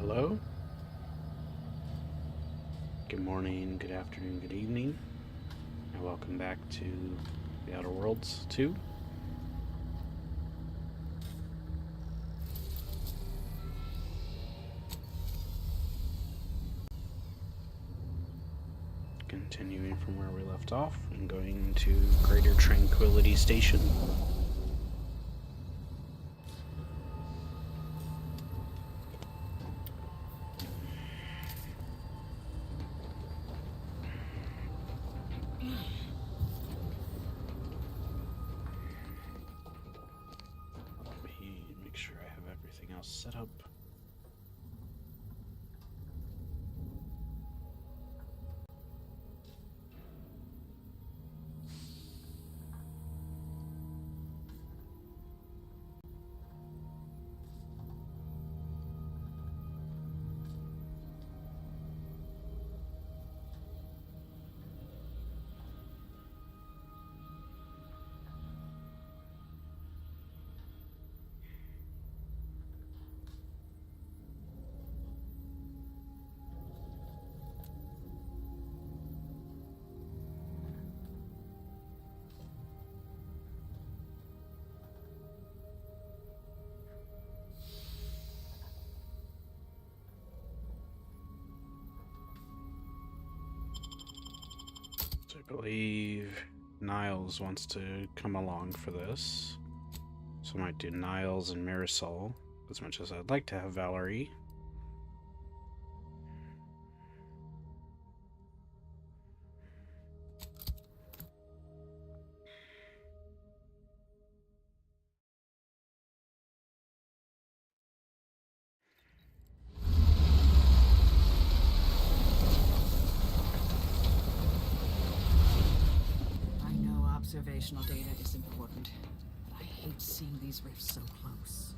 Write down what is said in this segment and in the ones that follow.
Hello. Good morning, good afternoon, good evening, and welcome back to The Outer Worlds 2. Continuing from where we left off and going to Greater Tranquility Station. Make sure I have everything else set up. I believe Niles wants to come along for this. So I might do Niles and Marisol, as much as I'd like to have Valerie. Observational data is important, but I hate seeing these rifts so close.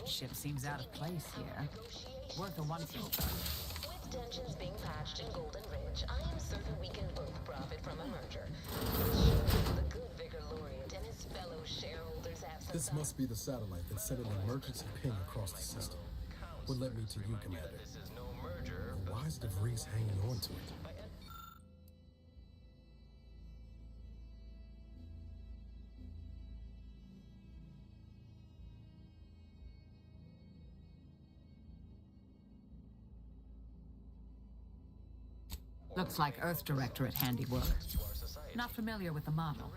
Ship seems out of place here. Worth a once-over. With tensions being patched in Golden Ridge, I am certain we can both profit from a merger. The good Vicar Laureate and his fellow shareholders have some. This must be the satellite that sent an emergency ping across the system. What led me to you, Commander? Why is DeVries hanging on to it? Looks like Earth Directorate handiwork. Not familiar with the model.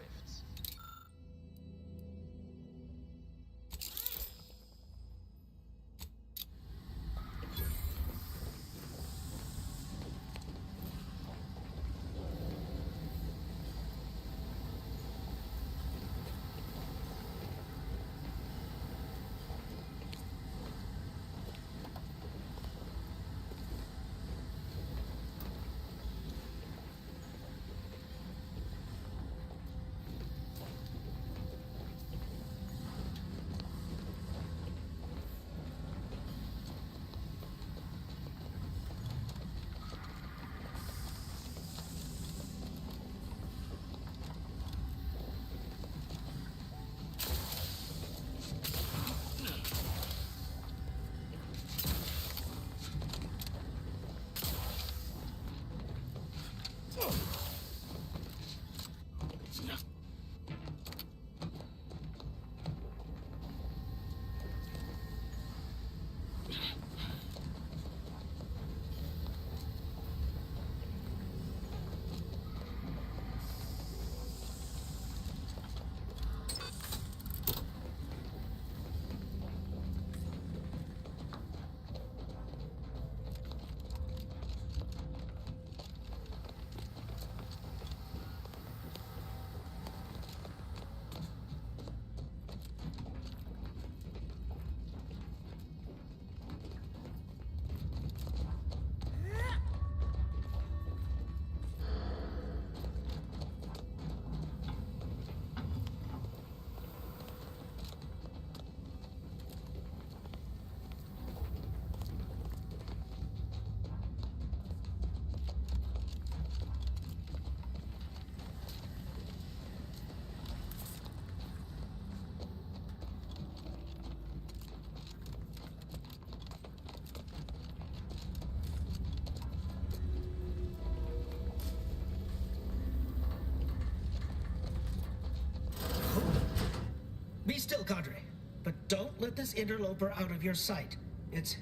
don't let this interloper out of your sight. It's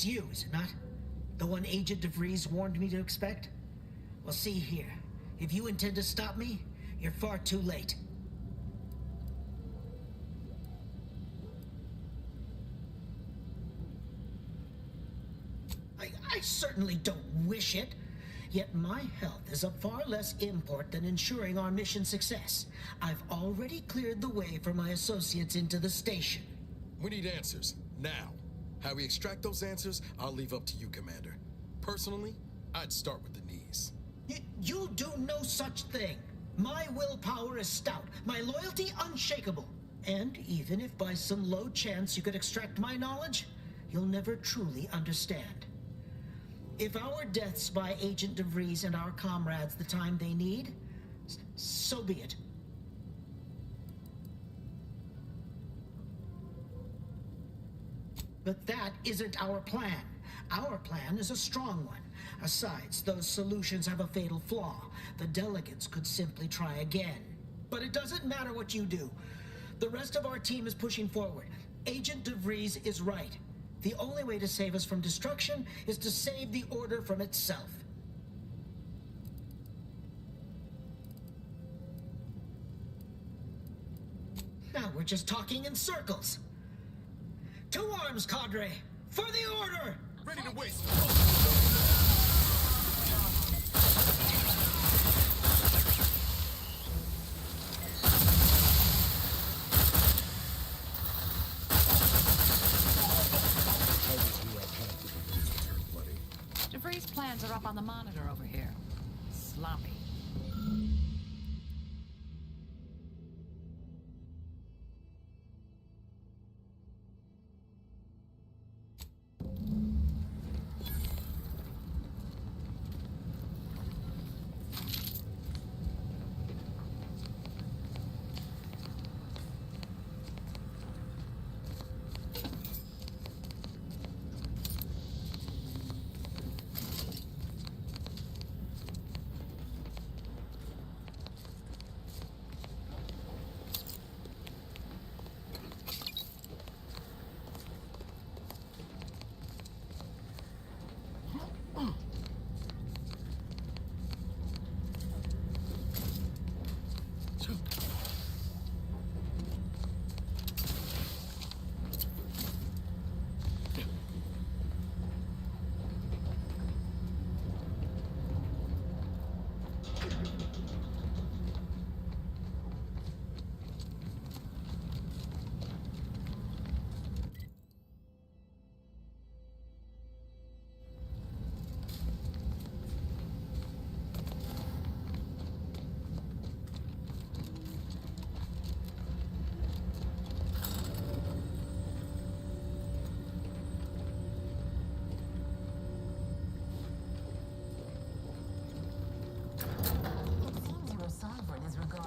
you, is it not? The one Agent DeVries warned me to expect? Well, see here. If you intend to stop me, you're far too late. I certainly don't wish it. Yet my health is of far less import than ensuring our mission success. I've already cleared the way for my associates into the station. We need answers, now. How we extract those answers, I'll leave up to you, Commander. Personally, I'd start with the knees. You do no such thing. My willpower is stout, my loyalty unshakable. And even if by some low chance you could extract my knowledge, you'll never truly understand. If our deaths by Agent DeVries and our comrades the time they need, so be it. But that isn't our plan. Our plan is a strong one. Besides, those solutions have a fatal flaw. The delegates could simply try again. But it doesn't matter what you do. The rest of our team is pushing forward. Agent DeVries is right. The only way to save us from destruction is to save the Order from itself. Now we're just talking in circles. To arms, cadre! For the Order! Ready to waste. DeVries' plans are up on the monitor over here. Sloppy.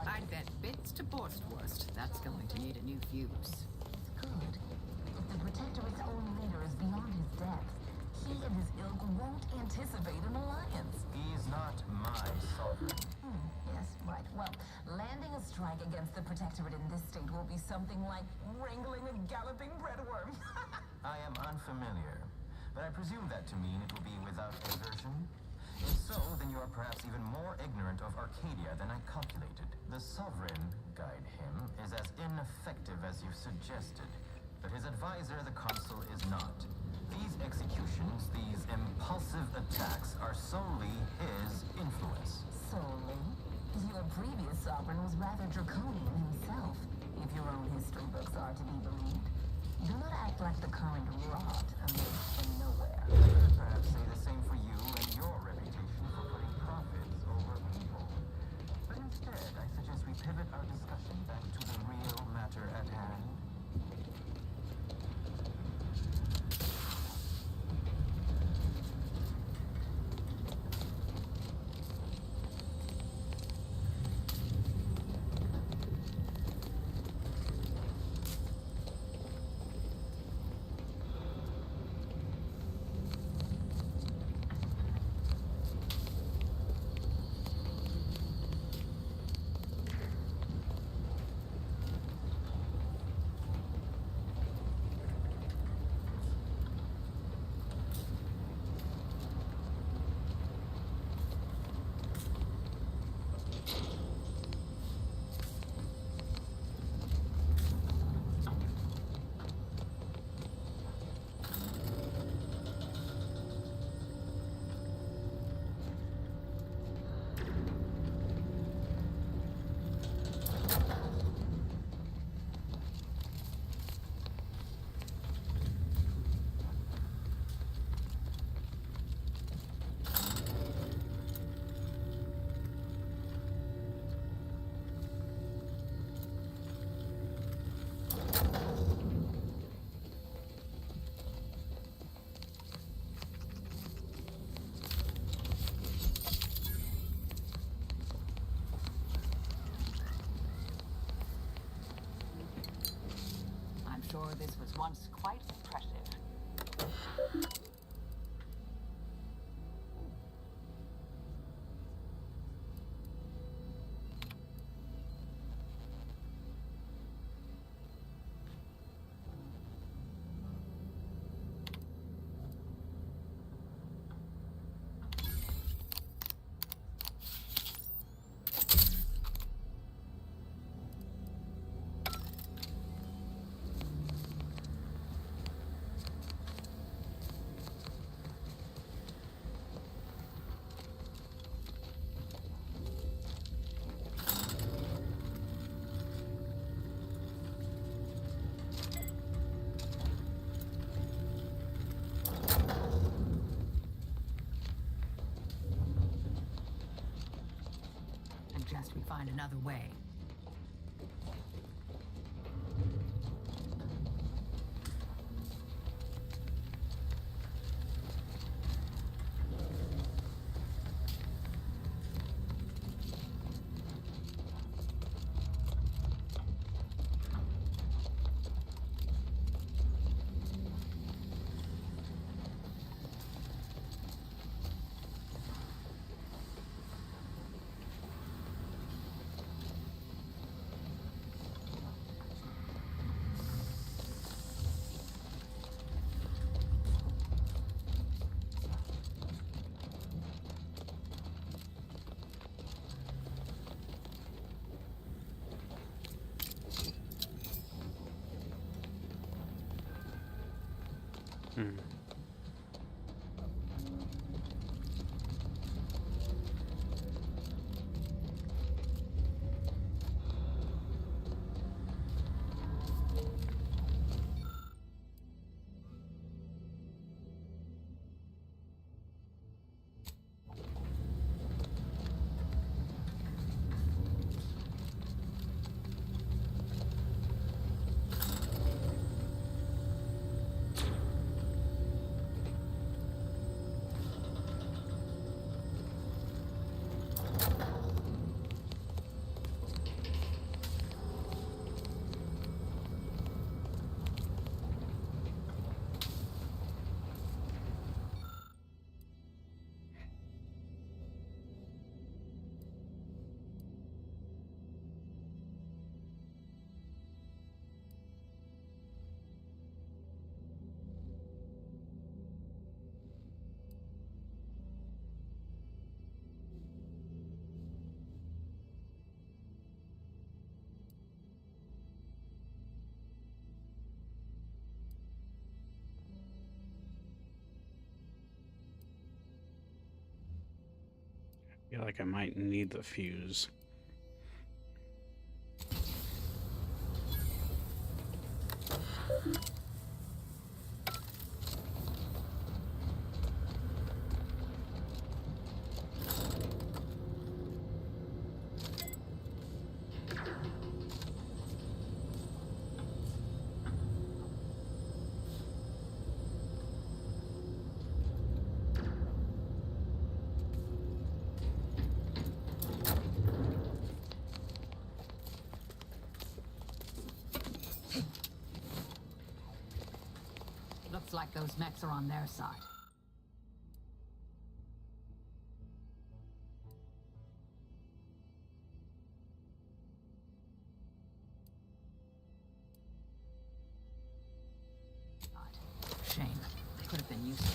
I'd bet bits to Borstwurst that's going to need a new fuse. It's good. If the Protectorate's own leader is beyond his depth, he and his ilk won't anticipate an alliance. He's not my sovereign. Yes, right. Well, landing a strike against the Protectorate in this state will be something like wrangling a galloping breadworm. I am unfamiliar, but I presume that to mean it will be without exertion. If so, then you are perhaps even more ignorant of Arcadia than I calculated. The Sovereign, guide him, is as ineffective as you've suggested, but his advisor, the Consul, is not. These executions, these impulsive attacks, are solely his influence. Solely? Your previous sovereign was rather draconian himself, if your own history books are to be believed. Do not act like the current rot amidst from nowhere. I could perhaps say the same for you and your reputation for putting profits over people. But instead, I suggest we pivot our discussion back to the real matter at hand. sure this was once quite impressive. Suggest we find another way. I feel like I might need the fuse. Looks like those mechs are on their side. Shame. Could have been useful.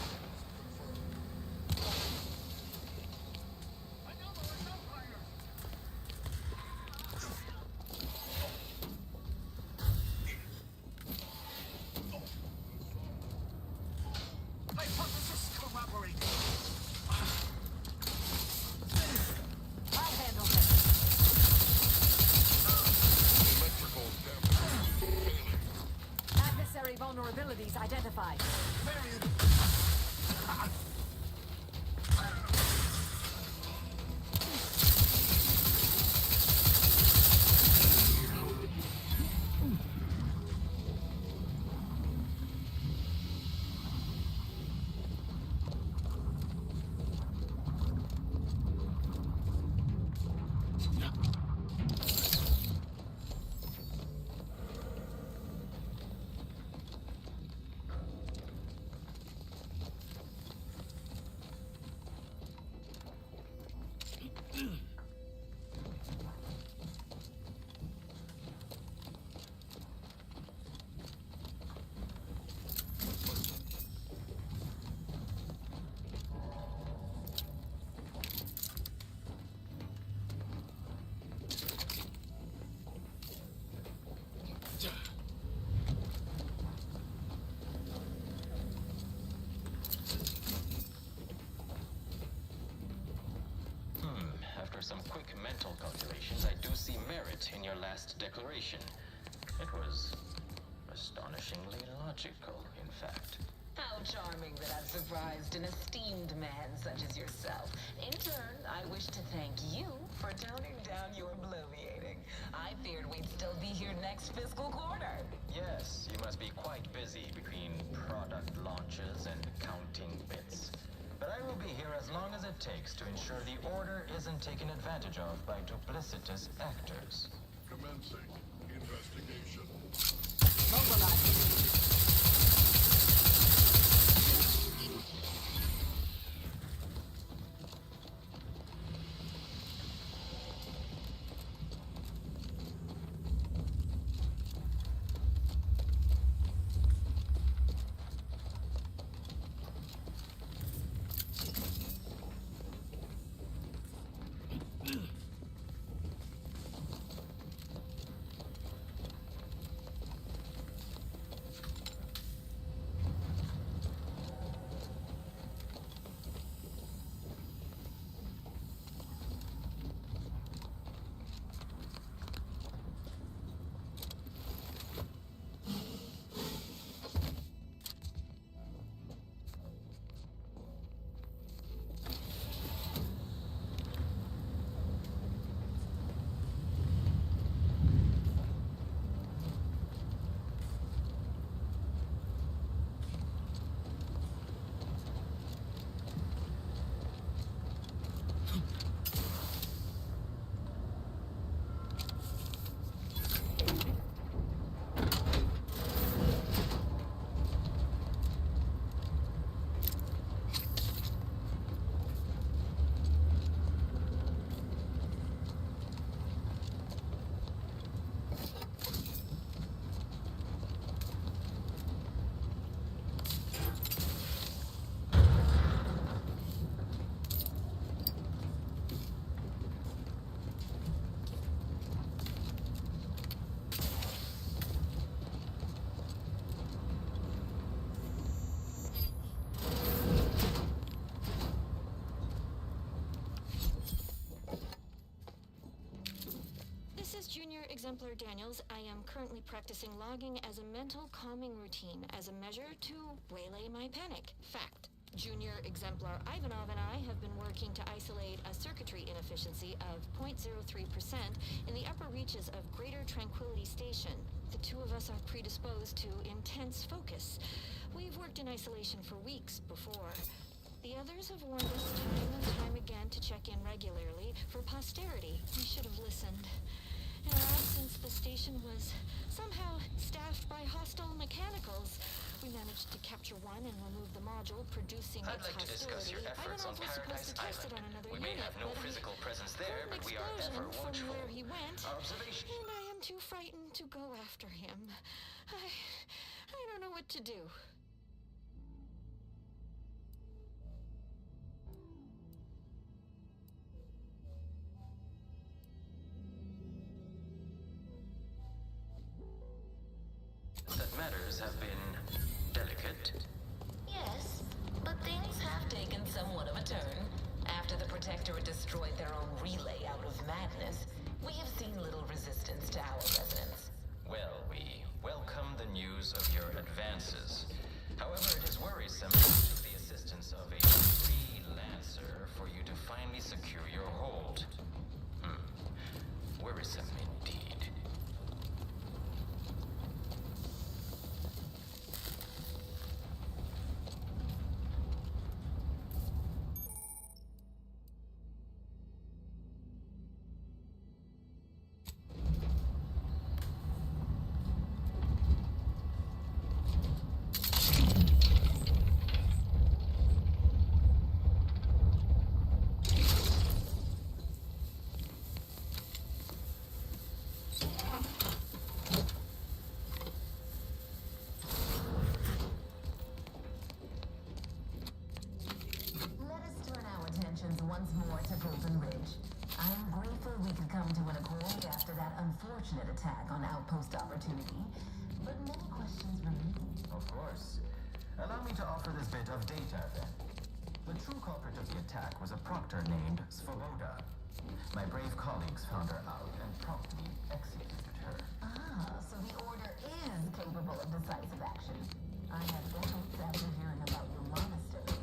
Vulnerabilities identified. mental calculations, I do see merit in your last declaration. It was astonishingly logical, in fact. How charming that I've surprised an esteemed man such as yourself. In turn, I wish to thank you for toning down your bloviating. I feared we'd still be here next fiscal quarter. Yes, you must be quite busy between product launches and counting bits. But I will be here as long as it takes to ensure the order isn't taken advantage of by duplicitous actors. Commencing investigation. Mobilize. Junior Exemplar Daniels, I am currently practicing logging as a mental calming routine as a measure to waylay my panic. Fact. Junior Exemplar Ivanov and I have been working to isolate a circuitry inefficiency of 0.03% in the upper reaches of Greater Tranquility Station. The two of us are predisposed to intense focus. We've worked in isolation for weeks before. The others have warned us time and time again to check in regularly for posterity. We should have listened. In our absence, the station was somehow staffed by hostile mechanicals. We managed to capture one and remove the module producing I'd its like to discuss hostility. your efforts on Ivanov was supposed Paradise to test it Island. on another We may unit, have no but physical presence heard there, an but we are explosion ever from watchful. where he went, Observation. and I am too frightened to go after him. I don't know what to do. That matters have been delicate. Yes, but things have taken somewhat of a turn. After the Protectorate destroyed their own relay out of madness, we have seen little resistance to our residents. Well, we welcome the news of your advances. However, it is worrisome with the assistance of a freelancer for you to finally secure your hold. Worrisome indeed. Once more to Golden Ridge. I'm grateful we could come to an accord after that unfortunate attack on Outpost Opportunity, but many questions remain. Of course. Allow me to offer this bit of data, then. The true culprit of the attack was a proctor named Svoboda. My brave colleagues found her out and promptly executed her. Ah, so the Order is capable of decisive action. I have doubts after hearing about your monastery.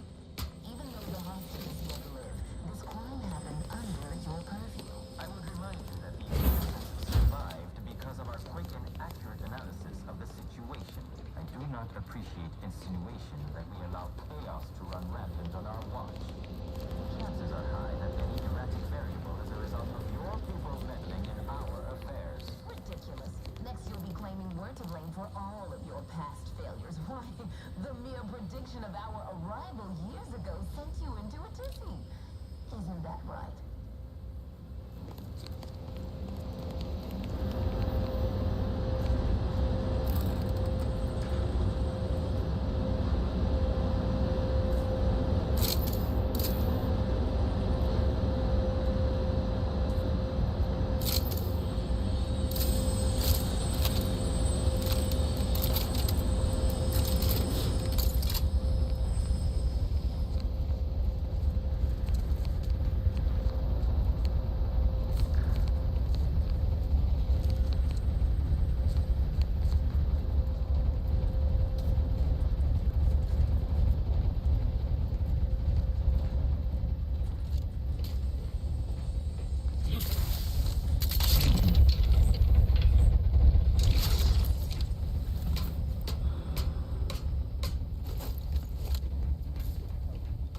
Even though the hostages yet live, this crime happened under your purview. I would remind you that the innocents survived because of our quick and accurate analysis of the situation. I do not appreciate insinuation that we allow chaos to run rampant on our watch. Chances are high that any erratic variable is a result of your people's meddling in our affairs. Ridiculous. Next you'll be claiming we're to blame for all of your past failures. Why, the mere prediction of our arrival years ago sent you into a tizzy. Isn't that right?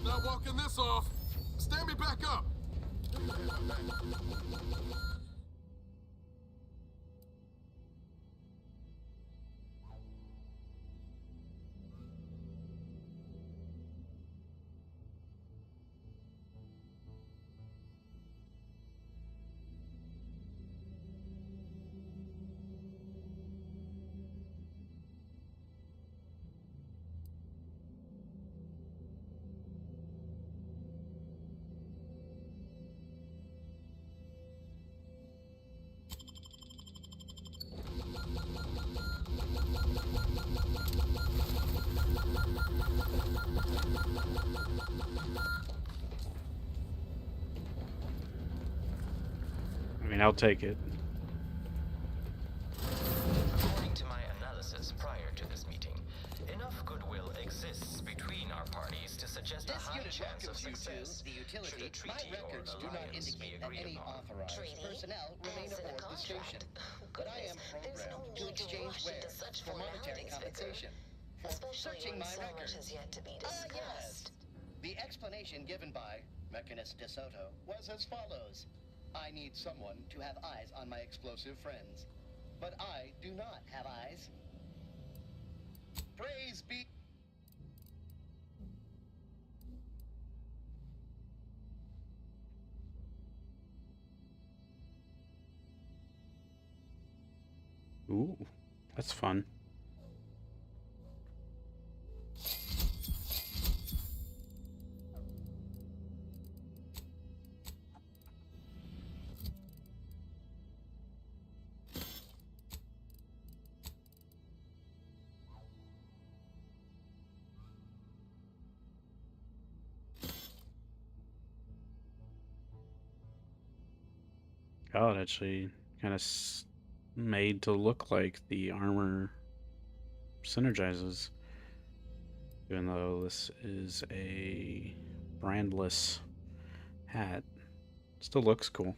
Not walking this off. Stand me back up. I mean, I'll take it. According to my analysis prior to this meeting, enough goodwill exists between our parties to suggest a high chance of success. The utility, Should a my treaty or records do not alliance be indicate that agreed any upon. authorized Treaty? personnel remain As in a aboard the station. contract? But I am Goodness, there's no programmed to need to exchange rush wares into such for monetary formalities, Vicar. compensation. For Especially searching when my so records. much has yet to be Ah, discussed. yes. The explanation given by Mechanist DeSoto was as follows. I need someone to have eyes on my explosive friends. But I do not have eyes. Praise be... Ooh, that's fun. Oh, it actually kind of made to look like the armor synergizes. Even though this is a brandless hat, still looks cool.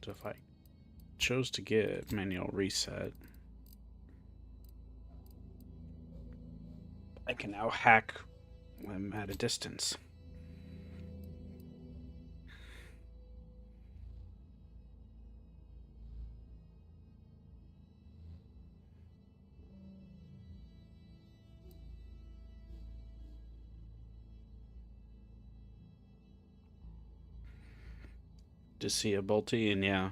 So if I chose to get manual reset, I can now hack when I'm at a distance. Just see a bolty, and yeah,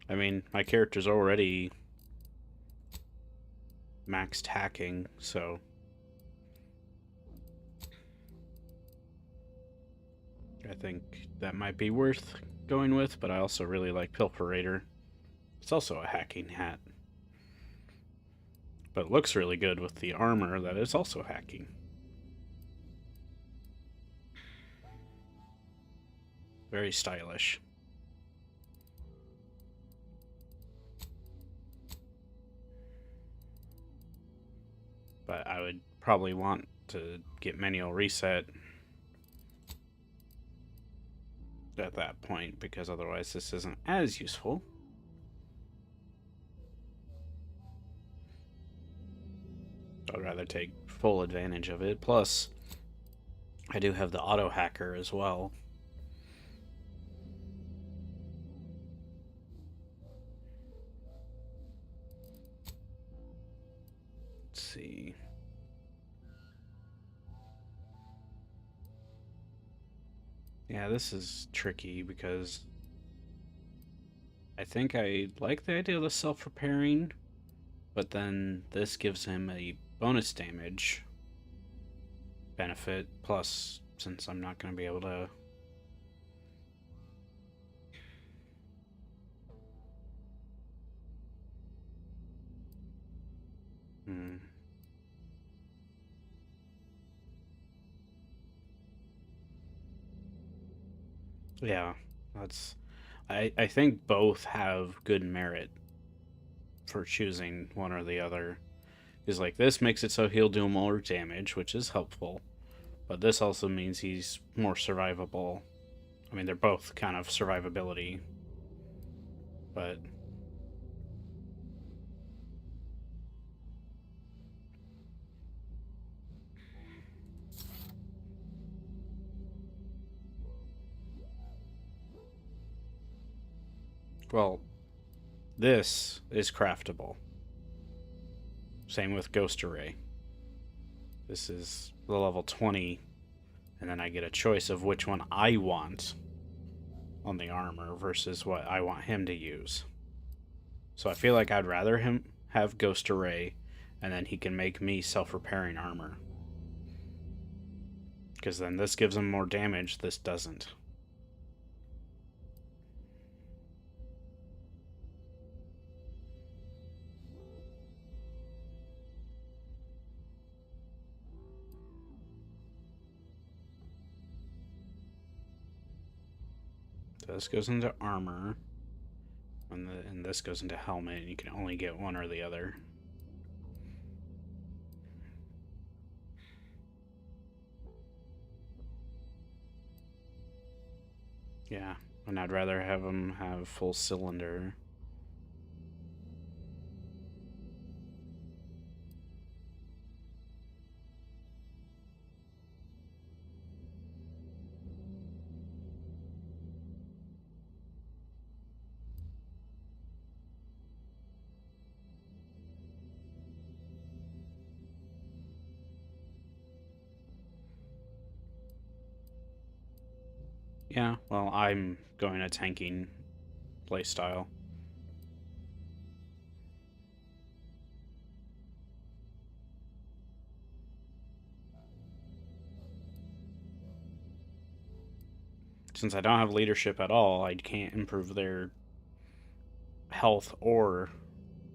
I mean, my character's already maxed hacking, so I think that might be worth going with, but I also really like Pilferator. It's also a hacking hat. But it looks really good with the armor that is also hacking. Very stylish. But I would probably want to get manual reset at that point, because otherwise this isn't as useful. I'd rather take full advantage of it. Plus, I do have the auto hacker as well. Let's see. Yeah, this is tricky because I think I like the idea of the self-repairing, but then this gives him a bonus damage benefit, plus since I'm not going to be able to yeah, that's I think both have good merit for choosing one or the other. Is like this makes it so he'll do more damage, which is helpful, but this also means he's more survivable. I mean, they're both kind of survivability, but well, this is craftable. Same with Ghost Array. This is the level 20, and then I get a choice of which one I want on the armor versus what I want him to use. So I feel like I'd rather him have Ghost Array, and then he can make me self-repairing armor. Because then this gives him more damage, this doesn't. So this goes into armor, and this goes into helmet, and you can only get one or the other. Yeah, and I'd rather have him have full cylinder. Yeah, well, I'm going a tanking playstyle. Since I don't have leadership at all, I can't improve their health or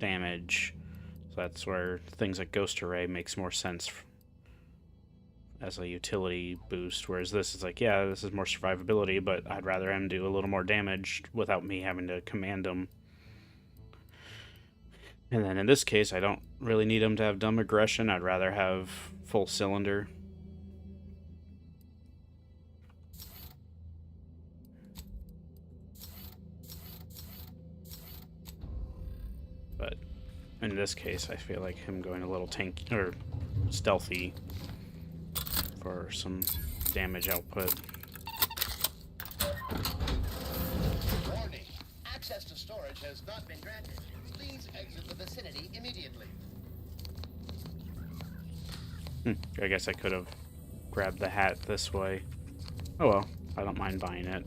damage. So that's where things like Ghost Array makes more sense as a utility boost, whereas this is like, yeah, this is more survivability, but I'd rather him do a little more damage without me having to command him. And then in this case, I don't really need him to have dumb aggression. I'd rather have full cylinder. But in this case, I feel like him going a little tanky or stealthy for some damage output. Warning. Access to storage has not been granted. Please exit the vicinity immediately. I guess I could have grabbed the hat this way. Oh well, I don't mind buying it.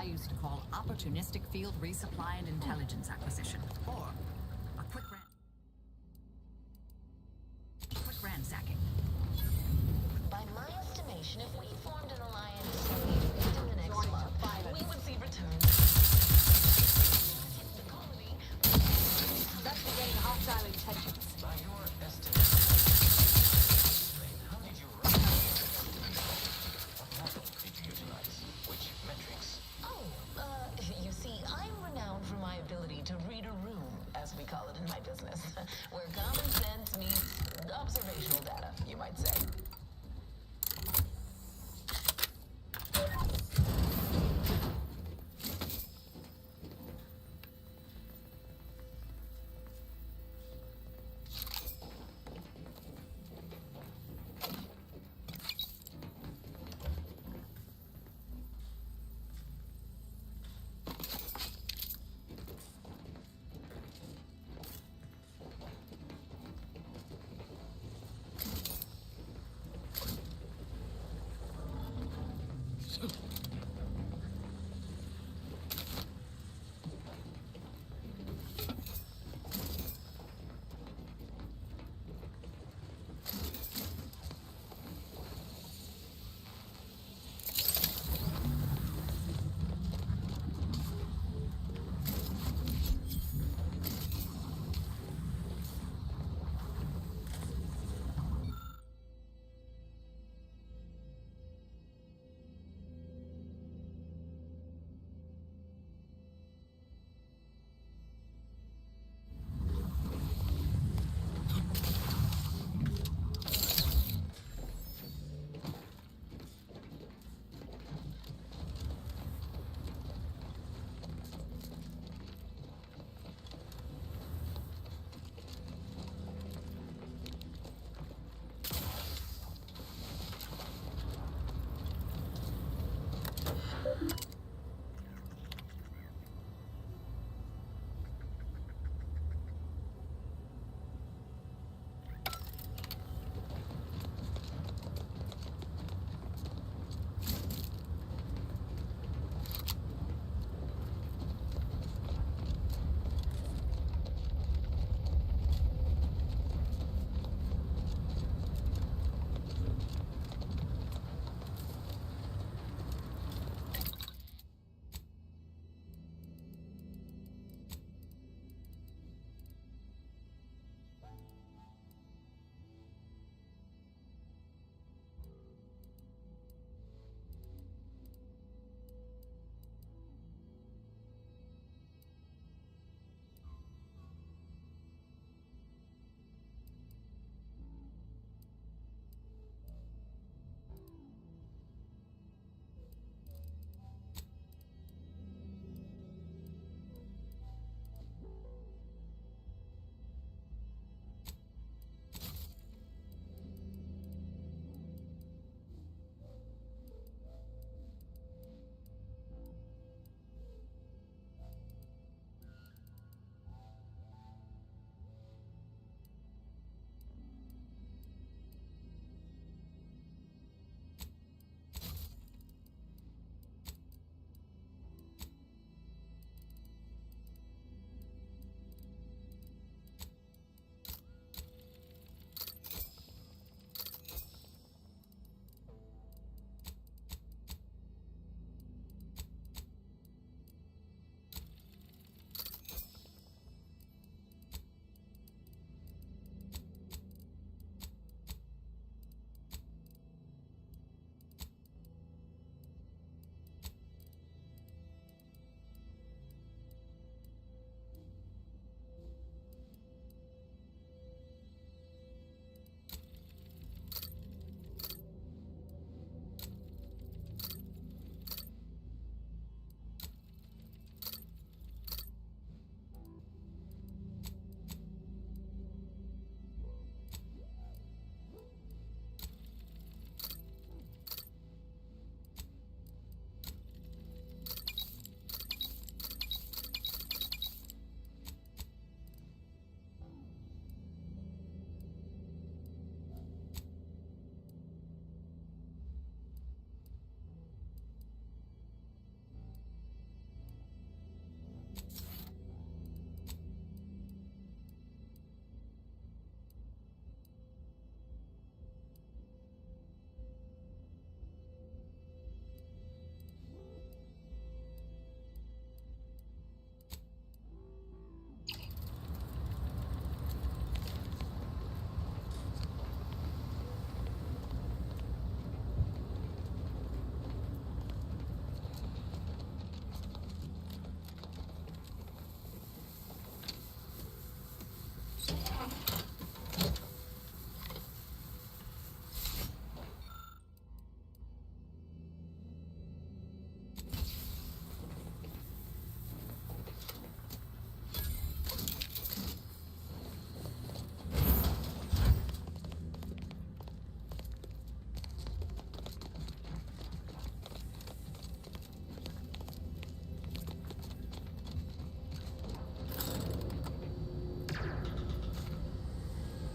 I used to call opportunistic field resupply and intelligence acquisition, or a quick ransacking. By my estimation, if we formed an alliance within the next month, we would see returns. The colony. Investigating hostile intentions. By your estimate, how did you run? What model did you utilize? Which metrics? Oh, you see, I'm renowned for my ability to read a room, as we call it in my business, where common sense meets observational data, you might say.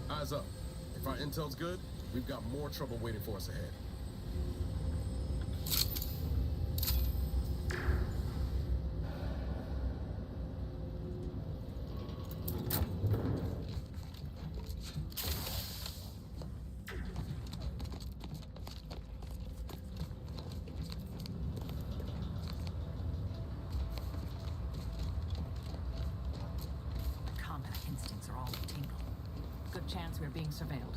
Eyes up. If our intel's good, we've got more trouble waiting for us ahead. Combat instincts are all a tingle. Good chance we're being surveilled.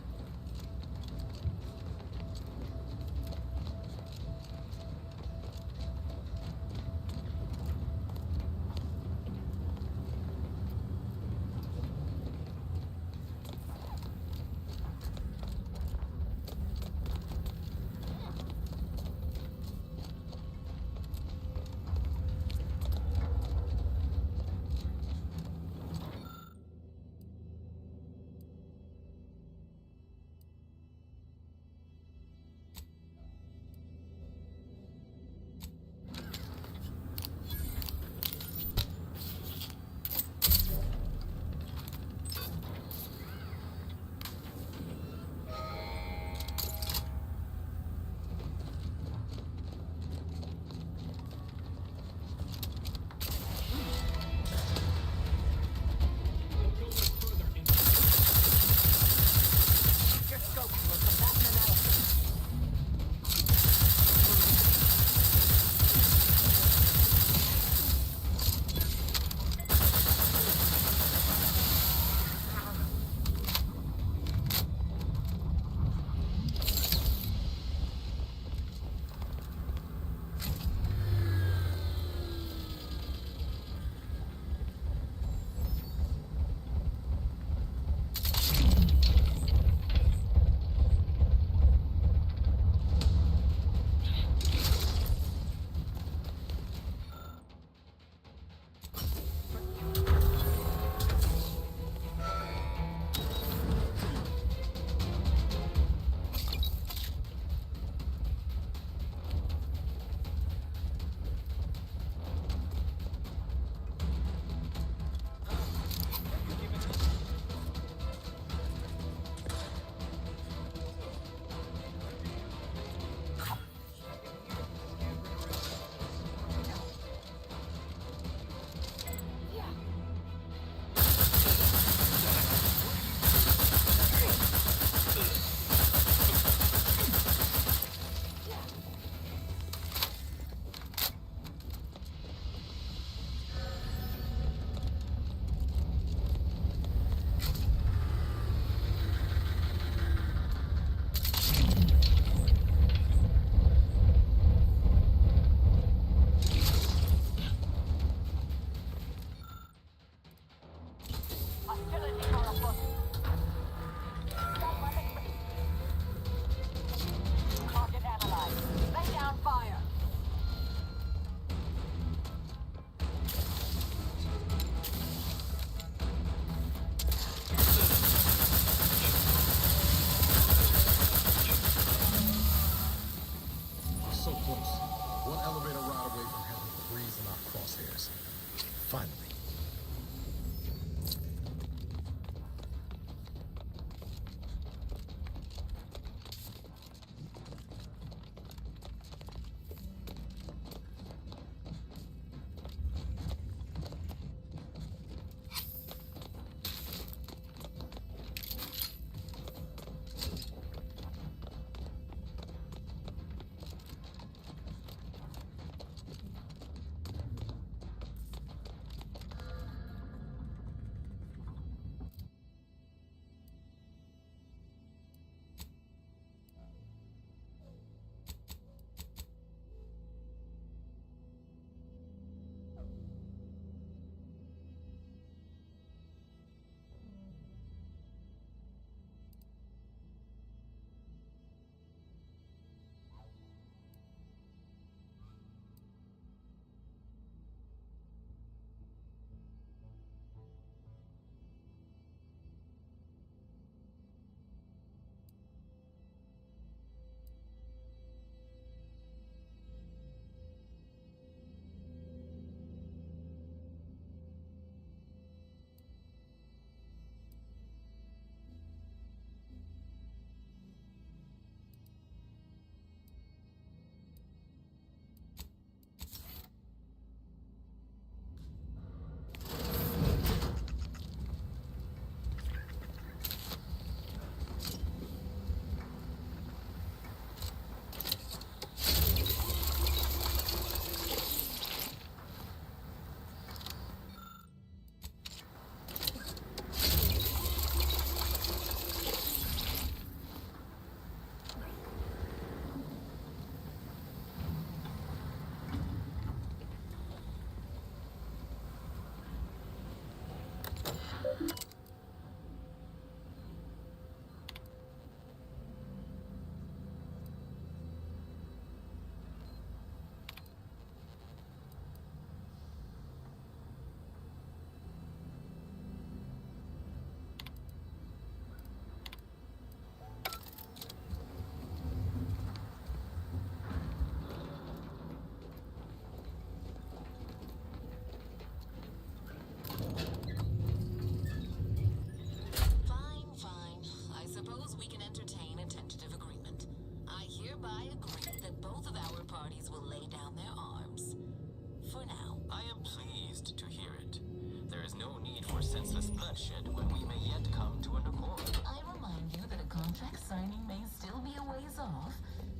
signing may still be a ways off,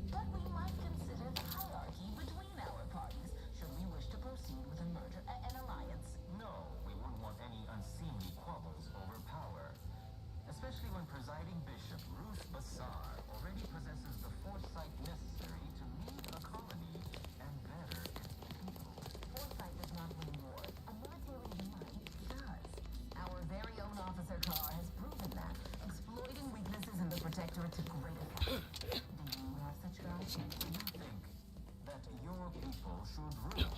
but we might consider the hierarchy between our parties should we wish to proceed with a merger, an alliance. No, we wouldn't want any unseemly quabbles over power. Especially when presiding bishop Ruth Bassar already possesses the foresight necessary to lead a colony and better its people. Foresight does not win wars. A military might does. Our very own Officer Carr has proven that, exploiting weaknesses in the Protectorate to great effect. Do you have such guys? Do you think that your people should rule?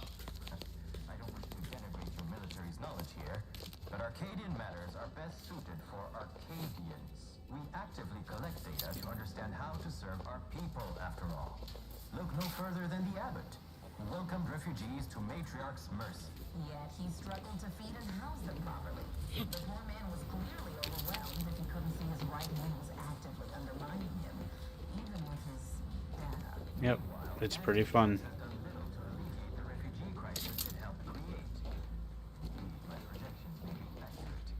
I don't wish to denigrate your military's knowledge here, but Arcadian matters are best suited for Arcadians. We actively collect data to understand how to serve our people, after all. Look no further than the abbot, who welcomed refugees to Matriarch's mercy. Yet he struggled to feed and house them properly. The poor man was clearly overwhelmed if he couldn't see his right wing was actively undermining him, even with his data. Yep, it's pretty fun. Has done little to alleviate the refugee crisis it helped create. My projections may be accurate.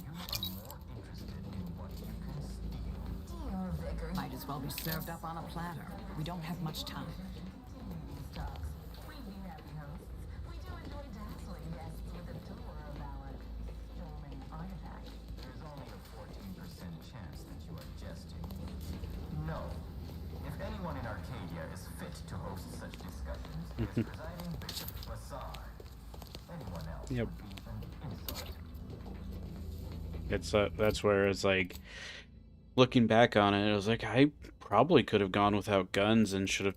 You are more interested in what you can steal. Dear Vicar, Might as well be served up on a platter. We don't have much time. these talks. We'd be happy hosts. We do enjoy dazzling guests with a tour of our stolen artifacts. There's only a 14% chance that you are jesting. No. If anyone in Arcadia is fit to host such discussions, it is presiding Bishop Bassar. Anyone else Yep. would be an insult. It's that's where it's like, looking back on it, I was like, I probably could have gone without guns and should have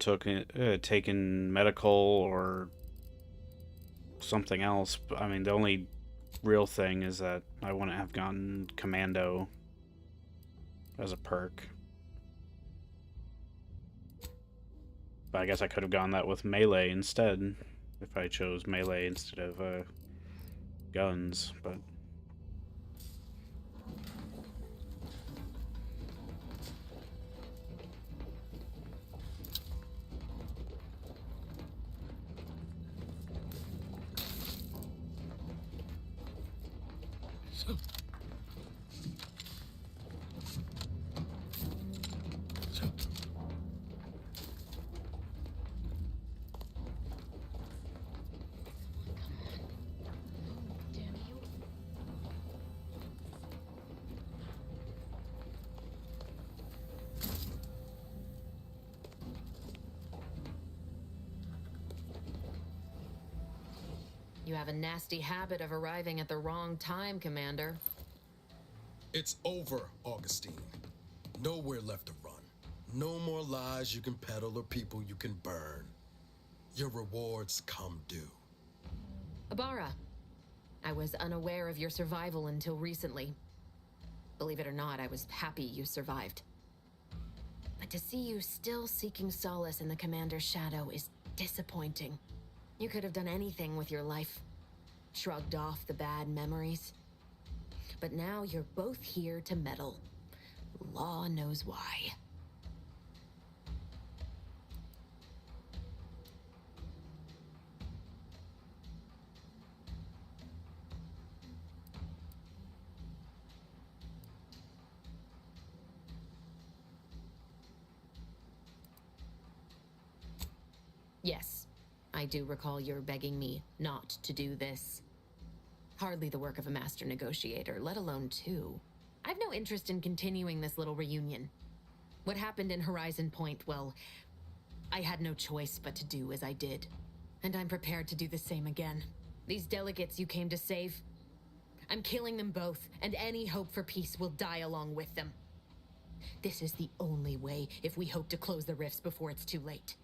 taken medical or something else. But, I mean, the only real thing is that I wouldn't have gotten commando as a perk. But I guess I could have gone that with melee instead, if I chose melee instead of guns, but... You have a nasty habit of arriving at the wrong time, Commander. It's over, Augustine. Nowhere left to run. No more lies you can peddle or people you can burn. Your rewards come due. Ibarra, I was unaware of your survival until recently. Believe it or not, I was happy you survived. But to see you still seeking solace in the Commander's shadow is disappointing. You could have done anything with your life. Shrugged off the bad memories. But now you're both here to meddle. Law knows why. Yes, I do recall your begging me not to do this. Hardly the work of a master negotiator, let alone two. I've no interest in continuing this little reunion. What happened in Horizon Point, well, I had no choice but to do as I did. And I'm prepared to do the same again. These delegates you came to save, I'm killing them both, and any hope for peace will die along with them. This is the only way if we hope to close the rifts before it's too late.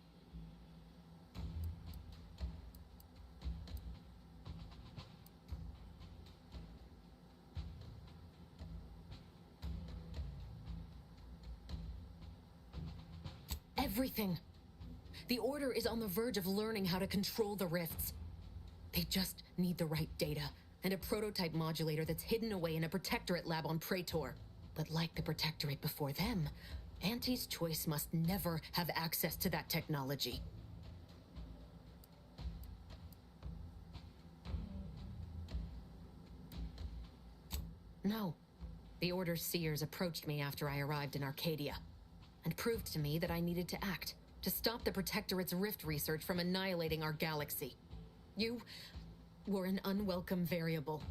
Everything. The Order is on the verge of learning how to control the rifts. They just need the right data, and a prototype modulator that's hidden away in a Protectorate lab on Praetor. But like the Protectorate before them, Auntie's Choice must never have access to that technology. No. The Order's seers approached me after I arrived in Arcadia, and proved to me that I needed to act, to stop the Protectorate's rift research from annihilating our galaxy. You were an unwelcome variable.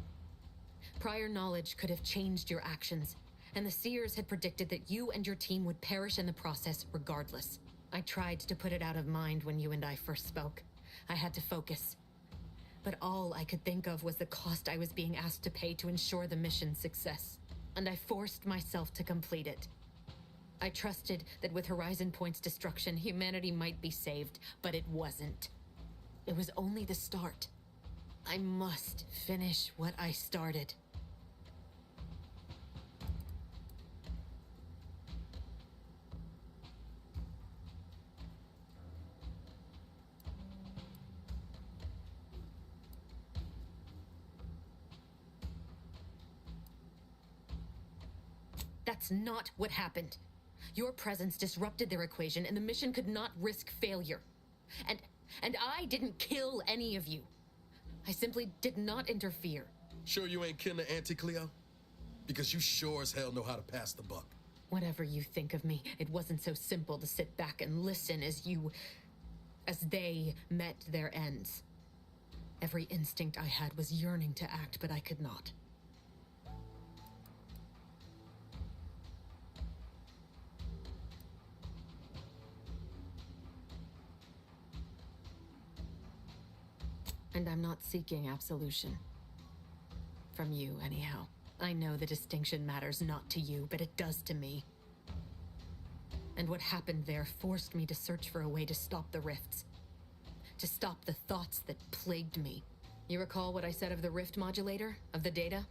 Prior knowledge could have changed your actions, and the seers had predicted that you and your team would perish in the process regardless. I tried to put it out of mind when you and I first spoke. I had to focus. But all I could think of was the cost I was being asked to pay to ensure the mission's success. And I forced myself to complete it. I trusted that with Horizon Point's destruction, humanity might be saved, but it wasn't. It was only the start. I must finish what I started. That's not what happened. Your presence disrupted their equation, and the mission could not risk failure. And I didn't kill any of you. I simply did not interfere. Sure you ain't kin to Auntie Cleo? Because you sure as hell know how to pass the buck. Whatever you think of me, it wasn't so simple to sit back and listen as they met their ends. Every instinct I had was yearning to act, but I could not. And I'm not seeking absolution. From you, anyhow. I know the distinction matters not to you, but it does to me. And what happened there forced me to search for a way to stop the rifts. To stop the thoughts that plagued me. You recall what I said of the rift modulator? Of the data?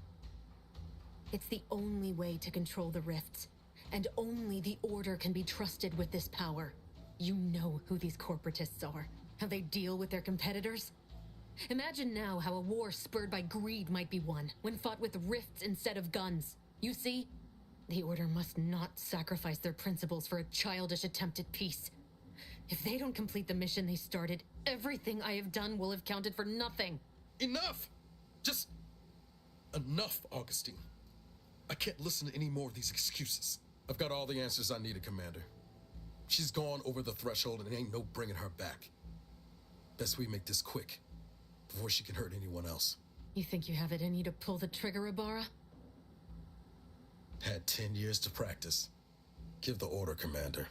It's the only way to control the rifts. And only the Order can be trusted with this power. You know who these corporatists are. How they deal with their competitors. Imagine now how a war spurred by greed might be won, when fought with rifts instead of guns. You see? The Order must not sacrifice their principles for a childish attempt at peace. If they don't complete the mission they started, everything I have done will have counted for nothing. Enough! Just enough, Augustine. I can't listen to any more of these excuses. I've got all the answers I needed, Commander. She's gone over the threshold and ain't no bringing her back. Best we make this quick, before she can hurt anyone else. You think you have it in you to pull the trigger, Ibarra? Had 10 years to practice. Give the order, Commander.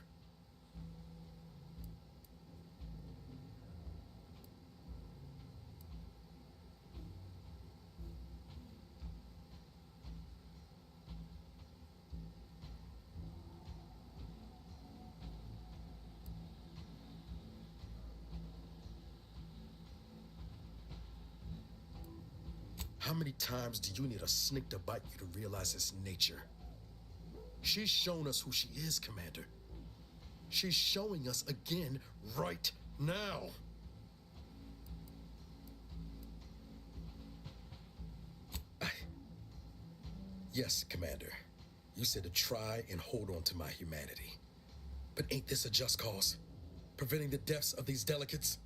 How many times do you need a snake to bite you to realize its nature? She's shown us who she is, Commander. She's showing us again right now. Yes, Commander. You said to try and hold on to my humanity. But ain't this a just cause? Preventing the deaths of these delegates?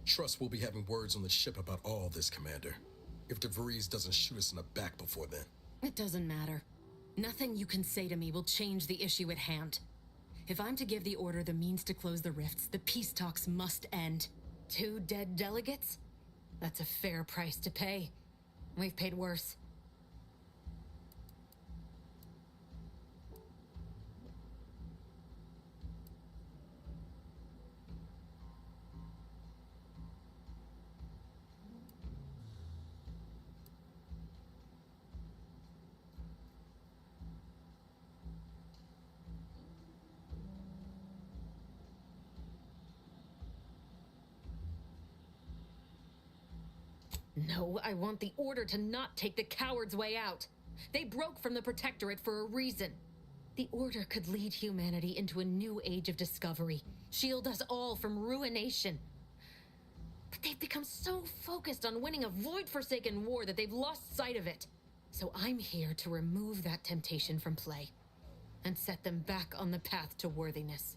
Trust we'll be having words on the ship about all this, Commander. If DeVries doesn't shoot us in the back before then. It doesn't matter. Nothing you can say to me will change the issue at hand. If I'm to give the Order the means to close the rifts, the peace talks must end. 2 dead delegates? That's a fair price to pay. We've paid worse. No, I want the Order to not take the coward's way out. They broke from the Protectorate for a reason. The Order could lead humanity into a new age of discovery, shield us all from ruination. But they've become so focused on winning a void-forsaken war that they've lost sight of it. So I'm here to remove that temptation from play and set them back on the path to worthiness.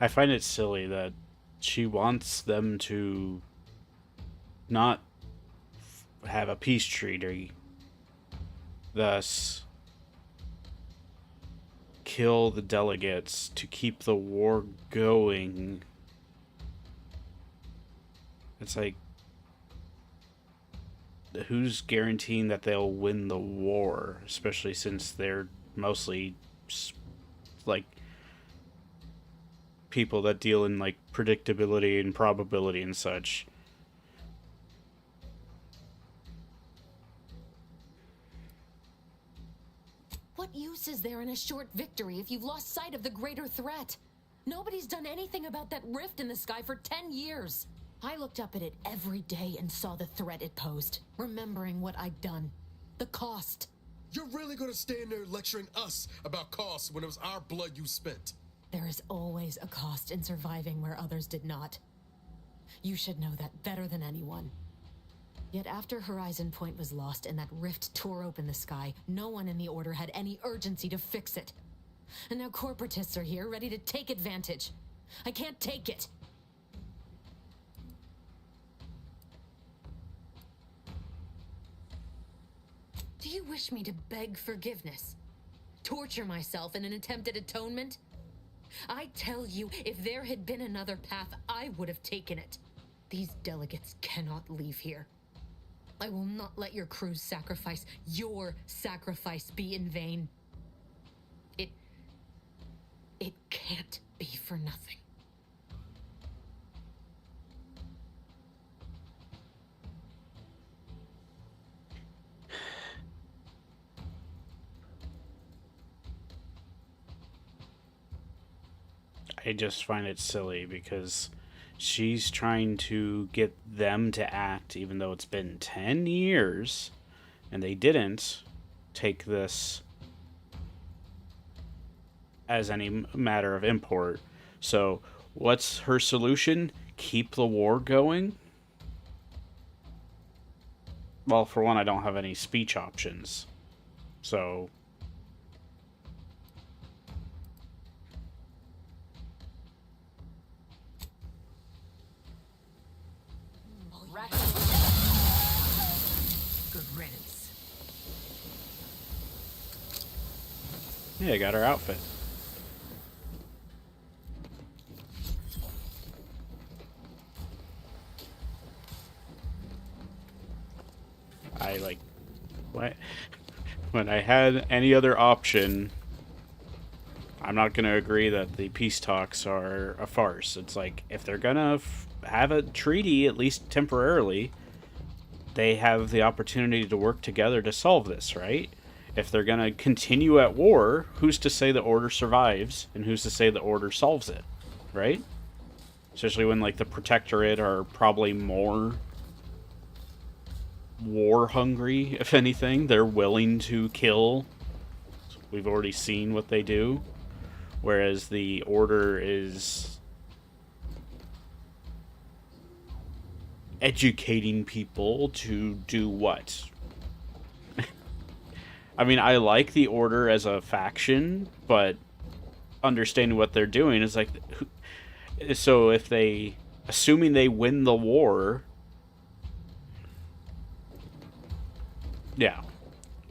I find it silly that she wants them to not have a peace treaty, thus kill the delegates to keep the war going. It's like, who's guaranteeing that they'll win the war, especially since they're mostly like people that deal in like predictability and probability and such. What use is there in a short victory if you've lost sight of the greater threat? Nobody's done anything about that rift in the sky for 10 years. I looked up at it every day and saw the threat it posed, remembering what I'd done. The cost. You're really gonna stand there lecturing us about costs when it was our blood you spent? There is always a cost in surviving where others did not. You should know that better than anyone. Yet after Horizon Point was lost and that rift tore open the sky, no one in the Order had any urgency to fix it. And now corporatists are here, ready to take advantage. I can't take it. Do you wish me to beg forgiveness? Torture myself in an attempt at atonement? I tell you, if there had been another path, I would have taken it. These delegates cannot leave here. I will not let your crew's sacrifice, your sacrifice, be in vain. It can't be for nothing. I just find it silly because she's trying to get them to act, even though it's been 10 years and they didn't take this as any matter of import. So what's her solution? Keep the war going? Well, for one, I don't have any speech options. So Good riddance. yeah, I got her outfit. I like what when I had any other option. I'm not going to agree that the peace talks are a farce. It's like, if they're going to have a treaty, at least temporarily, they have the opportunity to work together to solve this, right? If they're going to continue at war, who's to say the Order survives, and who's to say the Order solves it, right? Especially when, like, the Protectorate are probably more war-hungry, if anything. They're willing to kill. We've already seen what they do. Whereas the Order is educating people to do what? I mean, I like the Order as a faction, but understanding what they're doing is like... So if they... Assuming they win the war... Yeah.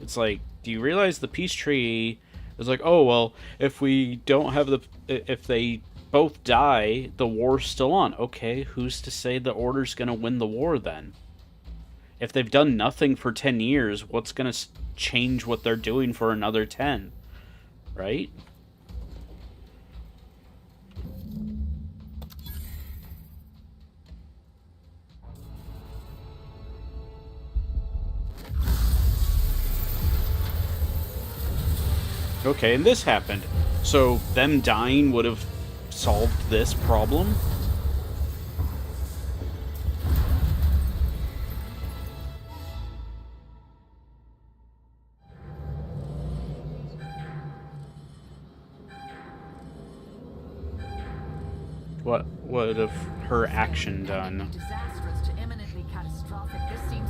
It's like, do you realize the peace treaty... It's like, oh, well, if we don't have the... If they both die, the war's still on. Okay, who's to say the Order's going to win the war then? If they've done nothing for 10 years, what's going to change what they're doing for another 10? Right? Okay, and this happened. So them dying would have solved this problem? What would have her action done? Disastrous to imminently catastrophic. This seems...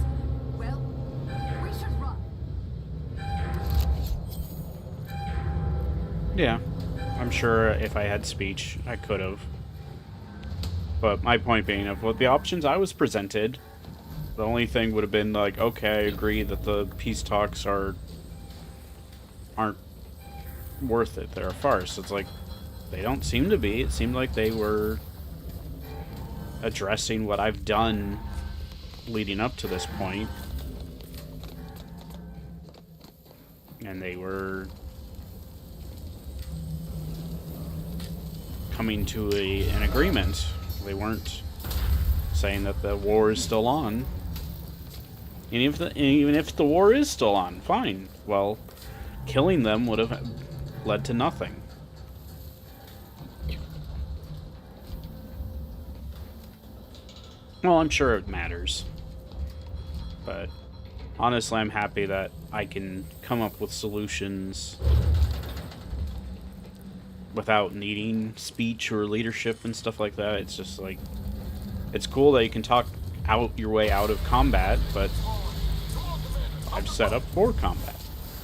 Well, we should run. Yeah, I'm sure if I had speech, I could have. But my point being, of what the options I was presented, the only thing would have been like, okay, I agree that the peace talks aren't worth it. They're a farce. It's like, they don't seem to be. It seemed like they were addressing what I've done leading up to this point. And they were coming to an agreement. They weren't saying that the war is still on. And even if the war is still on, fine. Well, killing them would have led to nothing. Well, I'm sure it matters. But honestly, I'm happy that I can come up with solutions without needing speech or leadership and stuff like that. It's just like, it's cool that you can talk out your way out of combat, but I've set up for combat.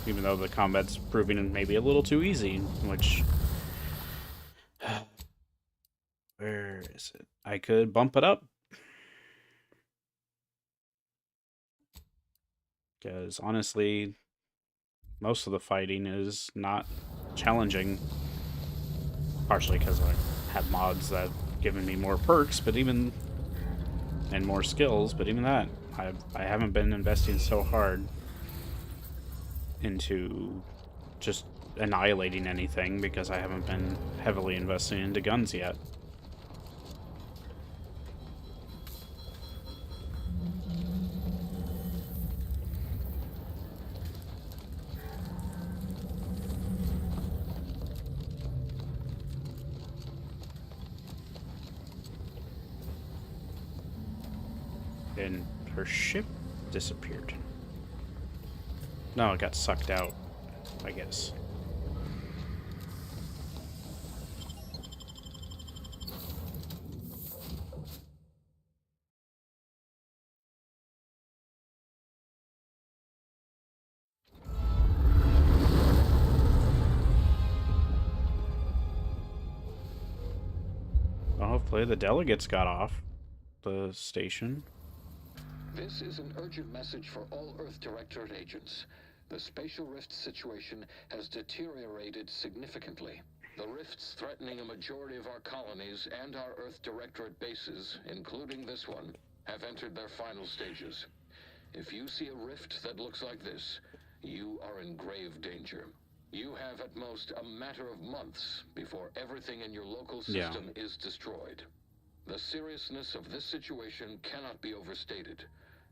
Even though the combat's proving maybe a little too easy, which... Where is it? I could bump it up. Because honestly, most of the fighting is not challenging. Partially because I have mods that have given me more perks, but even... and more skills, but even that, I haven't been investing so hard into just annihilating anything because I haven't been heavily investing into guns yet. And her ship disappeared. No, it got sucked out, I guess. Well, hopefully the delegates got off the station. This is an urgent message for all Earth Directorate agents. The spatial rift situation has deteriorated significantly. The rifts threatening a majority of our colonies and our Earth Directorate bases, including this one, have entered their final stages. If you see a rift that looks like this, you are in grave danger. You have at most a matter of months before everything in your local system is destroyed. The seriousness of this situation cannot be overstated.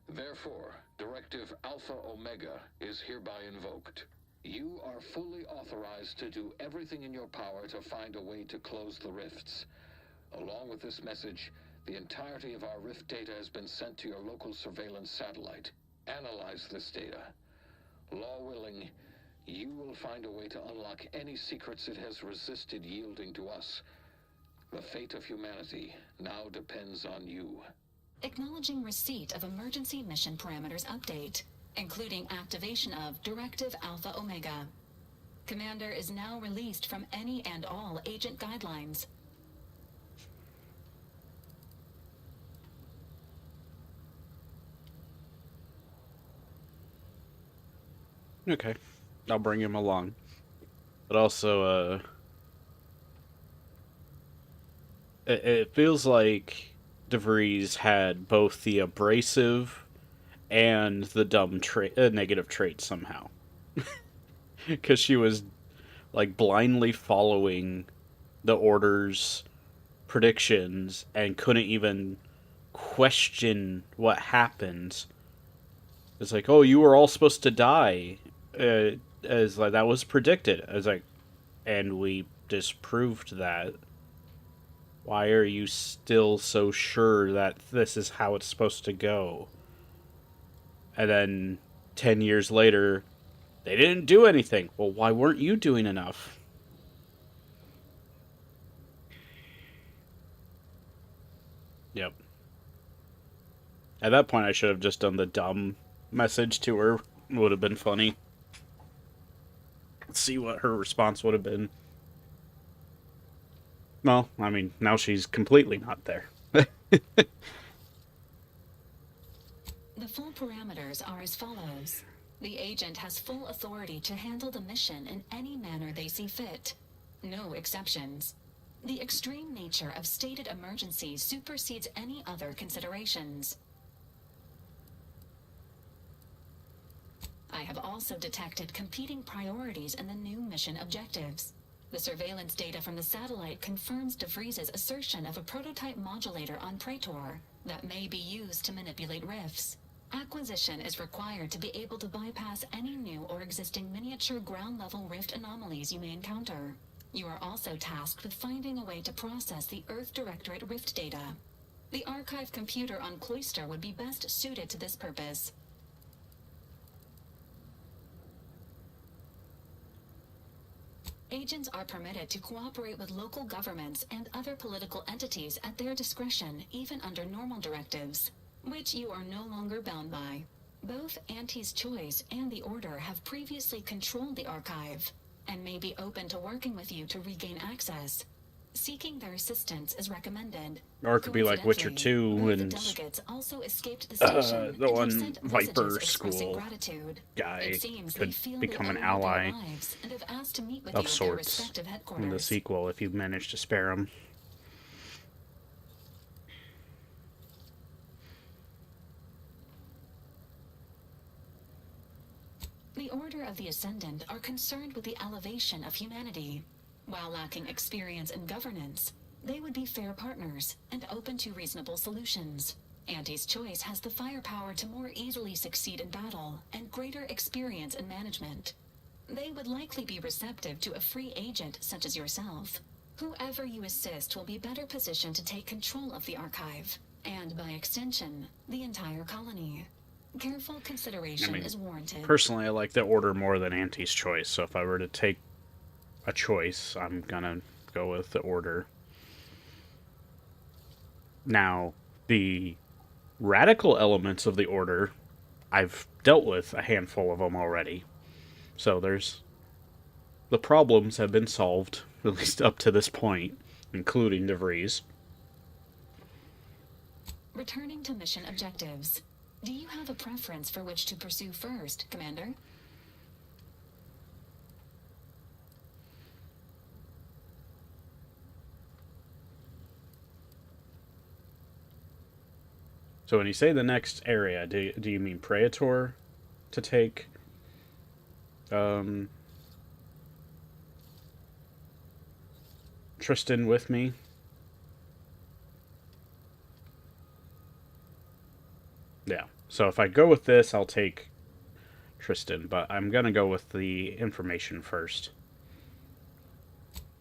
Therefore, Directive Alpha Omega is hereby invoked. You are fully authorized to do everything in your power to find a way to close the rifts. Along with this message, the entirety of our rift data has been sent to your local surveillance satellite. Analyze this data. Law willing, you will find a way to unlock any secrets it has resisted yielding to us. The fate of humanity now depends on you. Acknowledging receipt of emergency mission parameters update, including activation of Directive Alpha Omega. Commander is now released from any and all agent guidelines. Okay, I'll bring him along. But also, it feels like DeVries had both the abrasive and the dumb negative trait somehow. Because she was, like, blindly following the Order's predictions and couldn't even question what happened. It's like, oh, you were all supposed to die. As like, that was predicted. I was like, and we disproved that. Why are you still so sure that this is how it's supposed to go? And then 10 years later, they didn't do anything. Well, why weren't you doing enough? Yep. At that point, I should have just done the dumb message to her. It would have been funny. Let's see what her response would have been. Well, I mean, now she's completely not there. The full parameters are as follows. The agent has full authority to handle the mission in any manner they see fit. No exceptions. The extreme nature of stated emergencies supersedes any other considerations. I have also detected competing priorities in the new mission objectives. The surveillance data from the satellite confirms DeVries's assertion of a prototype modulator on Praetor that may be used to manipulate rifts. Acquisition is required to be able to bypass any new or existing miniature ground-level rift anomalies you may encounter. You are also tasked with finding a way to process the Earth Directorate rift data. The archive computer on Cloister would be best suited to this purpose. Agents are permitted to cooperate with local governments and other political entities at their discretion, even under normal directives, which you are no longer bound by. Both Auntie's Choice and the Order have previously controlled the archive, and may be open to working with you to regain access. Seeking their assistance is recommended. Or it could be like Witcher 2 and the one Viper School guy could become an ally of sorts in the sequel if you manage to spare him. The Order of the Ascendant are concerned with the elevation of humanity. While lacking experience in governance, they would be fair partners and open to reasonable solutions. Auntie's Choice has the firepower to more easily succeed in battle and greater experience in management. They would likely be receptive to a free agent such as yourself. Whoever you assist will be better positioned to take control of the archive, and by extension, the entire colony. Careful consideration is warranted. Personally, I like the Order more than Auntie's Choice, so if I were to take a choice, I'm gonna go with the Order. Now, the radical elements of the Order, I've dealt with a handful of them already. So the problems have been solved, at least up to this point, including DeVries. Returning to mission objectives. Do you have a preference for which to pursue first, Commander? So when you say the next area, do you mean Praetor to take? Tristan with me? Yeah. So if I go with this, I'll take Tristan, but I'm gonna go with the information first.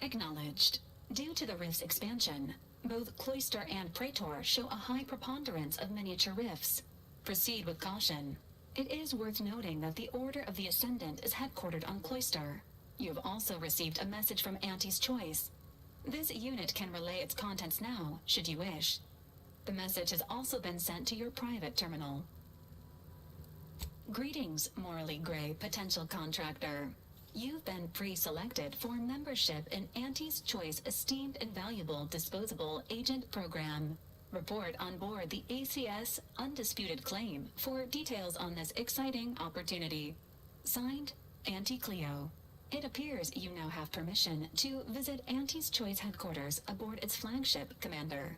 Acknowledged. Due to the rift's expansion, both Cloister and Praetor show a high preponderance of miniature rifts. Proceed with caution. It is worth noting that the Order of the Ascendant is headquartered on Cloister. You have also received a message from Auntie's Choice. This unit can relay its contents now, should you wish. The message has also been sent to your private terminal. Greetings, morally gray potential contractor. You've been pre-selected for membership in Auntie's Choice Esteemed and Valuable Disposable Agent Program. Report on board the ACS Undisputed Claim for details on this exciting opportunity. Signed, Auntie Cleo. It appears you now have permission to visit Auntie's Choice headquarters aboard its flagship, Commander.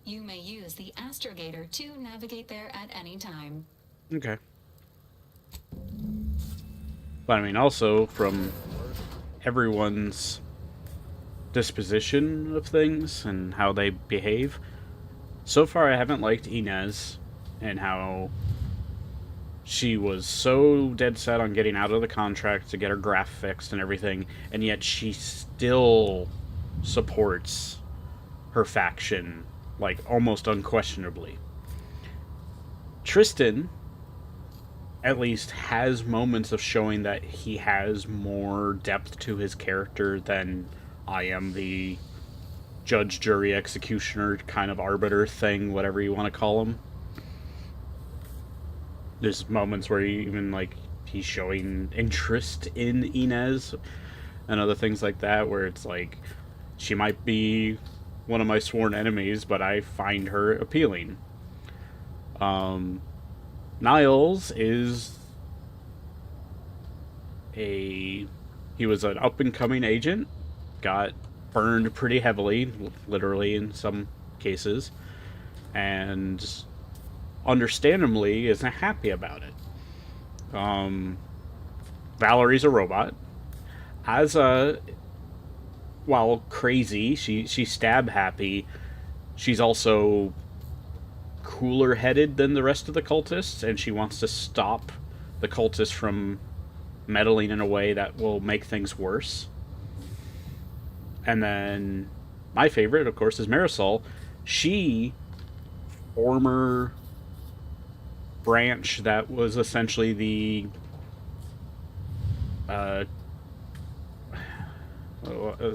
You may use the astrogator to navigate there at any time. Okay. But I mean, also, from everyone's disposition of things and how they behave, so far I haven't liked Inez and how she was so dead set on getting out of the contract to get her graph fixed and everything, and yet she still supports her faction, like, almost unquestionably. Tristan, at least, has moments of showing that he has more depth to his character than I am the judge, jury, executioner kind of arbiter thing, whatever you want to call him. There's moments where he's showing interest in Inez and other things like that, where it's like, She might be one of my sworn enemies, but I find her appealing. Niles is he was an up-and-coming agent, got burned pretty heavily, literally in some cases, and understandably isn't happy about it. Valerie's a robot. While crazy, she's stab happy, she's also cooler headed than the rest of the cultists, and she wants to stop the cultists from meddling in a way that will make things worse. And then my favorite, of course, is Marisol. She, former branch that was essentially the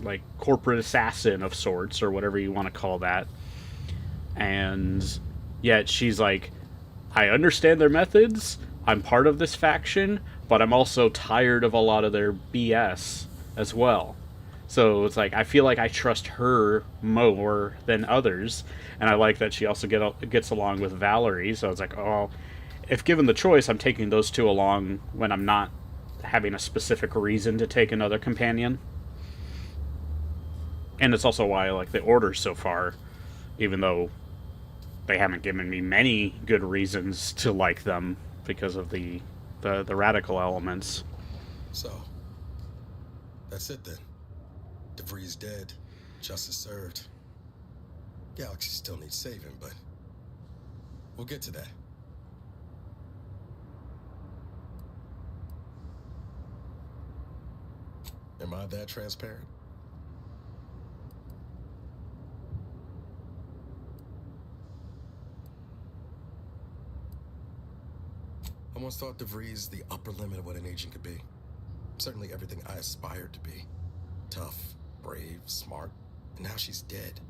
like corporate assassin of sorts, or whatever you want to call that. And yet she's like, I understand their methods, I'm part of this faction, but I'm also tired of a lot of their BS as well. So it's like, I feel like I trust her more than others, and I like that she also gets along with Valerie. So it's like, oh, if given the choice, I'm taking those two along when I'm not having a specific reason to take another companion. And it's also why I like the Order so far, even though they haven't given me many good reasons to like them because of the radical elements. So, that's it then. DeVries dead, justice served. Galaxy still needs saving, but we'll get to that. Am I that transparent? I once thought DeVries the upper limit of what an agent could be. Certainly everything I aspired to be. Tough, brave, smart, and now she's dead.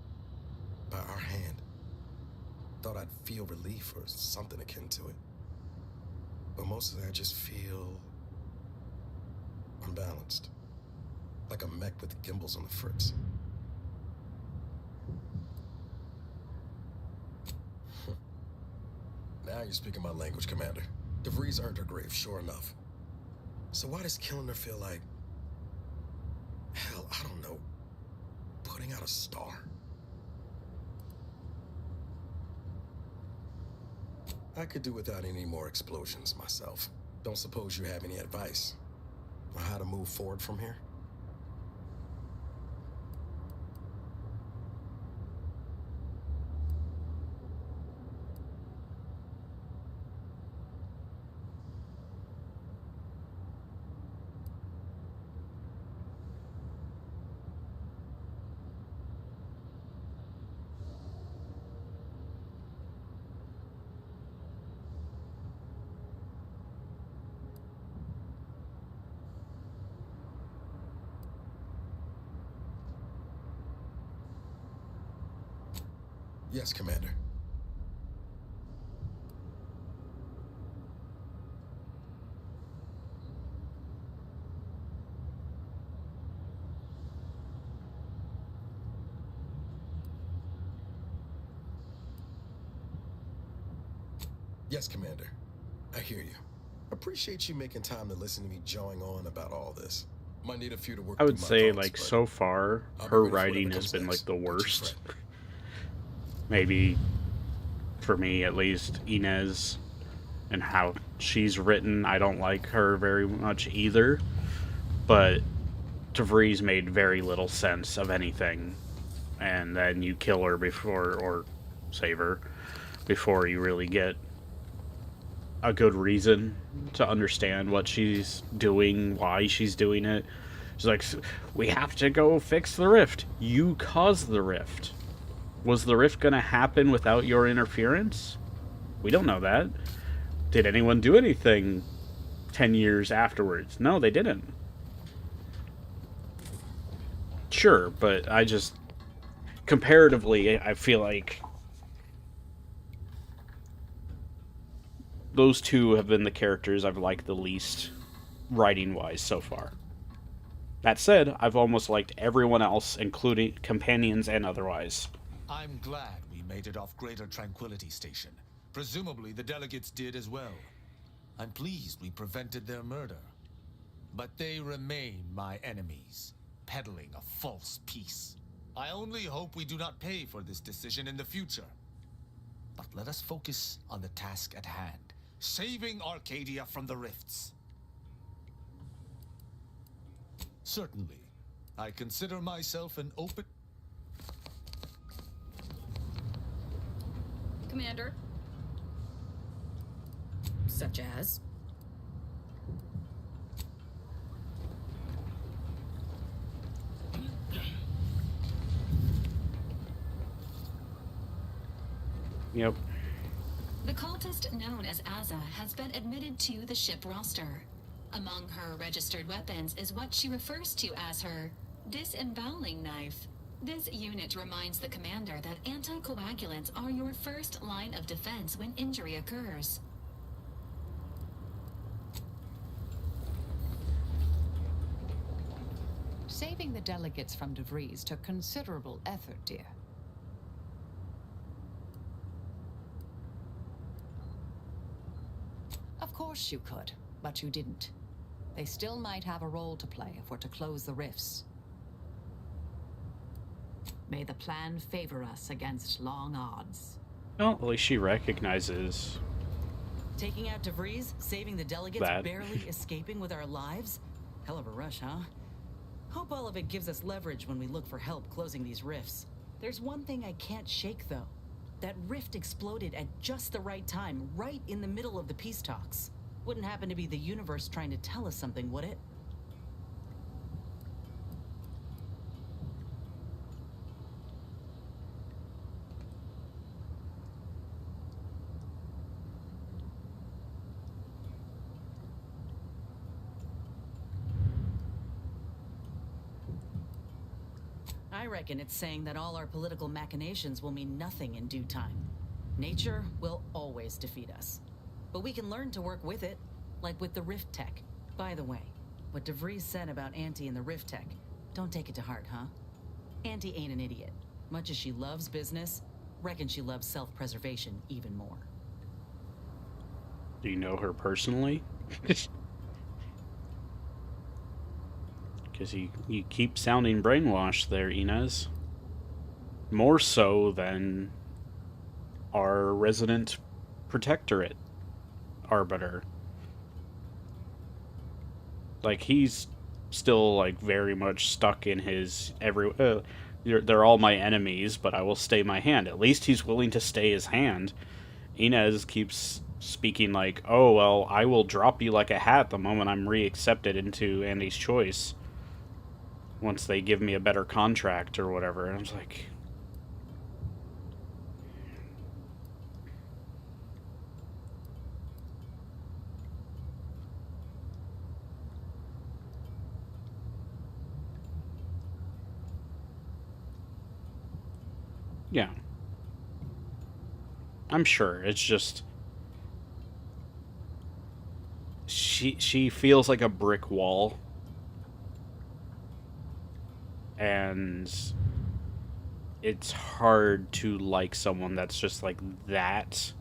By our hand. Thought I'd feel relief or something akin to it. But mostly I just feel unbalanced. Like a mech with gimbals on the fritz. Now you're speaking my language, Commander. DeVries earned her grave, sure enough. So why does killing her feel like... hell, I don't know. Putting out a star? I could do without any more explosions myself. Don't suppose you have any advice on how to move forward from here? Yes, Commander. Yes, Commander. I hear you. Appreciate you making time to listen to me jawing on about all this. Might need a few to work I would through my say, thoughts, like, but so far, I'll be her ready for writing whatever has comes been, like, next. the Don't you worst. fret. Maybe, for me at least, Inez and how she's written, I don't like her very much either. But DeVries made very little sense of anything. And then you kill her before, or save her, before you really get a good reason to understand what she's doing, why she's doing it. She's like, we have to go fix the rift. You caused the rift. Was the rift going to happen without your interference? We don't know that. Did anyone do anything 10 years afterwards? No, they didn't. Sure, but I just... comparatively, I feel like those two have been the characters I've liked the least, writing-wise, so far. That said, I've almost liked everyone else, including companions and otherwise. I'm glad we made it off Greater Tranquility Station. Presumably the delegates did as well. I'm pleased we prevented their murder. But they remain my enemies, peddling a false peace. I only hope we do not pay for this decision in the future. But let us focus on the task at hand, saving Arcadia from the rifts. Certainly, I consider myself an open... Commander. Such as? Yep. The cultist known as Azza has been admitted to the ship roster. Among her registered weapons is what she refers to as her disemboweling knife. This unit reminds the commander that anticoagulants are your first line of defense when injury occurs. Saving the delegates from DeVries took considerable effort, dear. Of course you could, but you didn't. They still might have a role to play if we're to close the rifts. May the plan favor us against long odds. Well, at least she recognizes Taking out DeVries, saving the delegates, that. barely escaping with our lives? Hell of a rush, huh? Hope all of it gives us leverage when we look for help closing these rifts. There's one thing I can't shake, though. That rift exploded at just the right time, right in the middle of the peace talks. Wouldn't happen to be the universe trying to tell us something, would it? I reckon it's saying that all our political machinations will mean nothing in due time. Nature will always defeat us. But we can learn to work with it, like with the Rift Tech. By the way, what DeVries said about Auntie and the Rift Tech, don't take it to heart, huh? Auntie ain't an idiot. Much as she loves business, reckon she loves self-preservation even more. Do you know her personally? Because you keep sounding brainwashed there, Inez. More so than our resident protectorate arbiter. Like, he's still, like, very much stuck in his they're all my enemies, but I will stay my hand. At least he's willing to stay his hand. Inez keeps speaking like, oh, well, I will drop you like a hat the moment I'm re-accepted into Andy's Choice. Once they give me a better contract or whatever. And I was like... Yeah. I'm sure. It's just... She feels like a brick wall. And it's hard to like someone that's just like that,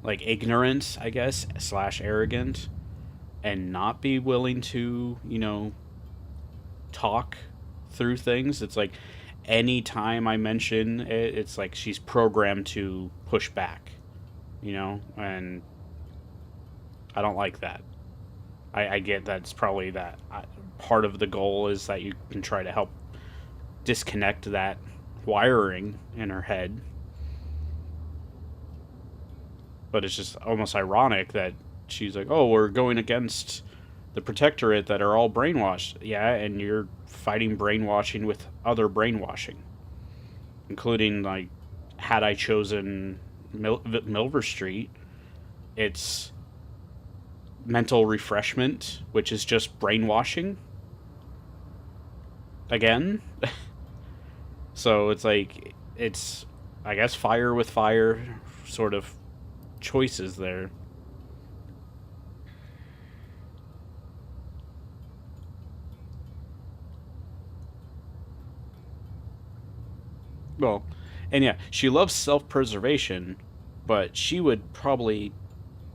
like ignorant, I guess, / arrogant, and not be willing to, you know, talk through things. It's like any time I mention it, it's like she's programmed to push back, you know, and I don't like that. I get that's probably that. Part of the goal is that you can try to help disconnect that wiring in her head. But it's just almost ironic that she's like, oh, we're going against the protectorate that are all brainwashed. Yeah, and you're fighting brainwashing with other brainwashing. Including, like, had I chosen Milver Street, it's mental refreshment, which is just brainwashing. Again. So it's like, it's, I guess, fire with fire sort of choices there. Well, and yeah, she loves self-preservation, but she would probably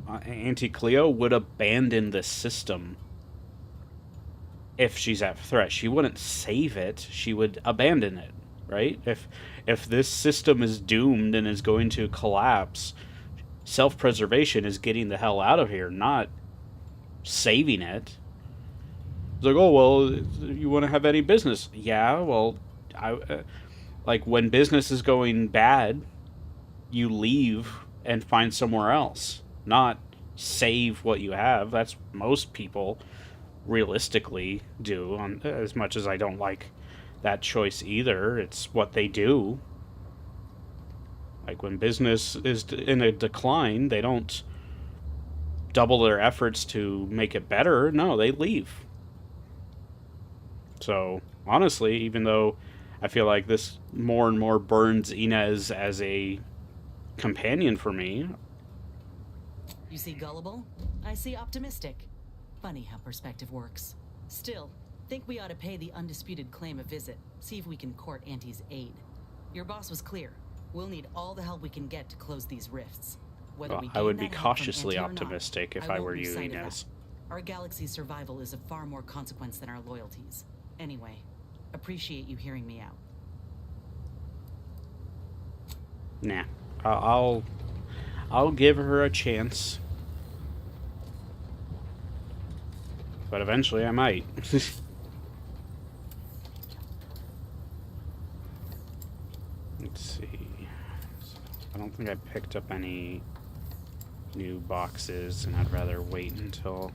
Auntie Cleo would abandon the system if she's at threat. She wouldn't save it. She would abandon it, right? If this system is doomed and is going to collapse, self-preservation is getting the hell out of here, not saving it. It's like, oh well, you want to have any business? Yeah, well, like when business is going bad, you leave and find somewhere else, not save what you have. That's most people realistically do. On as much as I don't like that choice either, it's what they do. Like when business is in a decline, they don't double their efforts to make it better. No, they leave. So honestly, even though I feel like this more and more burns Inez as a companion for me. You see gullible? I see optimistic. Funny how perspective works. Still, think we ought to pay the undisputed claim a visit, see if we can court Auntie's aid. Your boss was clear. We'll need all the help we can get to close these rifts. Whether Well, we I would gain be that help from cautiously Auntie or not, optimistic if I won't were lose you, sight of Inez. that. Our galaxy's survival is of far more consequence than our loyalties. Anyway, appreciate you hearing me out. Nah, I'll give her a chance, but eventually I might. Let's see. I don't think I picked up any new boxes, and I'd rather wait until.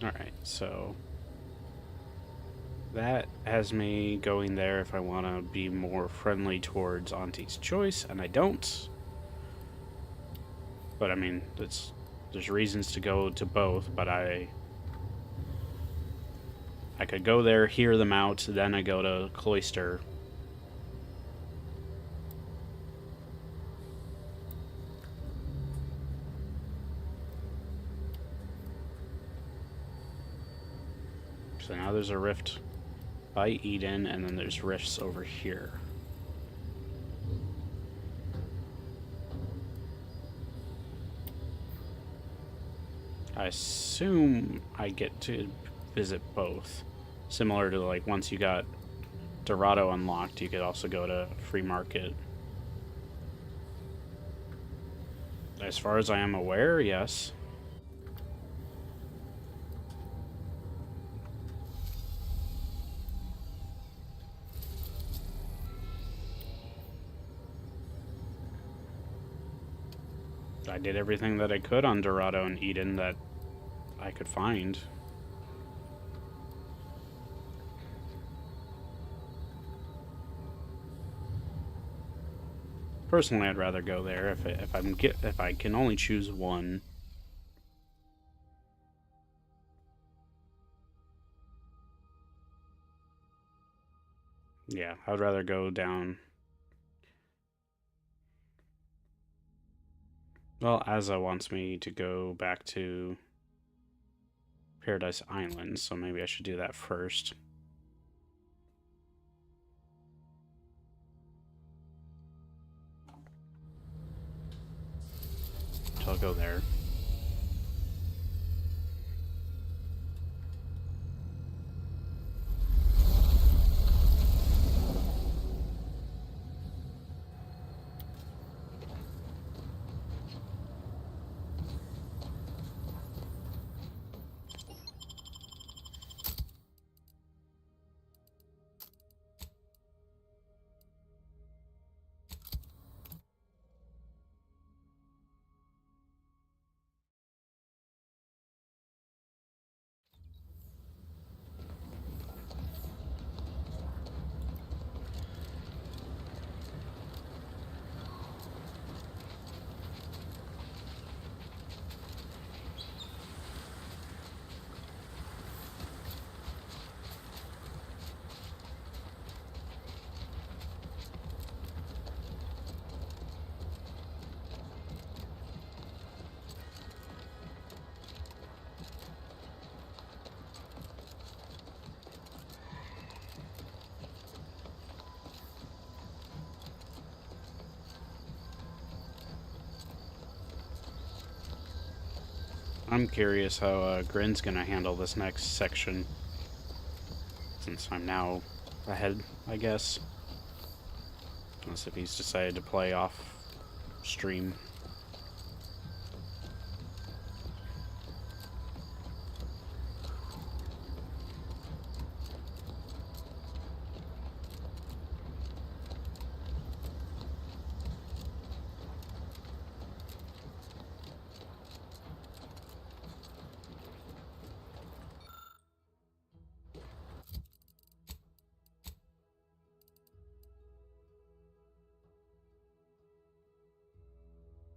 Alright, so that has me going there if I want to be more friendly towards Auntie's choice, and I don't. But I mean, there's reasons to go to both, but I could go there, hear them out, then I go to Cloister. So now there's a rift by Eden, and then there's rifts over here. I assume I get to visit both. Similar to like once you got Dorado unlocked, you could also go to Free Market. As far as I am aware, yes. I did everything that I could on Dorado and Eden that I could find. Personally, I'd rather go there if I can only choose one. Yeah, I'd rather go down. Well, Asa wants me to go back to Paradise Island, so maybe I should do that first. So I'll go there. I'm curious how Grin's gonna handle this next section, since I'm now ahead, I guess. Unless if he's decided to play off stream.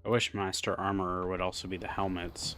I wish Master Armorer would also be the helmets.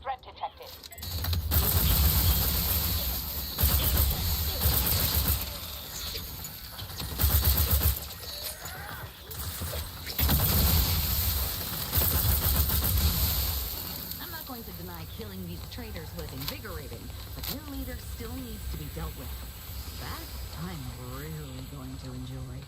Threat detected. I'm not going to deny killing these traitors was invigorating, but their leader still needs to be dealt with. That I'm really going to enjoy.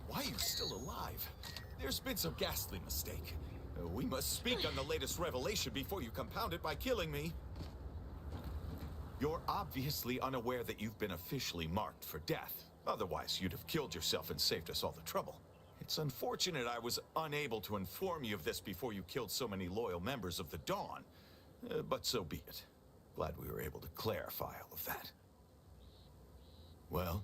Why are you still alive? There's been some ghastly mistake. We must speak on the latest revelation before you compound it by killing me. You're obviously unaware that you've been officially marked for death. Otherwise, you'd have killed yourself and saved us all the trouble. It's unfortunate I was unable to inform you of this before you killed so many loyal members of the Dawn. But so be it. Glad we were able to clarify all of that. Well?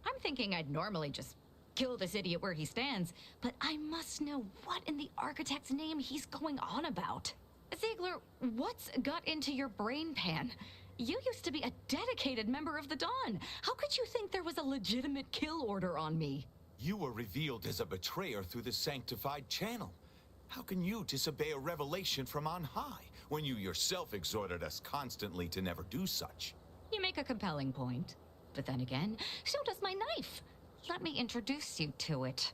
I'm thinking I'd normally just kill this idiot where he stands, but I must know what in the architect's name he's going on about. Ziegler, what's got into your brain pan? You used to be a dedicated member of the Dawn. How could you think there was a legitimate kill order on me? You were revealed as a betrayer through the sanctified channel. How can you disobey a revelation from on high, when you yourself exhorted us constantly to never do such? You make a compelling point. But then again, so does my knife. Let me introduce you to it.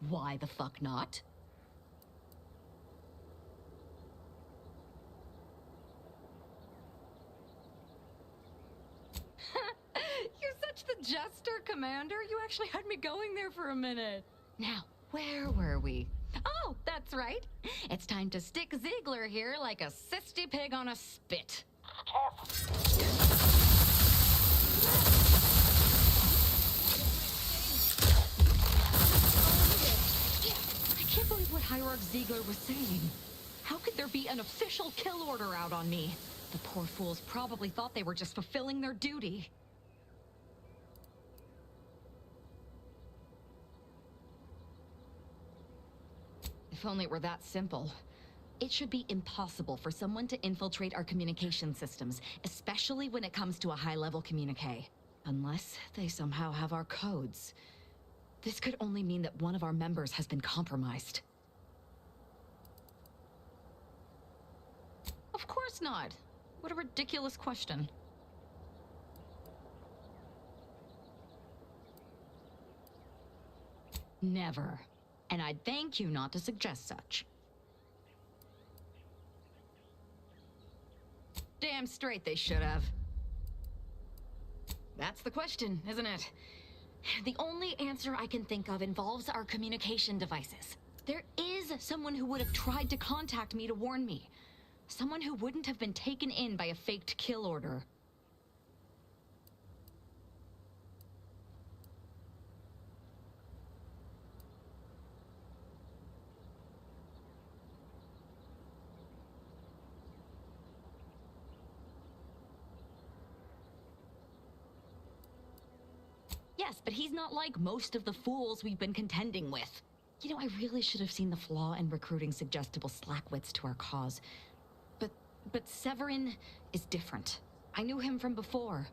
Why the fuck not? You're such the jester, Commander. You actually had me going there for a minute. Now, where were we? Oh, that's right. It's time to stick Ziegler here like a sissy pig on a spit. I can't believe what Hierarch Ziegler was saying. How could there be an official kill order out on me? The poor fools probably thought they were just fulfilling their duty. If only it were that simple. It should be impossible for someone to infiltrate our communication systems, especially when it comes to a high-level communique. Unless they somehow have our codes. This could only mean that one of our members has been compromised. Of course not. What a ridiculous question. Never. And I'd thank you not to suggest such. Damn straight they should have. That's the question, isn't it? The only answer I can think of involves our communication devices. There is someone who would have tried to contact me to warn me. Someone who wouldn't have been taken in by a faked kill order. Yes, but he's not like most of the fools we've been contending with. You know, I really should have seen the flaw in recruiting suggestible slackwits to our cause. But Severin is different. I knew him from before.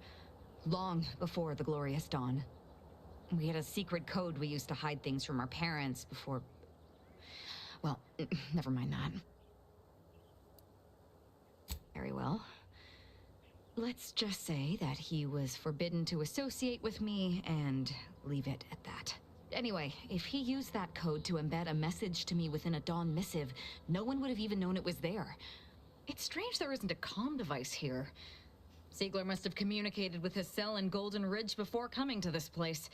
Long before the Glorious Dawn. We had a secret code we used to hide things from our parents before... Well, never mind that. Very well. Let's just say that he was forbidden to associate with me and leave it at that. Anyway, if he used that code to embed a message to me within a Dawn missive, no one would have even known it was there. It's strange there isn't a comm device here. Ziegler must have communicated with his cell in Golden Ridge before coming to this place.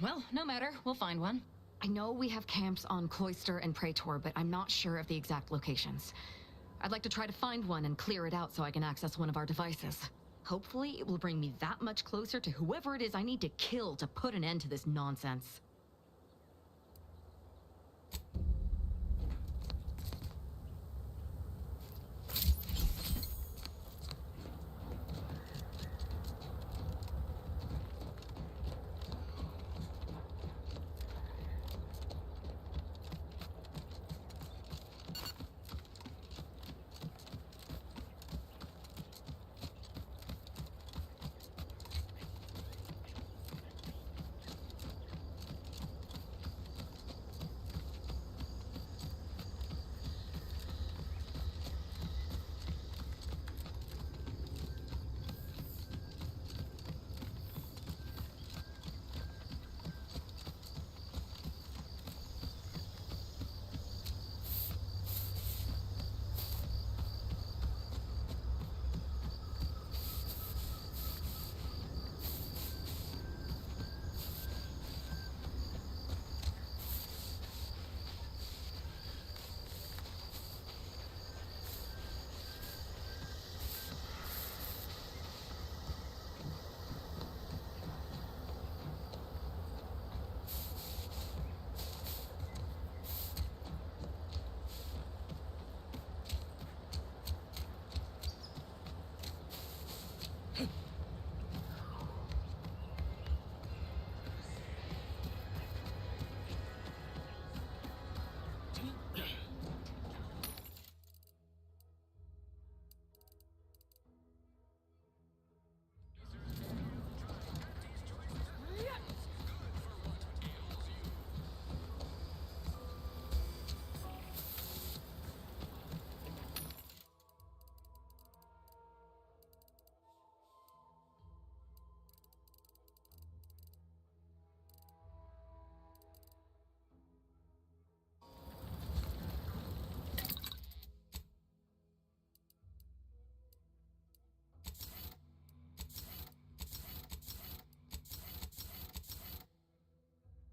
Well, no matter, we'll find one. I know we have camps on Cloister and Praetor, but I'm not sure of the exact locations. I'd like to try to find one and clear it out so I can access one of our devices. Hopefully, it will bring me that much closer to whoever it is I need to kill to put an end to this nonsense.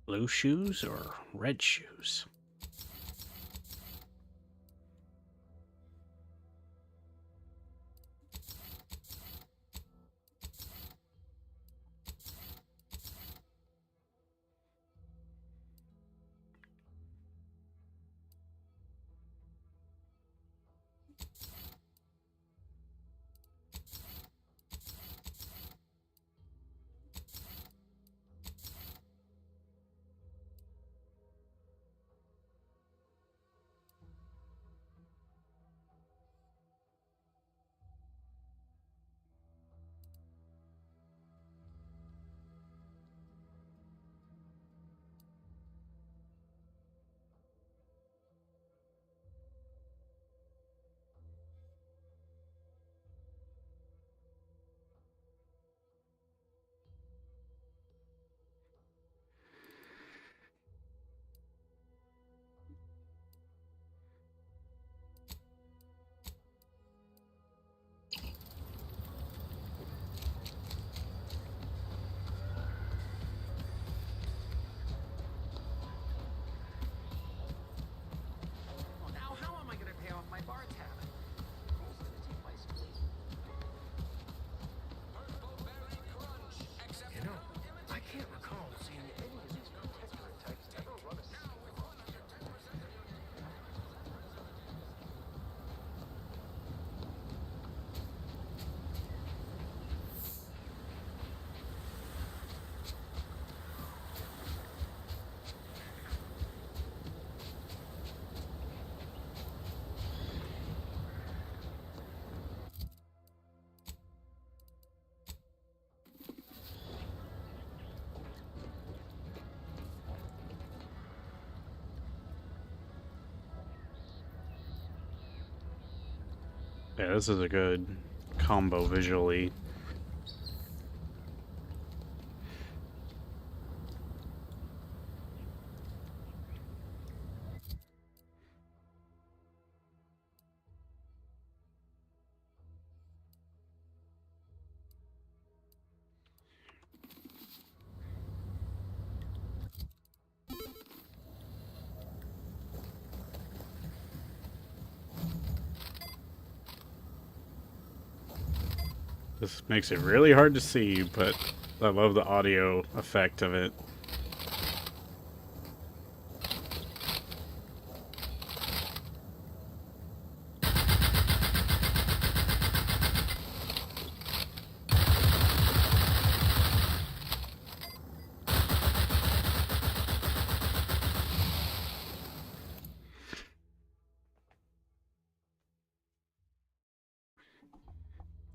Blue shoes or red shoes? Yeah, this is a good combo visually. This makes it really hard to see, but I love the audio effect of it.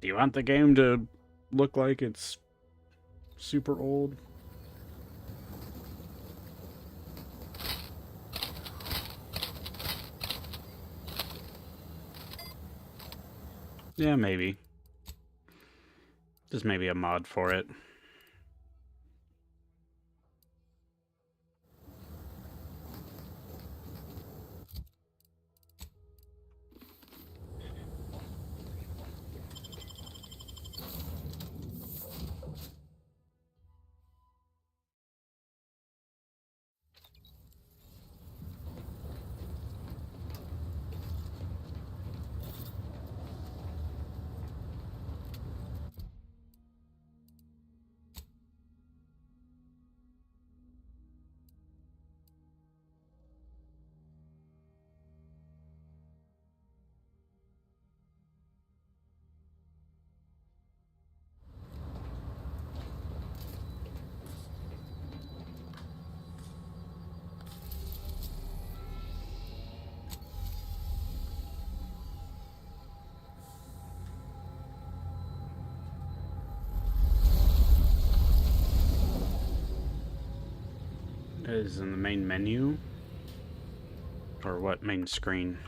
Do you want the game to look like it's super old? Yeah, maybe. Just maybe a mod for it. Is in the main menu? Or what main screen?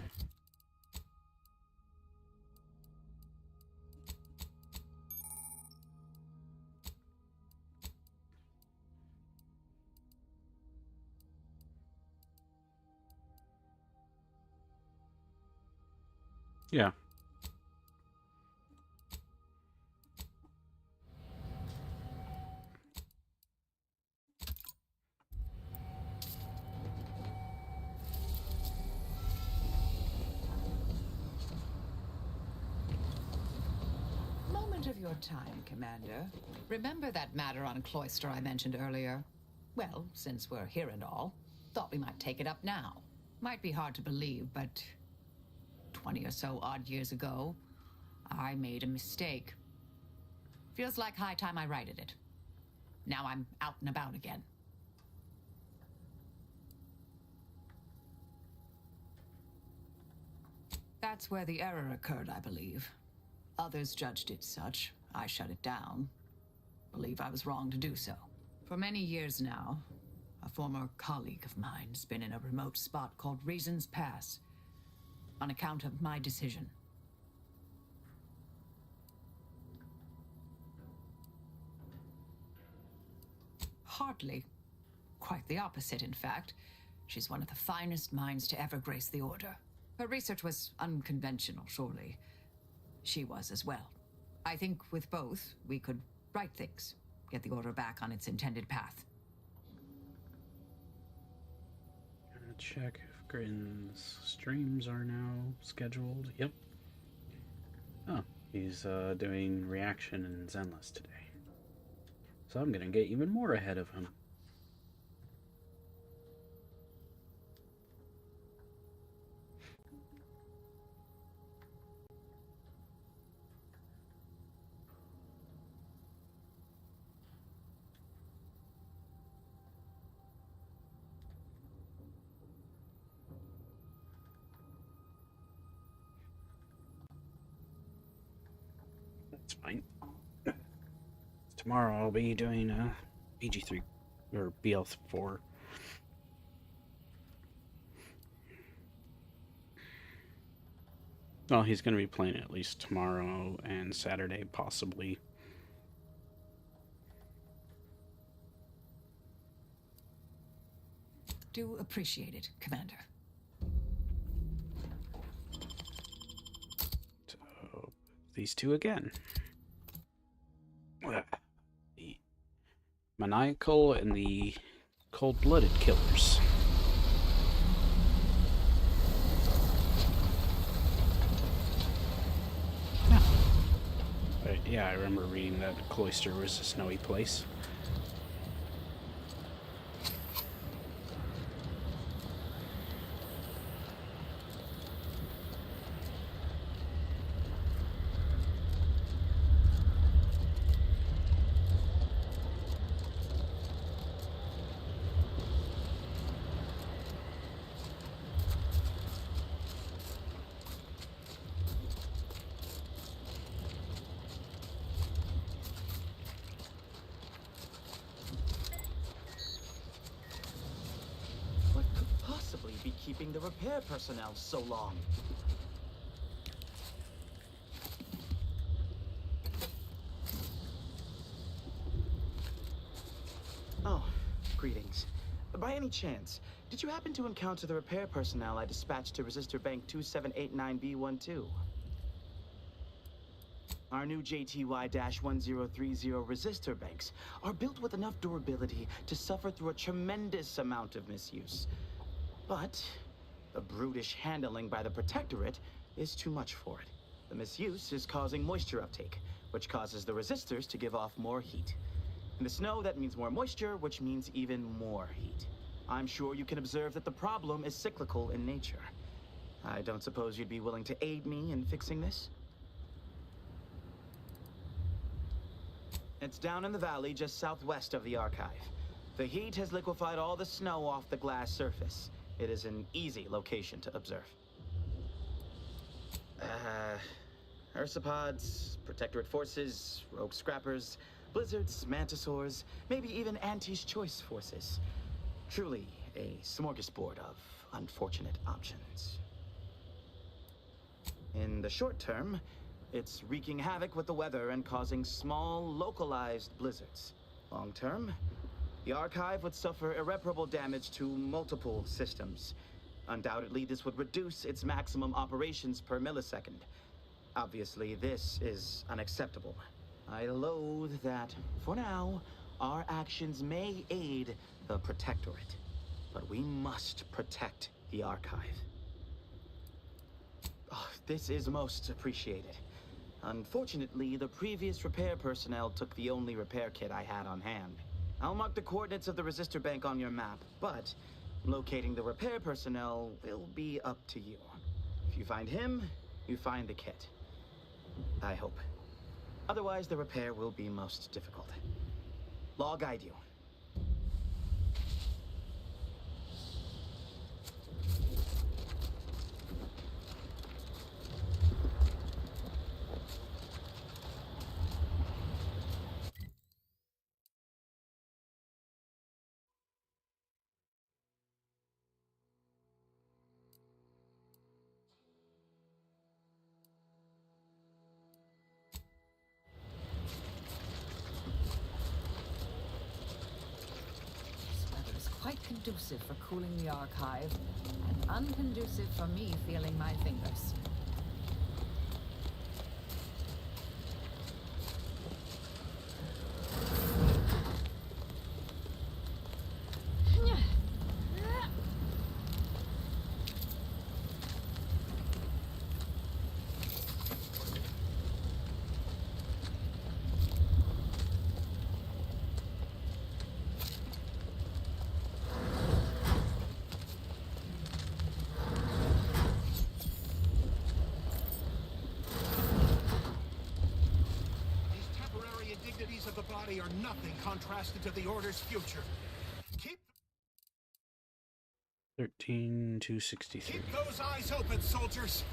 Yeah. part of your time, Commander. Remember that matter on Cloister I mentioned earlier? Well, since we're here and all, thought we might take it up now. Might be hard to believe, but 20 or so odd years ago, I made a mistake. Feels like high time I righted it. Now I'm out and about again. That's where the error occurred, I believe. Others judged it such. I shut it down. Believe I was wrong to do so. For many years now, a former colleague of mine's been in a remote spot called Reasons Pass, on account of my decision. Hardly. Quite the opposite, in fact. She's one of the finest minds to ever grace the Order. Her research was unconventional, surely. She was as well. I think with both, we could right things, get the Order back on its intended path. Gonna check if Gritton's streams are now scheduled. Yep. Oh, he's doing reaction and Zenless today. So I'm gonna get even more ahead of him. That's fine. Tomorrow I'll be doing BG3 or BL4. Well, he's going to be playing at least tomorrow and Saturday, possibly. Do appreciate it, Commander. So, these two again. The maniacal and the cold-blooded killers. Yeah, I remember reading that Cloister was a snowy place. Be keeping the repair personnel so long? Oh, greetings. By any chance, did you happen to encounter the repair personnel I dispatched to Resistor Bank 2789B12? Our new JTY-1030 resistor banks are built with enough durability to suffer through a tremendous amount of misuse. But the brutish handling by the Protectorate is too much for it. The misuse is causing moisture uptake, which causes the resistors to give off more heat. In the snow, that means more moisture, which means even more heat. I'm sure you can observe that the problem is cyclical in nature. I don't suppose you'd be willing to aid me in fixing this? It's down in the valley just southwest of the archive. The heat has liquefied all the snow off the glass surface. It is an easy location to observe. Ursopods, Protectorate forces, rogue scrappers, blizzards, mantisaurs, maybe even Auntie's choice forces. Truly a smorgasbord of unfortunate options. In the short term, it's wreaking havoc with the weather and causing small, localized blizzards. Long term, the archive would suffer irreparable damage to multiple systems. Undoubtedly, this would reduce its maximum operations per millisecond. Obviously, this is unacceptable. I loathe that, for now, our actions may aid the Protectorate, but we must protect the archive. Oh, this is most appreciated. Unfortunately, the previous repair personnel took the only repair kit I had on hand. I'll mark the coordinates of the resistor bank on your map, but locating the repair personnel will be up to you. If you find him, you find the kit. I hope. Otherwise, the repair will be most difficult. I'll guide you. Quite conducive for cooling the archive, and unconducive for me feeling my fingers. Of the body are nothing contrasted to the Order's future. Keep 13,263. Keep those eyes open, soldiers.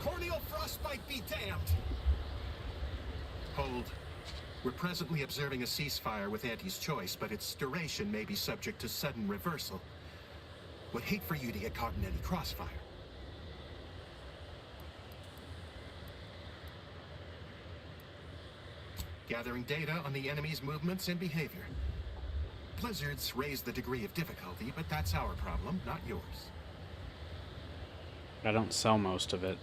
Corneal frostbite be damned. Hold. We're presently observing a ceasefire with Auntie's choice, but its duration may be subject to sudden reversal. Would hate for you to get caught in any crossfire. Gathering data on the enemy's movements and behavior. Blizzards raise the degree of difficulty, but that's our problem, not yours. I don't sell most of it.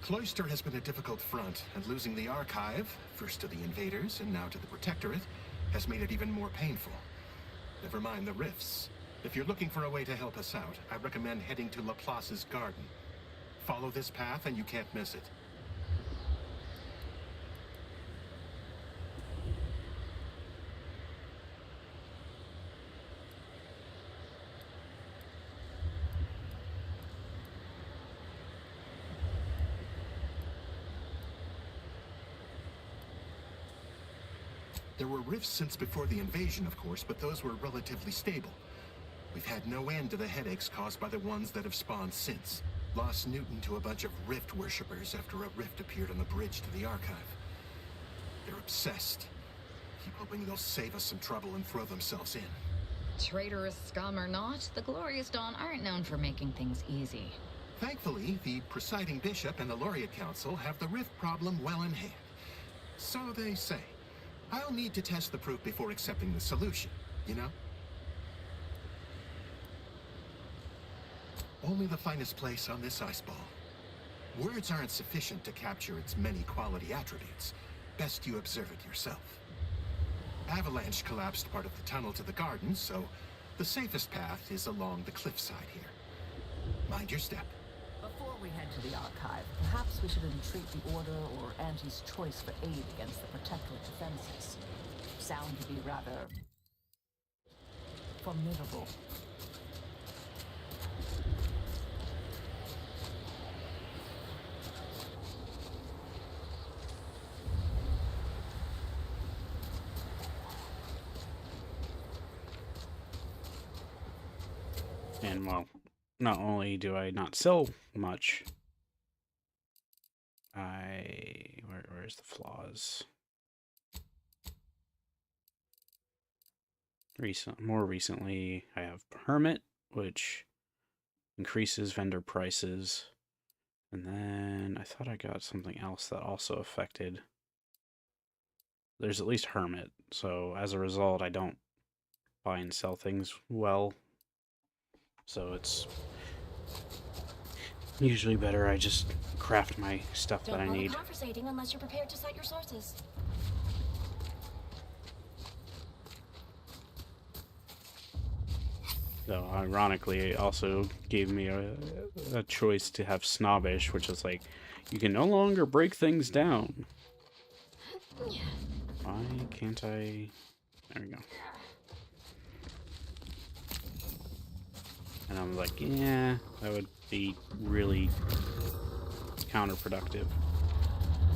Cloister has been a difficult front, and losing the archive, first to the invaders and now to the Protectorate, has made it even more painful. Never mind the rifts. If you're looking for a way to help us out, I recommend heading to Laplace's garden. Follow this path and you can't miss it. There were rifts since before the invasion, of course, but those were relatively stable. We've had no end to the headaches caused by the ones that have spawned since. Lost Newton to a bunch of rift worshippers after a rift appeared on the bridge to the archive. They're obsessed. Keep hoping they'll save us some trouble and throw themselves in. Traitorous scum or not, the Glorious Dawn aren't known for making things easy. Thankfully, the presiding bishop and the Laureate Council have the rift problem well in hand. So they say. I'll need to test the proof before accepting the solution, you know? Only the finest place on this ice ball. Words aren't sufficient to capture its many quality attributes. Best you observe it yourself. Avalanche collapsed part of the tunnel to the garden, so the safest path is along the cliffside here. Mind your step. Before we head to the archive, perhaps we should entreat the Order or Auntie's choice for aid against the Protectorate defenses. Sound to be rather formidable. And well, not only do I not sell much, where's the flaws? More recently, I have Hermit, which increases vendor prices, and then I thought I got something else that also affected. There's at least Hermit, so as a result, I don't buy and sell things well. So it's usually better I just craft my stuff that I need. Don't bother conversating unless you're prepared to cite your sources. Though, ironically, it also gave me a choice to have snobbish, which is like, you can no longer break things down. Why can't I... There we go. And I'm like, yeah, that would be really counterproductive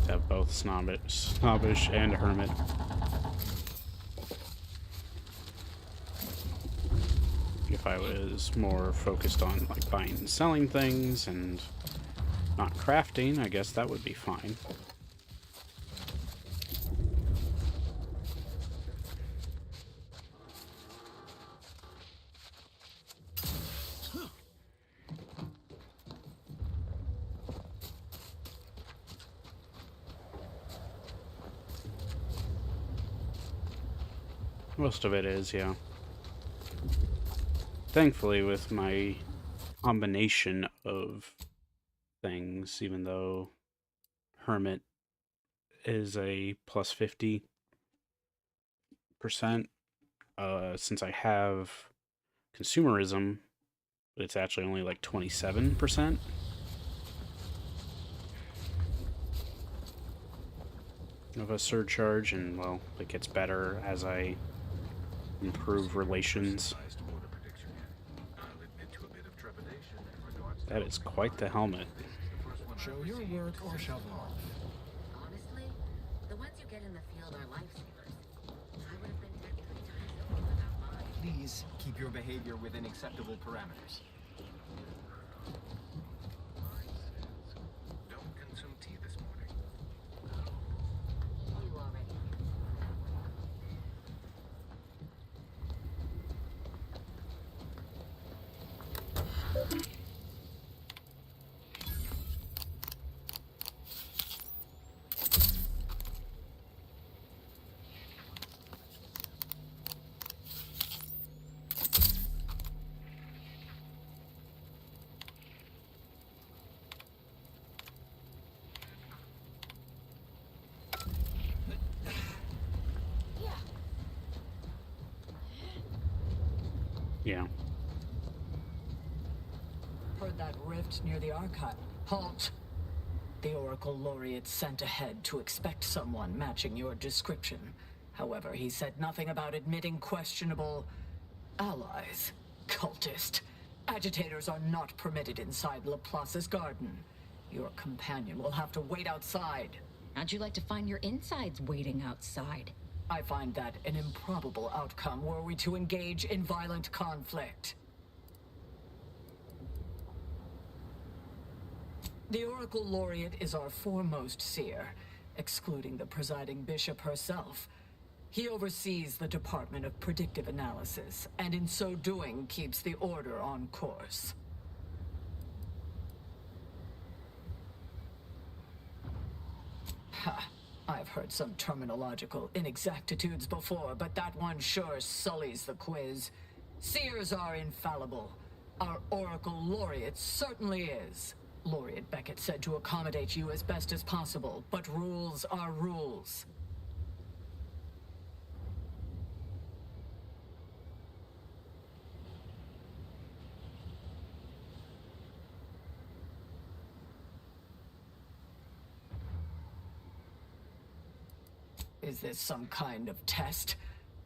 to have both snobbish and hermit. If I was more focused on like buying and selling things and not crafting, I guess that would be fine. Most of it is, yeah. Thankfully, with my combination of things, even though Hermit is a plus 50%, since I have consumerism, it's actually only like 27%. Of a surcharge, and well, it gets better as I improve relations. That is quite the helmet. Show your work or shove off. Honestly, the ones you get in the field are lifesavers. I would have been dead 3 times over without mine. Please keep your behavior within acceptable parameters. Don't consume tea this morning. You already Yeah. Heard that rift near the archive. Halt! The Oracle Laureate sent ahead to expect someone matching your description. However, he said nothing about admitting questionable allies. Cultist. Agitators are not permitted inside Laplace's garden. Your companion will have to wait outside. How'd you like to find your insides waiting outside? I find that an improbable outcome were we to engage in violent conflict. The Oracle Laureate is our foremost seer, excluding the presiding bishop herself. He oversees the Department of Predictive Analysis, and in so doing keeps the Order on course. Ha! I've heard some terminological inexactitudes before, but that one sure sullies the quiz. Seers are infallible. Our Oracle Laureate certainly is. Laureate Beckett said to accommodate you as best as possible, but rules are rules. Is this some kind of test?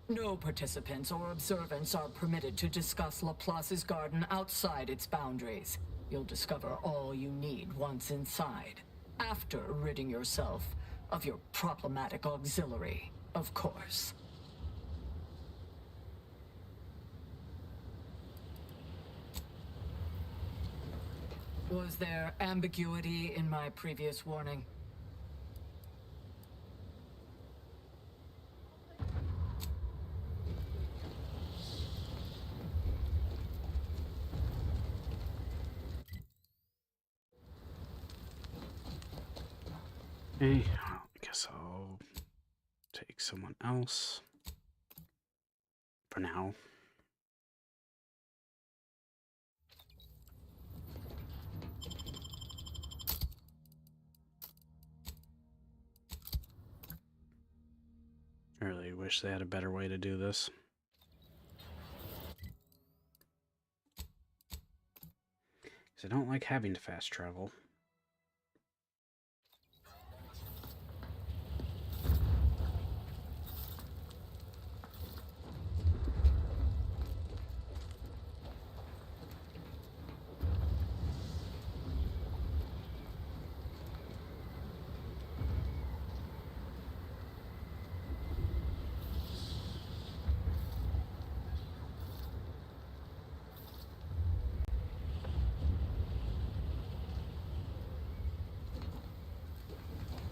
No participants or observants are permitted to discuss Laplace's garden outside its boundaries. You'll discover all you need once inside, after ridding yourself of your problematic auxiliary, of course. Was there ambiguity in my previous warning? Okay, I guess I'll take someone else for now. I really wish they had a better way to do this. 'Cause I don't like having to fast travel.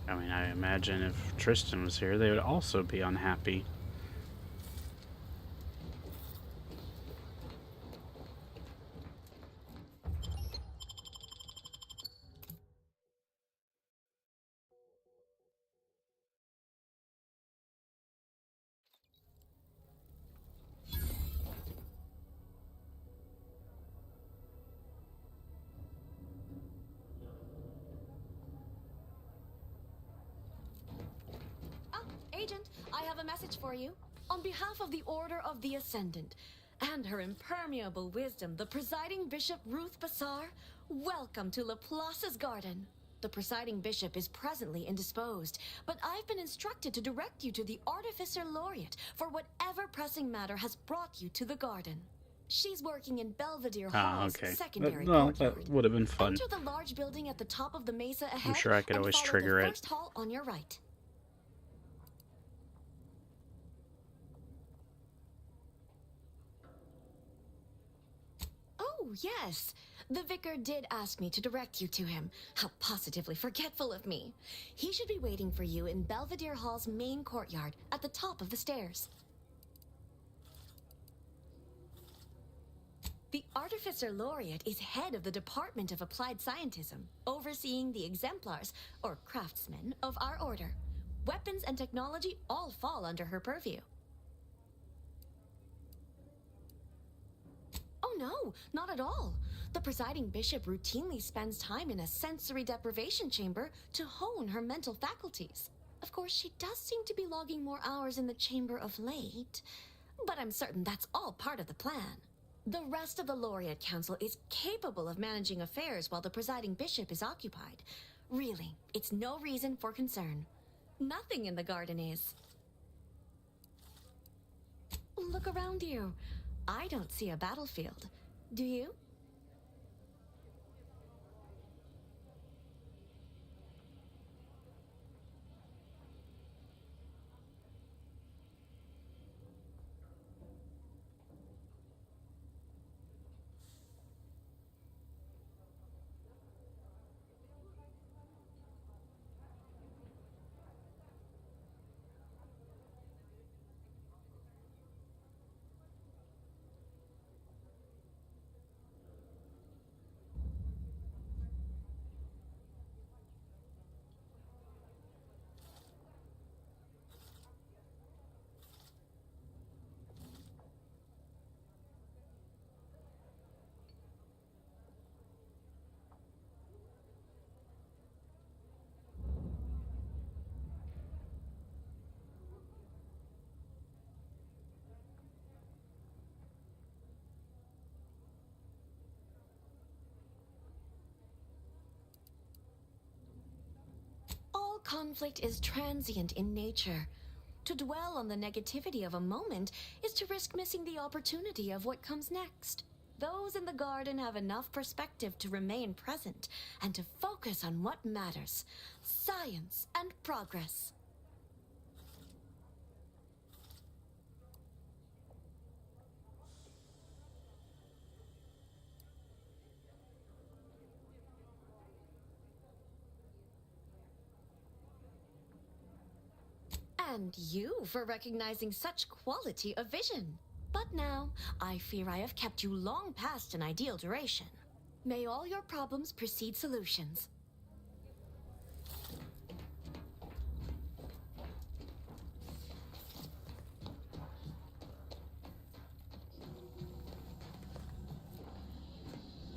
I mean, I imagine if Tristan was here, they would also be unhappy. Agent, I have a message for you. On behalf of the Order of the Ascendant and her impermeable wisdom, the presiding bishop Ruth Bassar, welcome to Laplace's garden. The presiding bishop is presently indisposed, but I've been instructed to direct you to the Artificer Laureate for whatever pressing matter has brought you to the garden. She's working in Belvedere Hall's okay. secondary Well, courtyard. that would have been fun. Enter the large building at the top of the mesa ahead. I'm sure I could and always follow trigger the it. first hall on your right. Oh, yes. The vicar did ask me to direct you to him. How positively forgetful of me. He should be waiting for you in Belvedere Hall's main courtyard at the top of the stairs. The Artificer Laureate is head of the Department of Applied Scientism, overseeing the exemplars, or craftsmen, of our order. Weapons and technology all fall under her purview. Oh no, not at all. The presiding bishop routinely spends time in a sensory deprivation chamber to hone her mental faculties. Of course, she does seem to be logging more hours in the chamber of late, but I'm certain that's all part of the plan. The rest of the Laureate Council is capable of managing affairs while the presiding bishop is occupied. Really, it's no reason for concern. Nothing in the garden is. Look around you. I don't see a battlefield. Do you? All conflict is transient in nature. To dwell on the negativity of a moment is to risk missing the opportunity of what comes next. Those in the garden have enough perspective to remain present and to focus on what matters: science and progress. And you for recognizing such quality of vision. But now, I fear I have kept you long past an ideal duration. May all your problems precede solutions.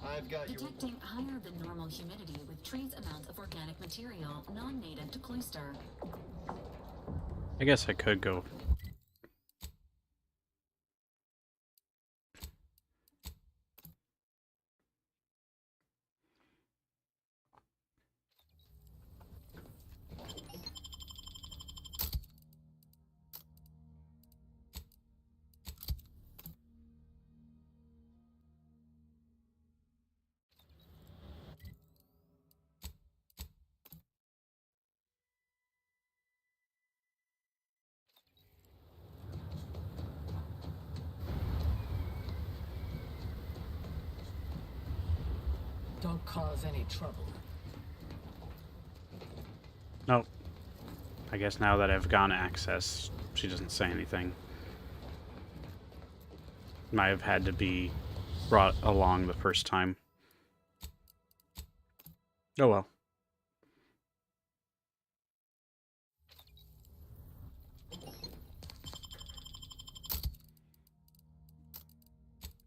I've got Detecting higher than normal humidity with trace amounts of organic material non-native to Cloister. I guess I could go. Don't cause any trouble. Nope. I guess now that I've gone access, she doesn't say anything. Might have had to be brought along the first time. Oh well.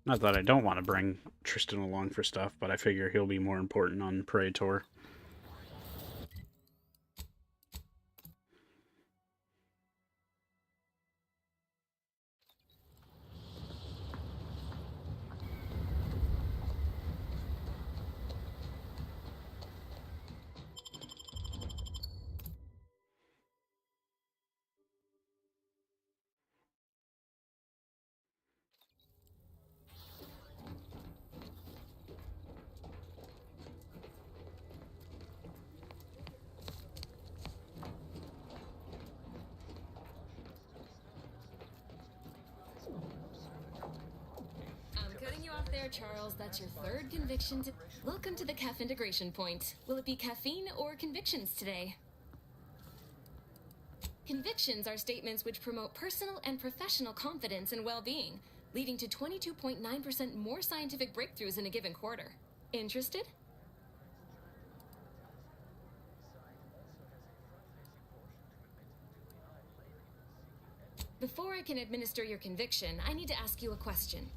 Not that I don't want to bring Tristan along for stuff, but I figure he'll be more important on Praetor. Cutting you off there, Charles. That's your third conviction. Welcome to the CAF integration point. Will it be caffeine or convictions today? Convictions are statements which promote personal and professional confidence and well-being, leading to 22.9% more scientific breakthroughs in a given quarter. Interested? Before I can administer your conviction, I need to ask you a question.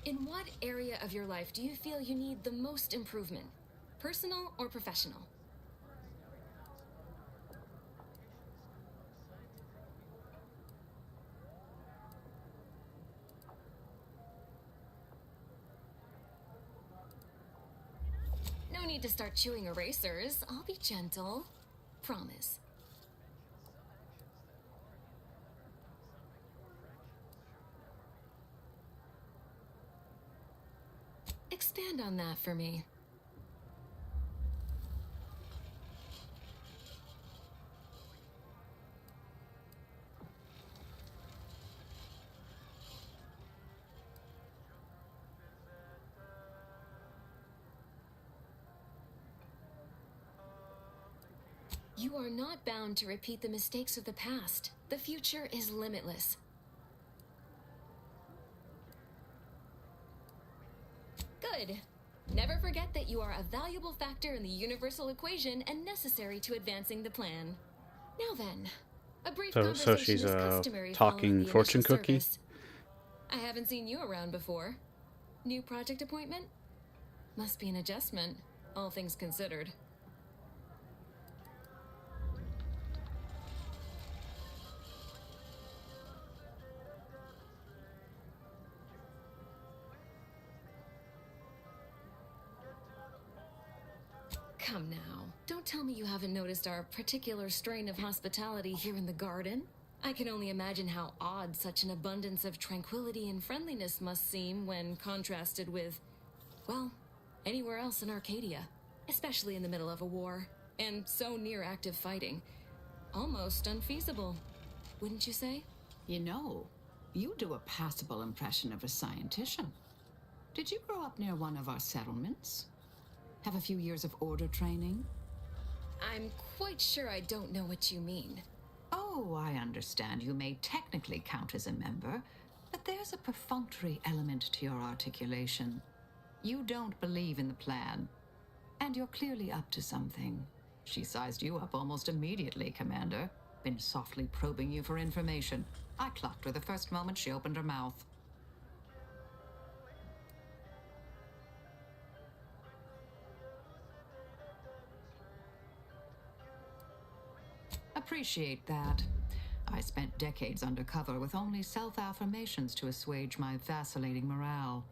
In what area of your life do you feel you need the most improvement? Personal or professional? No need to start chewing erasers. I'll be gentle. Promise. Expand on that for me. You are not bound to repeat the mistakes of the past. The future is limitless. Good. Never forget that you are a valuable factor in the universal equation and necessary to advancing the plan. Now then, a brief conversation So she's is a customary talking following the fortune initial cookie? service. I haven't seen you around before. New project appointment? Must be an adjustment, all things considered. Come now, don't tell me you haven't noticed our particular strain of hospitality here in the garden. I can only imagine how odd such an abundance of tranquility and friendliness must seem when contrasted with, well, anywhere else in Arcadia, especially in the middle of a war, and so near active fighting. Almost unfeasible, wouldn't you say? You know, you do a passable impression of a scientician. Did you grow up near one of our settlements? Have a few years of order training? I'm quite sure I don't know what you mean. Oh, I understand you may technically count as a member, but there's a perfunctory element to your articulation. You don't believe in the plan, and you're clearly up to something. She sized you up almost immediately, Commander. Been softly probing you for information. I clocked her the first moment she opened her mouth. Appreciate that. I spent decades undercover with only self-affirmations to assuage my vacillating morale.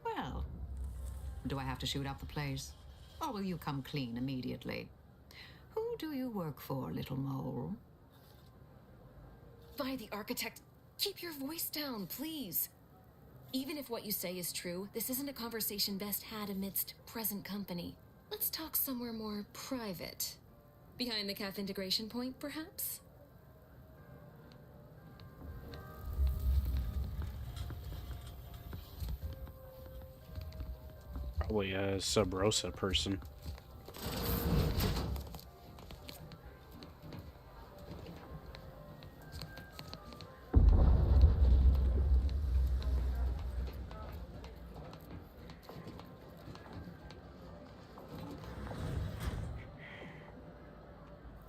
Well, do I have to shoot up the place? Or will you come clean immediately? Who do you work for, little mole? By the architect, keep your voice down, please. Even if what you say is true, this isn't a conversation best had amidst present company. Let's talk somewhere more private. Behind the CAF integration point, perhaps? probably a Sub Rosa person.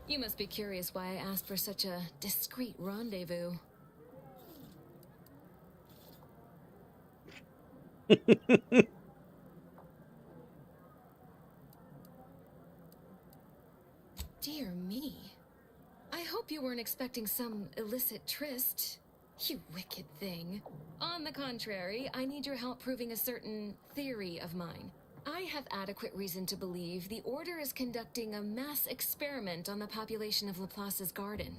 You must be curious why I asked for such a discreet rendezvous. Dear me. I hope you weren't expecting some illicit tryst. You wicked thing. On the contrary, I need your help proving a certain theory of mine. I have adequate reason to believe the Order is conducting a mass experiment on the population of Laplace's garden.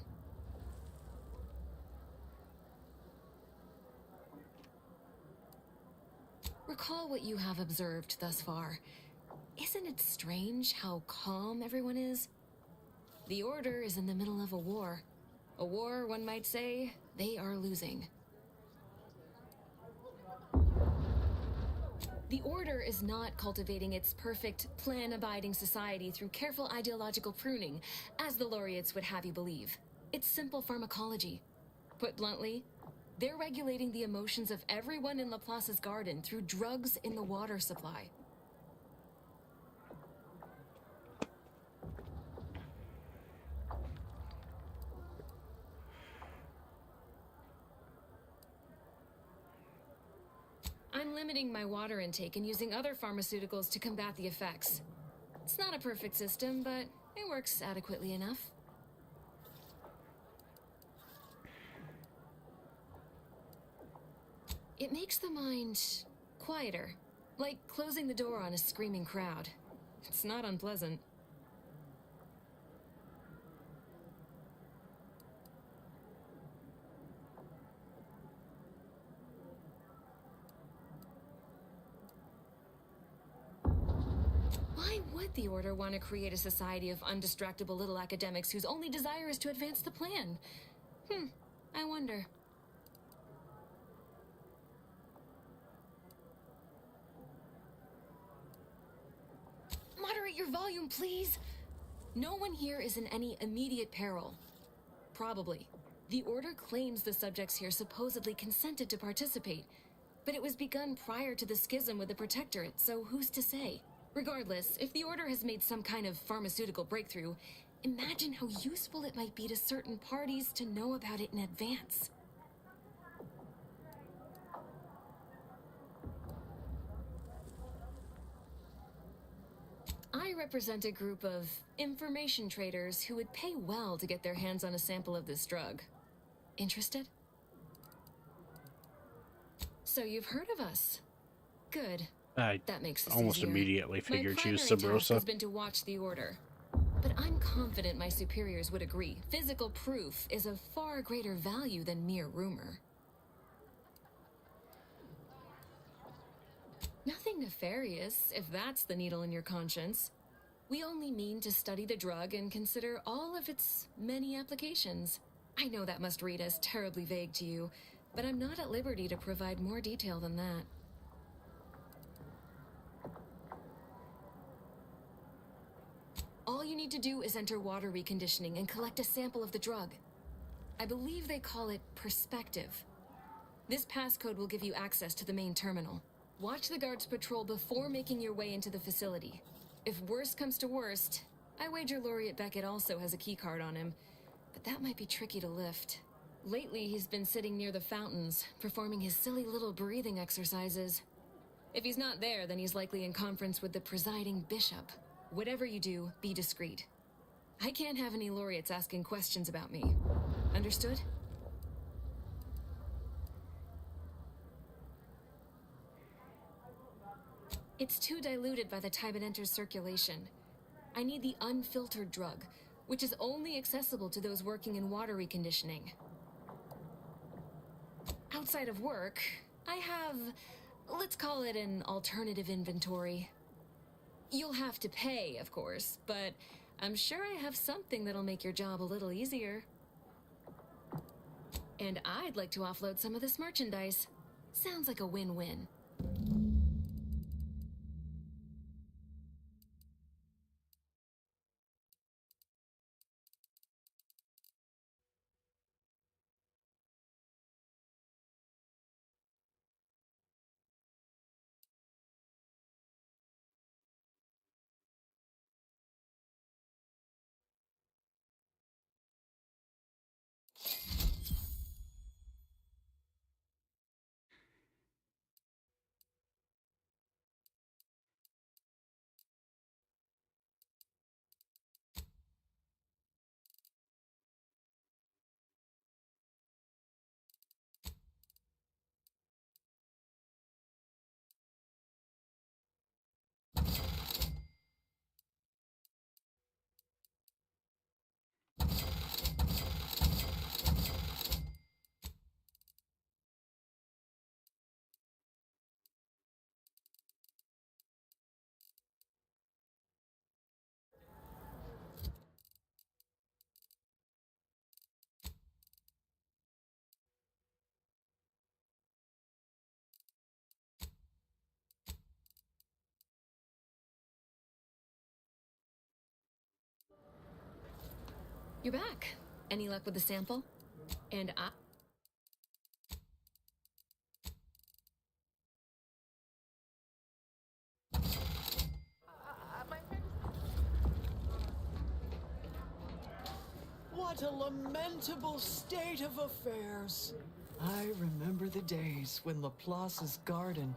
Recall what you have observed thus far. Isn't it strange how calm everyone is? The Order is in the middle of a war. A war, one might say, they are losing. The Order is not cultivating its perfect, plan-abiding society through careful ideological pruning, as the laureates would have you believe. It's simple pharmacology. Put bluntly, they're regulating the emotions of everyone in Laplace's garden through drugs in the water supply. I'm limiting my water intake and using other pharmaceuticals to combat the effects. It's not a perfect system, but it works adequately enough. It makes the mind quieter, like closing the door on a screaming crowd. It's not unpleasant. Why would the Order want to create a society of undistractable little academics whose only desire is to advance the plan? I wonder. Moderate your volume, please. No one here is in any immediate peril. Probably. The Order claims the subjects here supposedly consented to participate, but it was begun prior to the schism with the Protectorate, so who's to say? Regardless, if the Order has made some kind of pharmaceutical breakthrough, imagine how useful it might be to certain parties to know about it in advance. I represent a group of information traders who would pay well to get their hands on a sample of this drug. Interested? So you've heard of us. Good. That makes this almost easier. immediately figured My choose primary Sub task Rosa. has been to watch the Order. But I'm confident my superiors would agree. Physical proof is of far greater value than mere rumor. Nothing nefarious, if that's the needle in your conscience. We only mean to study the drug and consider all of its many applications. I know that must read as terribly vague to you, but I'm not at liberty to provide more detail than that. All you need to do is enter water reconditioning and collect a sample of the drug. I believe they call it perspective. This passcode will give you access to the main terminal. Watch the guards patrol before making your way into the facility. If worst comes to worst, I wager Laureate Beckett also has a keycard on him, but that might be tricky to lift. Lately, he's been sitting near the fountains, performing his silly little breathing exercises. If he's not there, then he's likely in conference with the presiding bishop. Whatever you do, be discreet. I can't have any laureates asking questions about me. Understood? It's too diluted by the time it enters circulation. I need the unfiltered drug, which is only accessible to those working in water reconditioning. Outside of work, I have, let's call it an alternative inventory. You'll have to pay, of course, but I'm sure I have something that'll make your job a little easier. And I'd like to offload some of this merchandise. Sounds like a win-win. You're back. Any luck with the sample? And I... What a lamentable state of affairs. I remember the days when Laplace's garden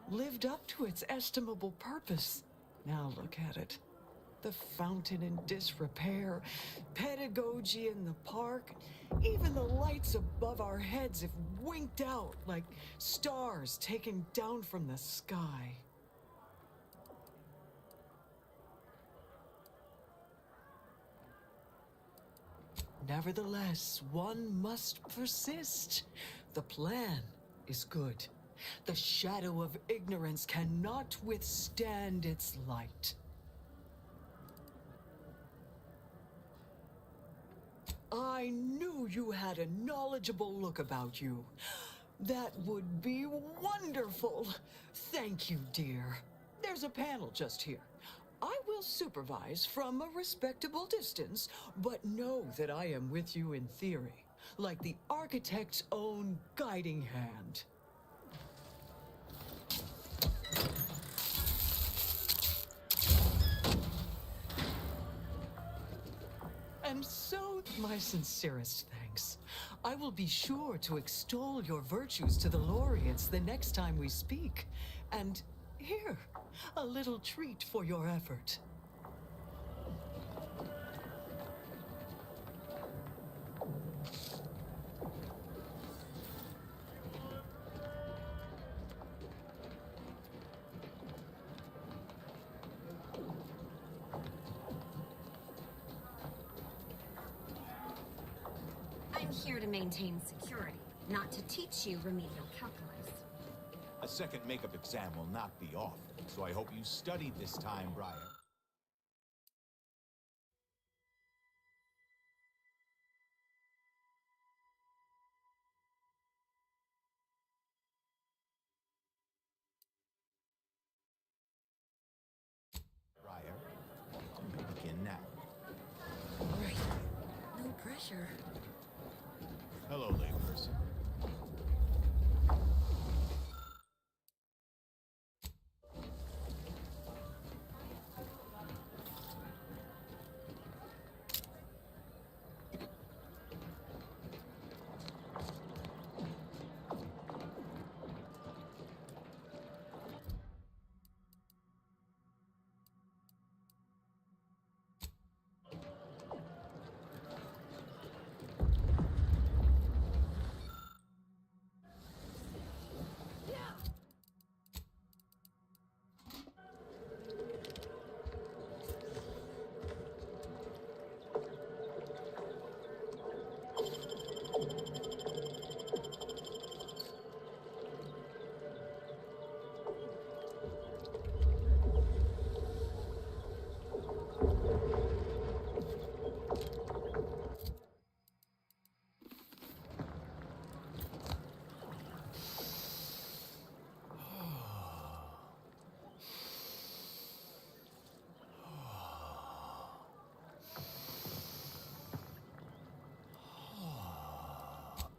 lived up to its estimable purpose. Now look at it. The fountain in disrepair, pedagogy in the park, even the lights above our heads have winked out like stars taken down from the sky. Nevertheless, one must persist. The plan is good. The shadow of ignorance cannot withstand its light. I knew you had a knowledgeable look about you. That would be wonderful. Thank you, dear. There's a panel just here. I will supervise from a respectable distance, but know that I am with you in theory, like the architect's own guiding hand. And so, my sincerest thanks. I will be sure to extol your virtues to the laureates the next time we speak. And here, a little treat for your effort. I'm here to maintain security, not to teach you remedial calculus. A second makeup exam will not be off, so I hope you studied this time, Briar. Briar, you may begin now. Right. No pressure. Hello, layperson.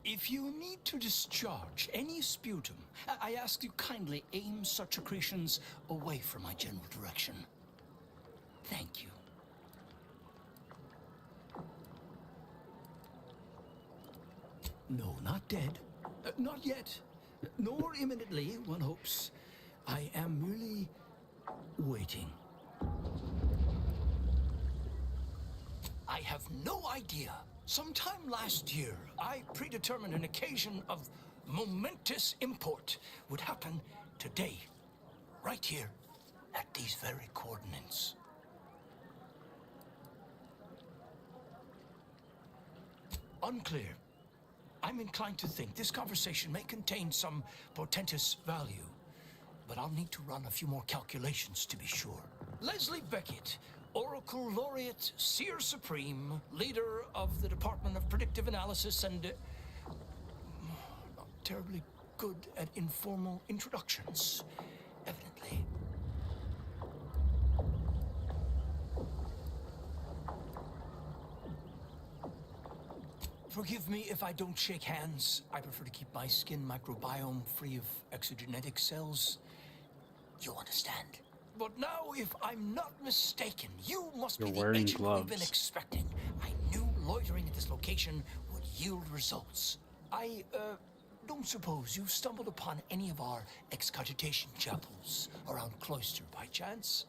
If you need to discharge any sputum, I ask you kindly aim such accretions away from my general direction. Thank you. No, not dead. Not yet. Nor imminently, one hopes. I am merely waiting. I have no idea. Sometime last year, I predetermined an occasion of momentous import would happen today, right here, at these very coordinates. Unclear. I'm inclined to think this conversation may contain some portentous value, but I'll need to run a few more calculations to be sure. Leslie Beckett, Oracle Laureate, Seer Supreme, leader of the Department of Predictive Analysis, and not terribly good at informal introductions, evidently. Forgive me if I don't shake hands. I prefer to keep my skin microbiome free of exogenetic cells. You understand? But now, if I'm not mistaken, you must You're be the wearing agent we've been gloves. expecting. I knew loitering at this location would yield results. I don't suppose you've stumbled upon any of our excogitation chapels around Cloister by chance?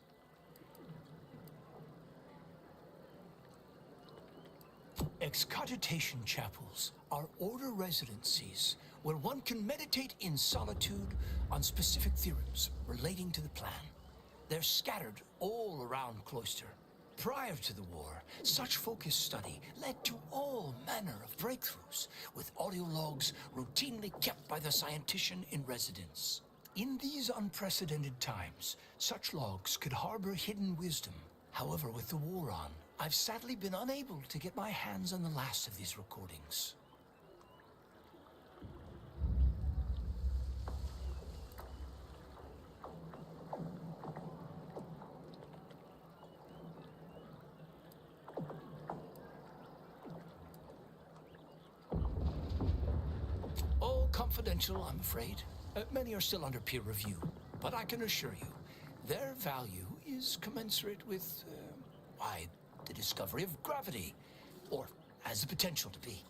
Excogitation chapels are order residencies where one can meditate in solitude on specific theorems relating to the plan. They're scattered all around Cloister. Prior to the war, such focused study led to all manner of breakthroughs, with audio logs routinely kept by the scientician in residence. In these unprecedented times, such logs could harbor hidden wisdom. However, with the war on, I've sadly been unable to get my hands on the last of these recordings. All confidential, I'm afraid. Many are still under peer review, but I can assure you, their value is commensurate with, why, the discovery of gravity, or has the potential to be.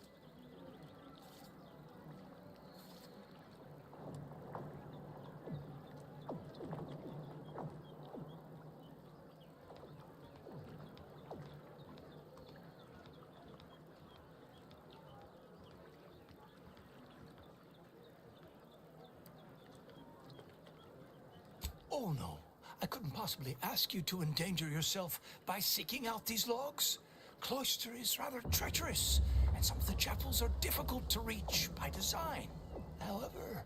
Oh no, I couldn't possibly ask you to endanger yourself by seeking out these logs. Cloister is rather treacherous, and some of the chapels are difficult to reach by design. However,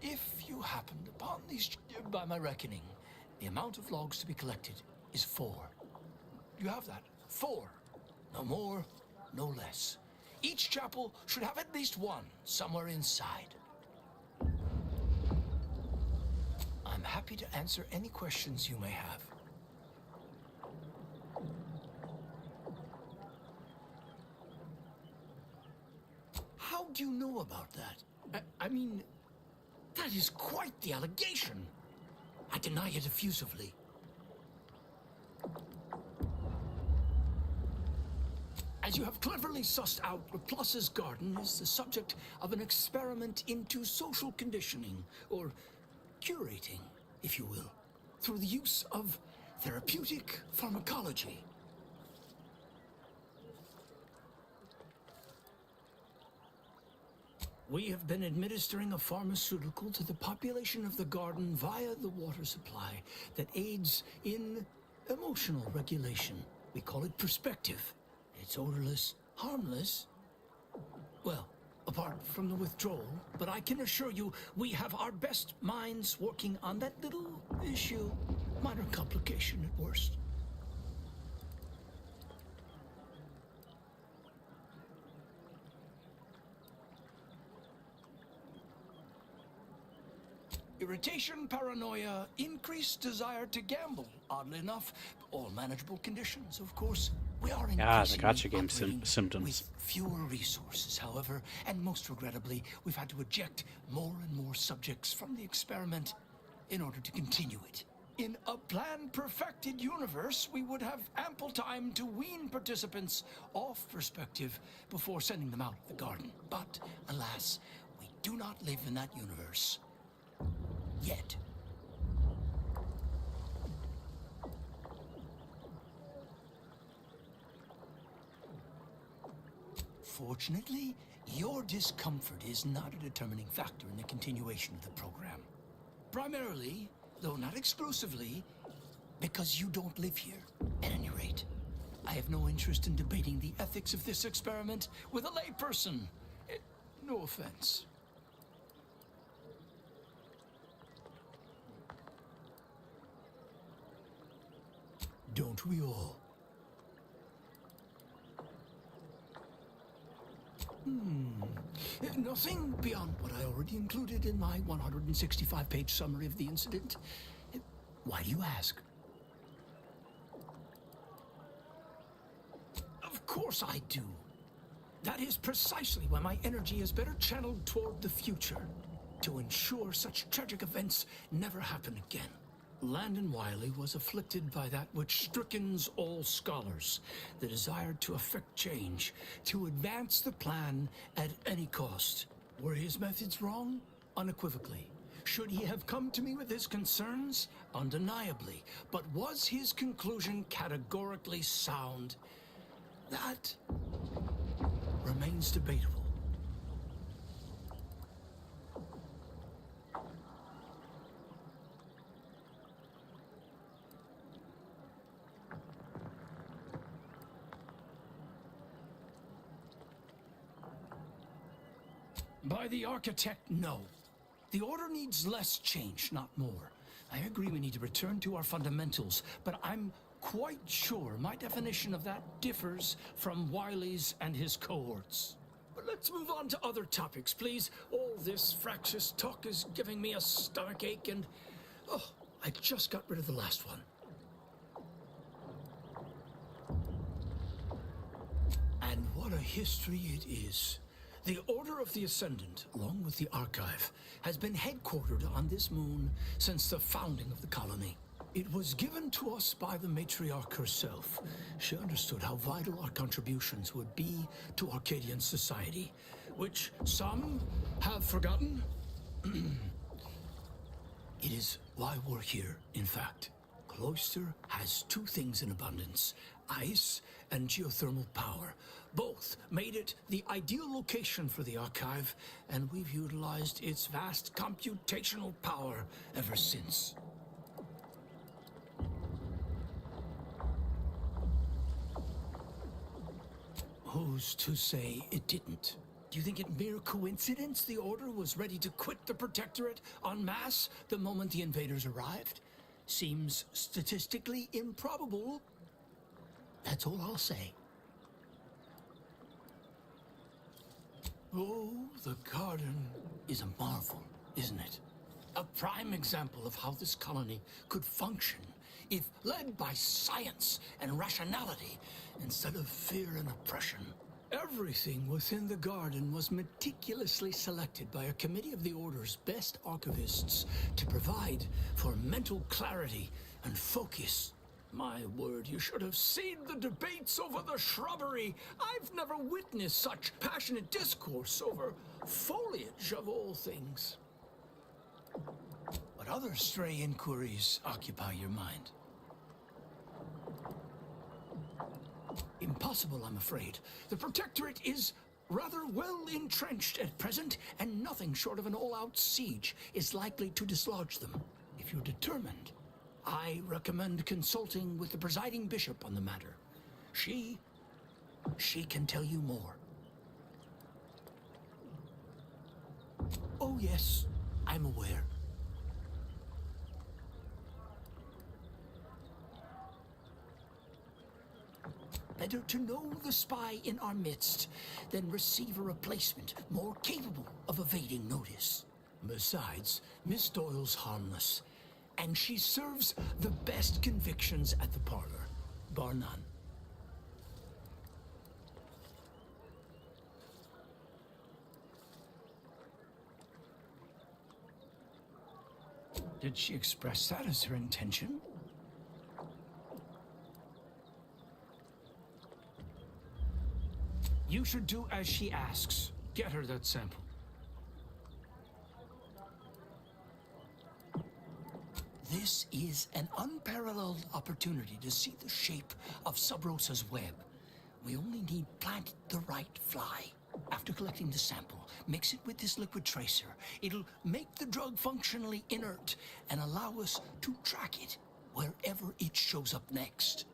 if you happened upon these, by my reckoning, the amount of logs to be collected is 4. You have that? 4. No more, no less. Each chapel should have at least one somewhere inside. I'm happy to answer any questions you may have. How do you know about that? I mean, that is quite the allegation. I deny it effusively. As you have cleverly sussed out, Laplace's garden is the subject of an experiment into social conditioning, or curating, if you will, through the use of therapeutic pharmacology. We have been administering a pharmaceutical to the population of the garden via the water supply that aids in emotional regulation. We call it perspective. It's odorless, harmless. Well, apart from the withdrawal, but I can assure you we have our best minds working on that little issue. Minor complication at worst. Irritation, paranoia, increased desire to gamble. Oddly enough, all manageable conditions, of course. We are the increasingly gotcha game operating symptoms. with fewer resources, however, and most regrettably, we've had to eject more and more subjects from the experiment in order to continue it. In a plan-perfected universe, we would have ample time to wean participants off perspective before sending them out of the garden. But, alas, we do not live in that universe. Yet. Fortunately, your discomfort is not a determining factor in the continuation of the program. Primarily, though not exclusively, because you don't live here, at any rate. I have no interest in debating the ethics of this experiment with a layperson. No offense. Don't we all? Nothing beyond what I already included in my 165-page summary of the incident. Why do you ask? Of course I do. That is precisely why my energy is better channeled toward the future, to ensure such tragic events never happen again. Landon Wiley was afflicted by that which strickens all scholars, the desire to effect change, to advance the plan at any cost. Were his methods wrong? Unequivocally. Should he have come to me with his concerns? Undeniably. But was his conclusion categorically sound? That remains debatable. By the architect, no. The Order needs less change, not more. I agree we need to return to our fundamentals, but I'm quite sure my definition of that differs from Wiley's and his cohorts. But let's move on to other topics, please. All this fractious talk is giving me a stomachache and... oh, I just got rid of the last one. And what a history it is. The Order of the Ascendant, along with the Archive, has been headquartered on this moon since the founding of the colony. It was given to us by the matriarch herself. She understood how vital our contributions would be to Arcadian society, which some have forgotten. It is why we're here, in fact. Cloister has two things in abundance: ice and geothermal power. Both made it the ideal location for the Archive, and we've utilized its vast computational power ever since. Who's to say it didn't? Do you think it mere coincidence the Order was ready to quit the Protectorate en masse the moment the invaders arrived? Seems statistically improbable. That's all I'll say. Oh, the garden is a marvel, isn't it? A prime example of how this colony could function if led by science and rationality instead of fear and oppression. Everything within the garden was meticulously selected by a committee of the Order's best archivists to provide for mental clarity and focus. My word, you should have seen the debates over the shrubbery. I've never witnessed such passionate discourse over foliage of all things. What other stray inquiries occupy your mind? Impossible, I'm afraid. The Protectorate is rather well entrenched at present, and nothing short of an all-out siege is likely to dislodge them. If you're determined, I recommend consulting with the presiding bishop on the matter. She can tell you more. Oh yes, I'm aware. Better to know the spy in our midst than receive a replacement more capable of evading notice. Besides, Miss Doyle's harmless, and she serves the best convictions at the parlor, bar none. Did she express that as her intention? You should do as she asks. Get her that sample. This is an unparalleled opportunity to see the shape of Sub Rosa's web. We only need plant the right fly. After collecting the sample, mix it with this liquid tracer. It'll make the drug functionally inert and allow us to track it wherever it shows up next.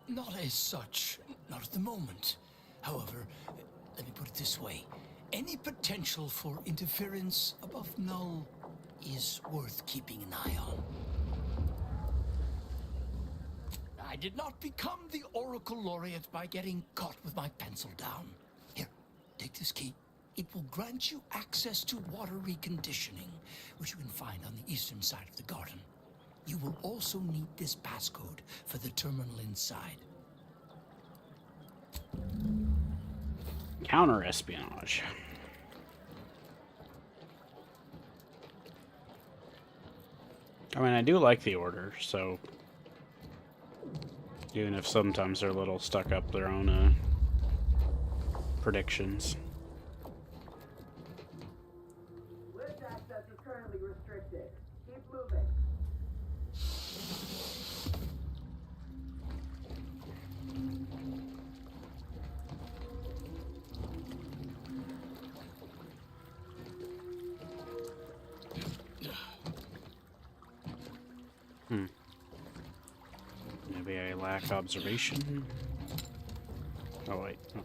Not as such. Not at the moment. However, let me put it this way. Any potential for interference above null is worth keeping an eye on. I did not become the Oracle Laureate by getting caught with my pencil down. Here, take this key. It will grant you access to water reconditioning, which you can find on the eastern side of the garden. You will also need this passcode for the terminal inside. Counter-espionage. I mean, I do like the Order, so even if sometimes they're a little stuck up their own predictions. Lift access is currently restricted. Keep moving. Maybe I lack observation. Oh, wait. Oh.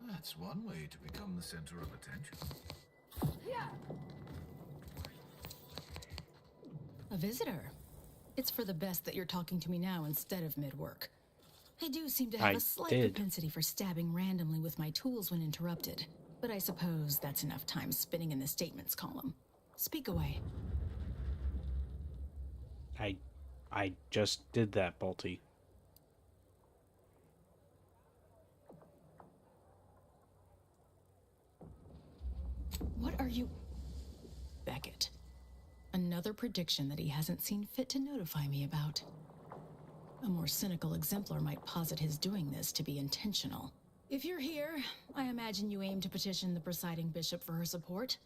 That's one way to become the center of attention. A visitor. It's for the best that you're talking to me now instead of mid-work. I do seem to have a slight propensity for stabbing randomly with my tools when interrupted, but I suppose that's enough time spinning in the statements column. Speak away. I just did that, Bolty. What are you... Beckett. Another prediction that he hasn't seen fit to notify me about. A more cynical exemplar might posit his doing this to be intentional. If you're here, I imagine you aim to petition the presiding bishop for her support,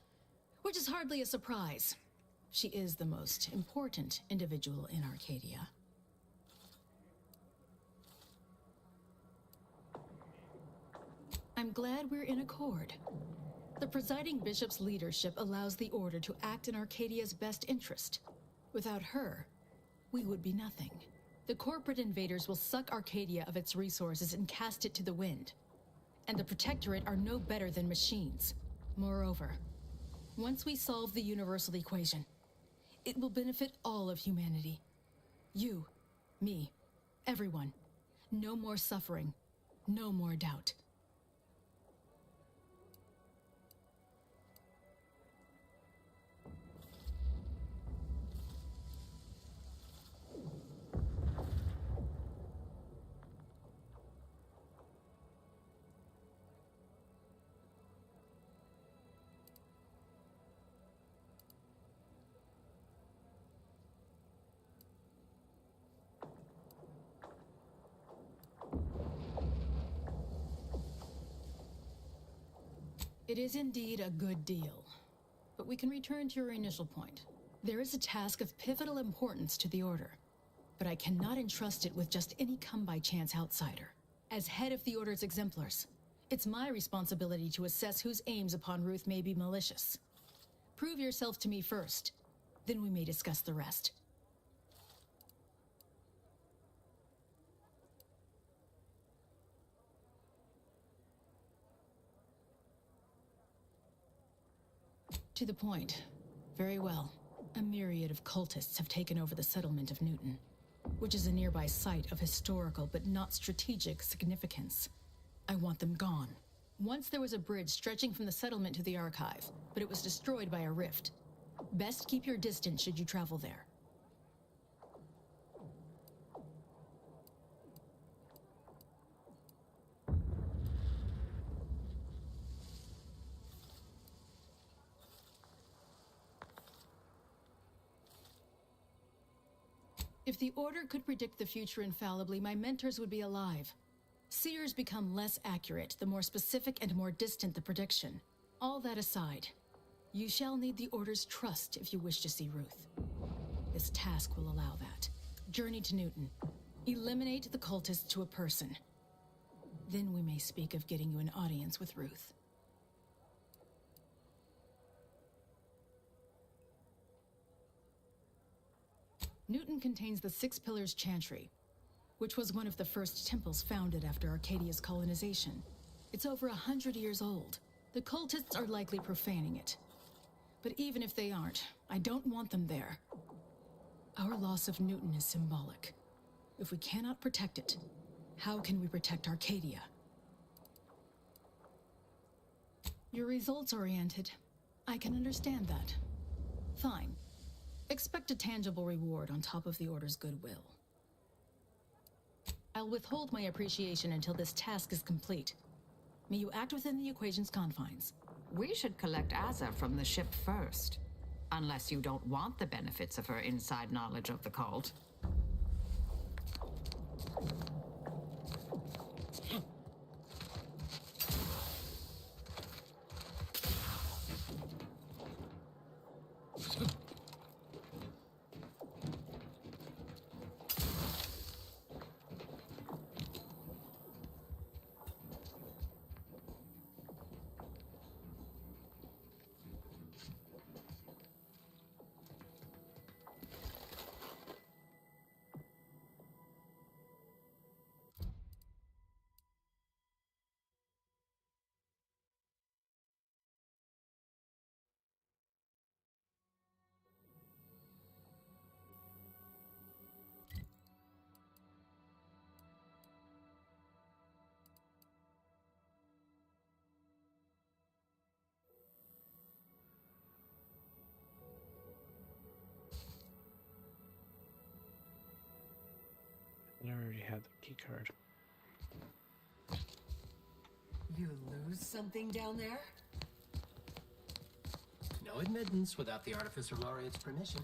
which is hardly a surprise. She is the most important individual in Arcadia. I'm glad we're in accord. The presiding bishop's leadership allows the Order to act in Arcadia's best interest. Without her, we would be nothing. The corporate invaders will suck Arcadia of its resources and cast it to the wind. And the Protectorate are no better than machines. Moreover, once we solve the universal equation, it will benefit all of humanity. You, me, everyone. No more suffering, no more doubt. It is indeed a good deal. But we can return to your initial point. There is a task of pivotal importance to the Order, but I cannot entrust it with just any come-by-chance outsider. As head of the Order's exemplars, it's my responsibility to assess whose aims upon Ruth may be malicious. Prove yourself to me first, then we may discuss the rest. To the point. Very well. A myriad of cultists have taken over the settlement of Newton, which is a nearby site of historical but not strategic significance. I want them gone. Once there was a bridge stretching from the settlement to the archive, but it was destroyed by a rift. Best keep your distance should you travel there. If the Order could predict the future infallibly, my mentors would be alive. Seers become less accurate the more specific and more distant the prediction. All that aside, you shall need the Order's trust if you wish to see Ruth. This task will allow that. Journey to Newton. Eliminate the cultists to a person. Then we may speak of getting you an audience with Ruth. Newton contains the Six Pillars Chantry. which was one of the first temples founded after Arcadia's colonization. It's over 100 years old. The cultists are likely profaning it. But even if they aren't, I don't want them there. Our loss of Newton is symbolic. If we cannot protect it, how can we protect Arcadia? You're results-oriented. I can understand that. Fine. Expect a tangible reward on top of the Order's goodwill. I'll withhold my appreciation until this task is complete. May you act within the equation's confines. We should collect Asa from the ship first. Unless you don't want the benefits of her inside knowledge of the cult. I already had the key card. You lose something down there? No admittance without the Artificer Laureate's permission.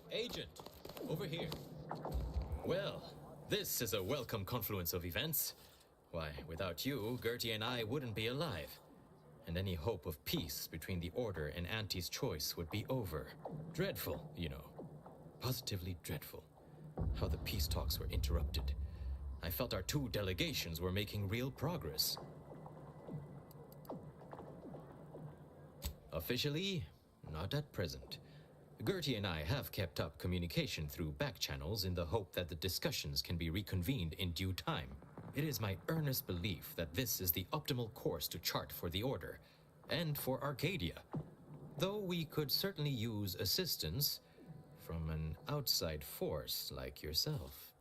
Agent, over here. Well, this is a welcome confluence of events. Why, without you, Gertie and I wouldn't be alive. And any hope of peace between the Order and Auntie's choice would be over. Dreadful, you know. Positively dreadful. How the peace talks were interrupted. I felt our two delegations were making real progress. Officially, not at present. Gertie and I have kept up communication through back channels in the hope that the discussions can be reconvened in due time. It is my earnest belief that this is the optimal course to chart for the Order, and for Arcadia. Though we could certainly use assistance from an outside force like yourself.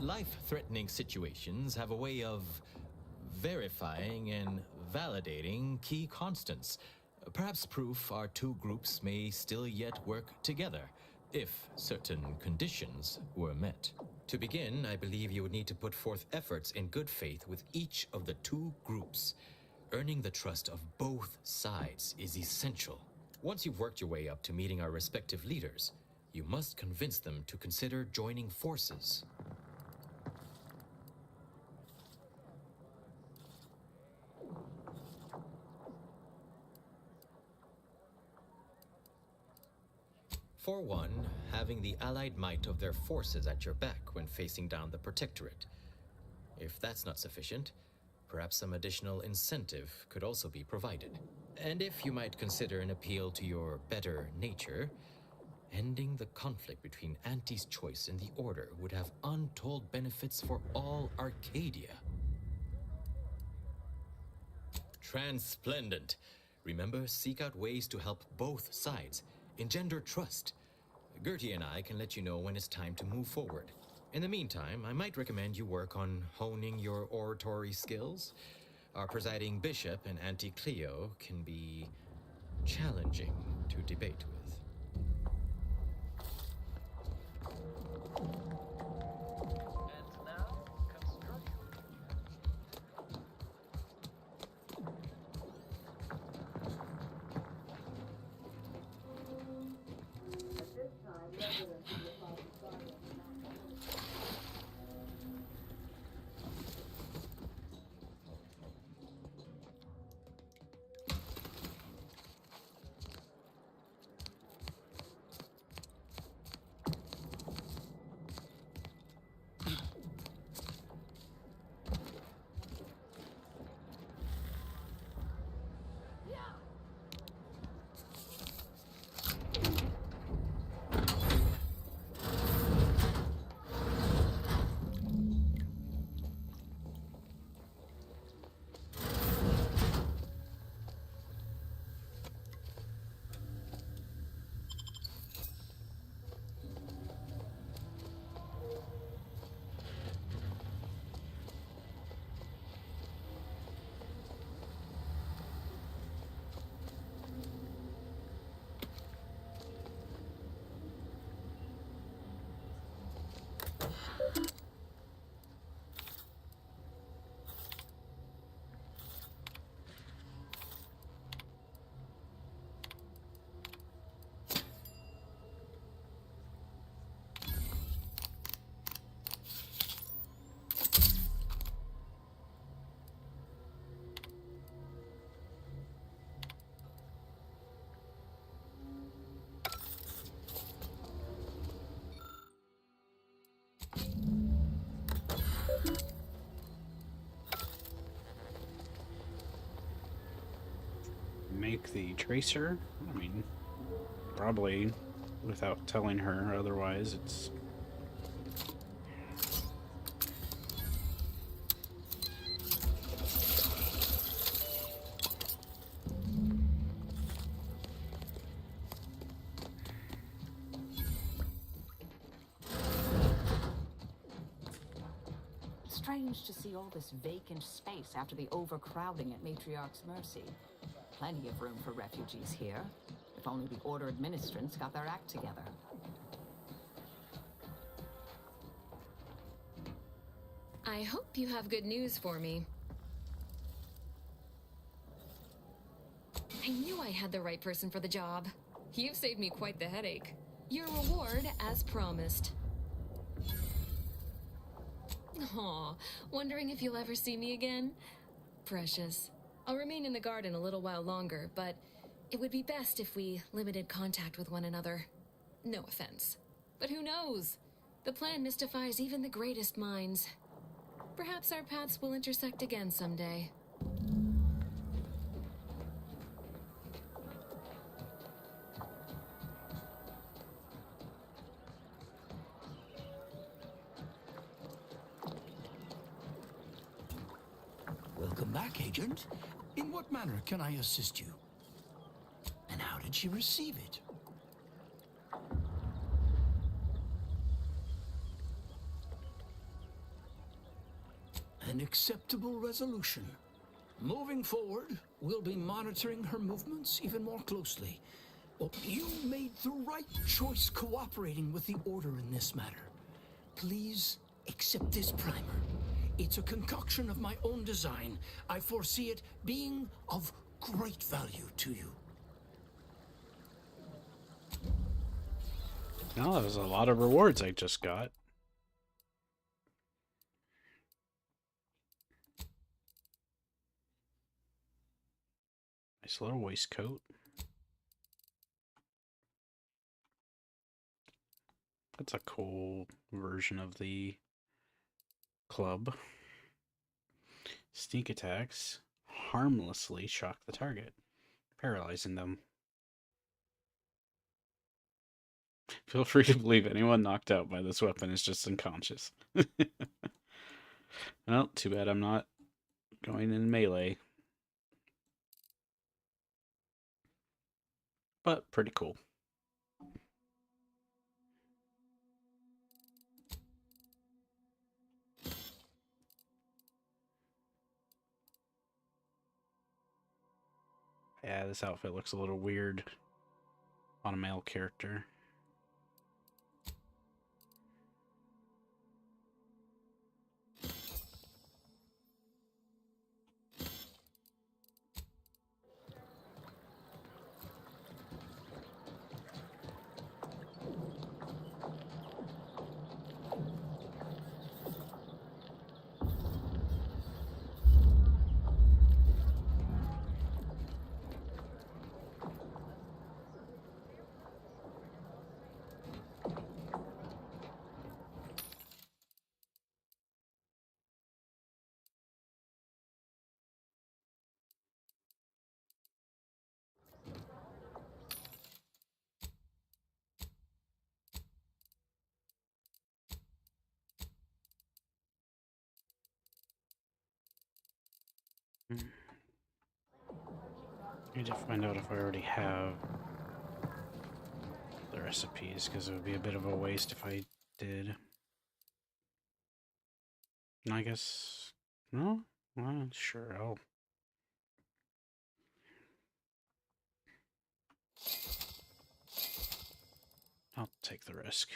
Life-threatening situations have a way of verifying and validating key constants. Perhaps proof our two groups may still yet work together, if certain conditions were met. To begin, I believe you would need to put forth efforts in good faith with each of the two groups. Earning the trust of both sides is essential. Once you've worked your way up to meeting our respective leaders, you must convince them to consider joining forces. For one, having the allied might of their forces at your back when facing down the Protectorate. If that's not sufficient, perhaps some additional incentive could also be provided. And if you might consider an appeal to your better nature, ending the conflict between Auntie's choice and the Order would have untold benefits for all Arcadia. Transplendent. Remember, seek out ways to help both sides. Engender trust. Gertie and I can let you know when it's time to move forward. In the meantime, I might recommend you work on honing your oratory skills. Our presiding bishop and Auntie Cleo can be challenging to debate with. And now take the tracer. I mean, probably without telling her otherwise. It's strange to see all this vacant space after the overcrowding at Matriarch's Mercy. Plenty of room for refugees here. If only the Order administrants got their act together. I hope you have good news for me. I knew I had the right person for the job. You've saved me quite the headache. Your reward, as promised. Aw, wondering if you'll ever see me again? Precious. I'll remain in the garden a little while longer, but it would be best if we limited contact with one another. No offense. But who knows? The plan mystifies even the greatest minds. Perhaps our paths will intersect again someday. Welcome back, Agent. In what manner can I assist you? And how did she receive it? An acceptable resolution. Moving forward, we'll be monitoring her movements even more closely. Well, you made the right choice cooperating with the Order in this matter. Please accept this primer. It's a concoction of my own design. I foresee it being of great value to you. well, that was a lot of rewards I just got. Nice little waistcoat. That's a cool version of the club. Sneak attacks harmlessly shock the target, paralyzing them. Feel free to believe anyone knocked out by this weapon is just unconscious. Well, too bad I'm not going in melee. But pretty cool. Yeah, this outfit looks a little weird on a male character. I need to find out if I already have the recipes, because it would be a bit of a waste if I did. I guess... no? Well, sure, I'll take the risk.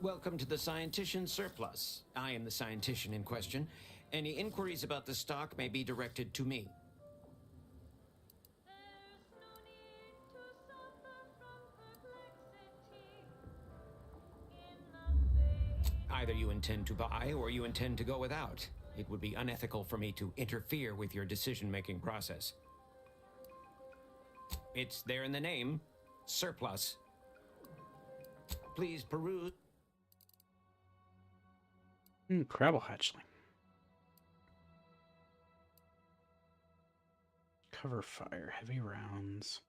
Welcome to the Scientician Surplus. I am the Scientician in question. Any inquiries about the stock may be directed to me. Either you intend to buy or you intend to go without. It would be unethical for me to interfere with your decision-making process. It's there in the name, surplus. Please peruse. Crabble hatchling. Cover fire, heavy rounds.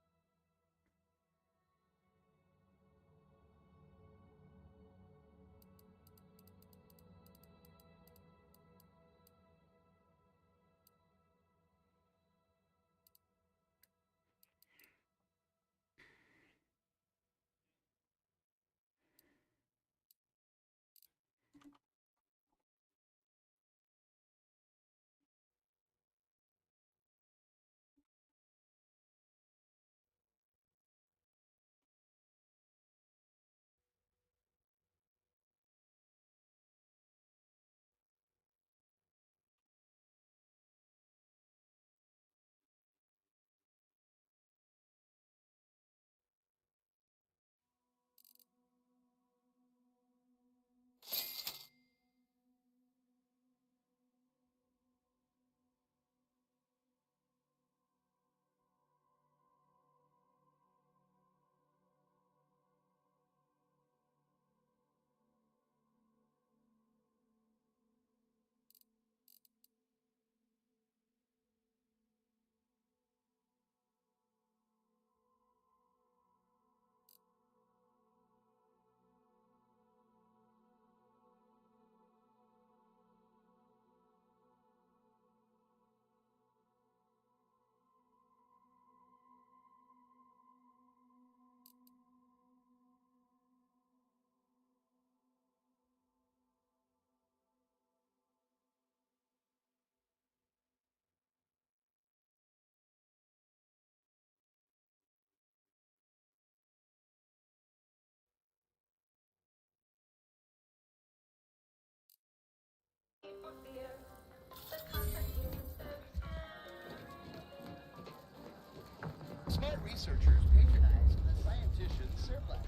Smart researchers patronize the scientician's surplus.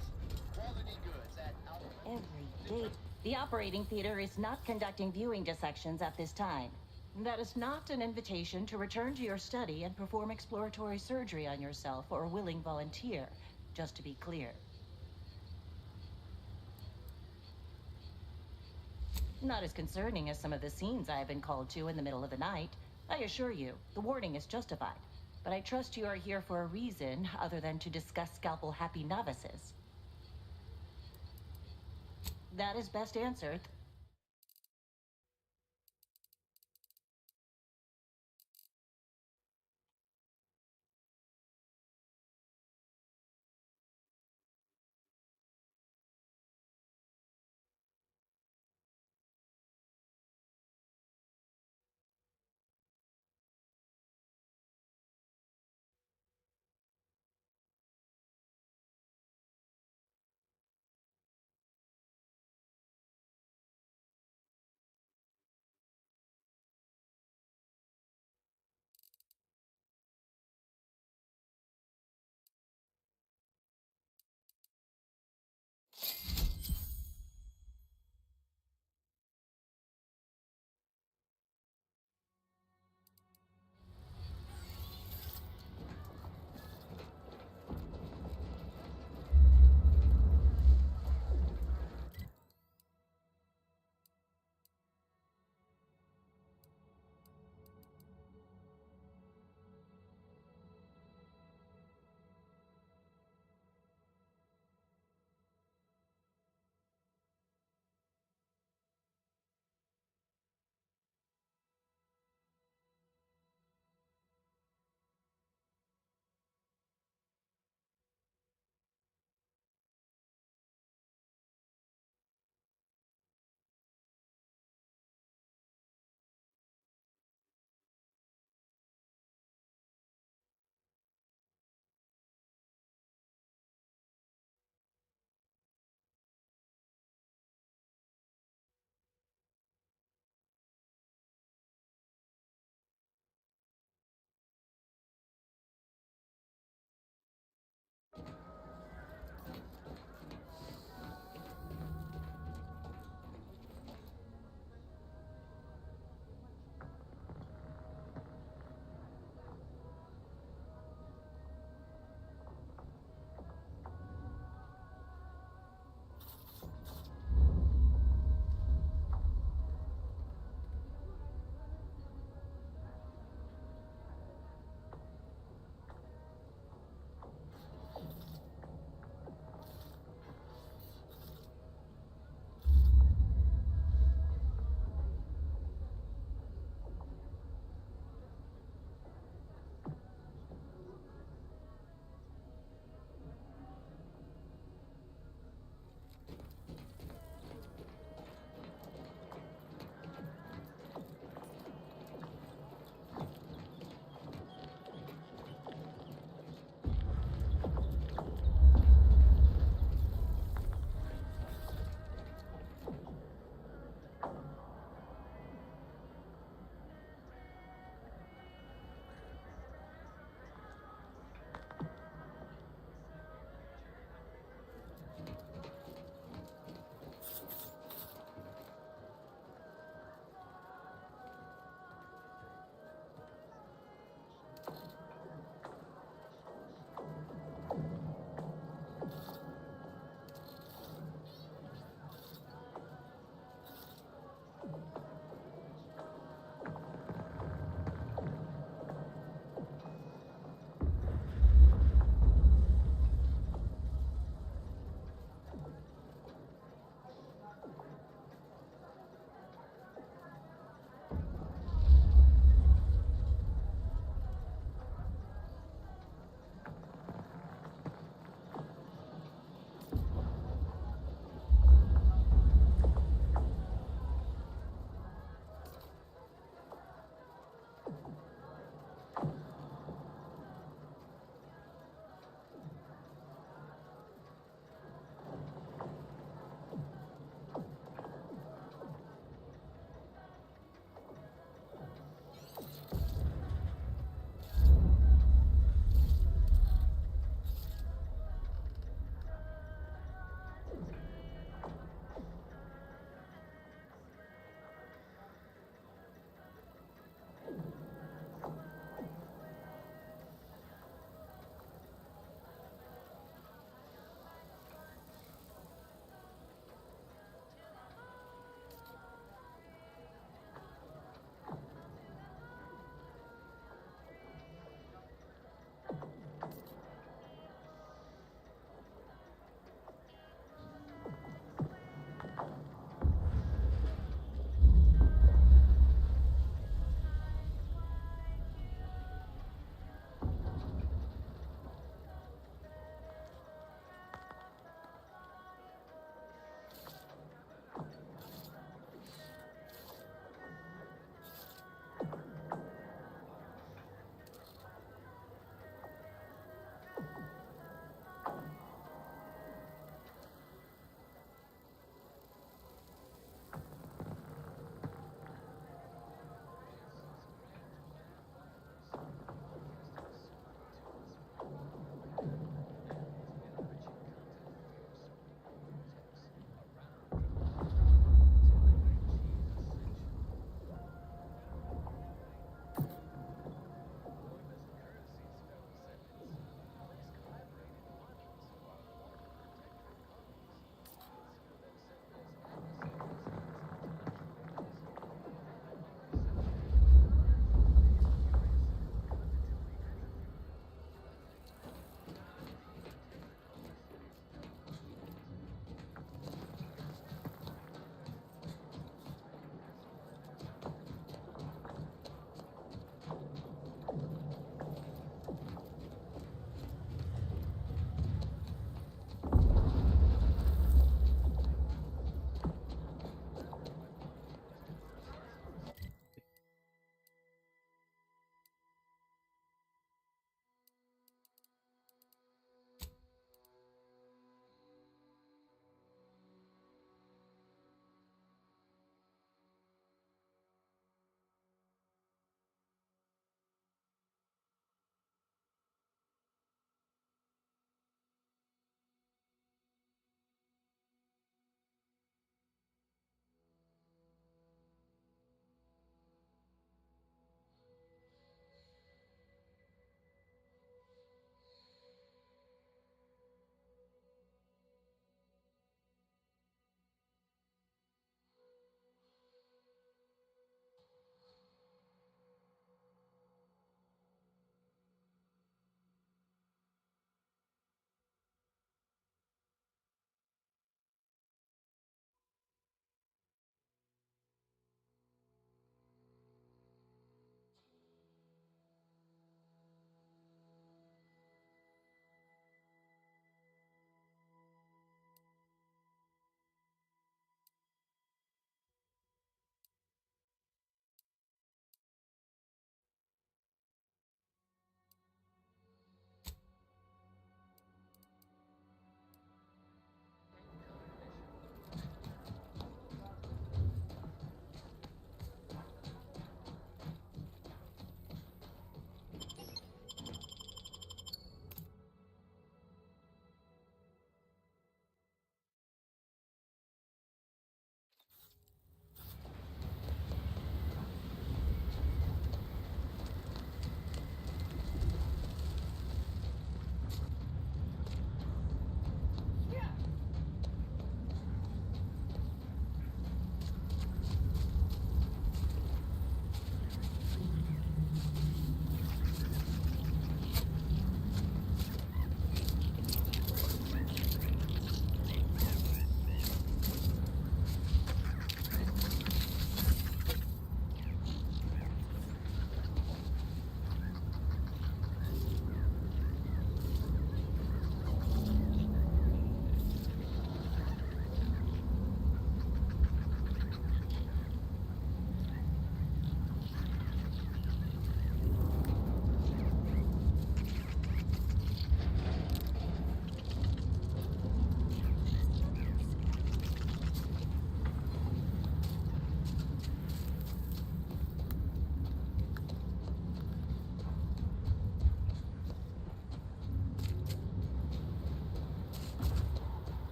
Quality goods at Every day. The operating theater is not conducting viewing dissections at this time. That is not an invitation to return to your study and perform exploratory surgery on yourself or a willing volunteer, just to be clear. Not as concerning as some of the scenes I have been called to in the middle of the night. I assure you, the warning is justified. But I trust you are here for a reason other than to discuss scalpel-happy novices. That is best answered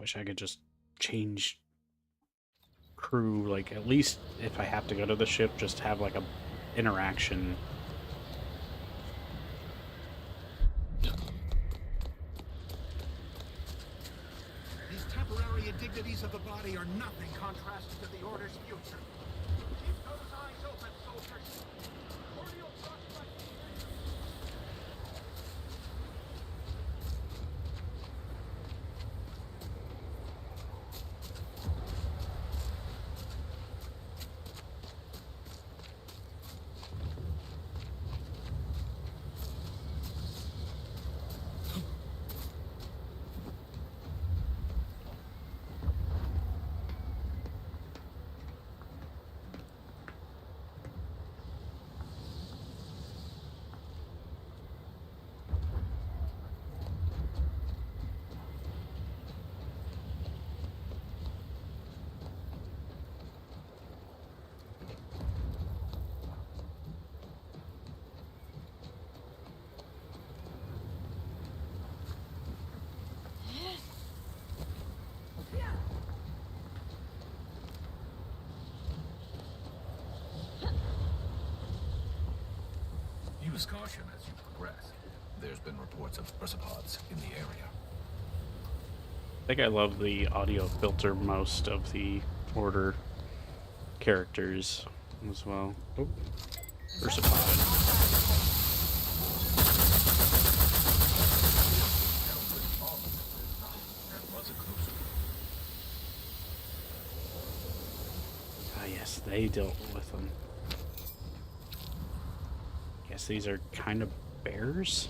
wish I could just change crew, like at least if I have to go to the ship, just have like a interaction. These temporary indignities of the body are nothing contrasted to the Order's future. Keep those eyes open, soldiers. Cordial trust. Use caution as you progress. There's been reports of brachiopods in the area. I think I love the audio filter most of the Order characters as well. Oh, Brachipod. Ah, yes, they dealt with them. Guess these are kind of bears.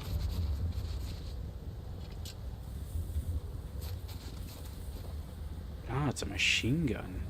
Ah, it's a machine gun.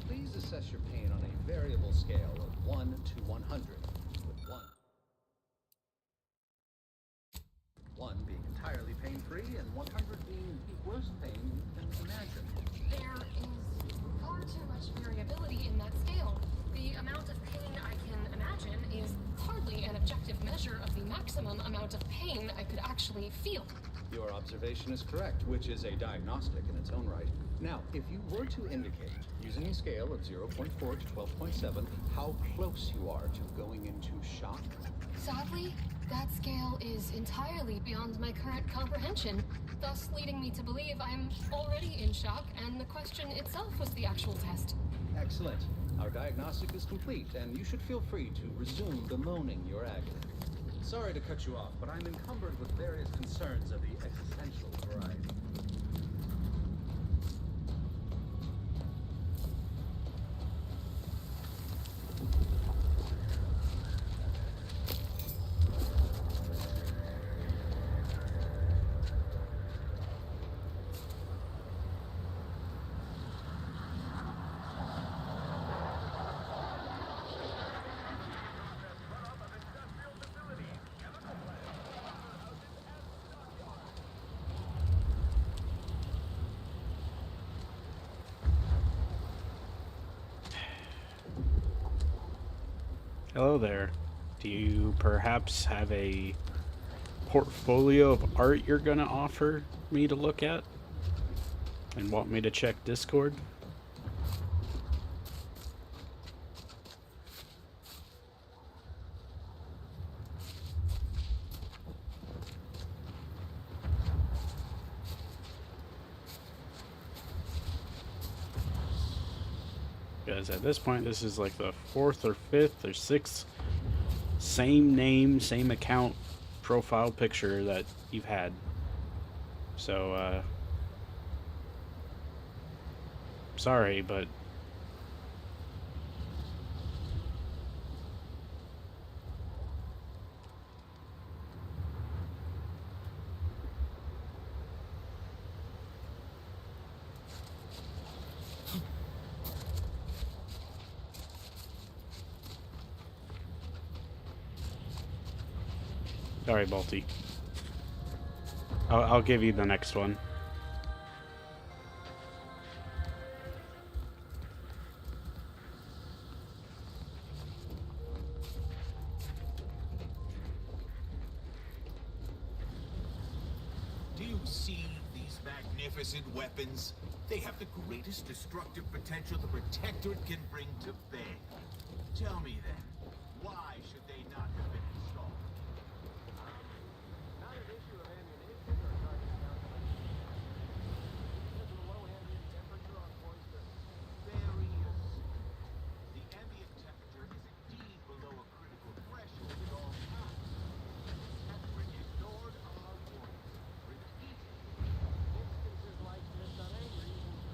Please assess your pain on a variable scale of 1 to 100, with 1 being entirely pain-free and 100 being the worst pain you can imagine. There is far too much variability in that scale. The amount of pain I can imagine is hardly an objective measure of the maximum amount of pain I could actually feel. Your observation is correct, which is a diagnostic in its own right. Now, if you were to indicate, using a scale of 0.4 to 12.7, how close you are to going into shock? Sadly, that scale is entirely beyond my current comprehension, thus leading me to believe I'm already in shock, and the question itself was the actual test. Excellent. Our diagnostic is complete, and you should feel free to resume bemoaning your agony. Sorry to cut you off, but I'm encumbered with various concerns of the existential variety. Hello there. Do you perhaps have a portfolio of art you're gonna offer me to look at? And want me to check Discord? Because at this point, this is like the 4th or 5th or 6th same name, same account profile picture that you've had. So, sorry, but sorry, Balti. I'll give you the next one. Do you see these magnificent weapons? They have the greatest destructive potential the Protectorate can bring to bear. Tell me then, why should they not have been installed? Not an issue of ammunition or target calculation. Because of the low ambient temperature on Cloister. Very astute. The ambient temperature is indeed below a critical threshold at all times. Protectorate ignored our warnings. Repeatedly. Instances like this on angry isn't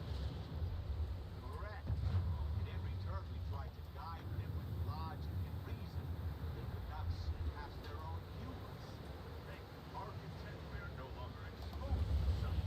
Correct. In every turn we tried to guide them with logic and reason. They could not see past their own hubris. Thank architect we are no longer exposed to such.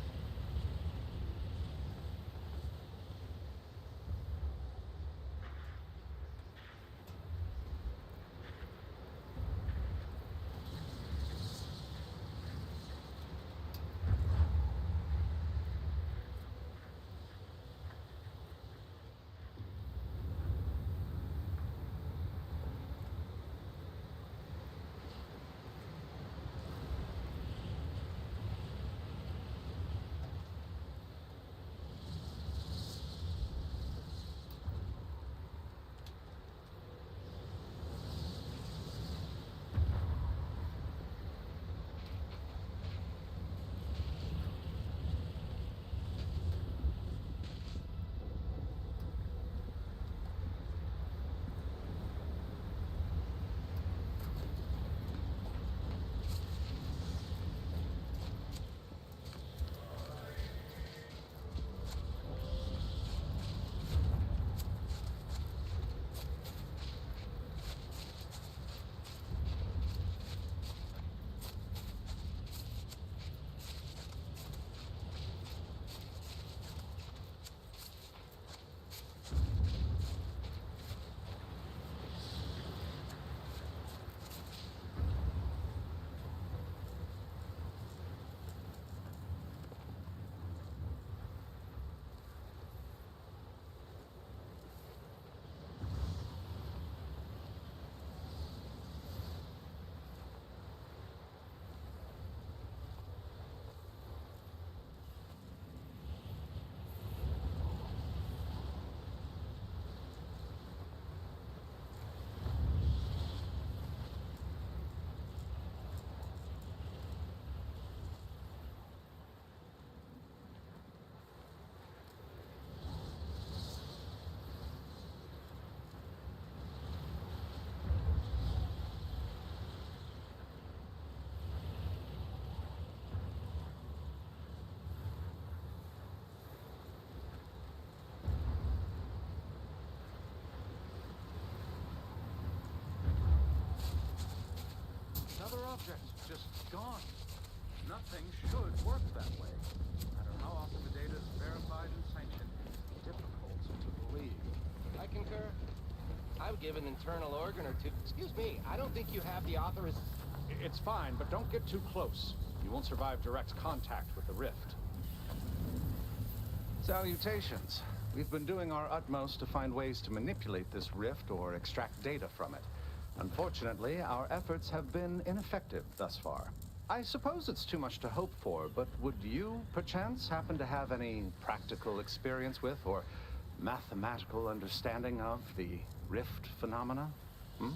Another object, just gone. Nothing should work that way. No matter how often the data is verified and sanctioned, it's difficult to believe. I concur. I would give an internal organ or two. Excuse me, I don't think you have the authorization. It's fine, but don't get too close. You won't survive direct contact with the rift. Salutations. We've been doing our utmost to find ways to manipulate this rift or extract data from it. Unfortunately, our efforts have been ineffective thus far. I suppose it's too much to hope for, but would you, perchance, happen to have any practical experience with or mathematical understanding of the rift phenomena? Hmm?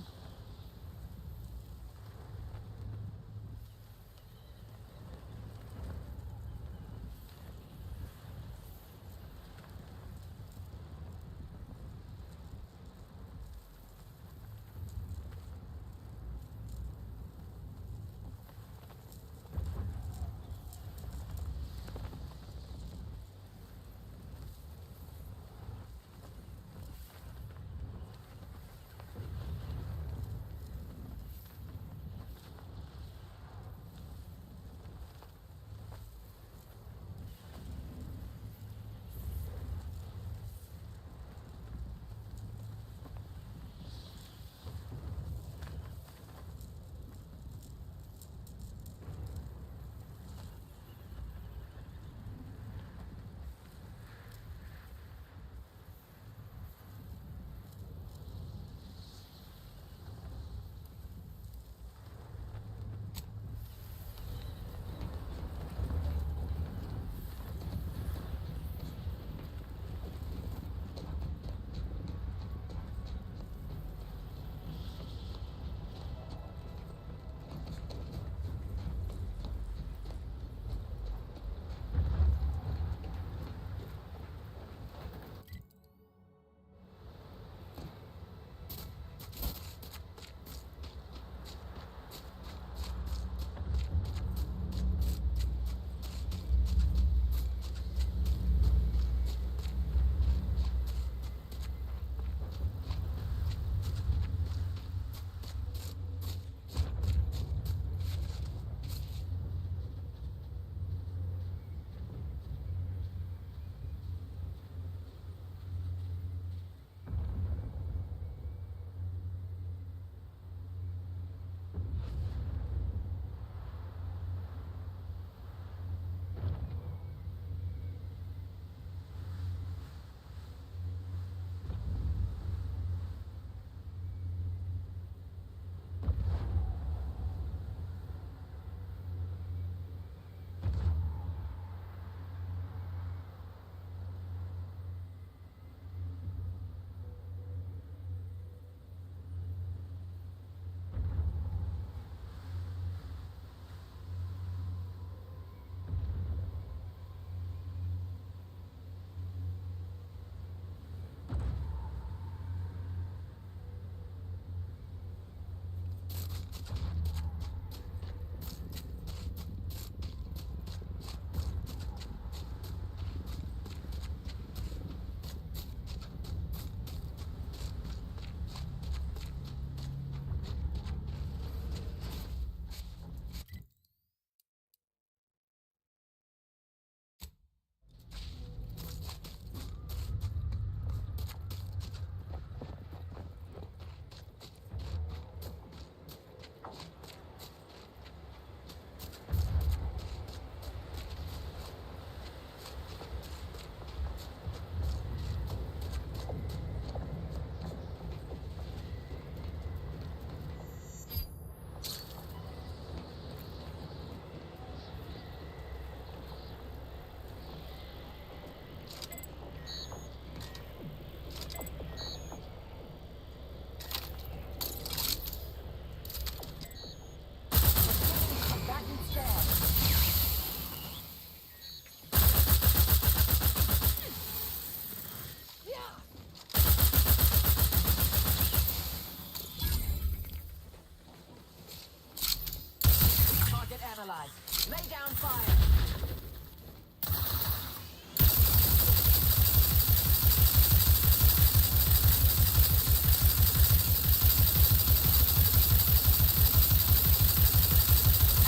ground fire.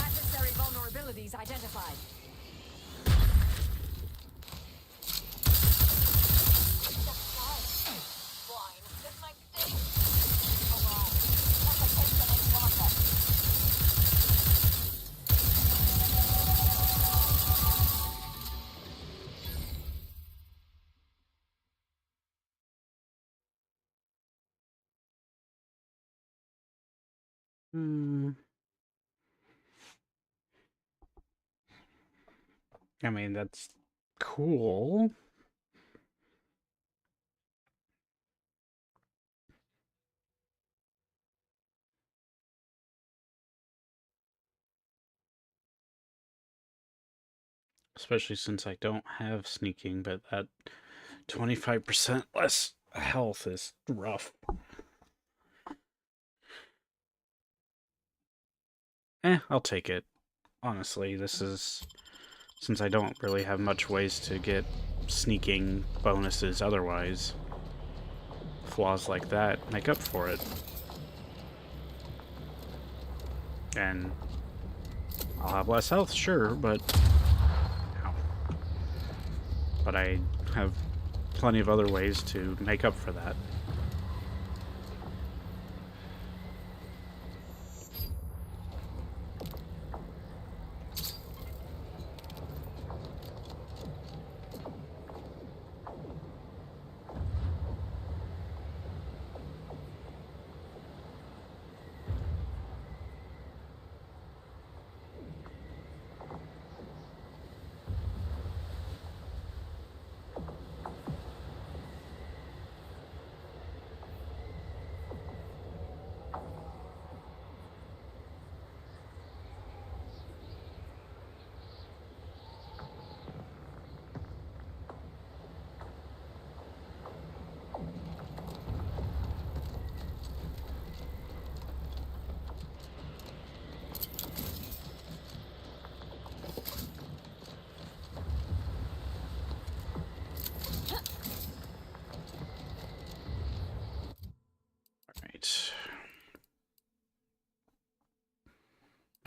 Adversary vulnerabilities identified. I mean, that's cool. Especially since I don't have sneaking, but that 25% less health is rough. I'll take it. Honestly, this is... Since I don't really have much ways to get sneaking bonuses otherwise, flaws like that make up for it. And I'll have less health, sure, but... But I have plenty of other ways to make up for that.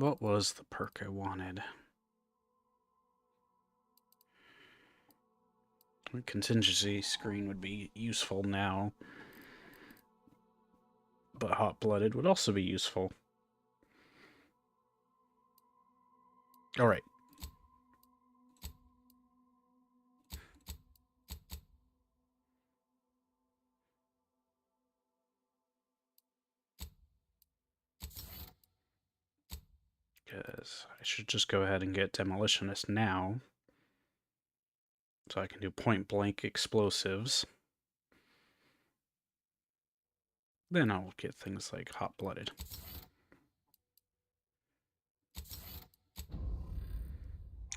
What was the perk I wanted? A contingency screen would be useful now, but hot-blooded would also be useful. Alright. Because I should just go ahead and get Demolitionist now. So I can do point-blank explosives. Then I'll get things like hot-blooded.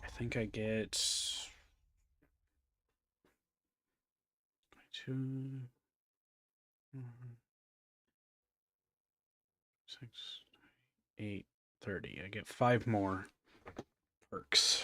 I think I get... 2... 6... 8... 30. I get 5 more perks.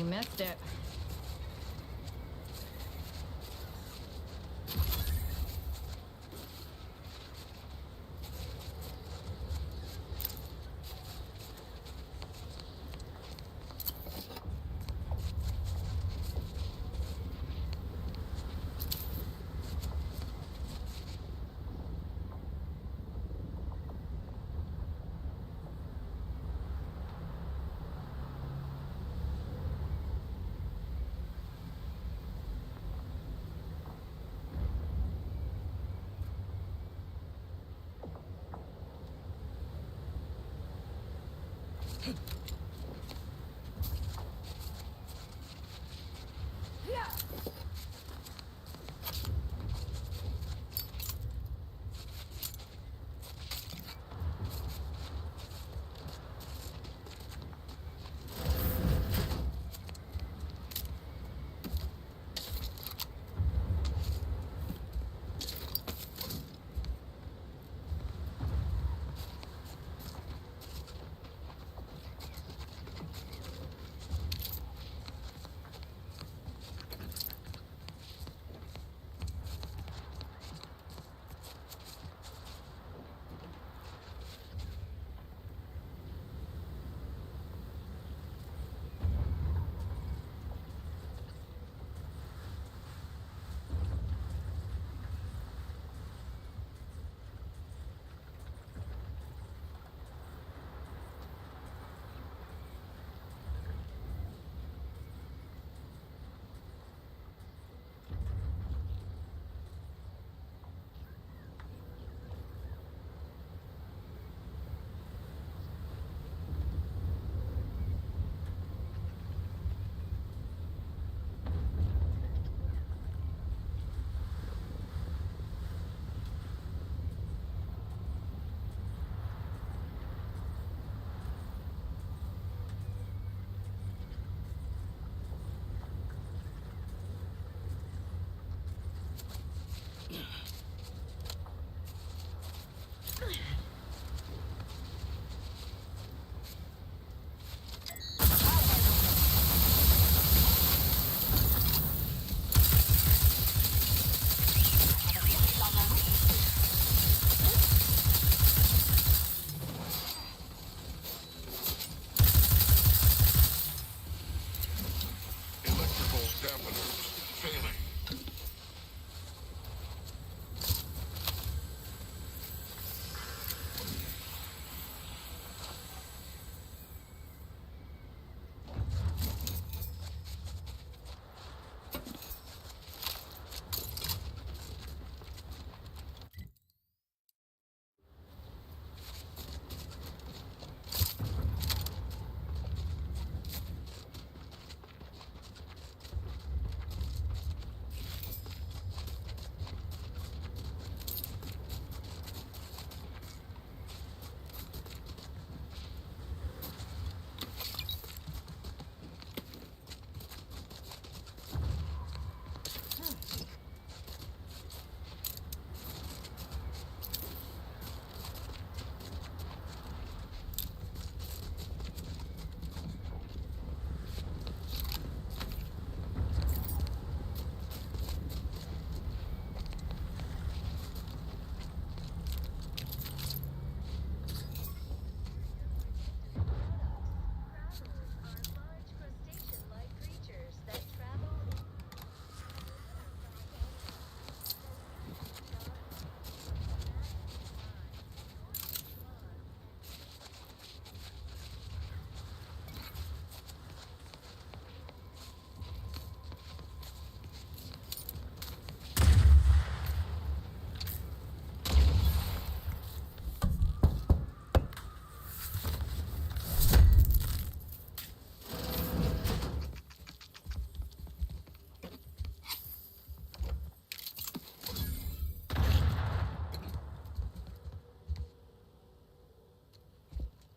We missed it.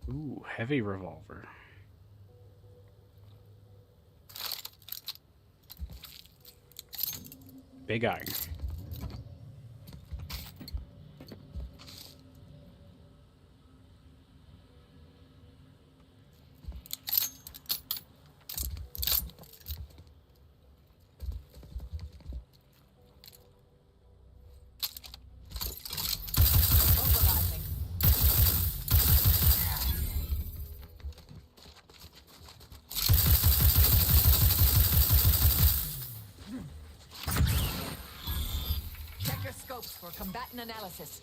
Ooh, heavy revolver. Big iron. for combatant analysis.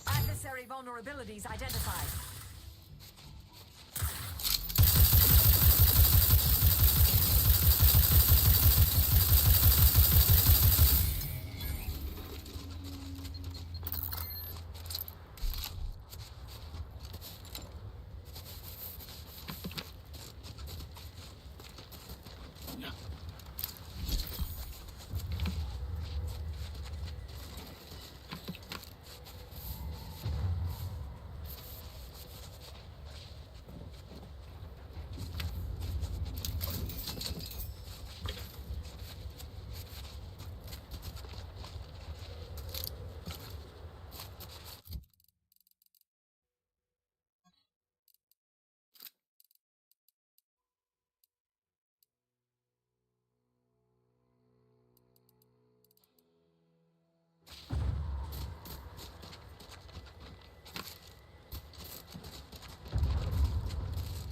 Adversary vulnerabilities identified.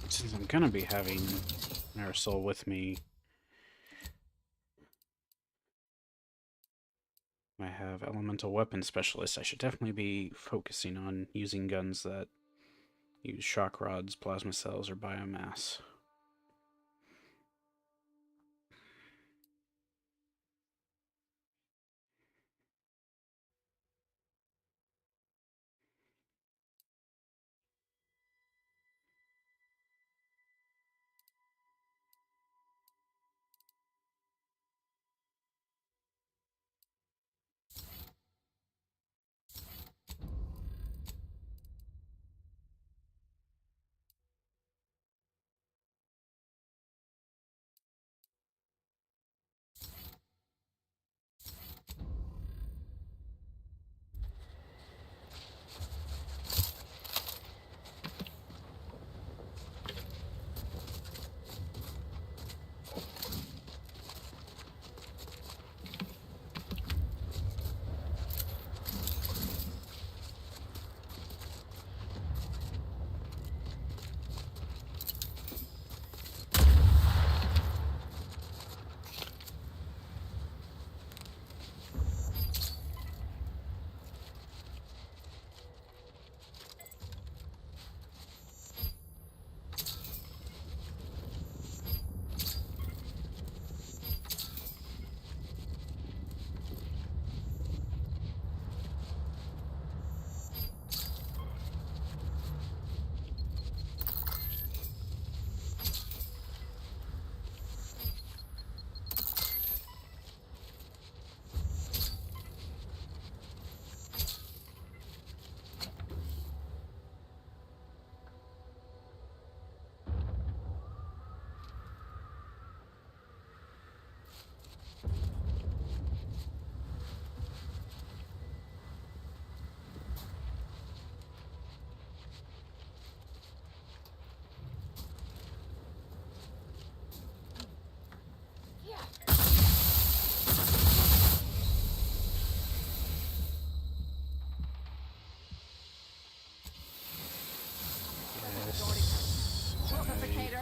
Since I'm gonna be having Marisol with me, I have Elemental Weapon Specialist. I should definitely be focusing on using guns that use shock rods, plasma cells, or biomass.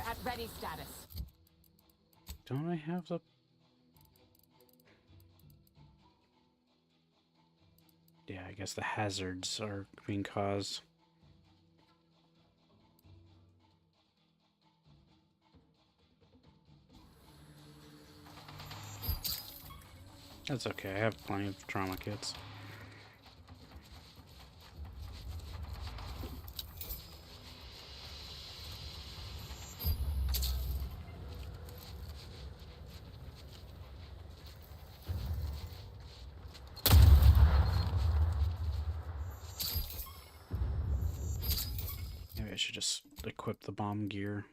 At ready status. Don't I have the... Yeah, I guess the hazards are being caused. That's okay, I have plenty of trauma kits. Maybe I should just equip the bomb gear.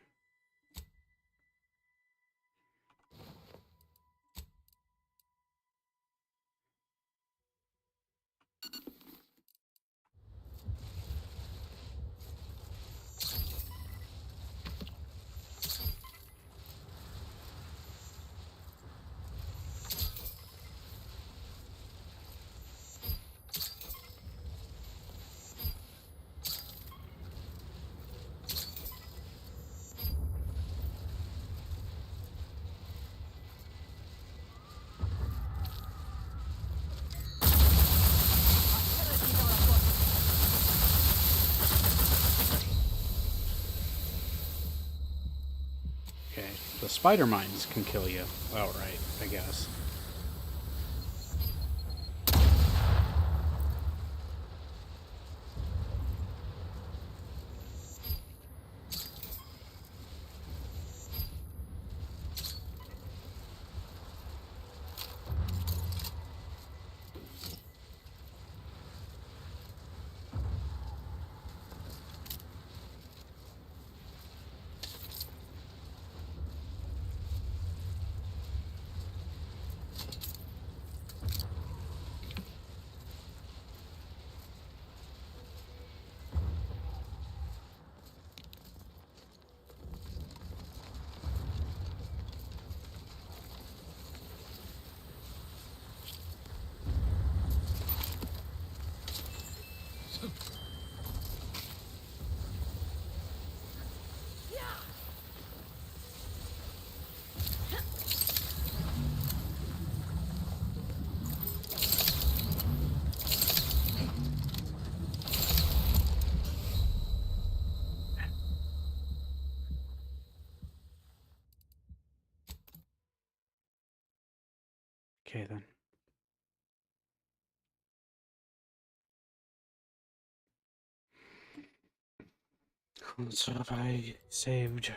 The spider mines can kill you outright, I guess. Okay, then. What have I saved?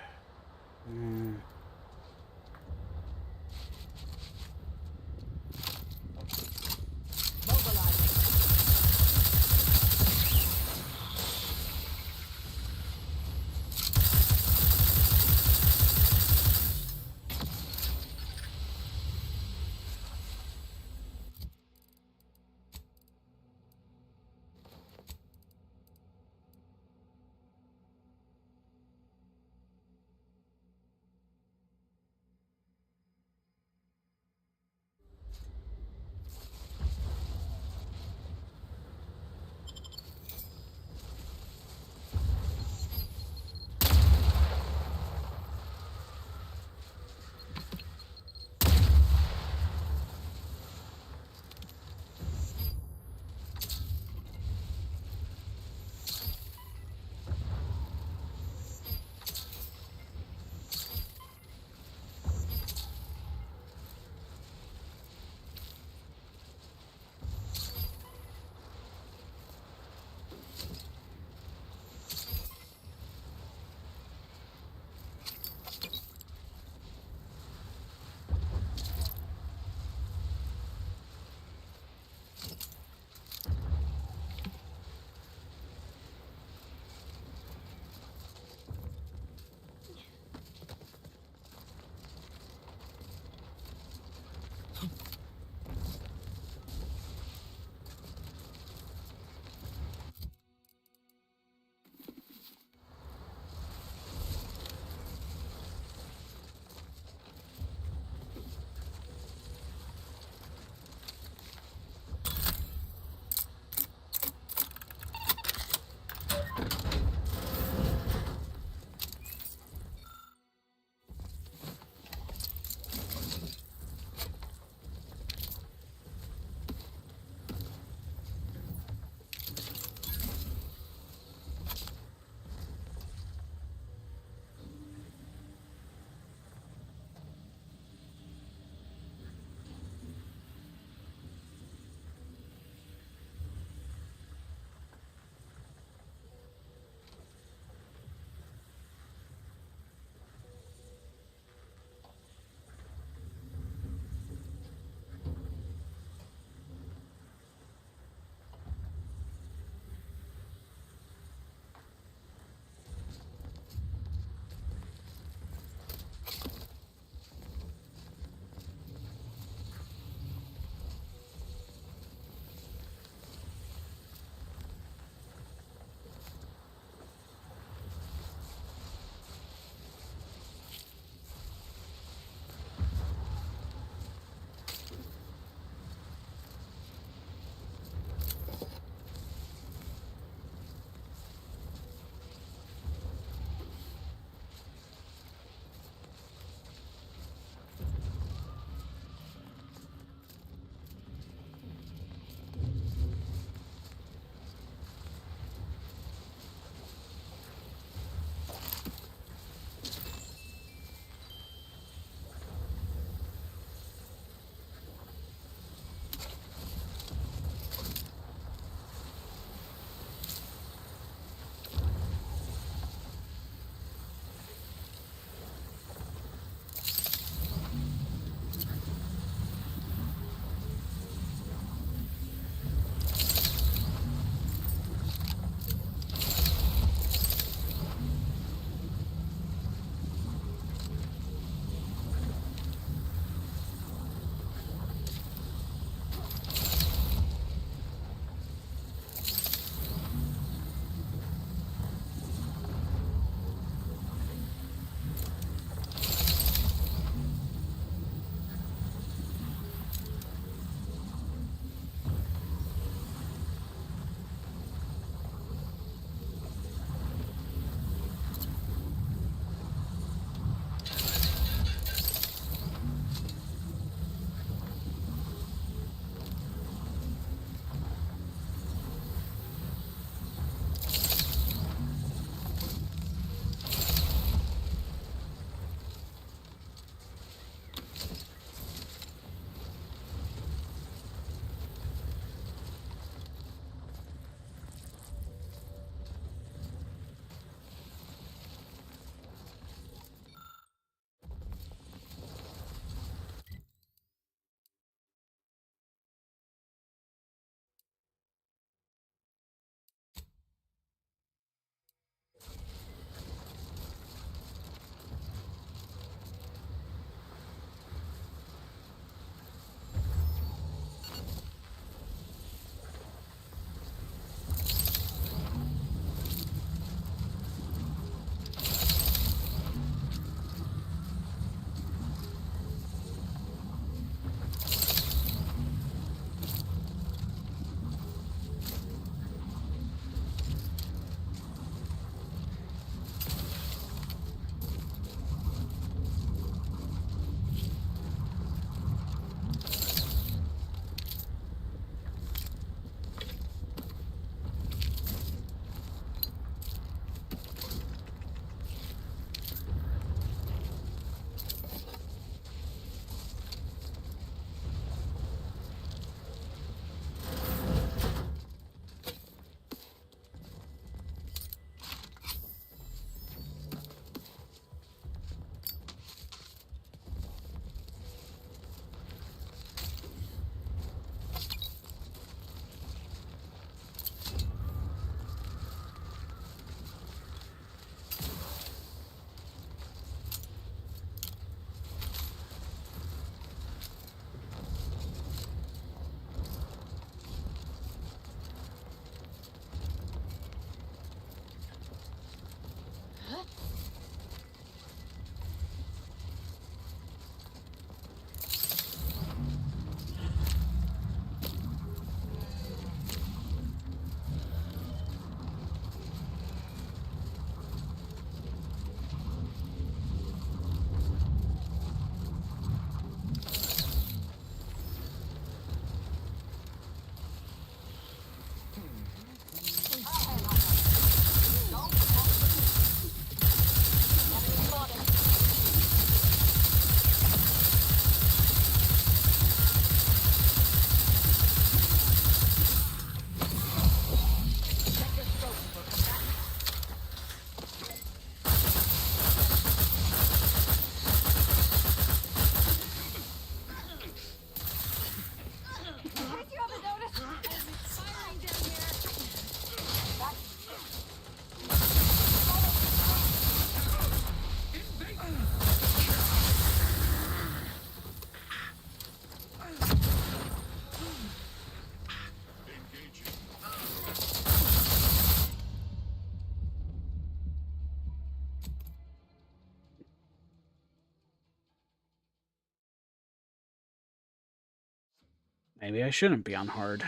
Maybe I shouldn't be on hard.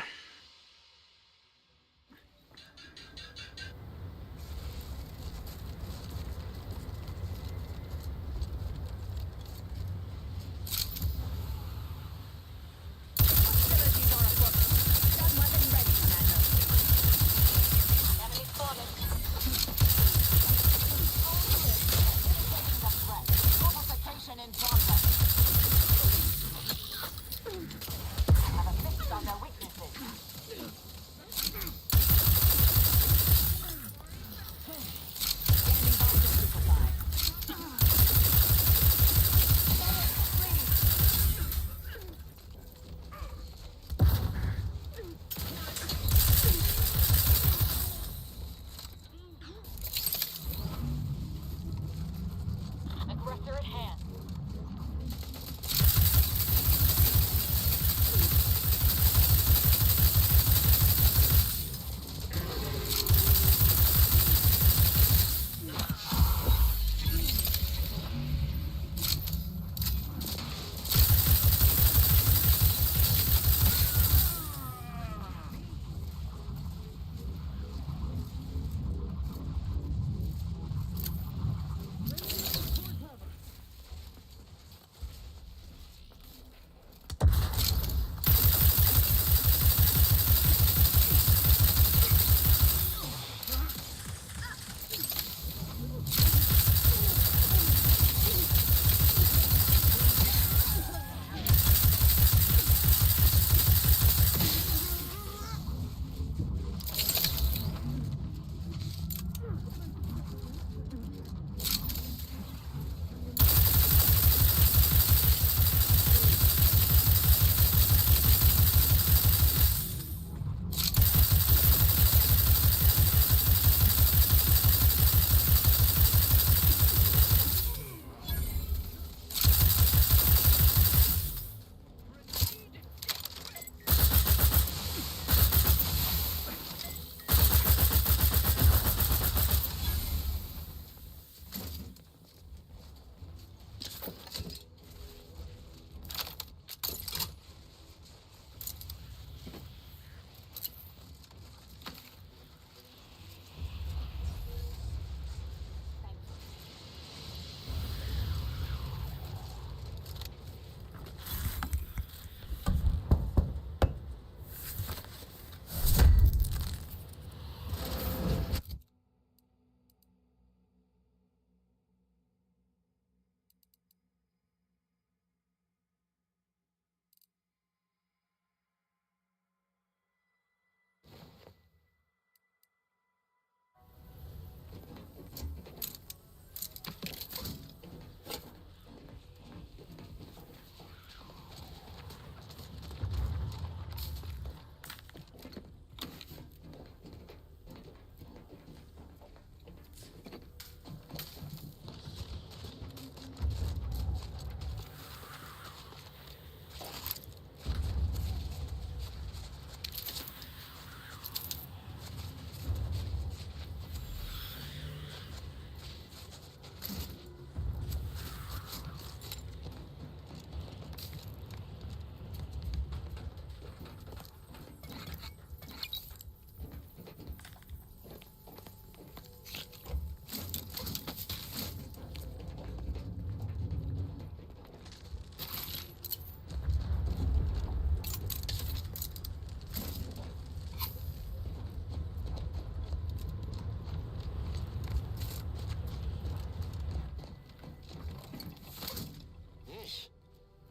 Aggressor at hand.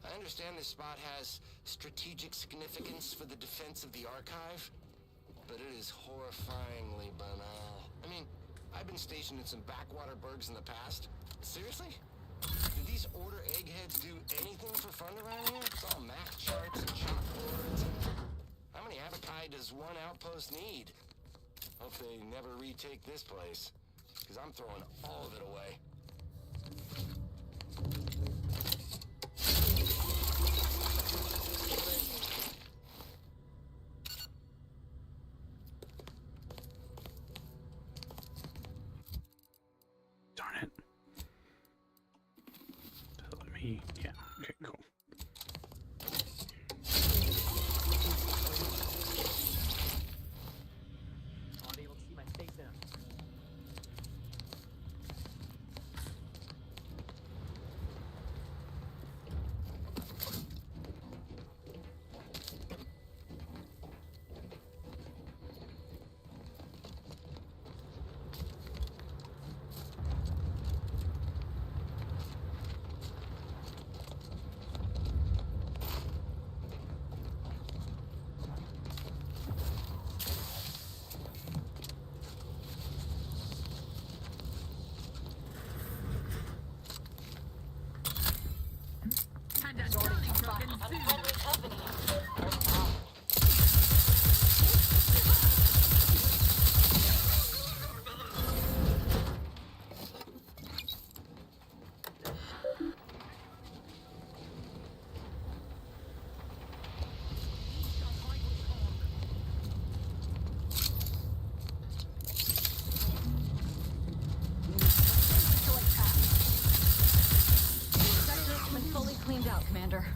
I understand this spot has strategic significance for the defense of the archive, but it is horrifyingly banal. I mean, I've been stationed in some backwater burgs in the past. Seriously? Do these Order eggheads do anything for fun around here? It's all map charts and chalkboards. How many abaci does one outpost need? Hope they never retake this place, because I'm throwing all of it away. Darn it. Let me, yeah, okay, cool. Commander.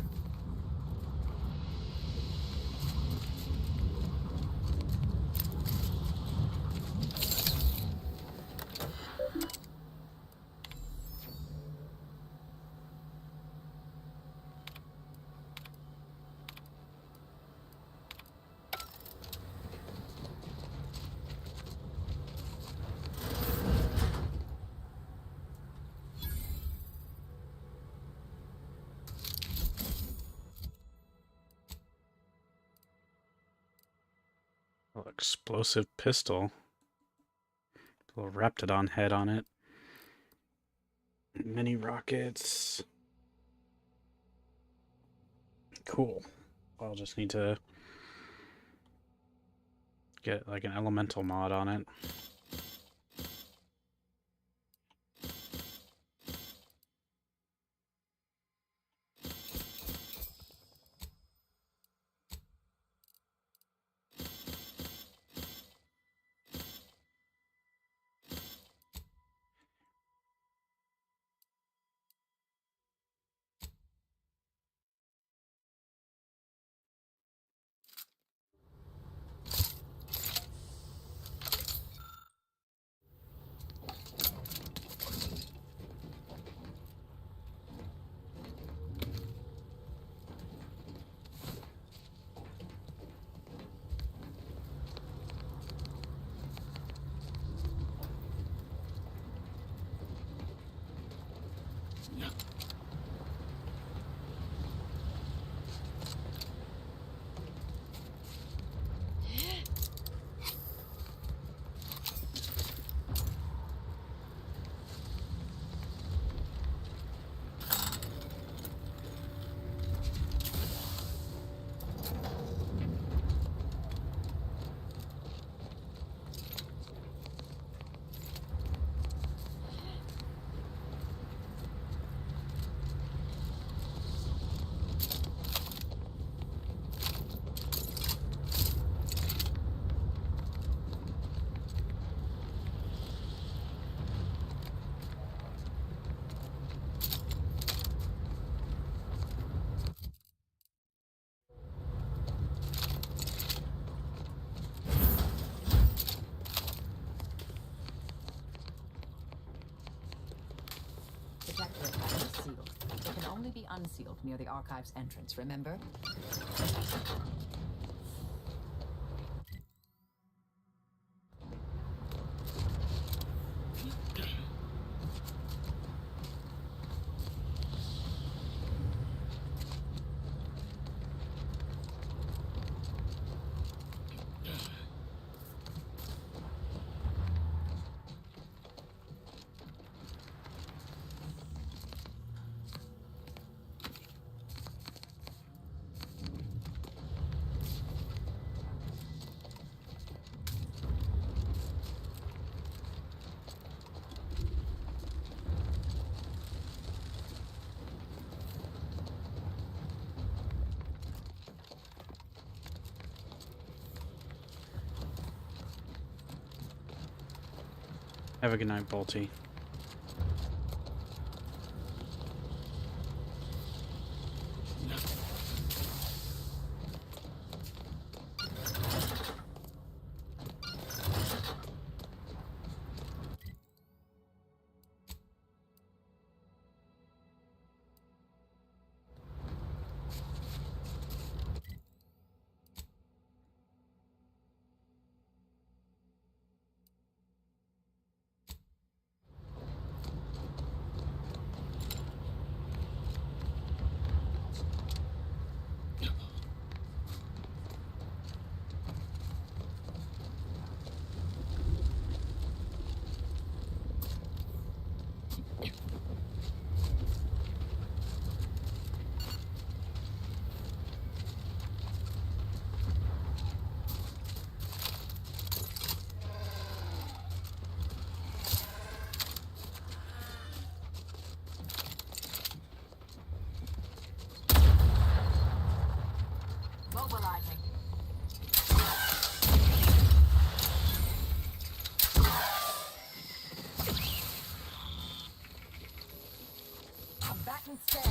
Little explosive pistol. Little Raptidon head on it. Mini rockets. Cool. I'll just need to get like an elemental mod on it. Protector pack is sealed. It can only be unsealed near the archive's entrance, remember? Have a good night, Bolty. Mobilizing. I'm back in stand.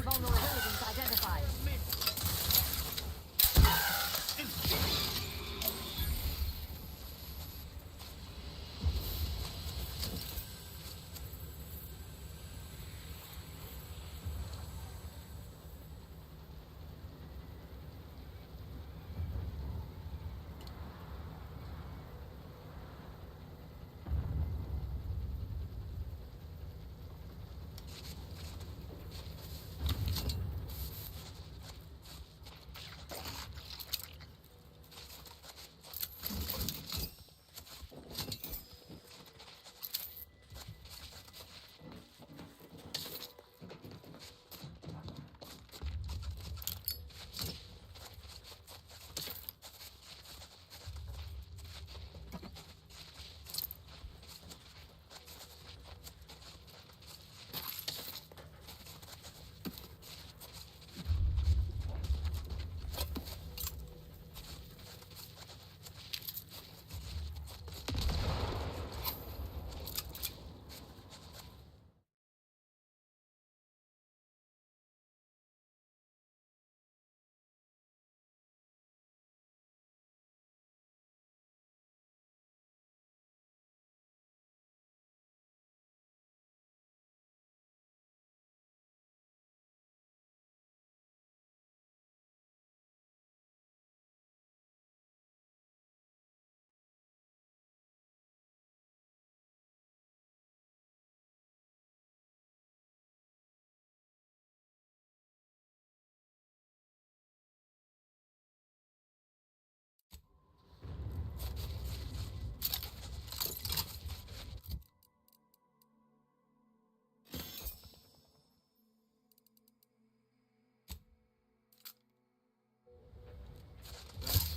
vulnerabilities identified.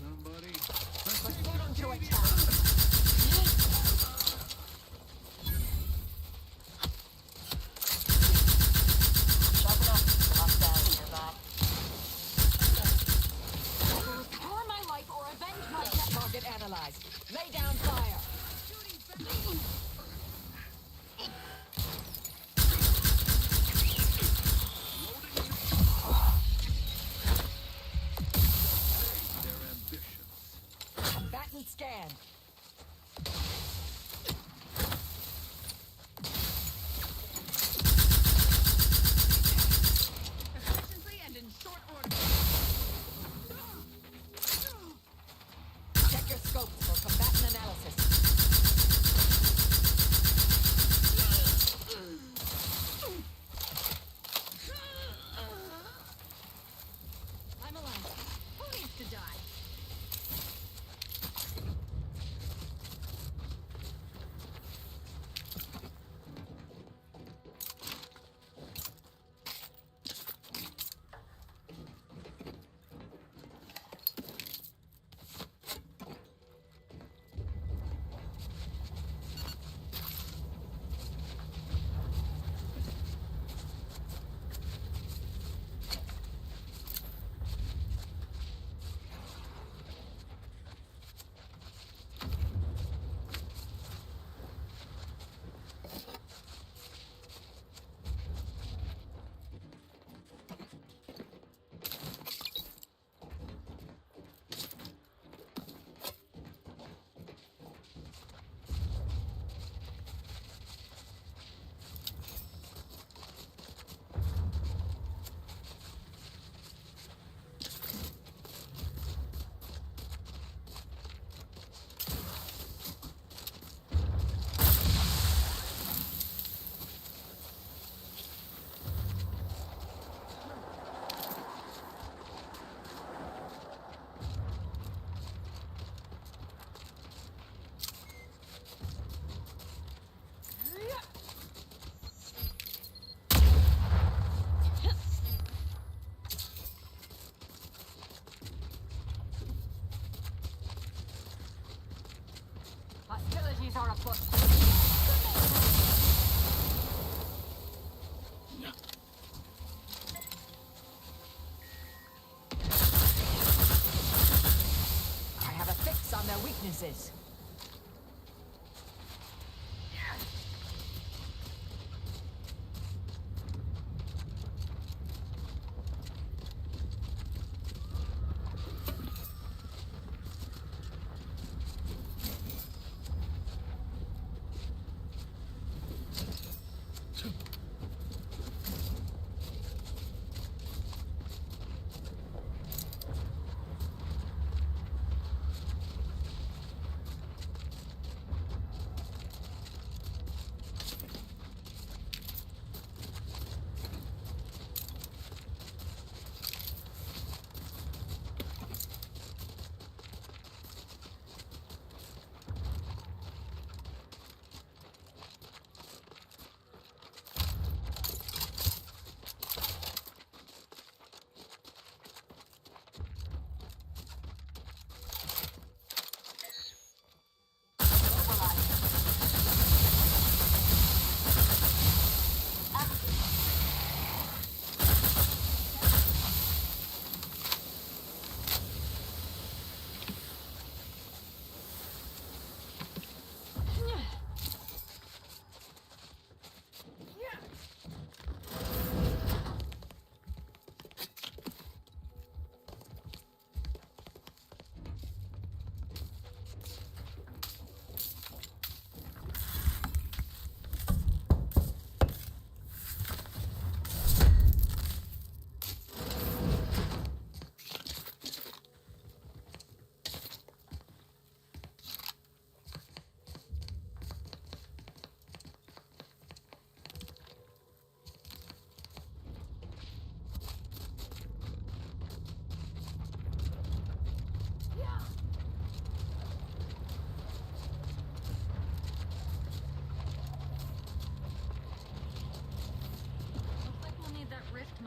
Somebody. Preparing to attack. Sharpen up. Hostiles nearby. Restore my life or avenge my death. Target analyzed. Lay down fire. Their ambitions. Combatant scan. Efficiently and in short order. Check your scopes for combatant analysis. I'm alive. Who needs to die? Hostilities are afoot. I have a fix on their weaknesses.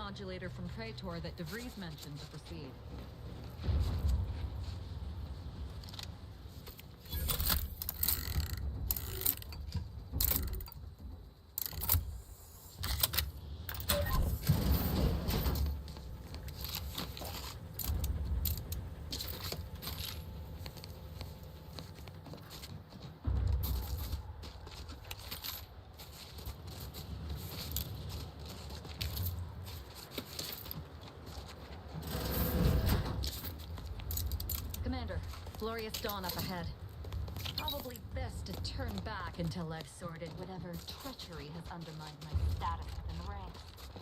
modulator from Praetor that DeVries mentioned to proceed. Commander, glorious dawn up ahead. Probably best to turn back until I've sorted whatever treachery has undermined my status within the ranks.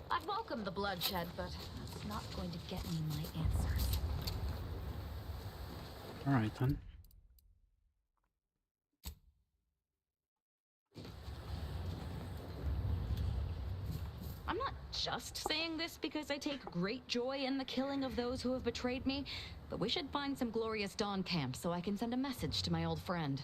I'd welcome the bloodshed, but that's not going to get me my answers. All right, then. I'm not just saying this because I take great joy in the killing of those who have betrayed me, but we should find some glorious dawn camp so I can send a message to my old friend.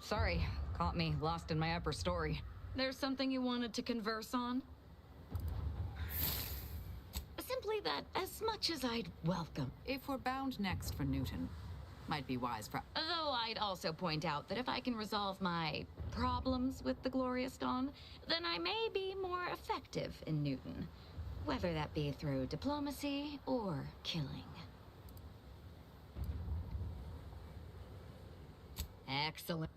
Sorry, caught me lost in my upper story. There's something you wanted to converse on? Simply that as much as I'd welcome. If we're bound next for Newton, might be wise for... Though I'd also point out that if I can resolve my problems with the Glorious Dawn, then I may be more effective in Newton. Whether that be through diplomacy or killing. Excellent.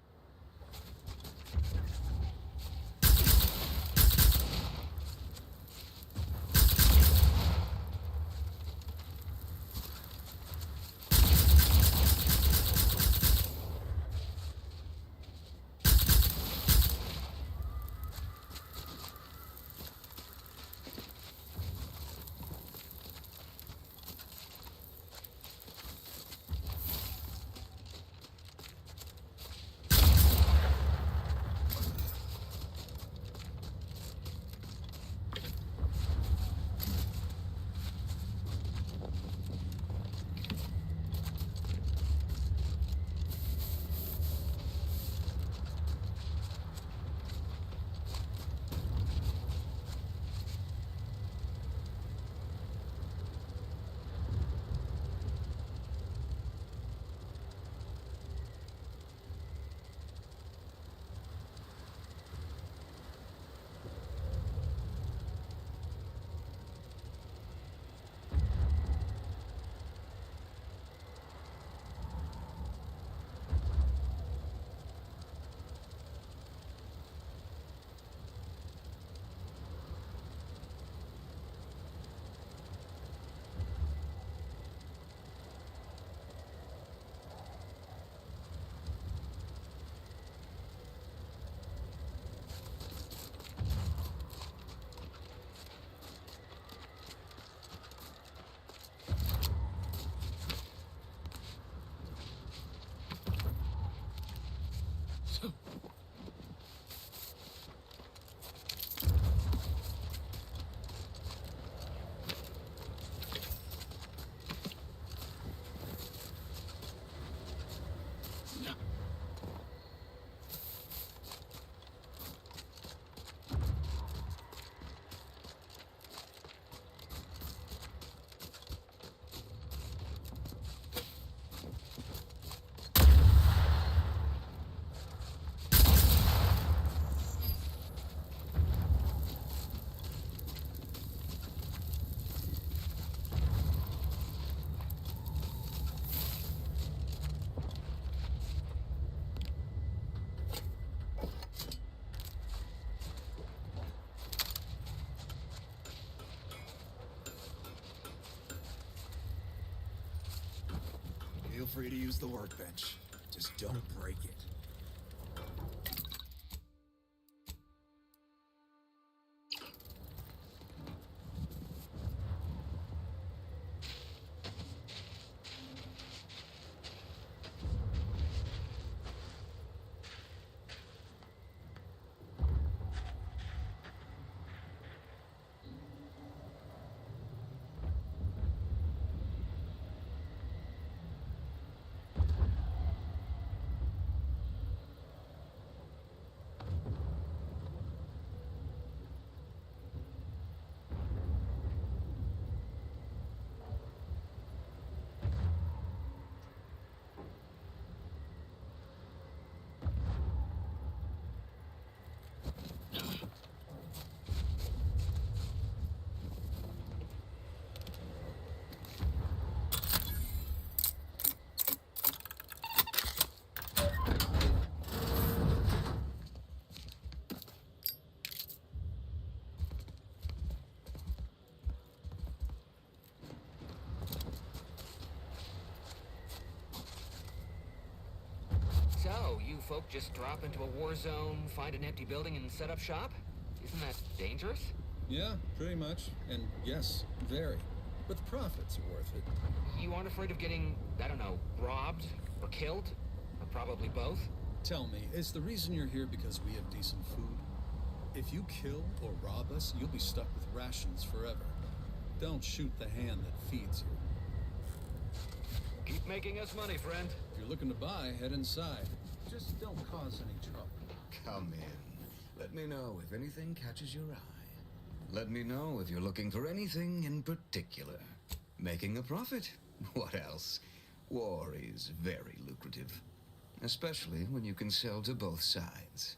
Feel free to use the workbench. Just don't break it. So, you folk just drop into a war zone, find an empty building, and set up shop? Isn't that dangerous? Yeah, pretty much. And yes, very. But the profits are worth it. You aren't afraid of getting, I don't know, robbed or killed? Or probably both? Tell me, is the reason you're here because we have decent food? If you kill or rob us, you'll be stuck with rations forever. Don't shoot the hand that feeds you. Keep making us money, friend. If you're looking to buy, head inside. Just don't cause any trouble. Come in. Let me know if anything catches your eye. Let me know if you're looking for anything in particular. Making a profit? What else? War is very lucrative. Especially when you can sell to both sides.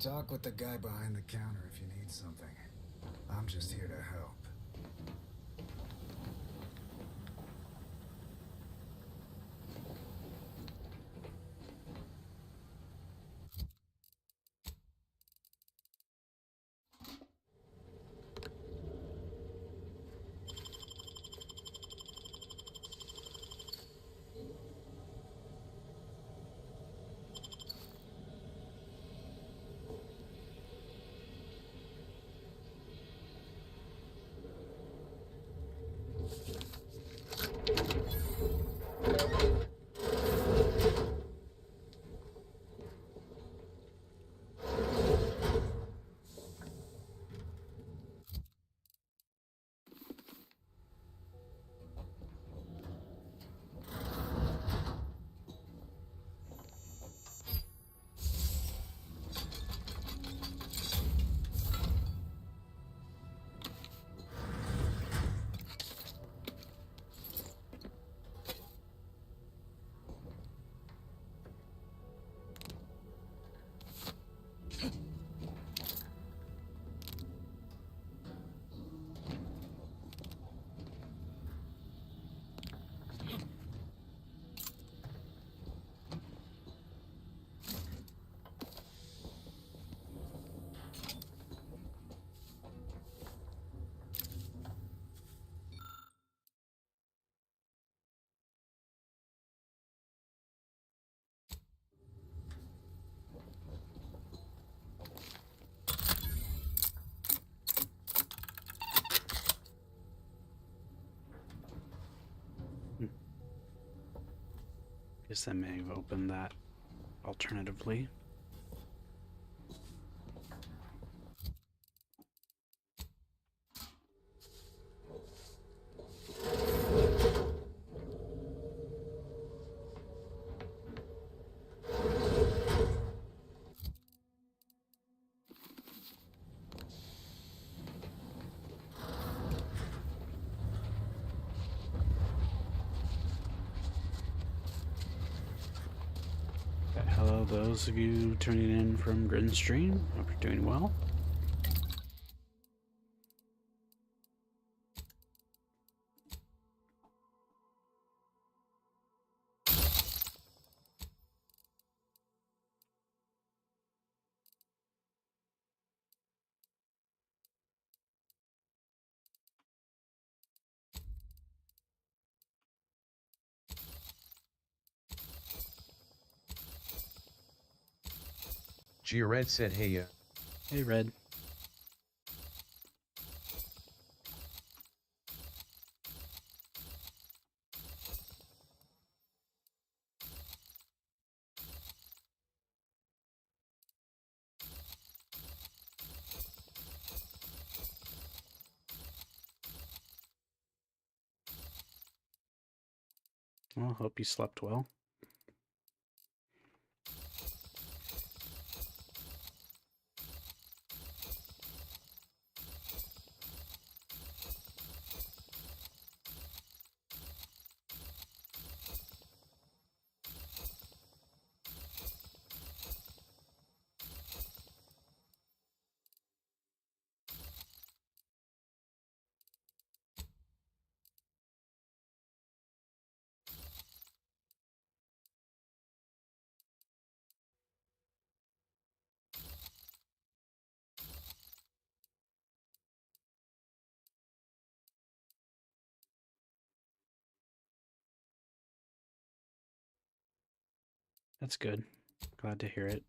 Talk with the guy behind the counter if you need something. I'm just here to help. Guess I may have opened that alternatively. Hello, those of you tuning in from Grin Stream. Hope you're doing well. Red said, hey, Hey, Red. Well, hope you slept well. That's good. Glad to hear it.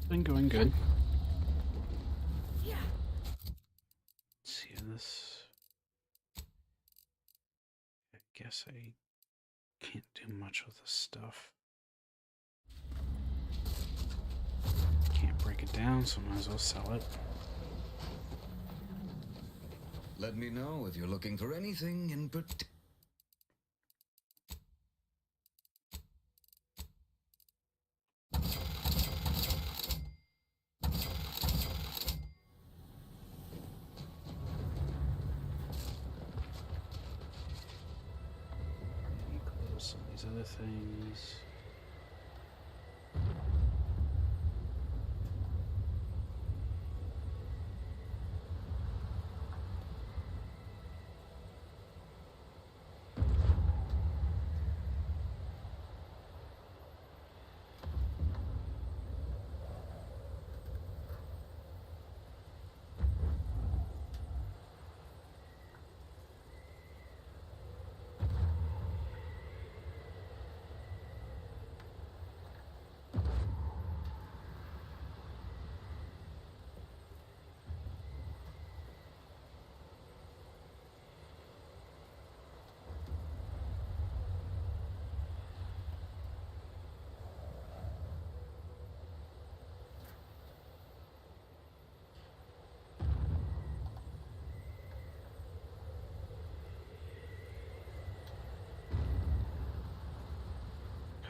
been going good. Let's see this. I guess I can't do much with this stuff. Can't break it down, so I might as well sell it. Let me know if you're looking for anything in particular. Close some of these other things.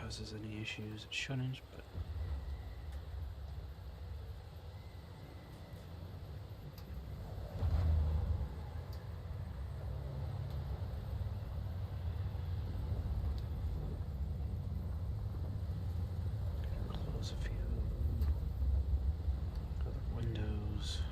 Causes any issues, it shouldn't, but close a few other windows.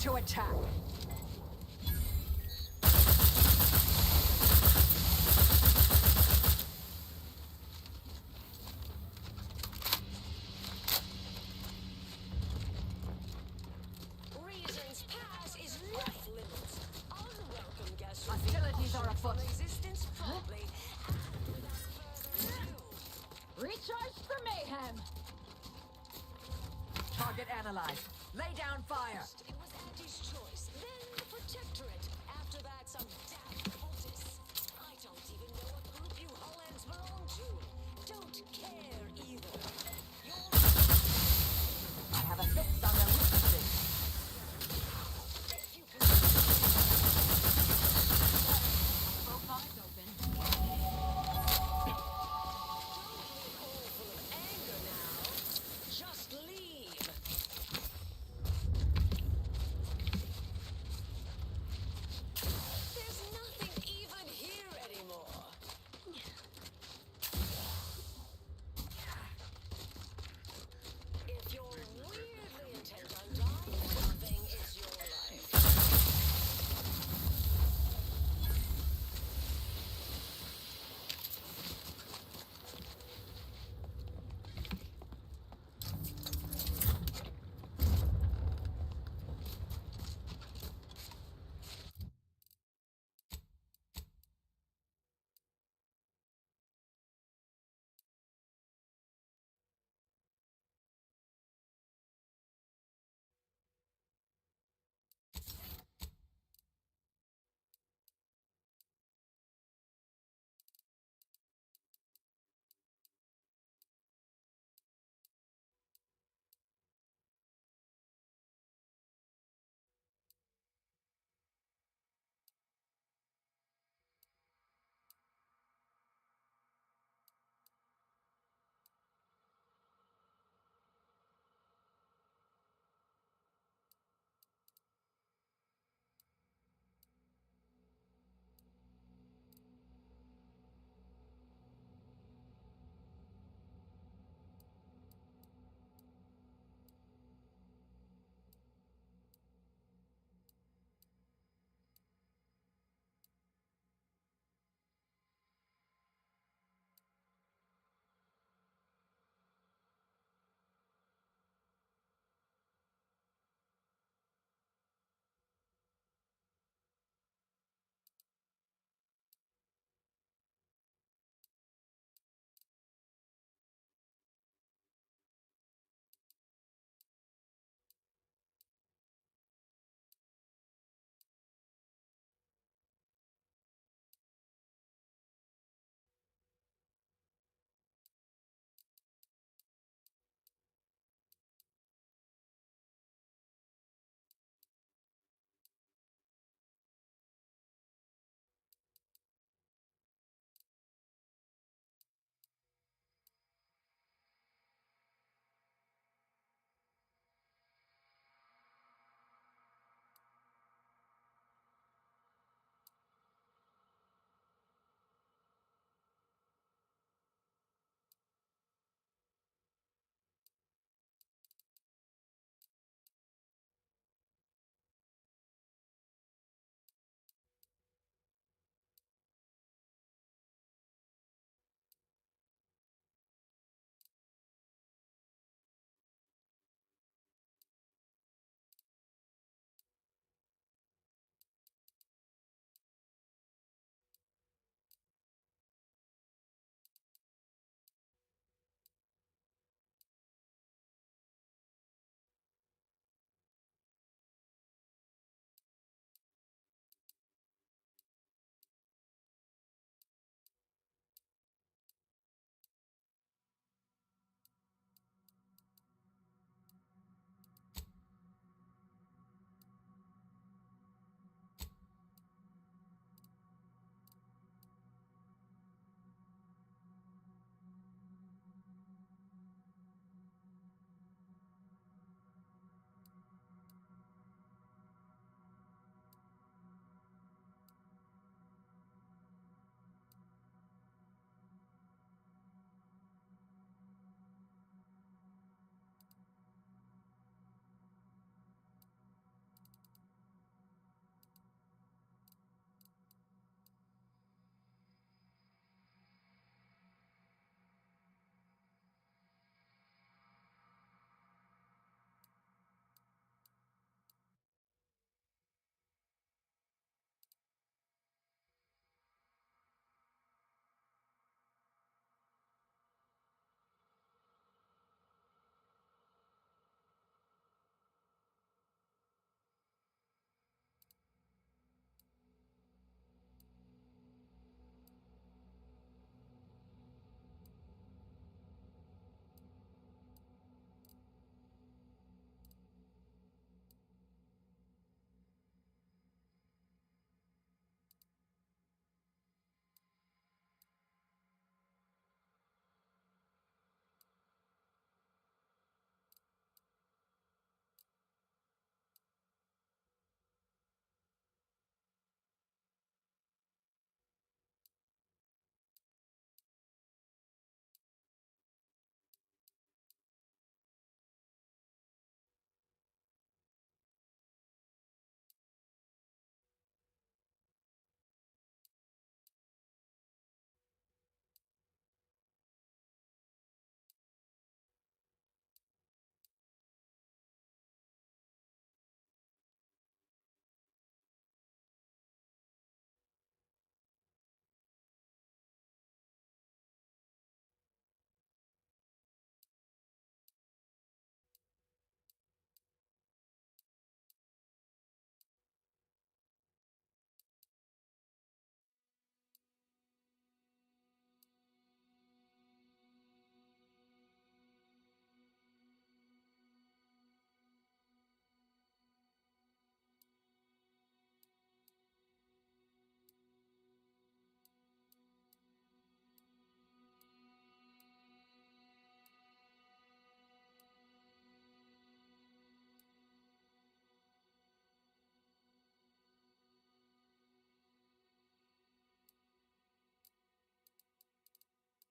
to attack. Reason's pass is not limit. Unwelcome guests. Hostilities are afoot. Resistance promptly. Recharge for mayhem. Target analyzed. Lay down fire. It was Andy's choice, then the Protectorate. After that, some damn cultists. I don't even know what group you Hollands belong to. Don't care either. I have a fix on their weaknesses. Both eyes open. Anger now. Just leave.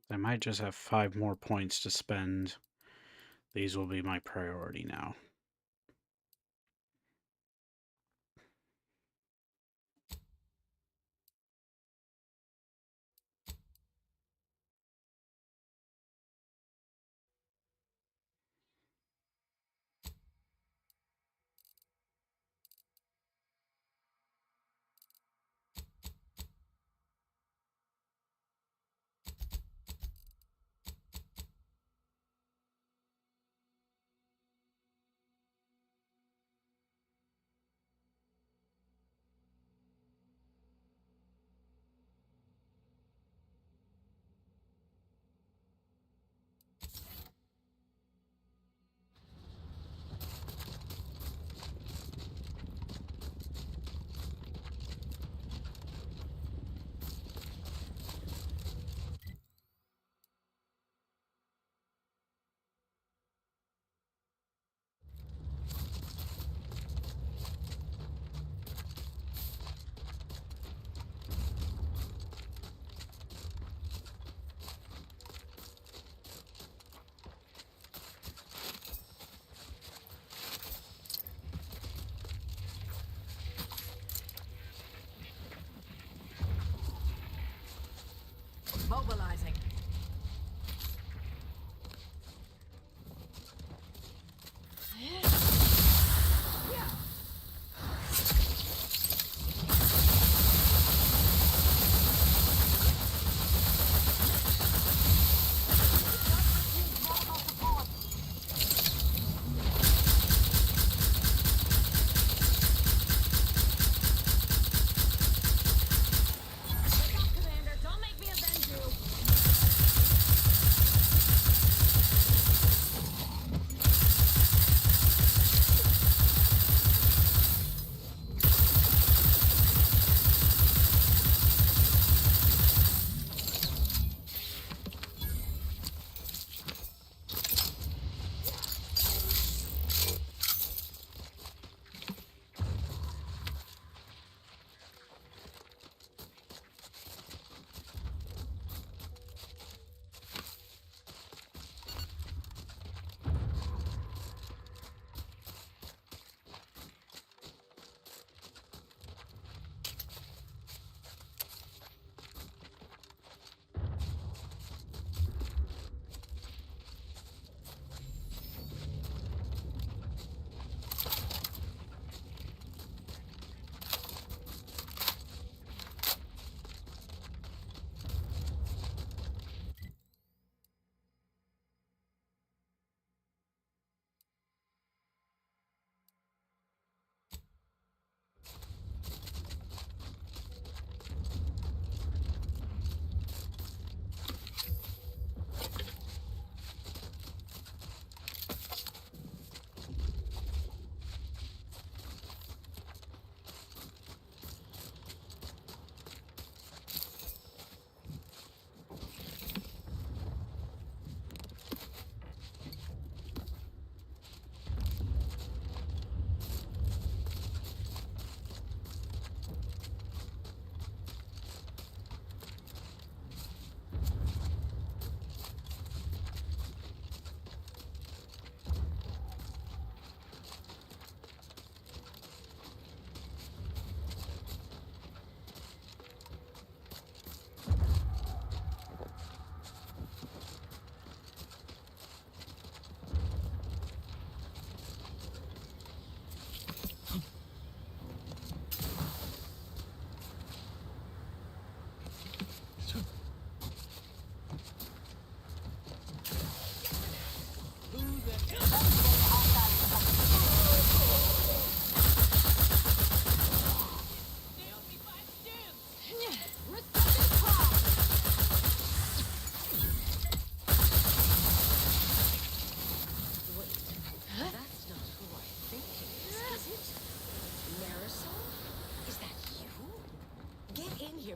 I might just have 5 more points to spend. These will be my priority now. Mobilizing.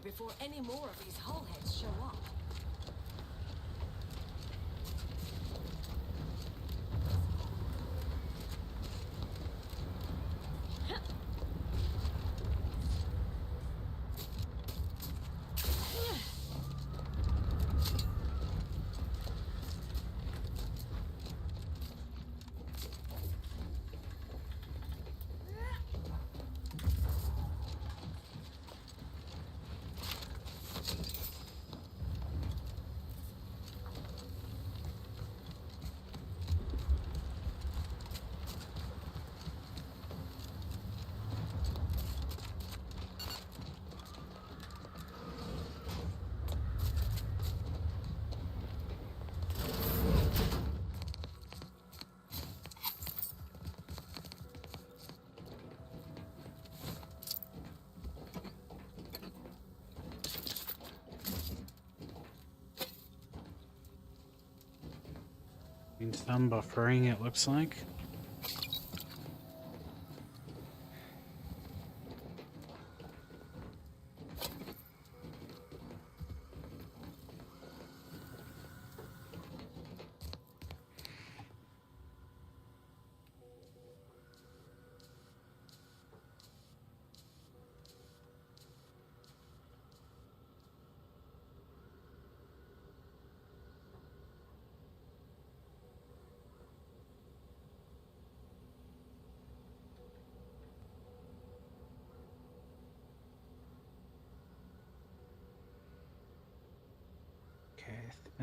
Before any more of these hullheads show up. Some buffering, it looks like.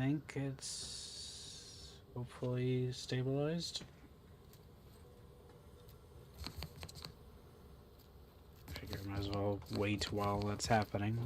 I think it's hopefully stabilized. Figure I might as well wait while that's happening.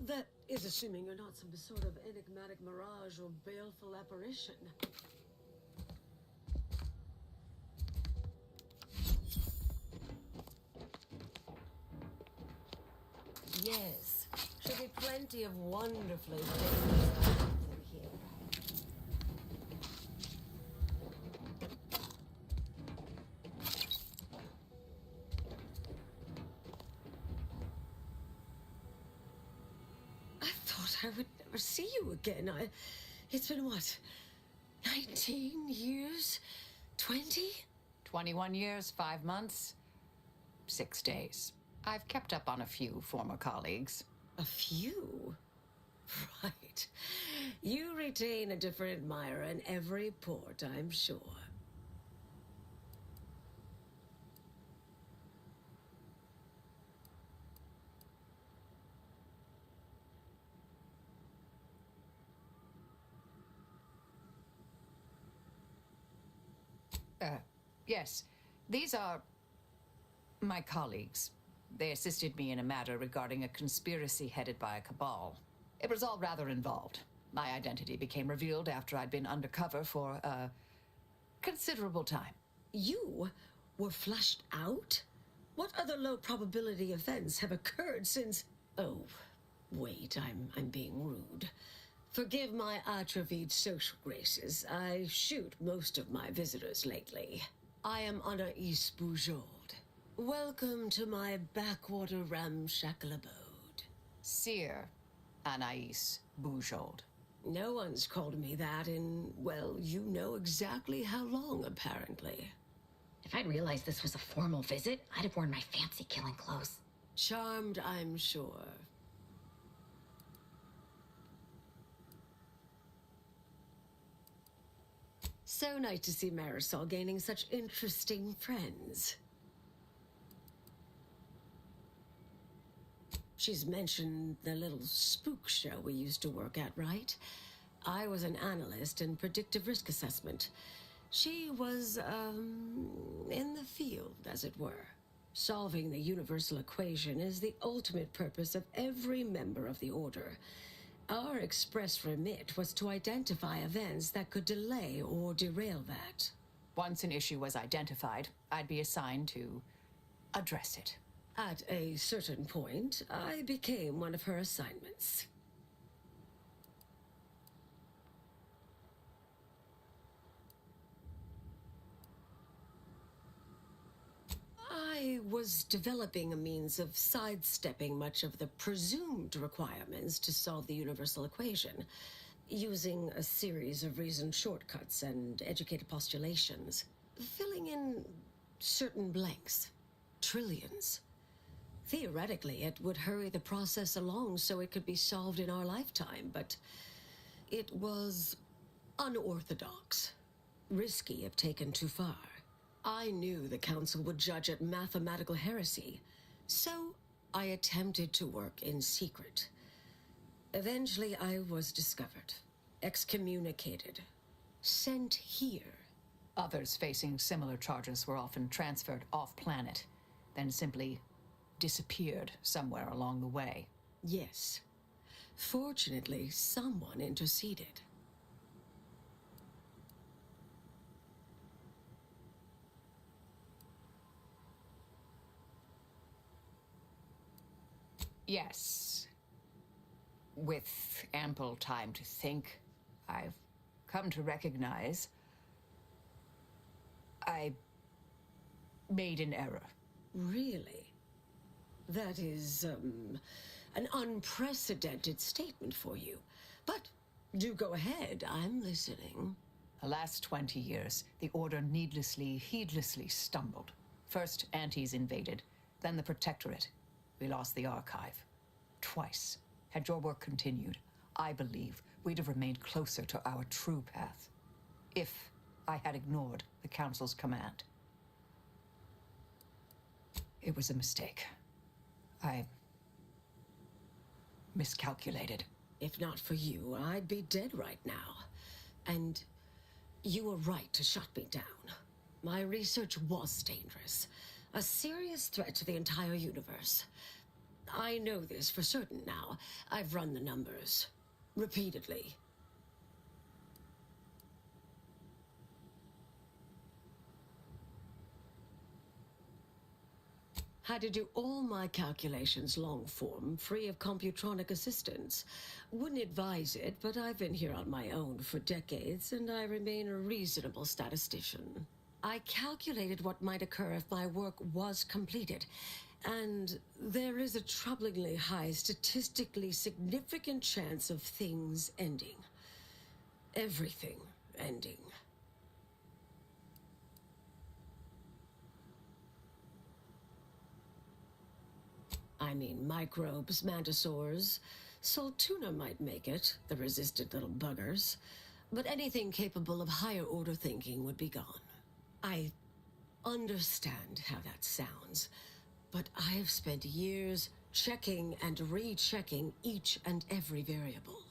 That is assuming you're not some sort of enigmatic mirage or baleful apparition. Yes, should be plenty of wonderfully famous items in here. I would never see you again. It's been what? 19 years? 20? 21 years, 5 months, 6 days. I've kept up on a few former colleagues. A few? Right. You retain a different admirer in every port, I'm sure. Yes. These are my colleagues. They assisted me in a matter regarding a conspiracy headed by a cabal. It was all rather involved. My identity became revealed after I'd been undercover for a considerable time. You were flushed out? What other low probability events have occurred since... Oh, wait, I'm being rude. Forgive my atrophied social graces. I shoot most of my visitors lately. I am Anaïs Boujold. Welcome to my backwater ramshackle abode. Seer Anaïs Boujold. No one's called me that in, well, you know exactly how long, apparently. If I'd realized this was a formal visit, I'd have worn my fancy killing clothes. Charmed, I'm sure. So nice to see Marisol gaining such interesting friends. She's mentioned the little spook show we used to work at, right? I was an analyst in predictive risk assessment. She was, in the field, as it were. Solving the universal equation is the ultimate purpose of every member of the Order. Our express remit was to identify events that could delay or derail that. Once an issue was identified, I'd be assigned to address it. At a certain point, I became one of her assignments. I was developing a means of sidestepping much of the presumed requirements to solve the universal equation, using a series of reasoned shortcuts and educated postulations, filling in certain blanks, trillions. Theoretically, it would hurry the process along so it could be solved in our lifetime, but it was unorthodox, risky if taken too far. I knew the Council would judge it mathematical heresy, So I attempted to work in secret. Eventually, I was discovered, excommunicated, sent here. Others facing similar charges were often transferred off-planet, then simply disappeared somewhere along the way. Yes. Fortunately, someone interceded. Yes. With ample time to think, I've come to recognize I made an error. Really? That is, an unprecedented statement for you. But do go ahead, I'm listening. The last 20 years, the Order needlessly, heedlessly stumbled. First, Antes invaded, then the Protectorate. We lost the Archive. Twice. Had your work continued, I believe we'd have remained closer to our true path. If I had ignored the Council's command. It was a mistake. I miscalculated. If not for you, I'd be dead right now. And you were right to shut me down. My research was dangerous. A serious threat to the entire universe. I know this for certain now. I've run the numbers. Repeatedly. Had to do all my calculations long form, free of computronic assistance. Wouldn't advise it, but I've been here on my own for decades, and I remain a reasonable statistician. I calculated what might occur if my work was completed, and there is a troublingly high, statistically significant chance of things ending. Everything ending. I mean, microbes, mantisaurs. Saltuna might make it, the resistant little buggers. But anything capable of higher order thinking would be gone. I understand how that sounds, but I have spent years checking and rechecking each and every variable.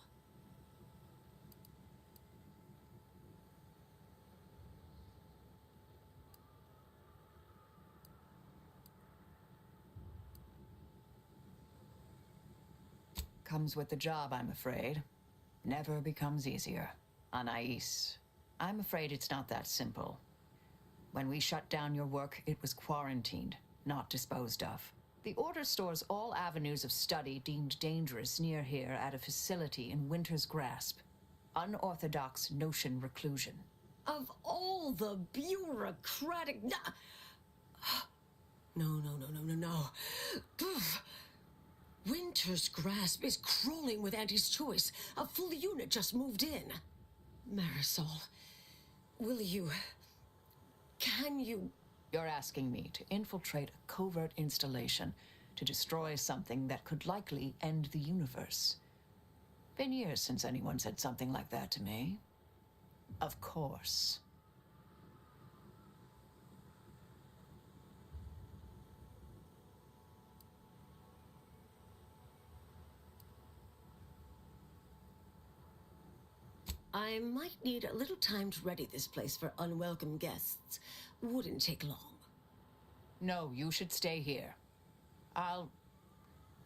Comes with the job, I'm afraid. Never becomes easier. Anais, I'm afraid it's not that simple. When we shut down your work, it was quarantined, not disposed of. The Order stores all avenues of study deemed dangerous near here at a facility in Winter's Grasp. Unorthodox notion reclusion. Of all the bureaucratic... No. Poof. Winter's Grasp is crawling with Anti's choice. A full unit just moved in. Marisol, will you... Can you... You're asking me to infiltrate a covert installation to destroy something that could likely end the universe. Been years since anyone said something like that to me. Of course. I might need a little time to ready this place for unwelcome guests. Wouldn't take long. No, you should stay here.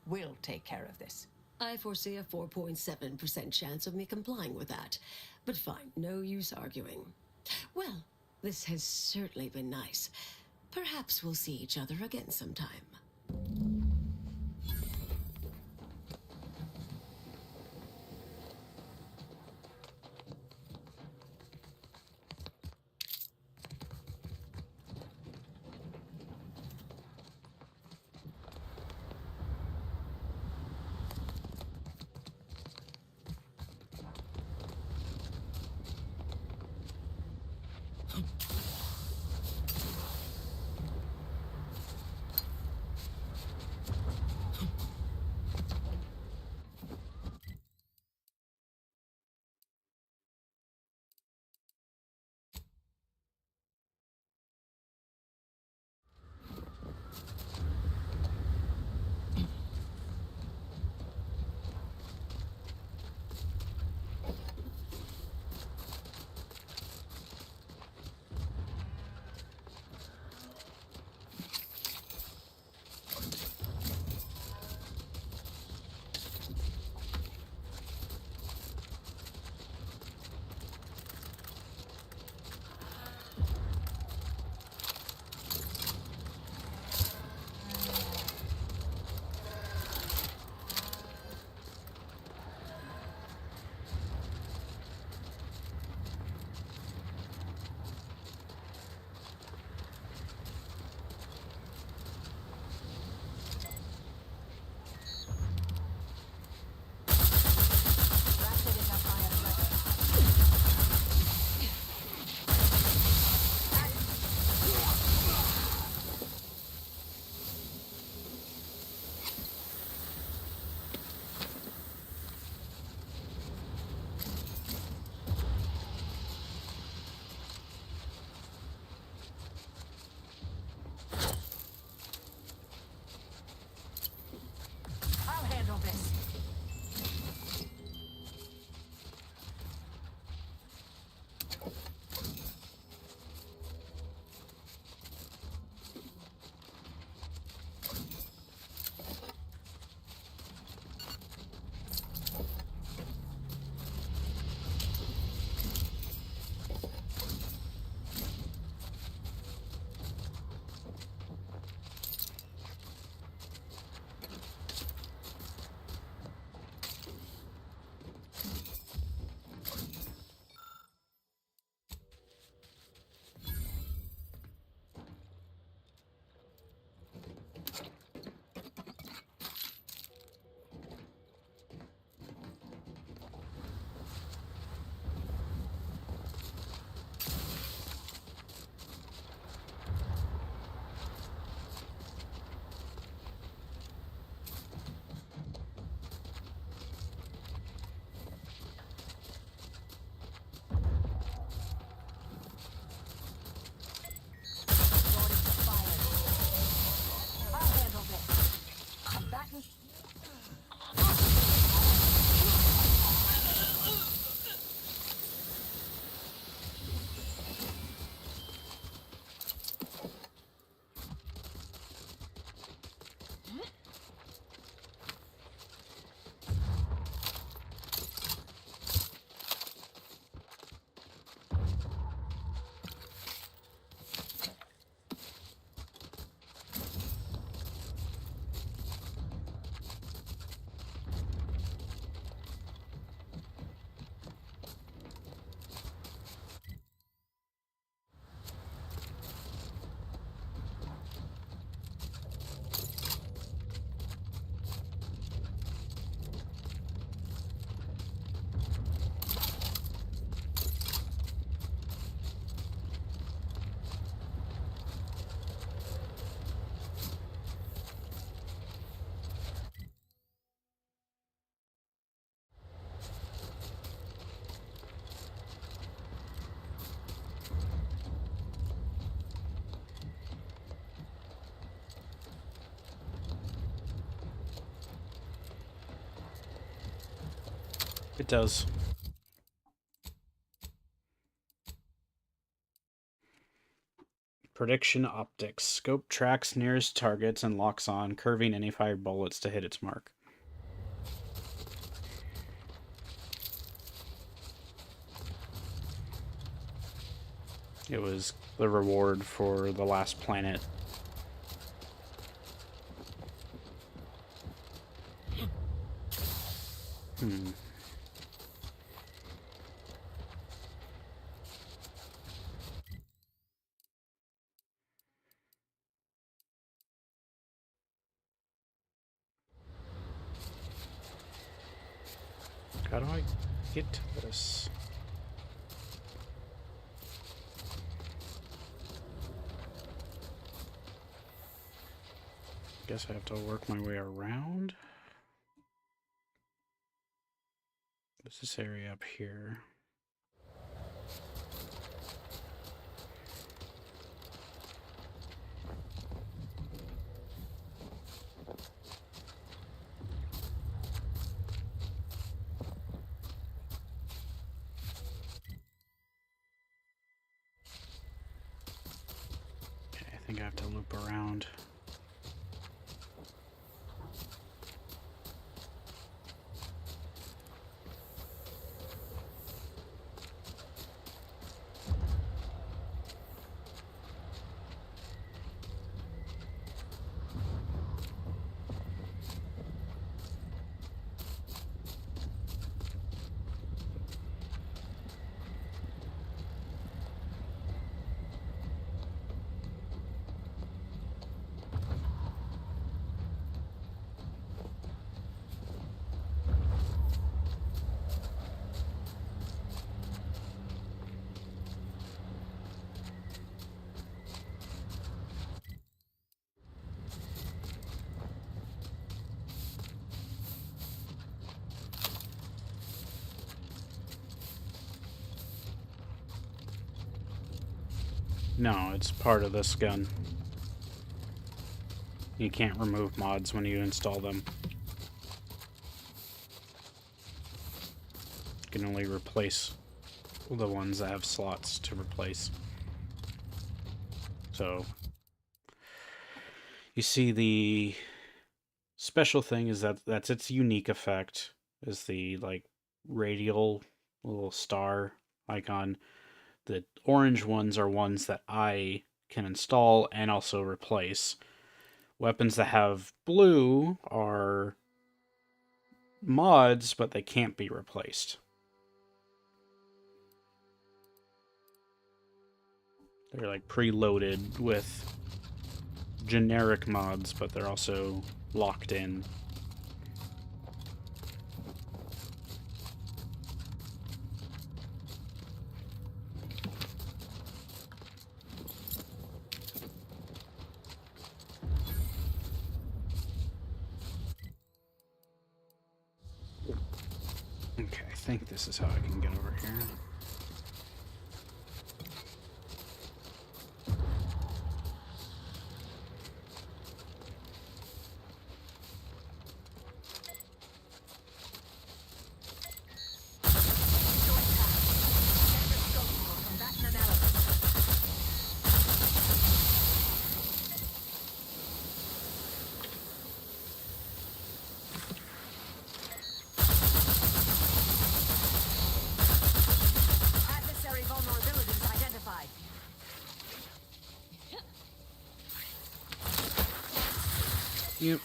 We'll take care of this. I foresee a 4.7% chance of me complying with that. But fine, no use arguing. Well, this has certainly been nice. Perhaps we'll see each other again sometime. It does. Prediction optics. Scope tracks nearest targets and locks on, curving any fired bullets to hit its mark. It was the reward for the last planet. How do I get to this? Guess I have to work my way around. What's this area up here? Okay, I think I have to loop around. No, it's part of this gun. You can't remove mods when you install them. You can only replace the ones that have slots to replace. So, you see the special thing is that's its unique effect, is the like radial little star icon. The orange ones are ones that I can install and also replace. Weapons that have blue are mods, but they can't be replaced. They're like preloaded with generic mods, but they're also locked in. Okay, I think this is how I can get over here. Yep.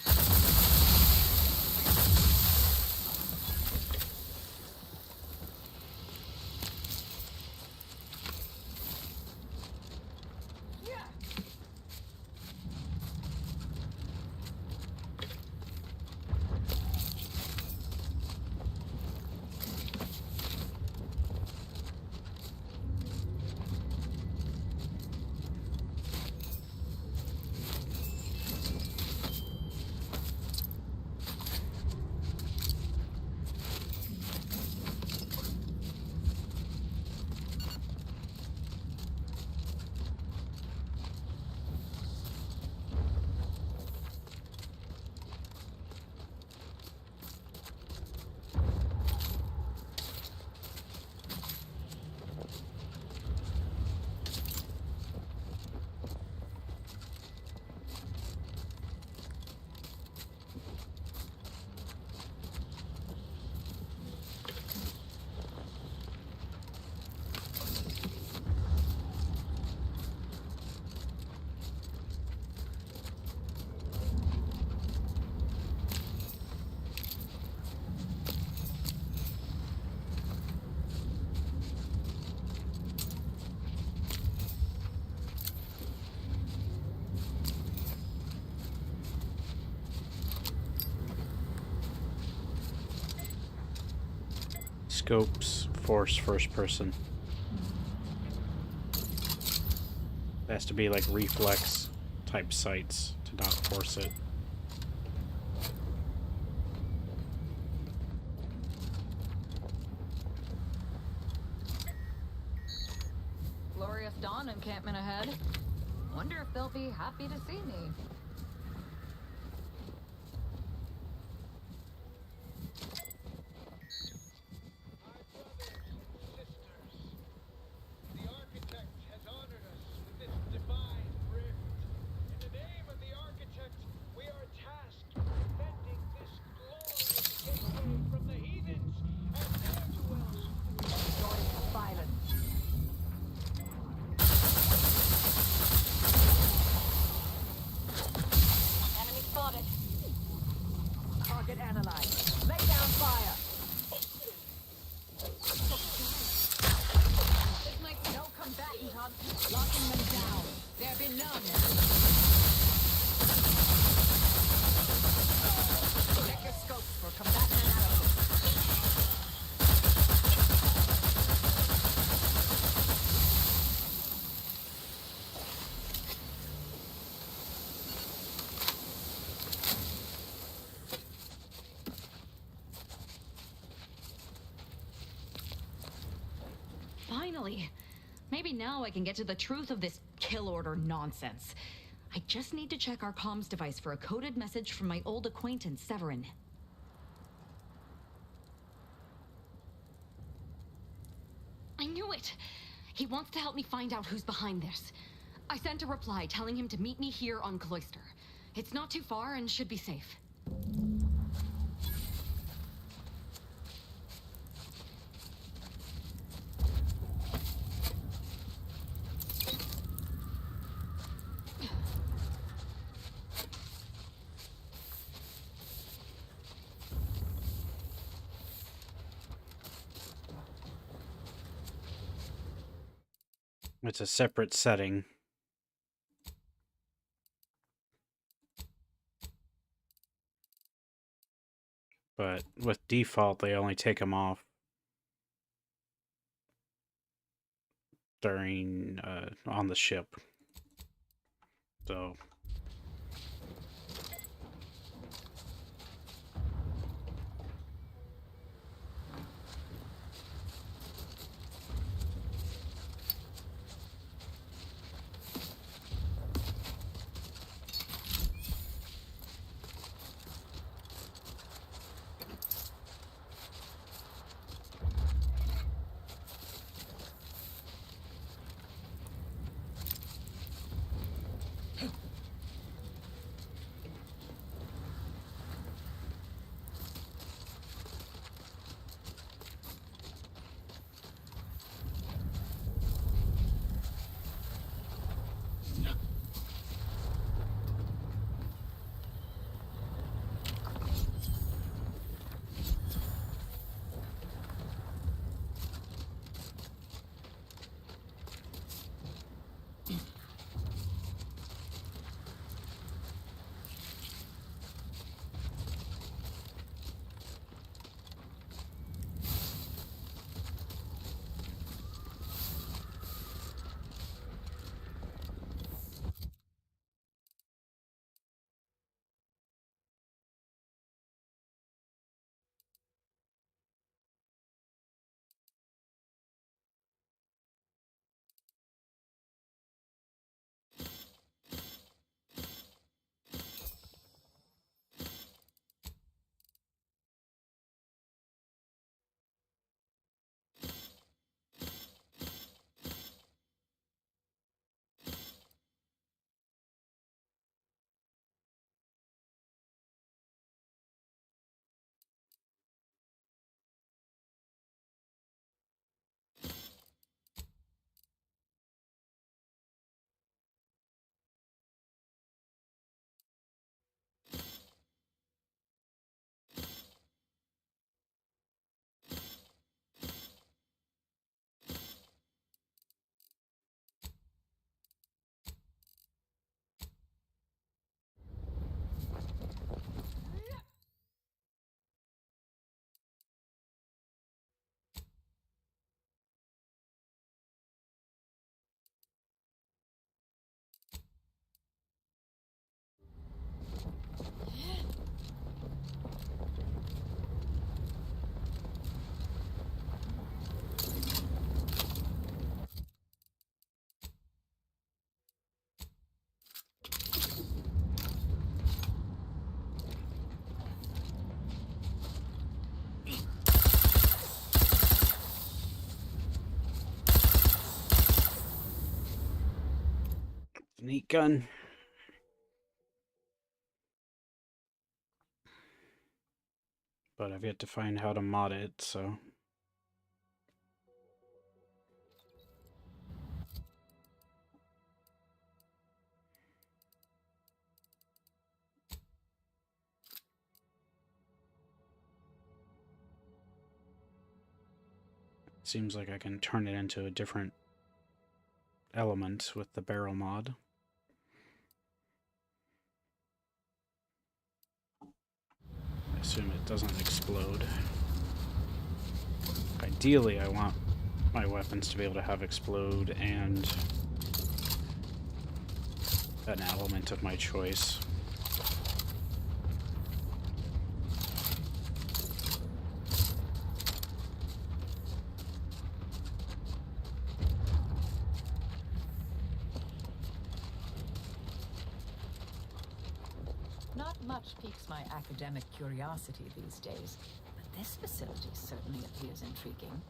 Scopes force first person. It has to be like reflex type sights to not force it. Glorious dawn encampment ahead. Wonder if they'll be happy to see me. Enemy spotted. Target analyzed. Lay down fire. This might be no combatant on locking them down. There be none. Check your scopes for combatant analysis. Finally. Maybe now I can get to the truth of this kill order nonsense. I just need to check our comms device for a coded message from my old acquaintance, Severin. I knew it! He wants to help me find out who's behind this. I sent a reply telling him to meet me here on Cloister. It's not too far and should be safe. It's a separate setting. But with default, they only take them off during on the ship. So Neat gun. But I've yet to find how to mod it, so... Seems like I can turn it into a different element with the barrel mod. I assume it doesn't explode. Ideally, I want my weapons to be able to have explode and an element of my choice. Not much piques my academic curiosity these days, but this facility certainly appears intriguing.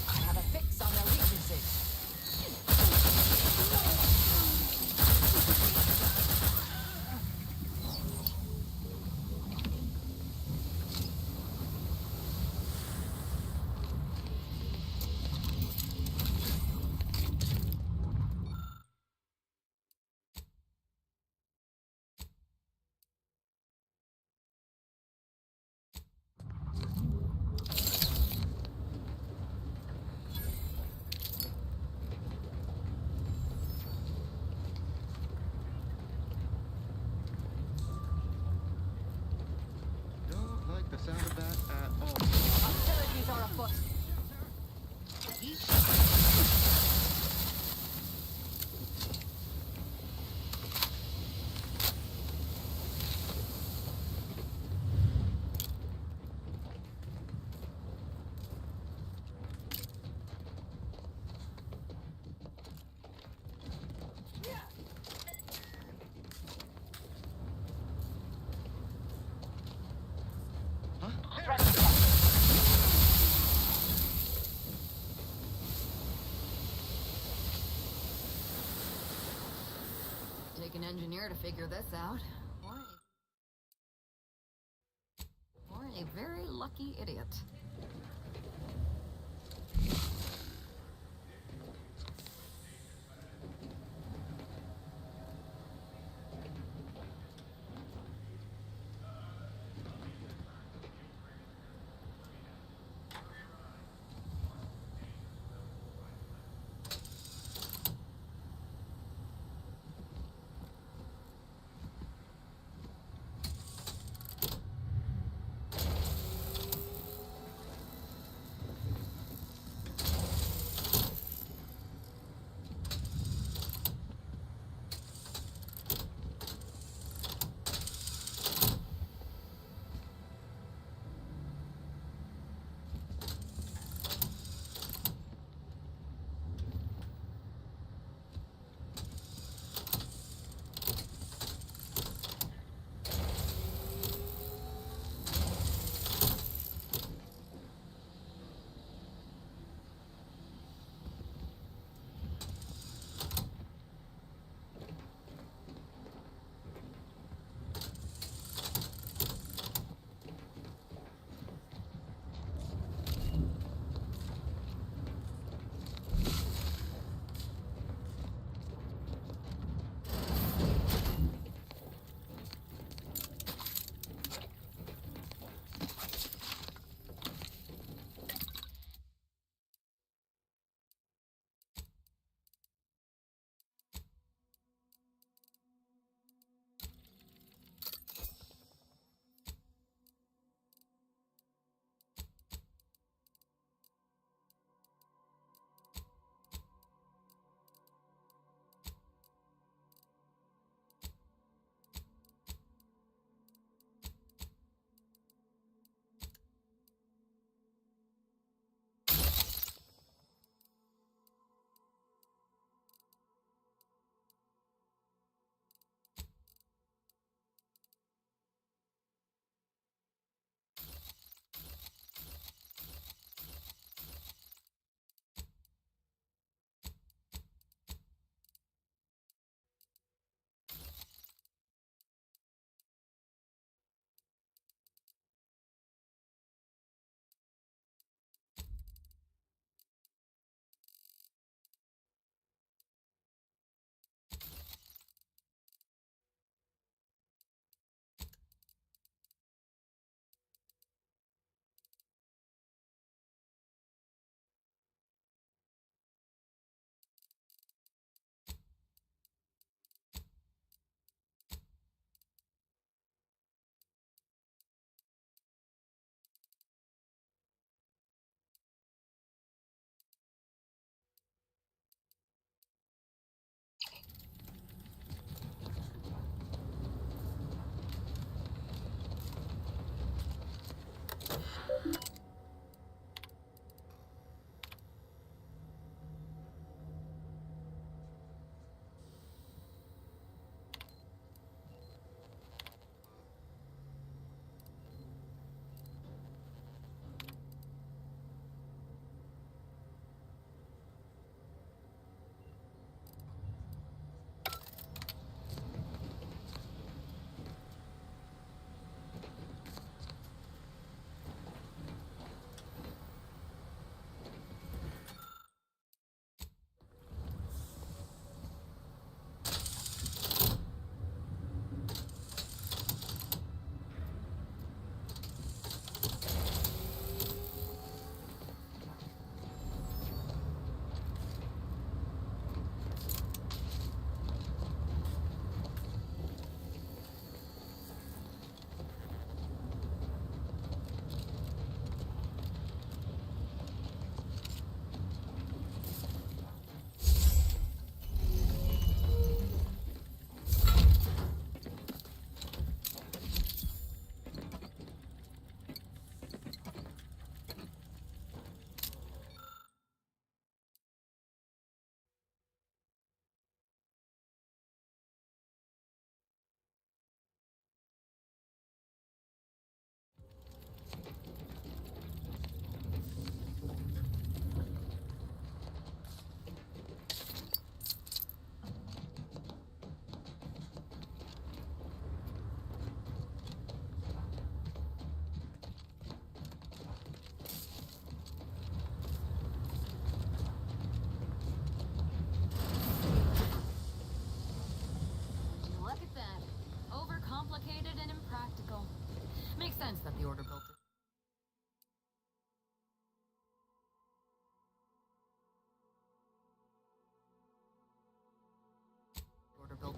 I have a fix on their weaknesses. Don't like the sound of that at all. Hostilities are afoot. Take an engineer to figure this out. Or a very lucky idiot.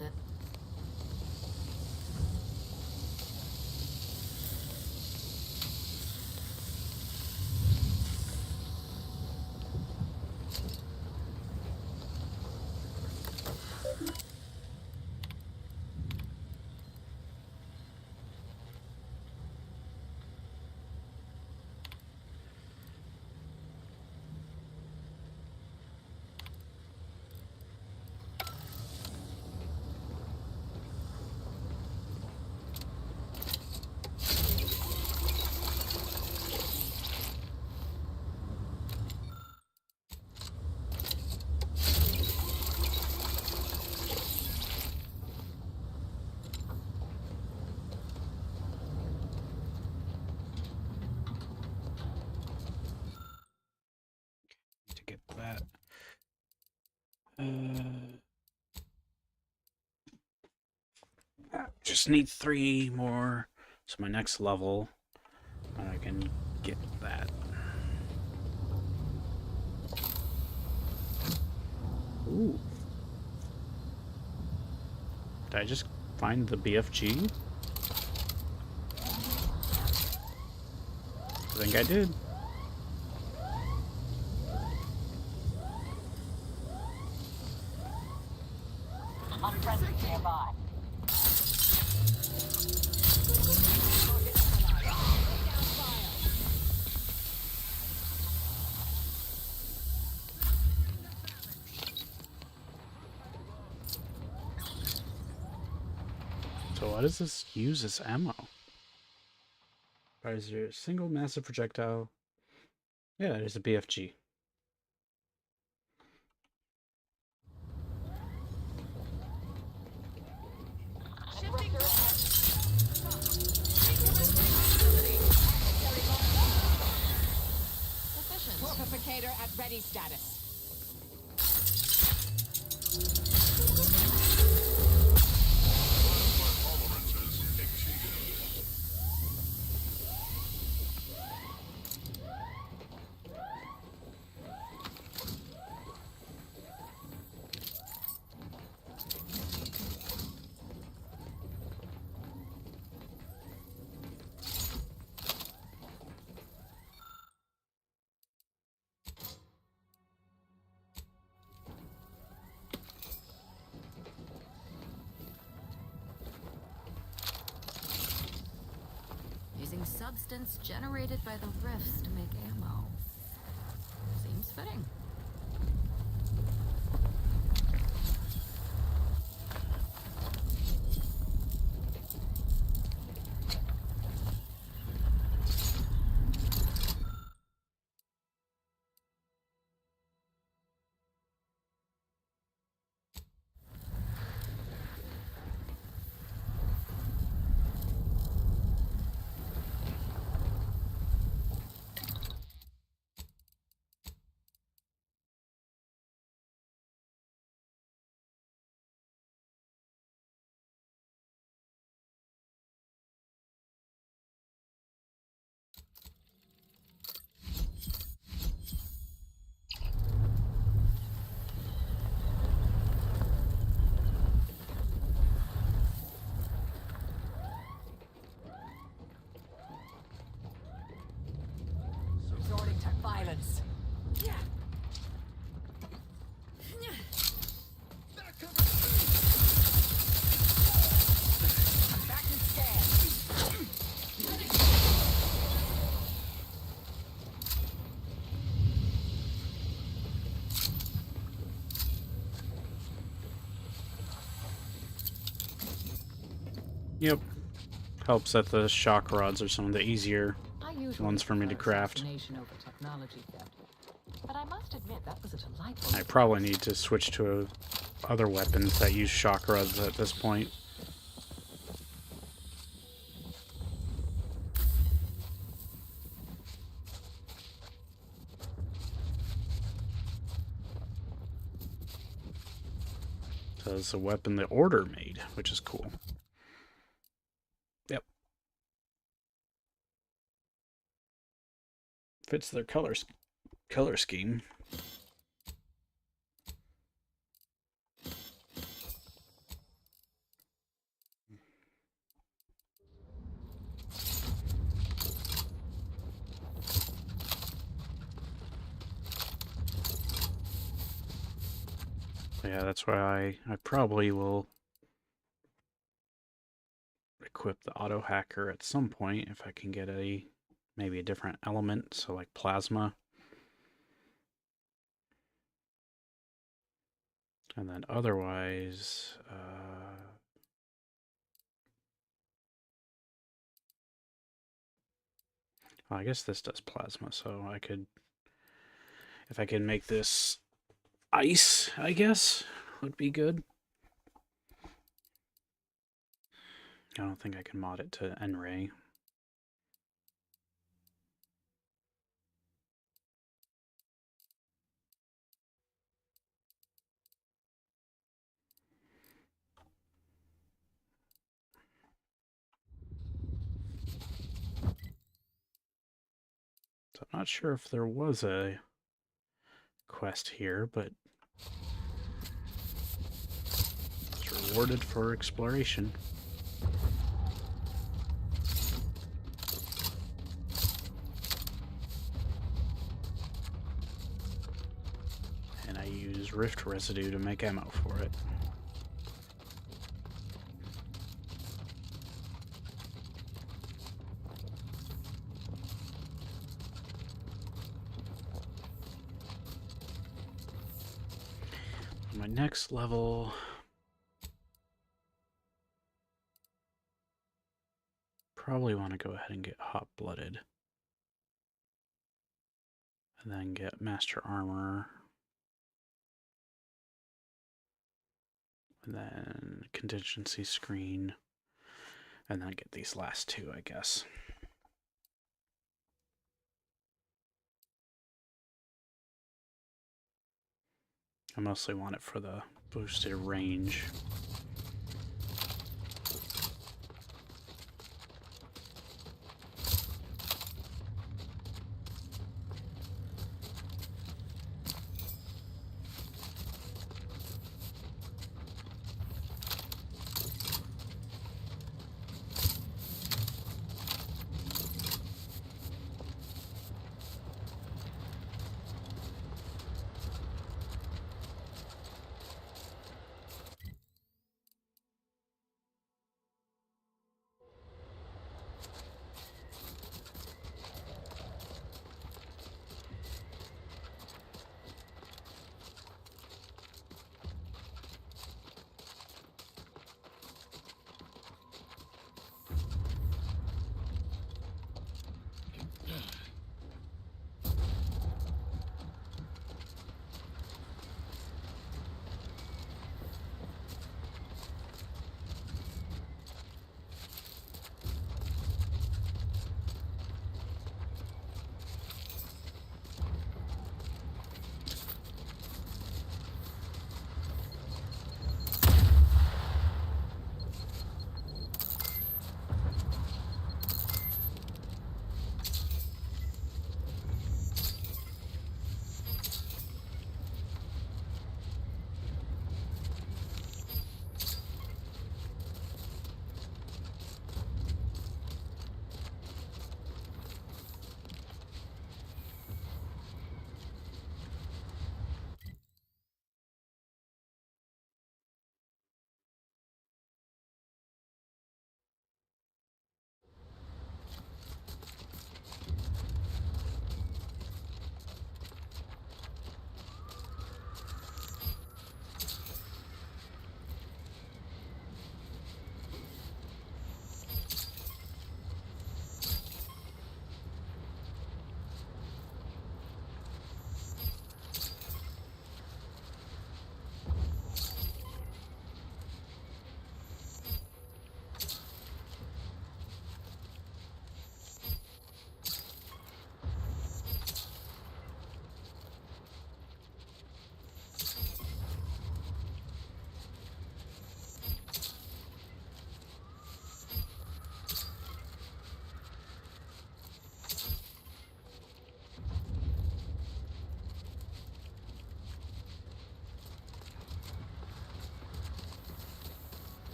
felt it. To get that. Just need 3 more. So my next level, I can get that. Ooh. Did I just find the BFG? I think I did. Unfriendly nearby. So why does this use as ammo? Is there a single massive projectile? Yeah, there's a BFG. McFlufferkinder at ready status. Using substance generated by the rifts to make ammo. Seems fitting. Resorting to violence. I'm back in scan. Yep. Helps that the shock rods are some of the easier ones for me to craft. Over technology theft, but I must admit that was a delightful. I probably need to switch to other weapons that use shock rods at this point. So it's a weapon the Order made, which is cool. Yep. Fits their color scheme. Yeah, that's why I probably will equip the auto hacker at some point if I can get maybe a different element, so like plasma. And then otherwise, well, I guess this does plasma, so I could, if I can make this ice, I guess, would be good. I don't think I can mod it to N-ray. So I'm not sure if there was a quest here, but it's rewarded for exploration. And I use rift residue to make ammo for it. My next level, probably want to go ahead and get hot-blooded. And then get master armor. And then contingency screen. And then get these last two, I guess. I mostly want it for the boosted range.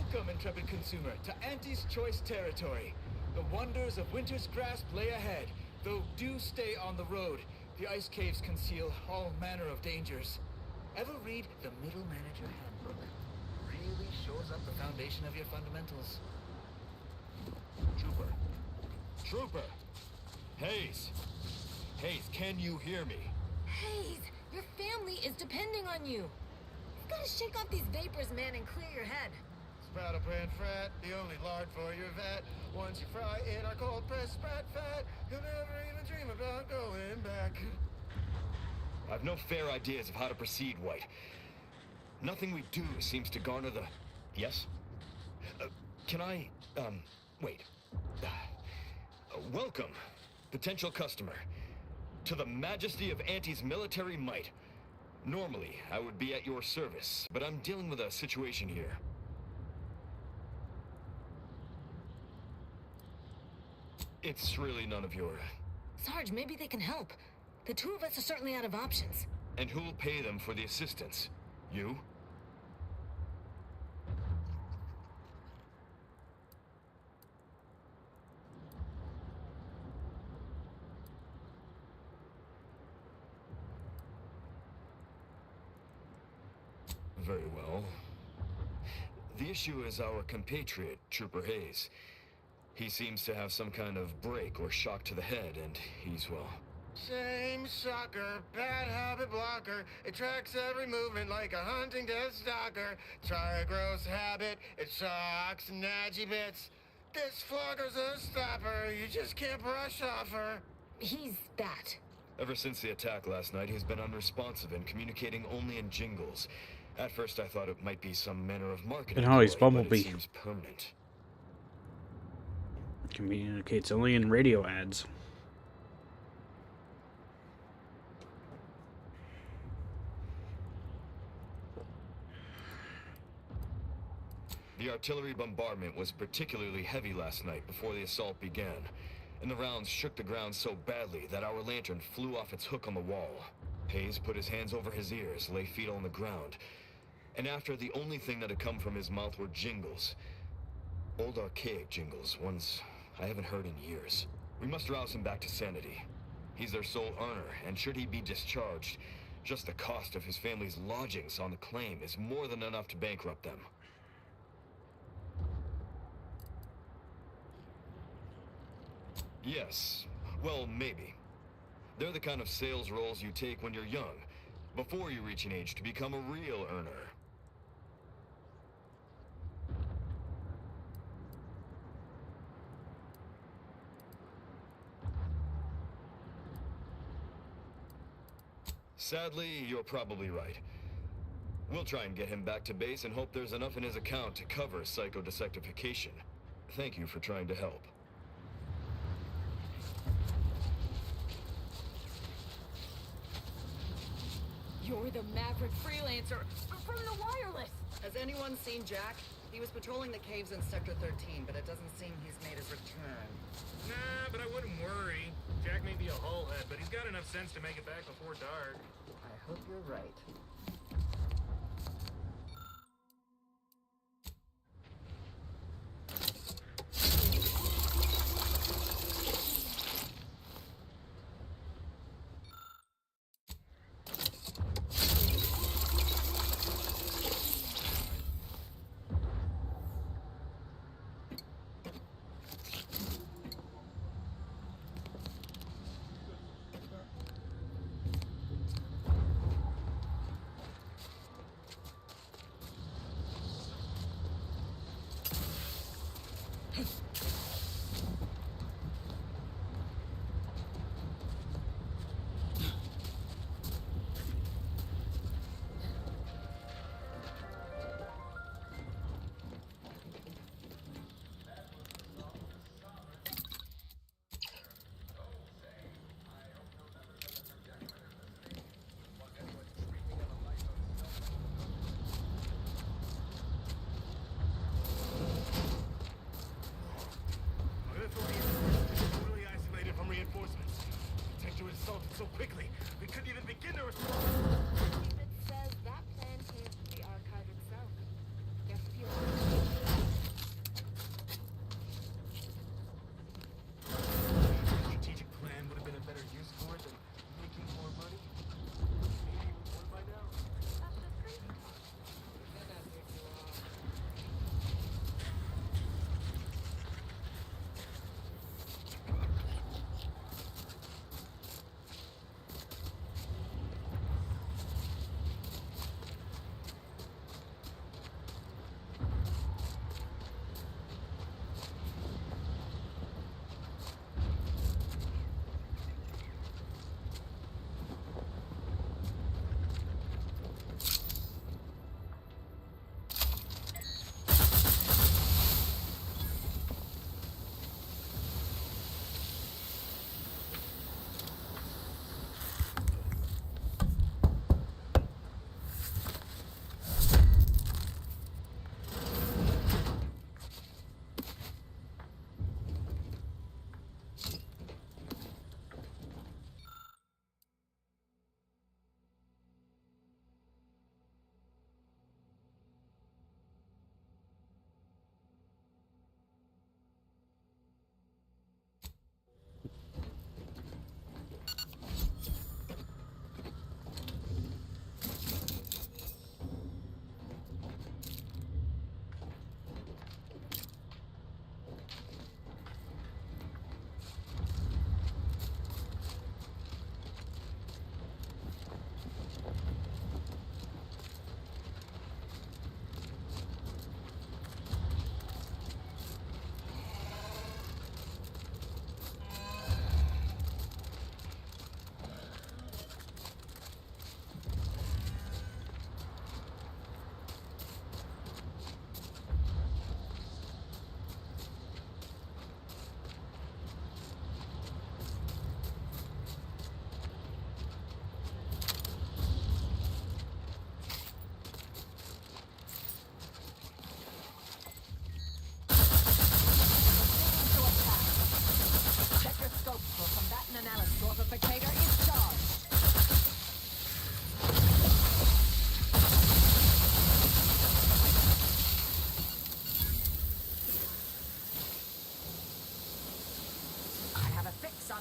Welcome, intrepid consumer, to Auntie's Choice territory. The wonders of winter's grasp lay ahead, though do stay on the road. The ice caves conceal all manner of dangers. Ever read the Middle Manager Handbook? Really shows up the foundation of your fundamentals. Trooper. Trooper! Hayes! Hayes, can you hear me? Hayes, your family is depending on you. You've got to shake off these vapors, man, and clear your head. Sprout a bran frat, the only lard for your vat. Once you fry in our cold pressed sprat fat, you'll never even dream about going back. I've no fair ideas of how to proceed, White. Nothing we do seems to garner the... Yes? Can I... wait. Welcome, potential customer, to the majesty of Auntie's military might. Normally, I would be at your service, but I'm dealing with a situation here. It's really none of your... Sarge, maybe they can help. The two of us are certainly out of options. And who'll pay them for the assistance? You? Very well. The issue is our compatriot, Trooper Hayes. He seems to have some kind of break or shock to the head, and he's, well... Same sucker, bad habit blocker. It tracks every movement like a hunting death stalker. Try a gross habit, it shocks and nadgy bits. This flogger's a stopper, you just can't brush off her. He's that. Ever since the attack last night, he's been unresponsive and communicating only in jingles. At first, I thought it might be some manner of marketing. And how he's ploy, but Bumblebee. it seems permanent. Communicates only in radio ads. The artillery bombardment was particularly heavy last night before the assault began, and the rounds shook the ground so badly that our lantern flew off its hook on the wall. Hayes put his hands over his ears, lay feet on the ground, and after the only thing that had come from his mouth were jingles. Old archaic jingles, ones I haven't heard in years. We must rouse him back to sanity. He's their sole earner, and should he be discharged, just the cost of his family's lodgings on the claim is more than enough to bankrupt them. Yes. Well, maybe. They're the kind of sales roles you take when you're young, before you reach an age to become a real earner. Sadly, you're probably right. We'll try and get him back to base and hope there's enough in his account to cover psychodesectification. Thank you for trying to help. You're the maverick freelancer from the wireless. Has anyone seen Jack? He was patrolling the caves in Sector 13, but it doesn't seem he's made his return. Nah, but I wouldn't worry. Jack may be a hullhead, but he's got enough sense to make it back before dark. I hope you're right.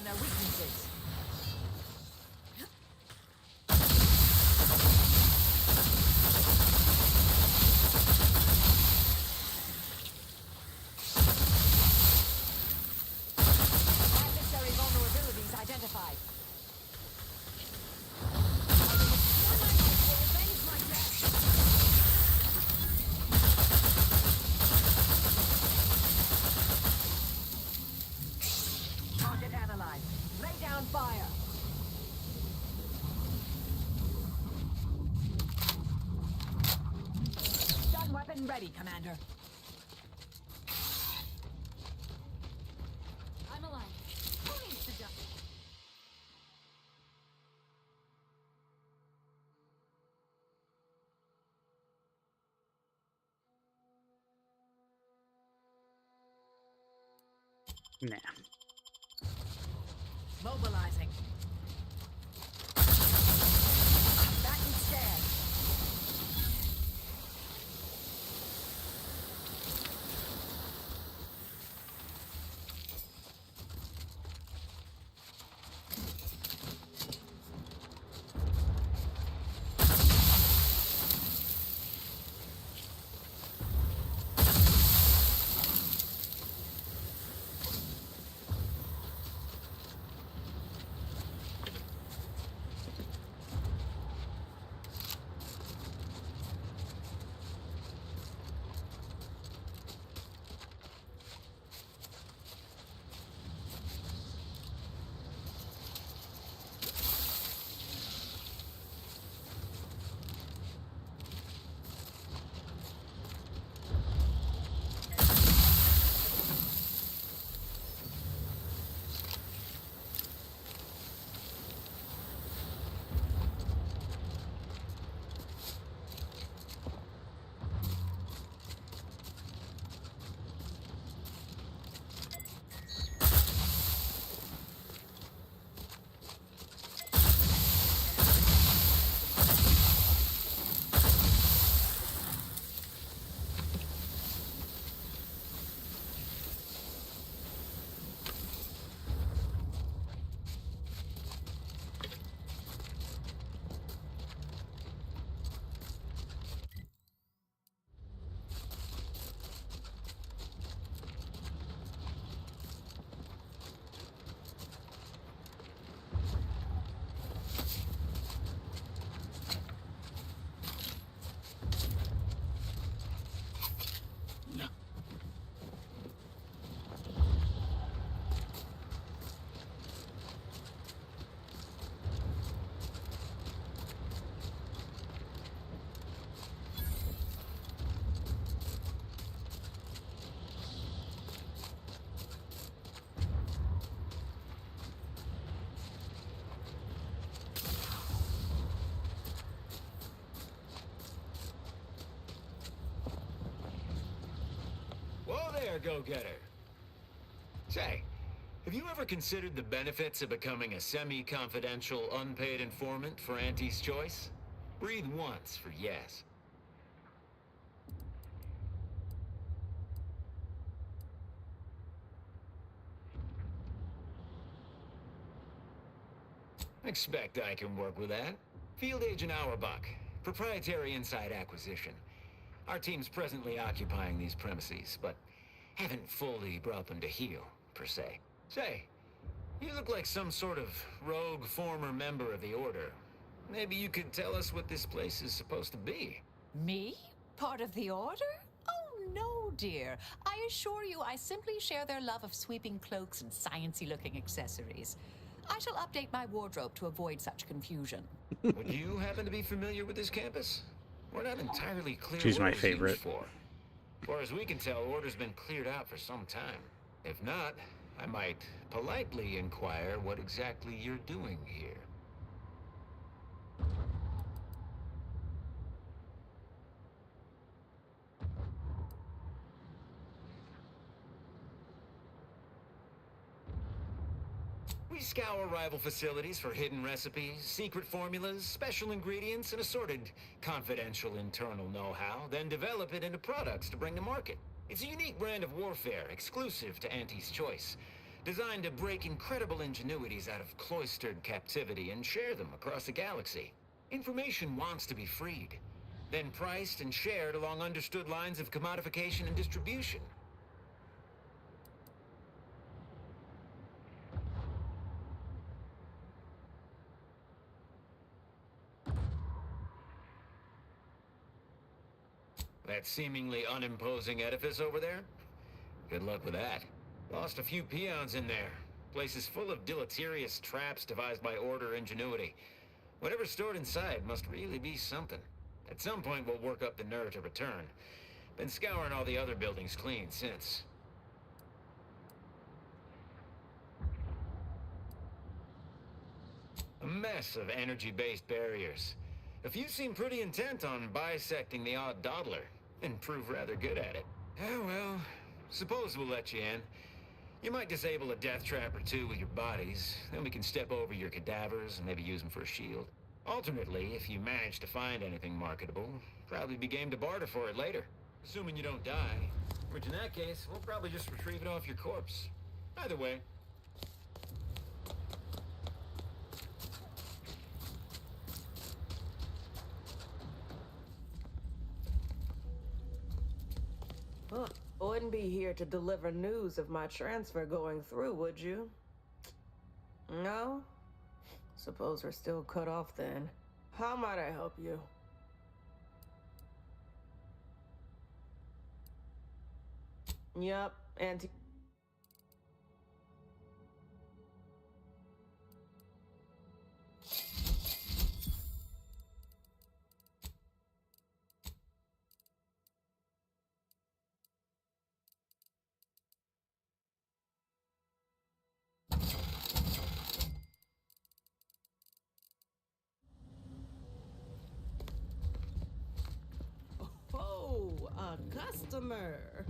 on their weaknesses. Adversary vulnerabilities identified. Target analyzed. Lay down fire. Stun weapon ready, Commander. I'm alive. Who needs to die? Nah. Mobilizing. Back and stand. Whoa there, go-getter. Say, have you ever considered the benefits of becoming a semi-confidential, unpaid informant for Auntie's Choice? Breathe once for yes. Expect I can work with that. Field Agent Auerbach, proprietary inside acquisition. Our team's presently occupying these premises, but haven't fully brought them to heel, per se. Say, you look like some sort of rogue former member of the Order. Maybe you could tell us what this place is supposed to be. Me? Part of the Order? Oh, no, dear. I assure you I simply share their love of sweeping cloaks and sciencey-looking accessories. I shall update my wardrobe to avoid such confusion. Would you happen to be familiar with this campus? We're not entirely clear She's what my it was favorite. used for. As far as we can tell, Order's been cleared out for some time. If not, I might politely inquire what exactly you're doing here. We scour rival facilities for hidden recipes, secret formulas, special ingredients, and assorted confidential internal know-how, then develop it into products to bring to market. It's a unique brand of warfare, exclusive to Auntie's Choice. designed to break incredible ingenuities out of cloistered captivity and share them across the galaxy. Information wants to be freed, then priced and shared along understood lines of commodification and distribution. That seemingly unimposing edifice over there? Good luck with that. Lost a few peons in there. Place is full of deleterious traps devised by Order ingenuity. Whatever's stored inside must really be something. At some point we'll work up the nerve to return. Been scouring all the other buildings clean since. A mess of energy-based barriers. A few seem pretty intent on bisecting the odd dawdler, and prove rather good at it. Oh well, suppose we'll let you in. You might disable a death trap or two with your bodies, then we can step over your cadavers and maybe use them for a shield. Alternately, if you manage to find anything marketable, probably be game to barter for it later. Assuming you don't die, which in that case, we'll probably just retrieve it off your corpse. Either way. Huh. Wouldn't be here to deliver news of my transfer going through, would you? No? Suppose we're still cut off then. How might I help you? Yup, Oh, a customer.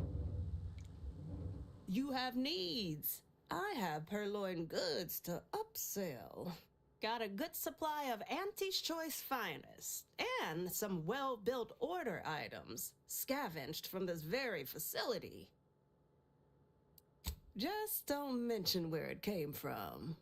You have needs. I have purloined goods to upsell. Got a good supply of Auntie's Choice finest and some well-built order items scavenged from this very facility. Just don't mention where it came from.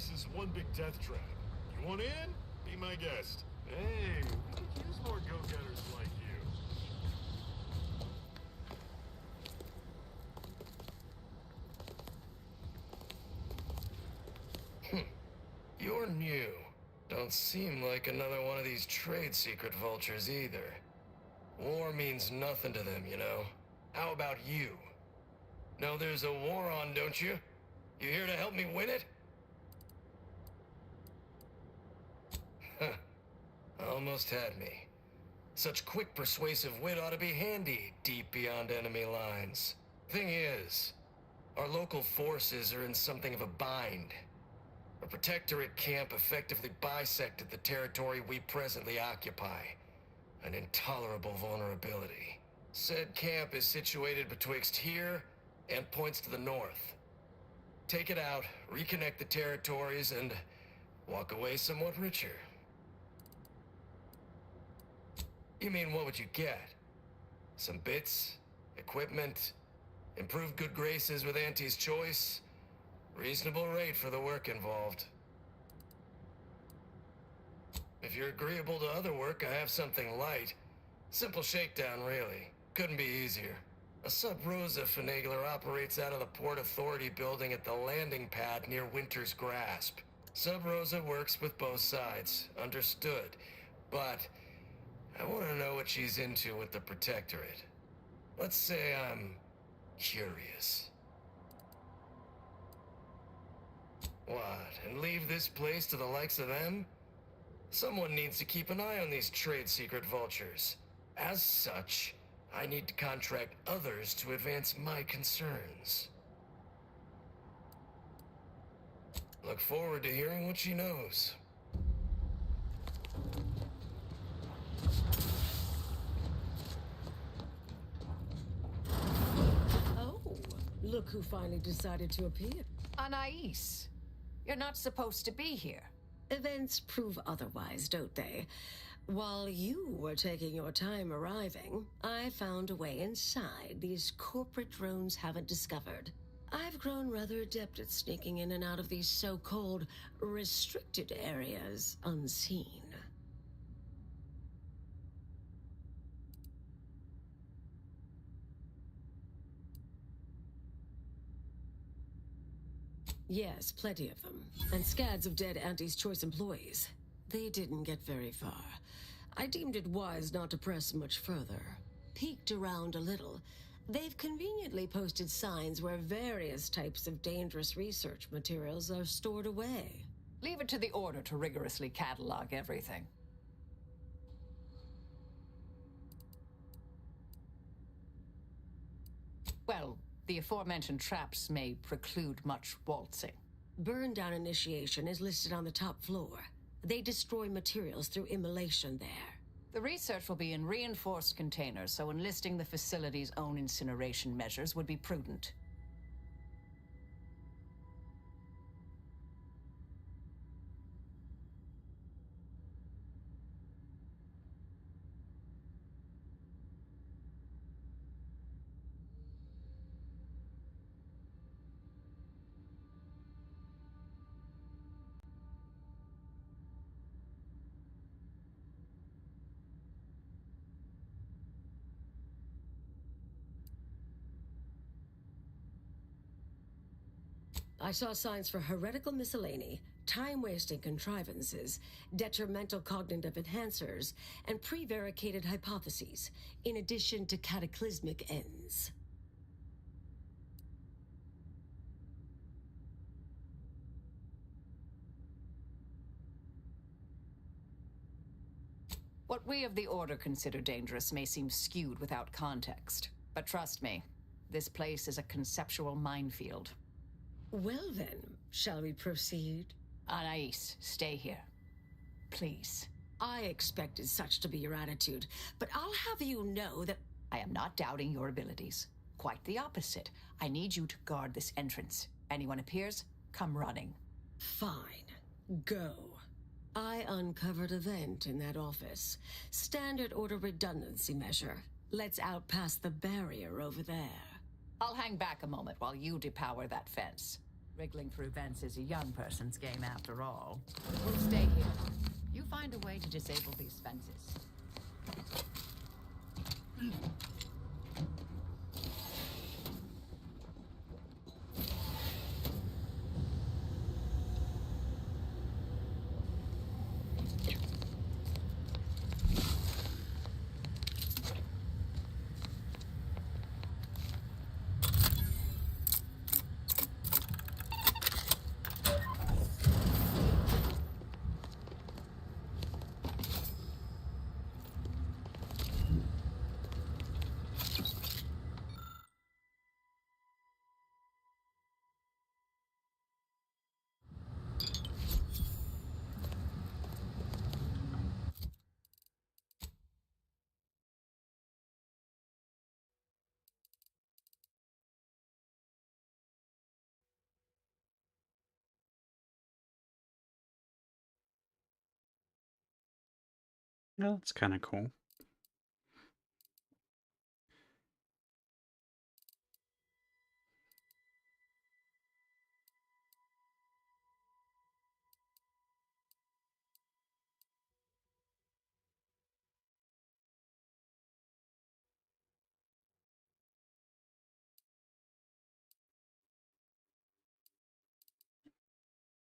This is one big death trap. You want in? Be my guest. Hey, use more go-getters like you. You're new. Don't seem like another one of these trade secret vultures either. War means nothing to them, you know. How about you? Know there's a war on, don't you? You here to help me win it? Almost had me. Such quick persuasive wit ought to be handy deep beyond enemy lines. Thing is, our local forces are in something of a bind. A protectorate camp effectively bisected the territory we presently occupy. An intolerable vulnerability. Said camp is situated betwixt here and points to the north. Take it out, reconnect the territories, and walk away somewhat richer. You mean, what would you get? Some bits, equipment, improved good graces with Auntie's choice, reasonable rate for the work involved. If you're agreeable to other work, I have something light. Simple shakedown, really. Couldn't be easier. A Sub Rosa finagler operates out of the Port Authority building at the landing pad near Winter's Grasp. Sub Rosa works with both sides, understood. But I want to know what she's into with the Protectorate. Let's say I'm curious. What, and leave this place to the likes of them? Someone needs to keep an eye on these trade secret vultures. As such, I need to contract others to advance my concerns. Look forward to hearing what she knows. Oh, look who finally decided to appear. Anais, you're not supposed to be here. Events prove otherwise, don't they? While you were taking your time arriving, I found a way inside these corporate drones haven't discovered. I've grown rather adept at sneaking in and out of these so-called restricted areas unseen. Yes, plenty of them. And scads of dead Auntie's Choice employees. They didn't get very far. I deemed it wise not to press much further. Peeked around a little. They've conveniently posted signs where various types of dangerous research materials are stored away. Leave it to the Order to rigorously catalog everything. Well, the aforementioned traps may preclude much waltzing. Burn down initiation is listed on the top floor. They destroy materials through immolation there. The research will be in reinforced containers, so enlisting the facility's own incineration measures would be prudent. I saw signs for heretical miscellany, time-wasting contrivances, detrimental cognitive enhancers, and prevaricated hypotheses, in addition to cataclysmic ends. What we of the Order consider dangerous may seem skewed without context. But trust me, this place is a conceptual minefield. Well then, shall we proceed? Anais, stay here. Please. I expected such to be your attitude, but I'll have you know that I am not doubting your abilities. Quite the opposite. I need you to guard this entrance. Anyone appears, come running. Fine. Go. I uncovered a vent in that office. Standard Order redundancy measure. Let's outpass the barrier over there. I'll hang back a moment while you depower that fence. Wriggling through vents is a young person's game after all. We'll stay here. You find a way to disable these fences. Well, that's kind of cool.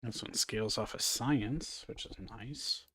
This one scales off of science, which is nice.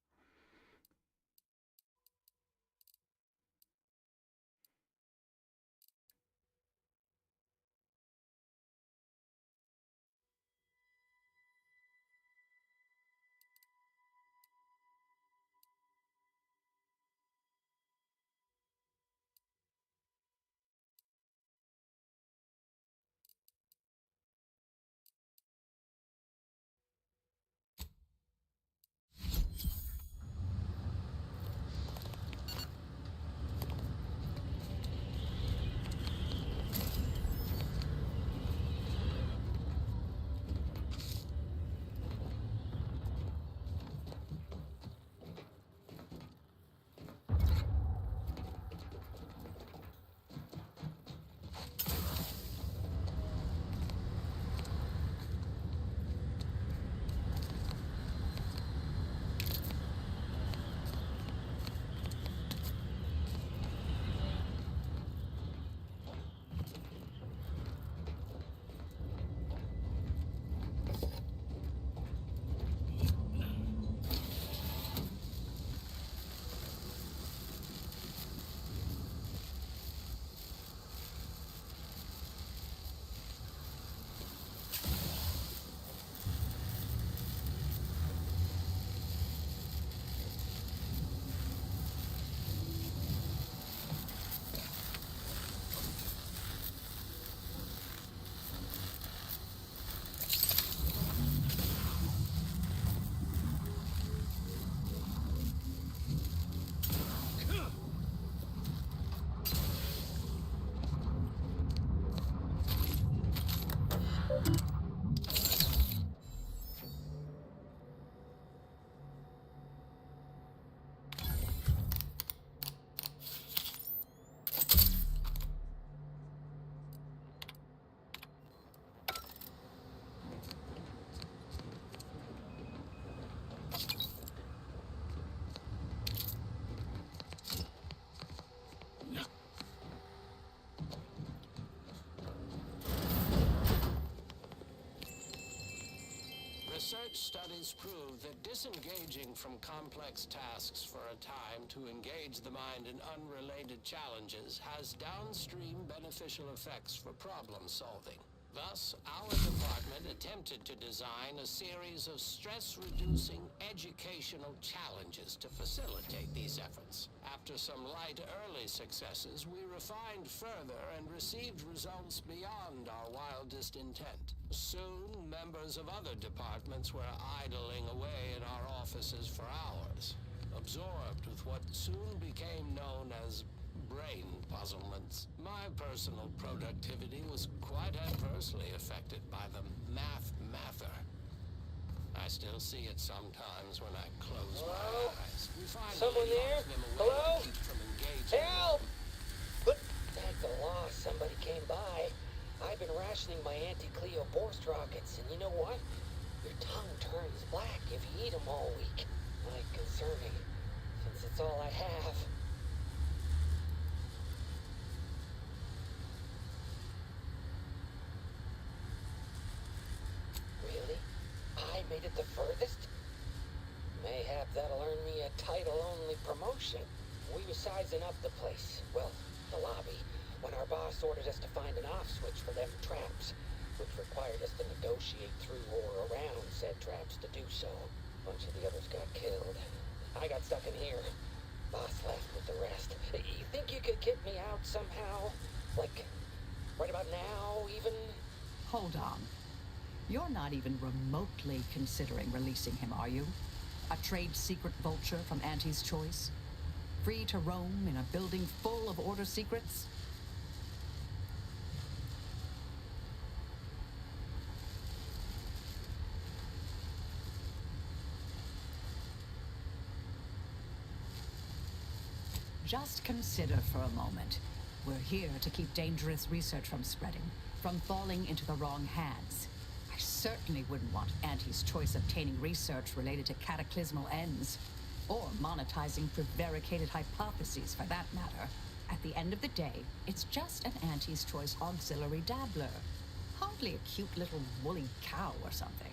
Research studies prove that disengaging from complex tasks for a time to engage the mind in unrelated challenges has downstream beneficial effects for problem solving. Thus, our department attempted to design a series of stress-reducing educational challenges to facilitate these efforts. After some light early successes, we refined further and received results beyond our wildest intent. Soon, members of other departments were idling away in our offices for hours, absorbed with what soon became known as brain puzzlements. My personal productivity was quite adversely affected by the mather. I still see it sometimes when I close my eyes. We finally Someone there? locked them away Hello? to keep from engaging. Help! But thank the law somebody came by. I've been rationing my anti-Cleo Borst rockets, and you know what? Your tongue turns black if you eat them all week. Like concerning, since it's all I have. it the furthest? Mayhap that'll earn me a title-only promotion. We were sizing up the place, well, the lobby, when our boss ordered us to find an off switch for them traps, which required us to negotiate through or around said traps to do so. A bunch of the others got killed. I got stuck in here. Boss left with the rest. You think you could get me out somehow? Like, right about now, even? Hold on. You're not even remotely considering releasing him, are you? A trade secret vulture from Auntie's Choice? Free to roam in a building full of order secrets? Just consider for a moment. We're here to keep dangerous research from spreading, from falling into the wrong hands. I certainly wouldn't want Auntie's Choice obtaining research related to cataclysmal ends, or monetizing prevaricated hypotheses for that matter. At the end of the day, it's just an Auntie's Choice auxiliary dabbler. Hardly a cute little woolly cow or something.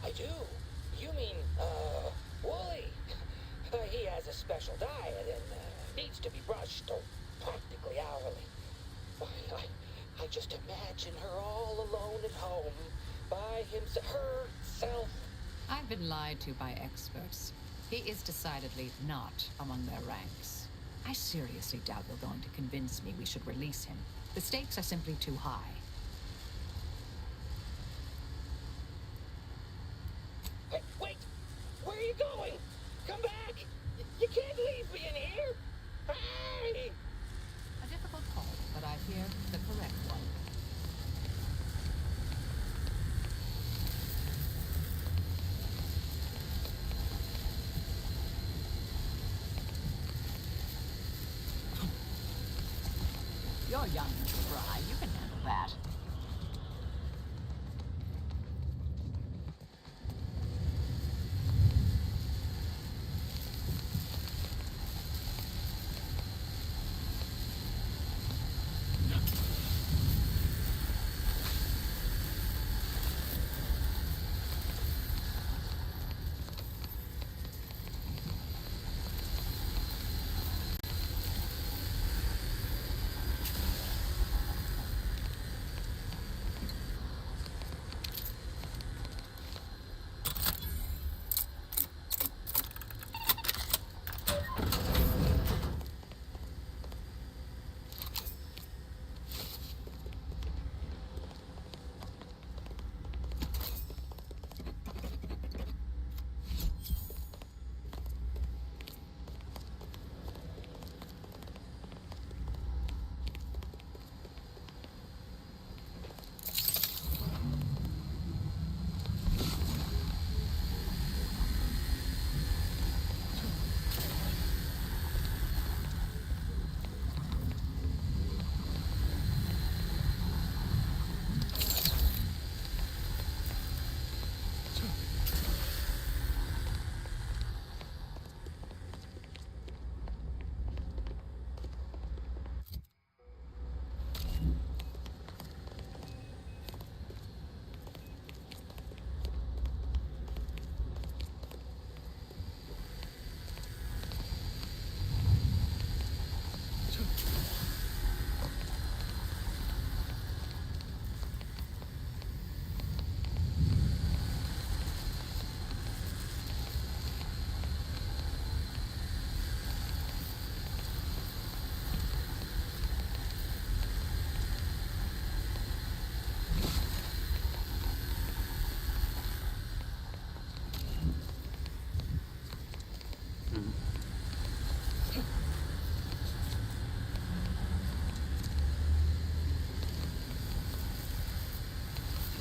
I do. You mean, Wooly. He has a special diet and needs to be brushed practically hourly. I just imagine her all alone at home by herself. I've been lied to by experts. He is decidedly not among their ranks. I seriously doubt you're going to convince me we should release him. The stakes are simply too high. Hey, wait! Where are you going? Come back! You can't leave me in here! Hey! A difficult call, but I fear the correct one. You're young and spry. You can handle that.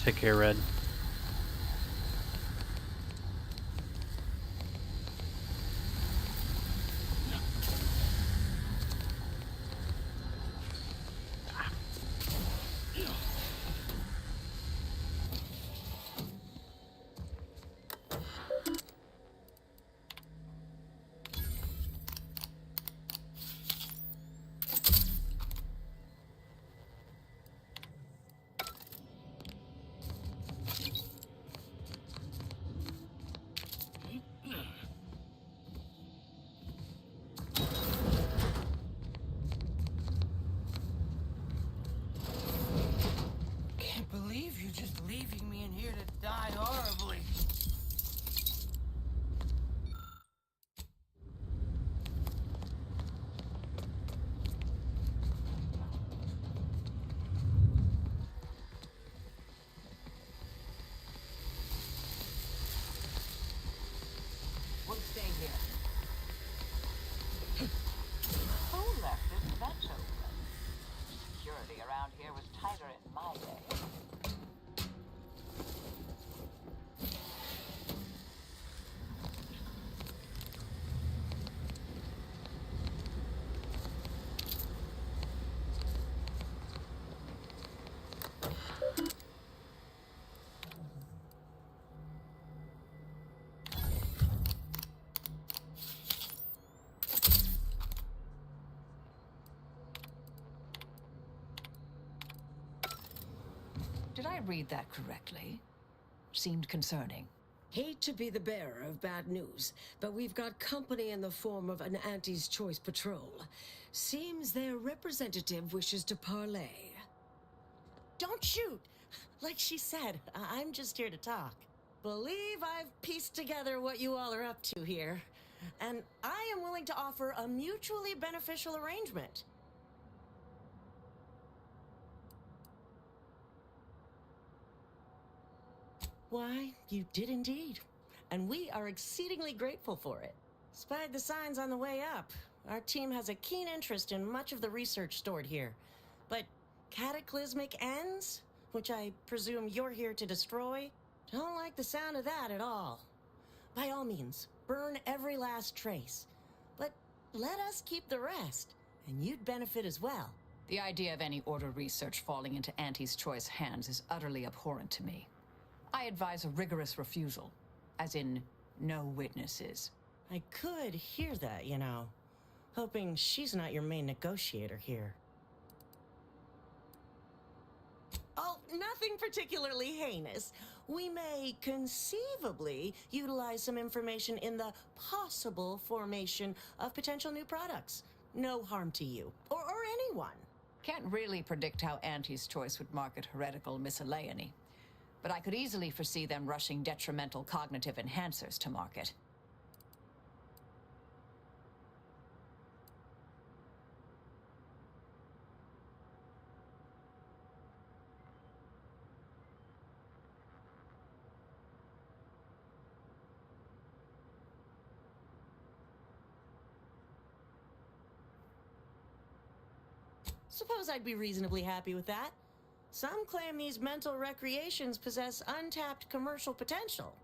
Take care, Red. Did I read that correctly? Seemed concerning. Hate to be the bearer of bad news, but we've got company in the form of an Auntie's Choice patrol. Seems their representative wishes to parley. Don't shoot! Like she said, I'm just here to talk. Believe I've pieced together what you all are up to here. And I am willing to offer a mutually beneficial arrangement. Why, you did indeed. And we are exceedingly grateful for it. Spied the signs on the way up. Our team has a keen interest in much of the research stored here. But cataclysmic ends, which I presume you're here to destroy, don't like the sound of that at all. By all means, burn every last trace. But let us keep the rest, and you'd benefit as well. The idea of any Order research falling into Auntie's Choice hands is utterly abhorrent to me. I advise a rigorous refusal, as in no witnesses. I could hear that, you know. Hoping she's not your main negotiator here. Oh, nothing particularly heinous. We may conceivably utilize some information in the possible formation of potential new products. No harm to you, or anyone. Can't really predict how Auntie's Choice would market heretical miscellany, but I could easily foresee them rushing detrimental cognitive enhancers to market. Suppose I'd be reasonably happy with that. Some claim these mental recreations possess untapped commercial potential.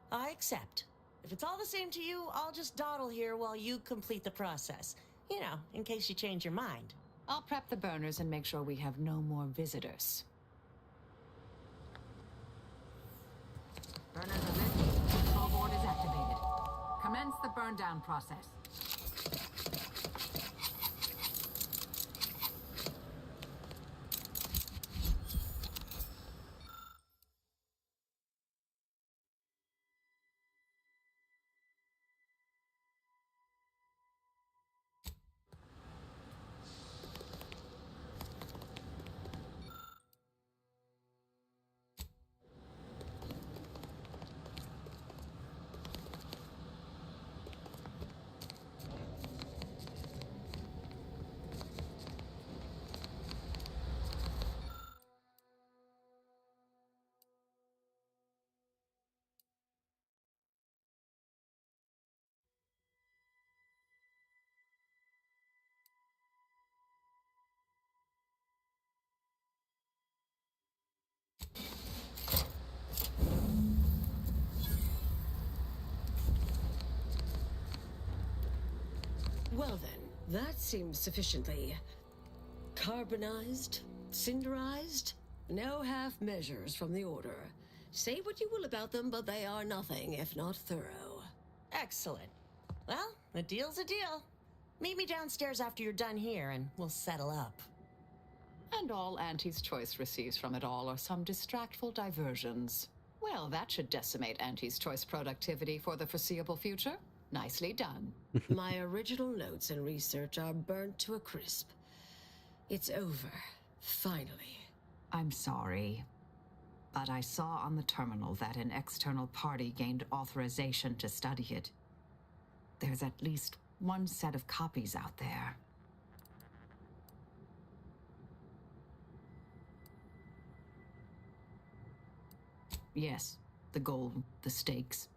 I accept. If it's all the same to you, I'll just dawdle here while you complete the process. You know, in case you change your mind. I'll prep the burners and make sure we have no more visitors. Burners are lit. Control board is activated. Commence the burn down process. Well then, that seems sufficiently carbonized, cinderized. No half measures from the Order. Say what you will about them, but they are nothing if not thorough. Excellent. Well, a deal's a deal. Meet me downstairs after you're done here, and we'll settle up. And all Auntie's Choice receives from it all are some distractful diversions. Well, that should decimate Auntie's Choice productivity for the foreseeable future. Nicely done. My original notes and research are burnt to a crisp. It's over, finally. I'm sorry, but I saw on the terminal that an external party gained authorization to study it. There's at least one set of copies out there. Yes, the goal, the stakes.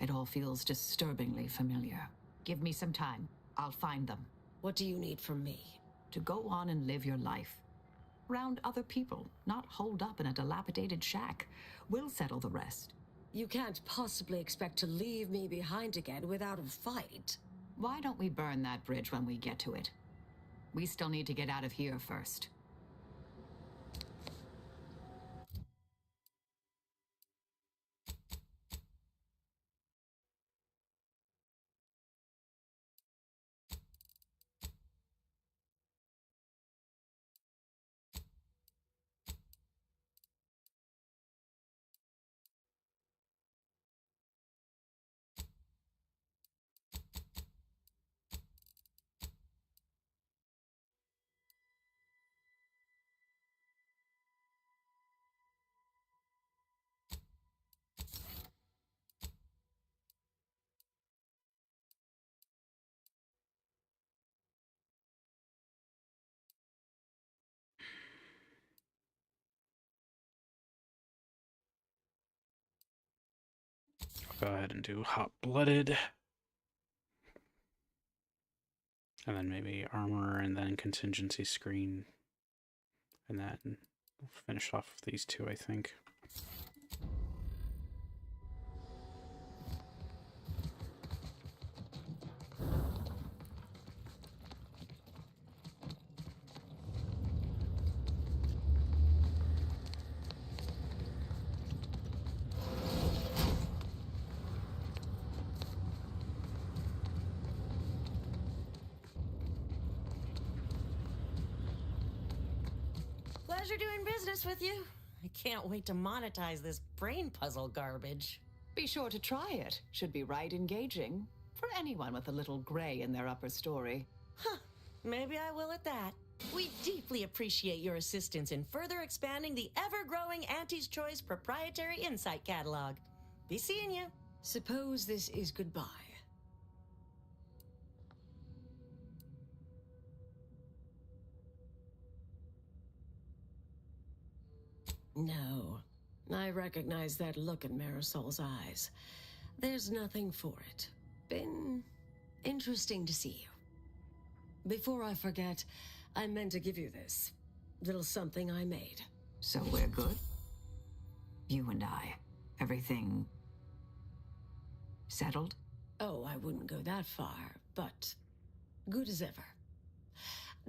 It all feels disturbingly familiar. Give me some time. I'll find them. What do you need from me? To go on and live your life. Round other people, not holed up in a dilapidated shack. We'll settle the rest. You can't possibly expect to leave me behind again without a fight. Why don't we burn that bridge when we get to it? We still need to get out of here first. Go ahead and do hot-blooded. And then maybe armor and then contingency screen. And then we'll finish off these two, I think. Pleasure doing business with you. I can't wait to monetize this brain puzzle garbage. Be sure to try it. Should be right engaging for anyone with a little gray in their upper story. Huh. Maybe I will at that. We deeply appreciate your assistance in further expanding the ever-growing Auntie's Choice proprietary insight catalog. Be seeing you. Suppose this is goodbye. No. I recognize that look in Marisol's eyes. There's nothing for it. Been interesting to see you. Before I forget, I meant to give you this. Little something I made. So we're good? You and I. Everything settled? Oh, I wouldn't go that far, but good as ever.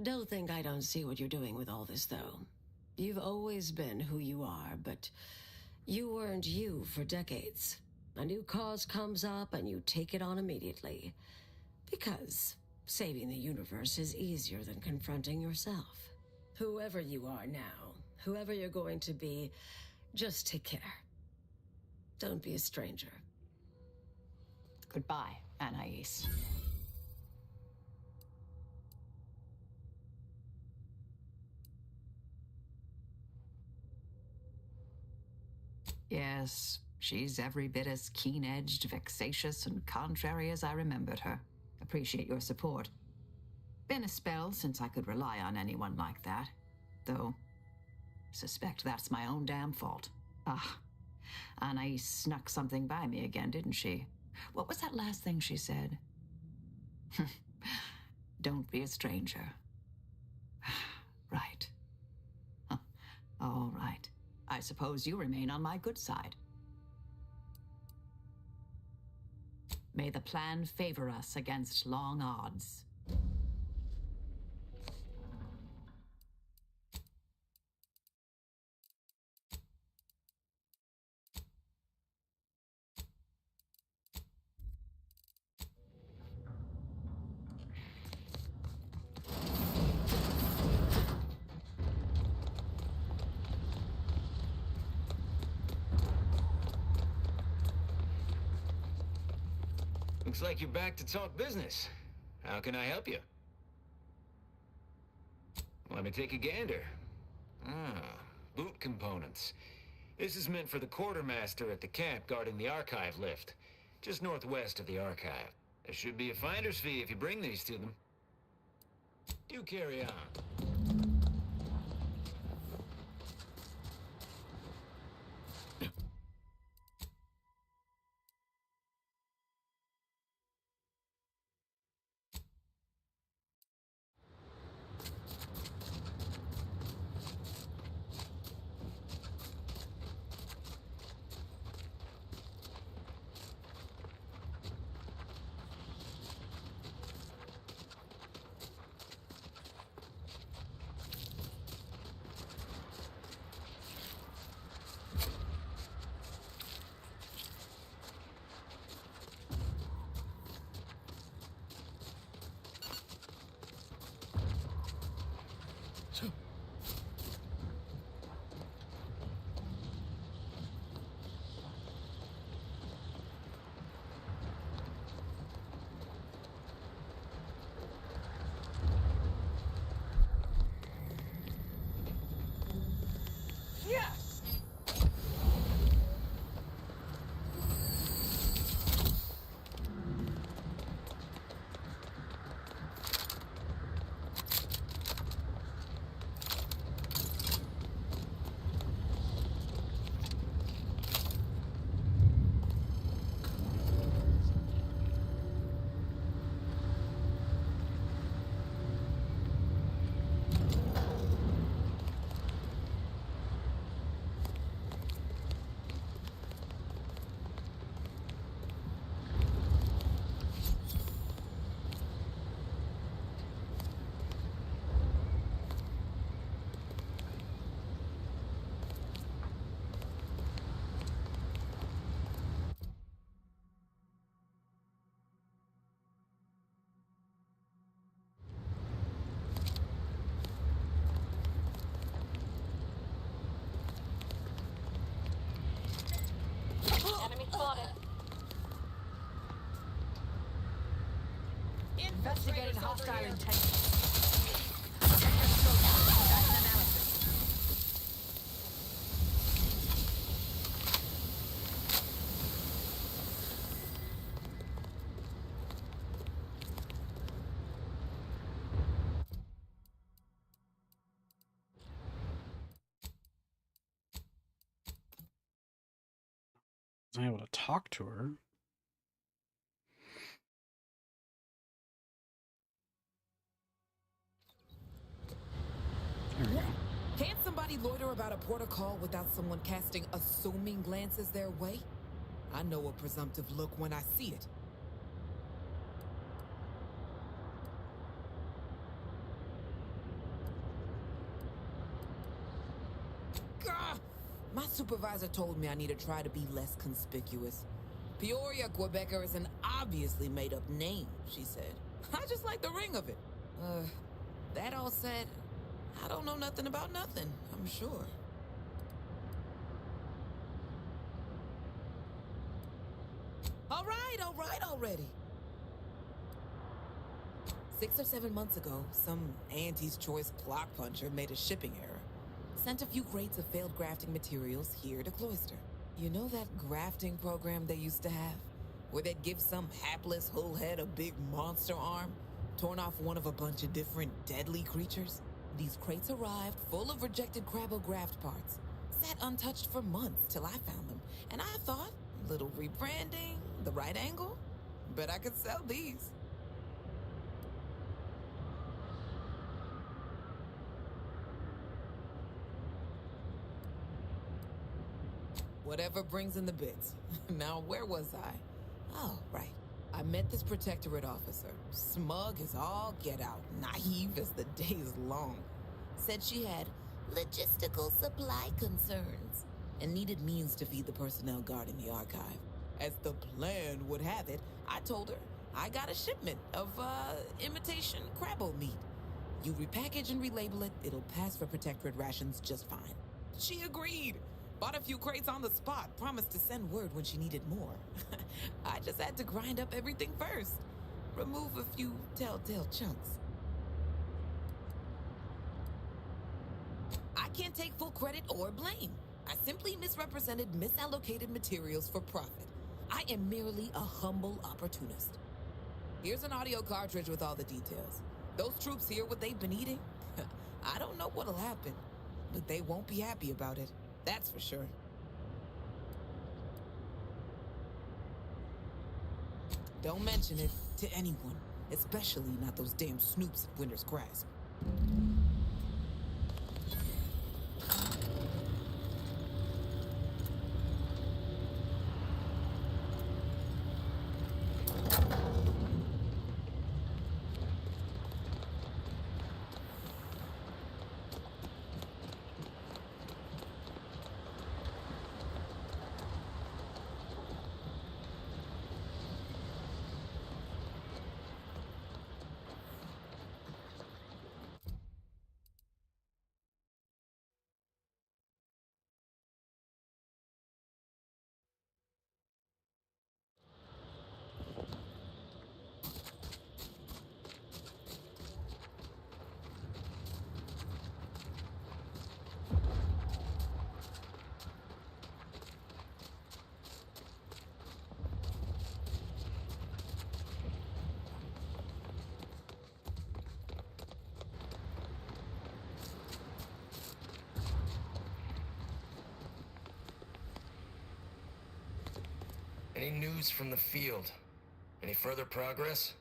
Don't think I don't see what you're doing with all this, though. You've always been who you are, but you weren't you for decades. A new cause comes up and you take it on immediately. Because saving the universe is easier than confronting yourself. Whoever you are now, whoever you're going to be, just take care. Don't be a stranger. Goodbye, Anais. Yes, she's every bit as keen-edged, vexatious, and contrary as I remembered her. Appreciate your support. Been a spell since I could rely on anyone like that. Though, suspect that's my own damn fault. Ah, Anais snuck something by me again, didn't she? What was that last thing she said? Don't be a stranger. Right. Huh. All right. I suppose you remain on my good side. May the plan favor us against long odds. Looks like you're back to talk business. How can I help you? Let me take a gander. Boot components. This is meant for the quartermaster at the camp guarding the archive lift, just northwest of the archive. There should be a finder's fee if you bring these to them. Do carry on. spotted. Investigating hostile intentions. I was able to talk to her. There we go. Can't somebody loiter about a protocol without someone casting assuming glances their way? I know a presumptive look when I see it. Gah! My supervisor told me I need to try to be less conspicuous. Peoria, Quebecer is an obviously made-up name, she said. I just like the ring of it. That all said, I don't know nothing about nothing, I'm sure. All right already. 6 or 7 months ago, some Auntie's Choice clock puncher made a shipping error. Sent a few crates of failed grafting materials here to Cloister. You know that grafting program they used to have? Where they'd give some hapless hullhead a big monster arm, torn off one of a bunch of different deadly creatures? These crates arrived full of rejected Crabbograft parts. Sat untouched for months till I found them, and I thought, little rebranding, the right angle? Bet I could sell these. Whatever brings in the bits. Now, where was I? Oh, right. I met this protectorate officer. Smug as all get out, naive as the day is long. Said she had logistical supply concerns and needed means to feed the personnel guarding the archive. As the plan would have it, I told her I got a shipment of, imitation Crabbo meat. You repackage and relabel it, it'll pass for protectorate rations just fine. She agreed. Bought a few crates on the spot, promised to send word when she needed more. I just had to grind up everything first. Remove a few telltale chunks. I can't take full credit or blame. I simply misrepresented misallocated materials for profit. I am merely a humble opportunist. Here's an audio cartridge with all the details. Those troops hear what they've been eating? I don't know what'll happen, but they won't be happy about it. That's for sure. Don't mention it to anyone, especially not those damn snoops at Winter's Grasp. Any news from the field? Any further progress?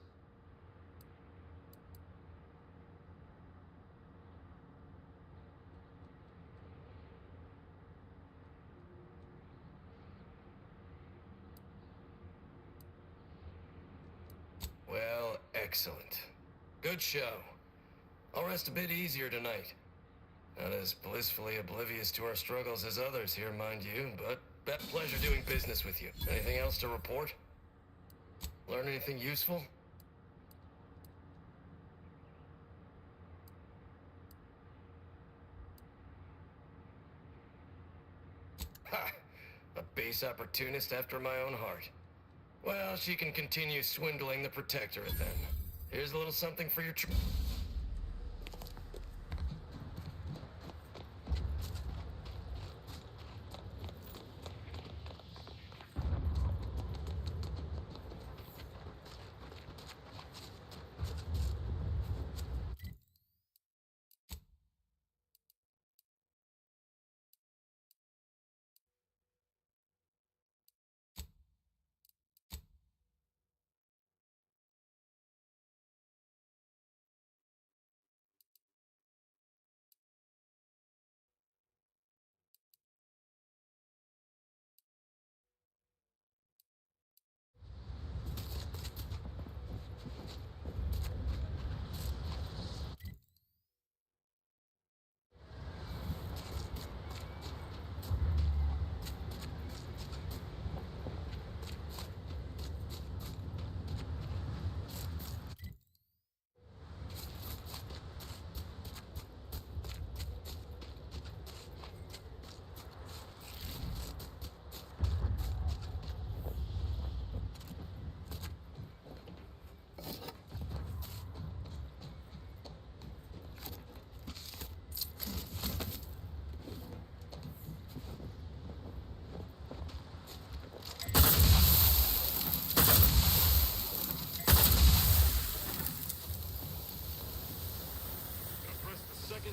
Well, excellent. Good show. I'll rest a bit easier tonight. Not as blissfully oblivious to our struggles as others here, mind you, but pleasure doing business with you. Anything else to report? Learn anything useful? Ha! A space opportunist after my own heart. Well, she can continue swindling the Protectorate then. Here's a little something for your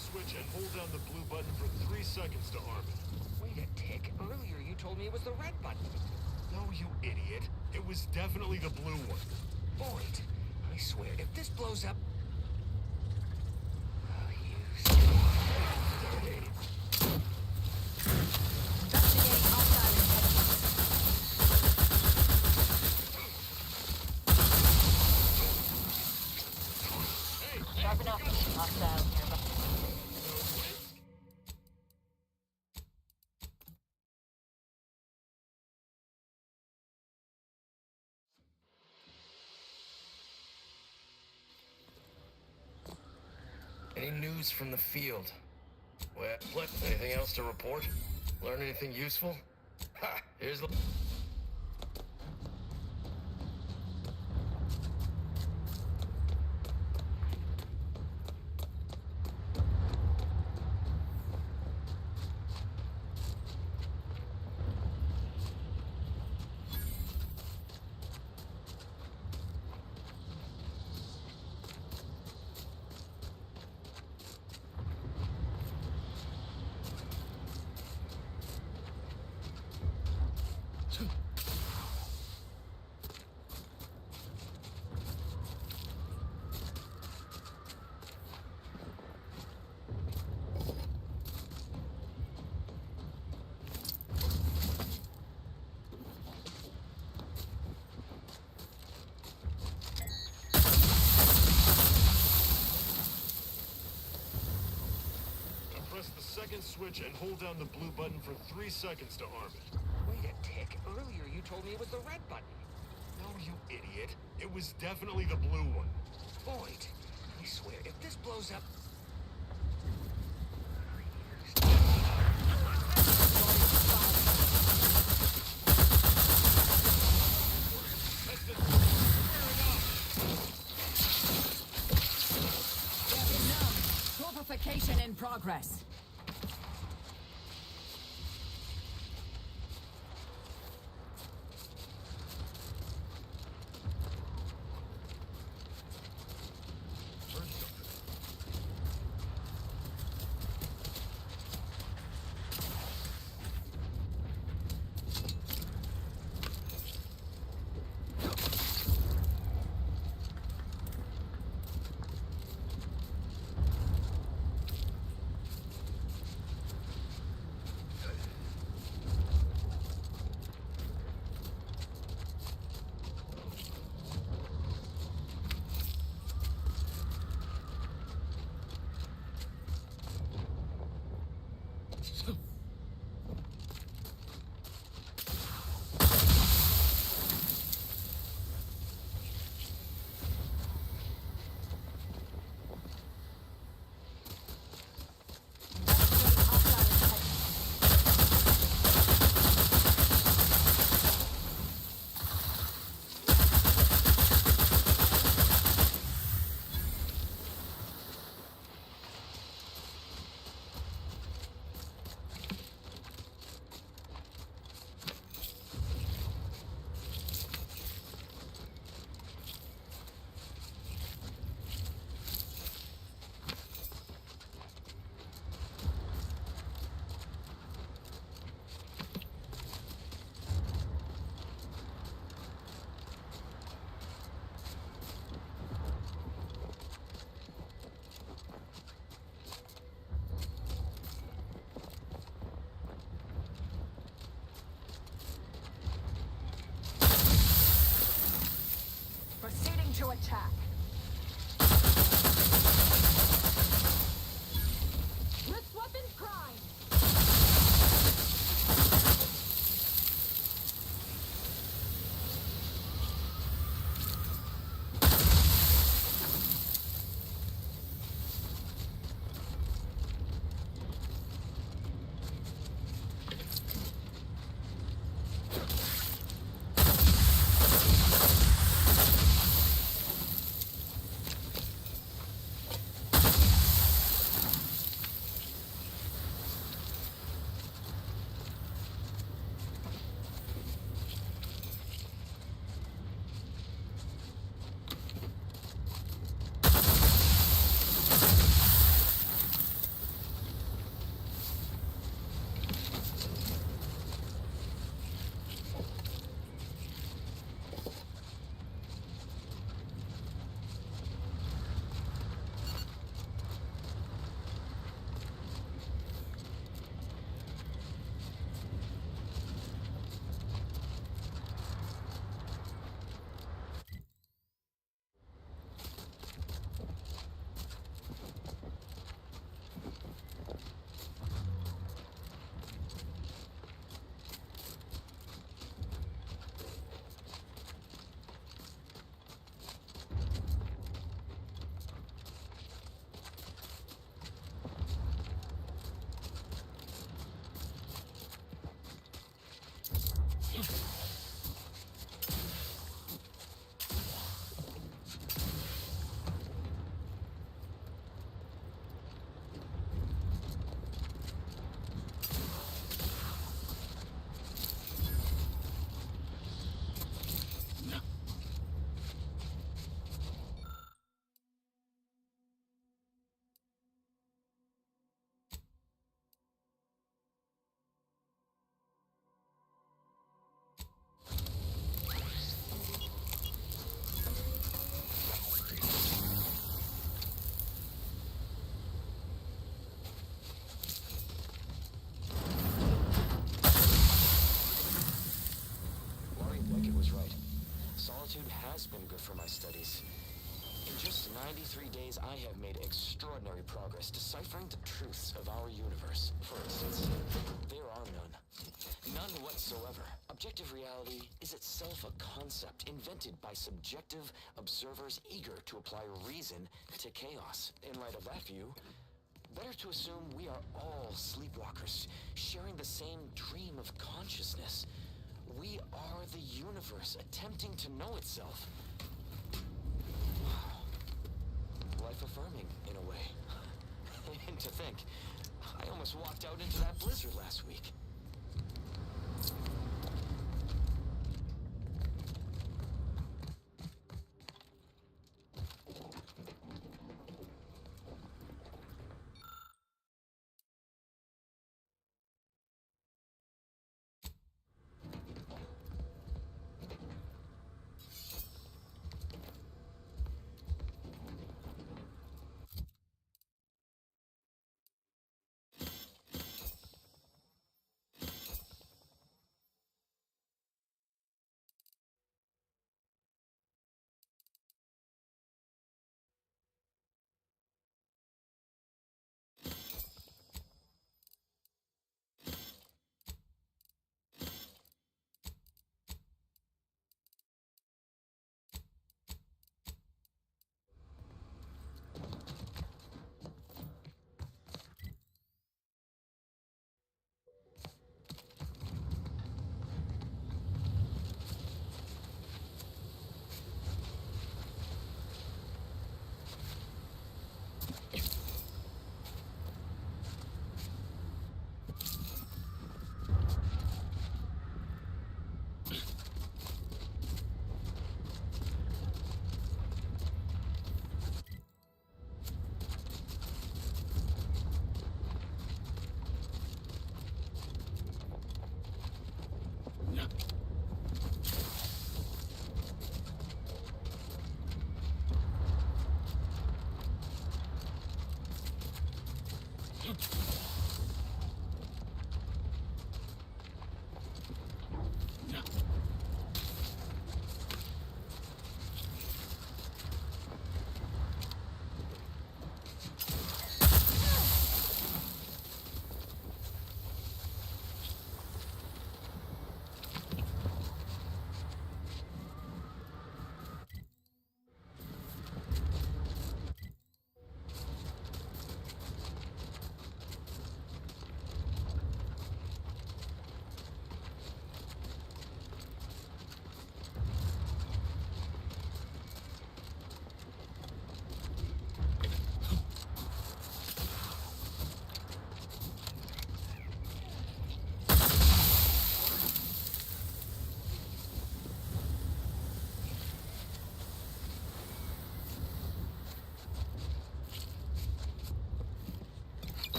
switch and hold down the blue button for 3 seconds to arm it. Wait a tick. Earlier you told me it was the red button. No, you idiot. It was definitely the blue one. Boyd, I swear, if this blows up... Sharpen up. Hostile nearby. Any news from the field? Well, what? Anything else to report? Learn anything useful? Ha! Here's the... Press the second switch and hold down the blue button for 3 seconds to arm it. Wait a tick. Earlier you told me it was the red button. No, you idiot. It was definitely the blue one. Boyd, I swear, if this blows up... Torpification in progress. been good for my studies. In just 93 days, I have made extraordinary progress deciphering the truths of our universe. For instance, there are none. None whatsoever. Objective reality is itself a concept invented by subjective observers eager to apply reason to chaos. In light of that view, better to assume we are all sleepwalkers, sharing the same dream of consciousness. We are the universe attempting to know itself. Life-affirming, in a way. And to think, I almost walked out into that blizzard last week.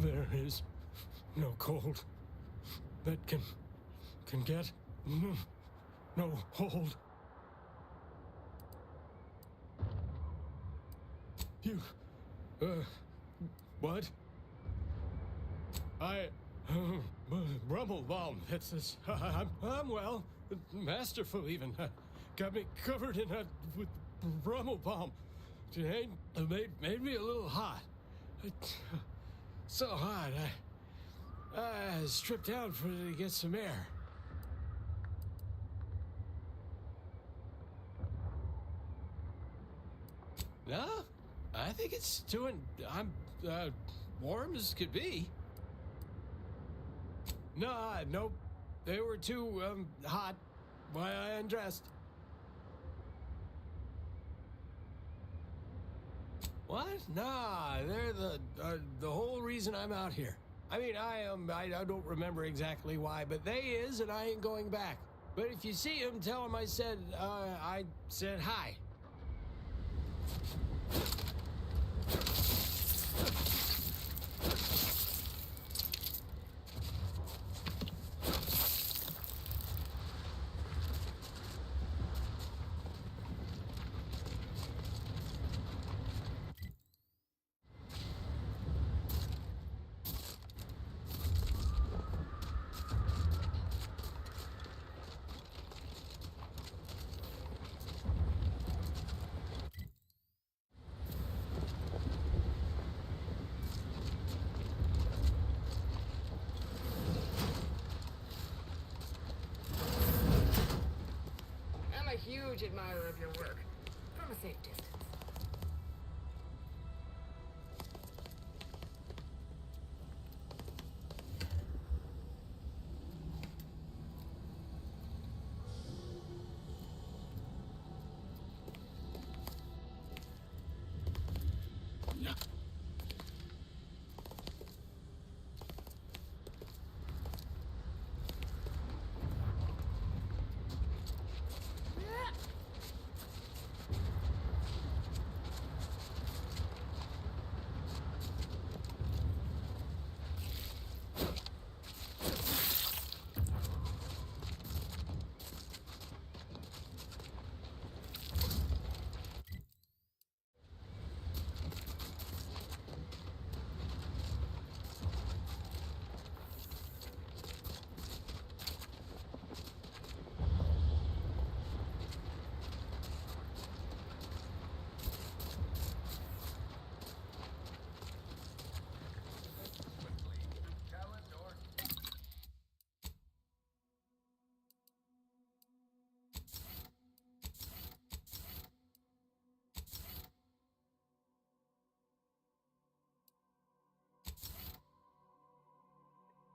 There is no cold that can get no hold. You, what? Rummelbaum, it's I'm well, masterful even. Got me covered in with Rummelbaum. It made me a little hot. So hot, I stripped down to get some air. No, I think it's I'm warm as could be. Nope. They were too hot. Why I undressed. What? Nah, they're the whole reason I'm out here. I mean, I don't remember exactly why, but they is, and I ain't going back. But if you see him, tell him I said hi. huge admirer of your work. From a safe distance.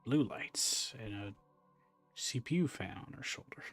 Blue lights and a CPU fan on her shoulder.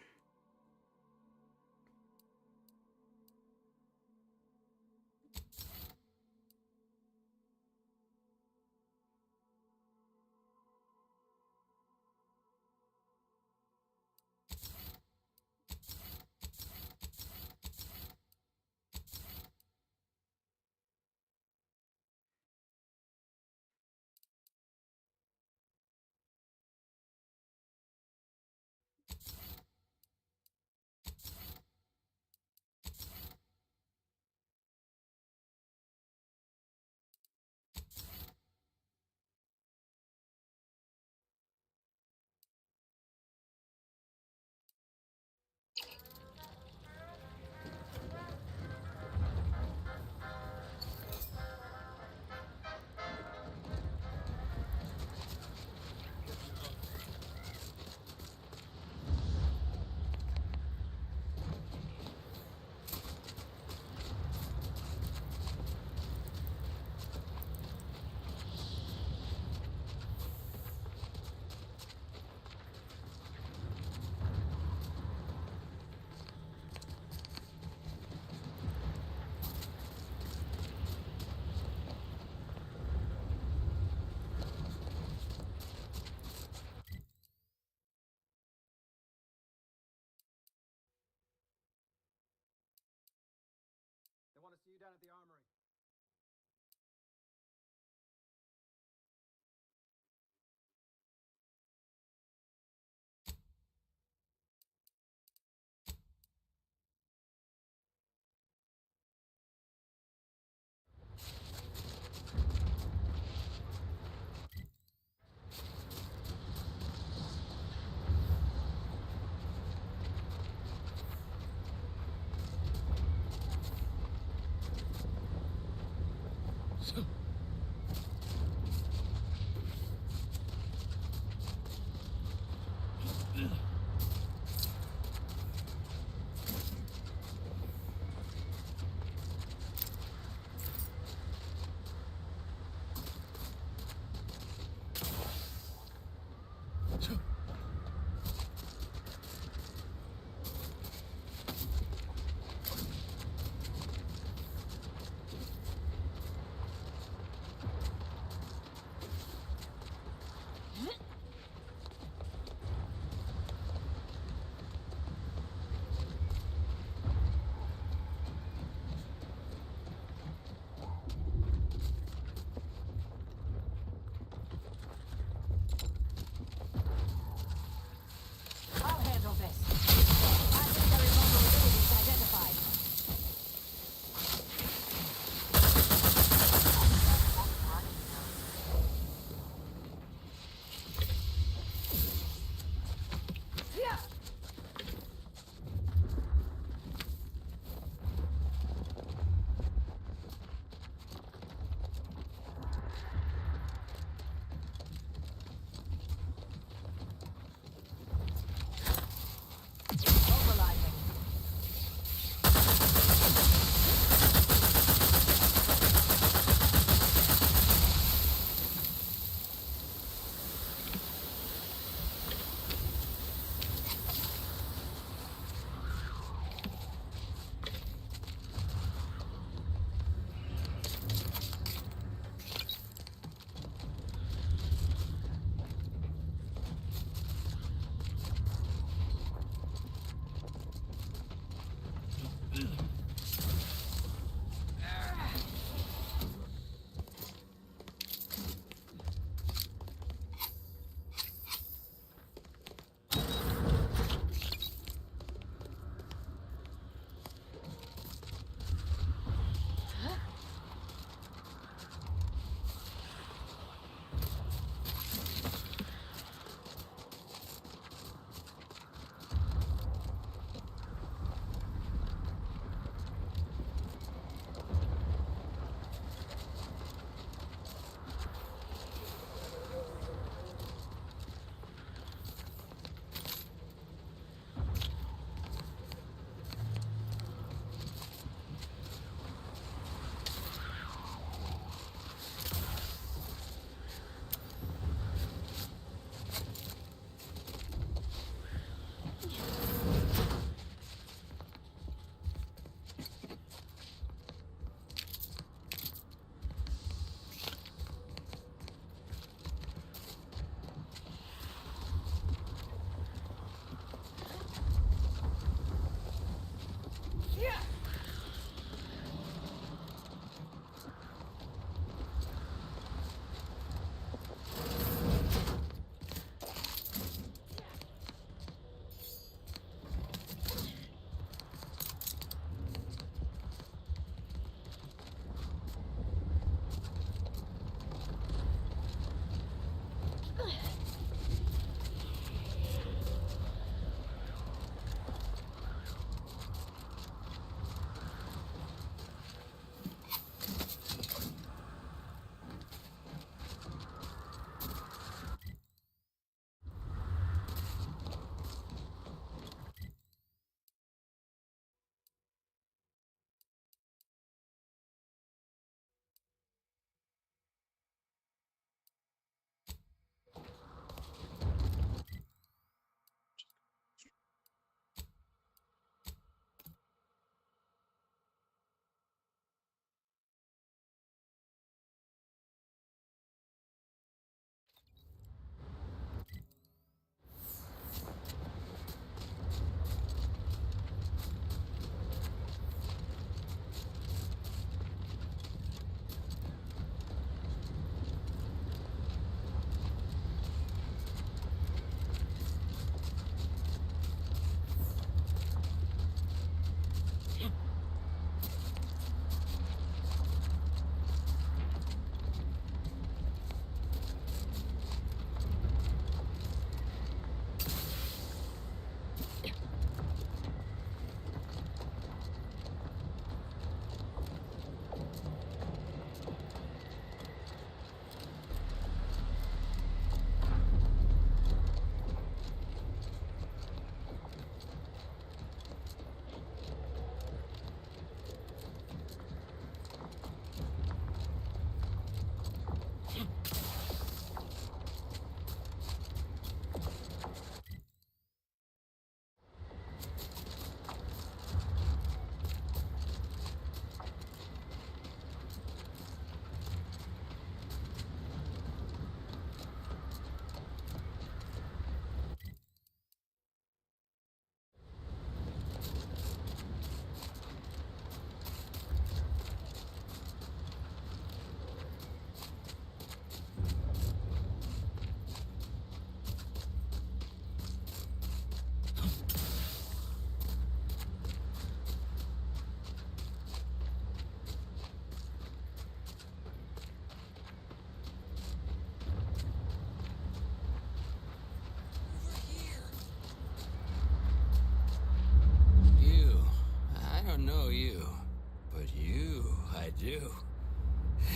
do.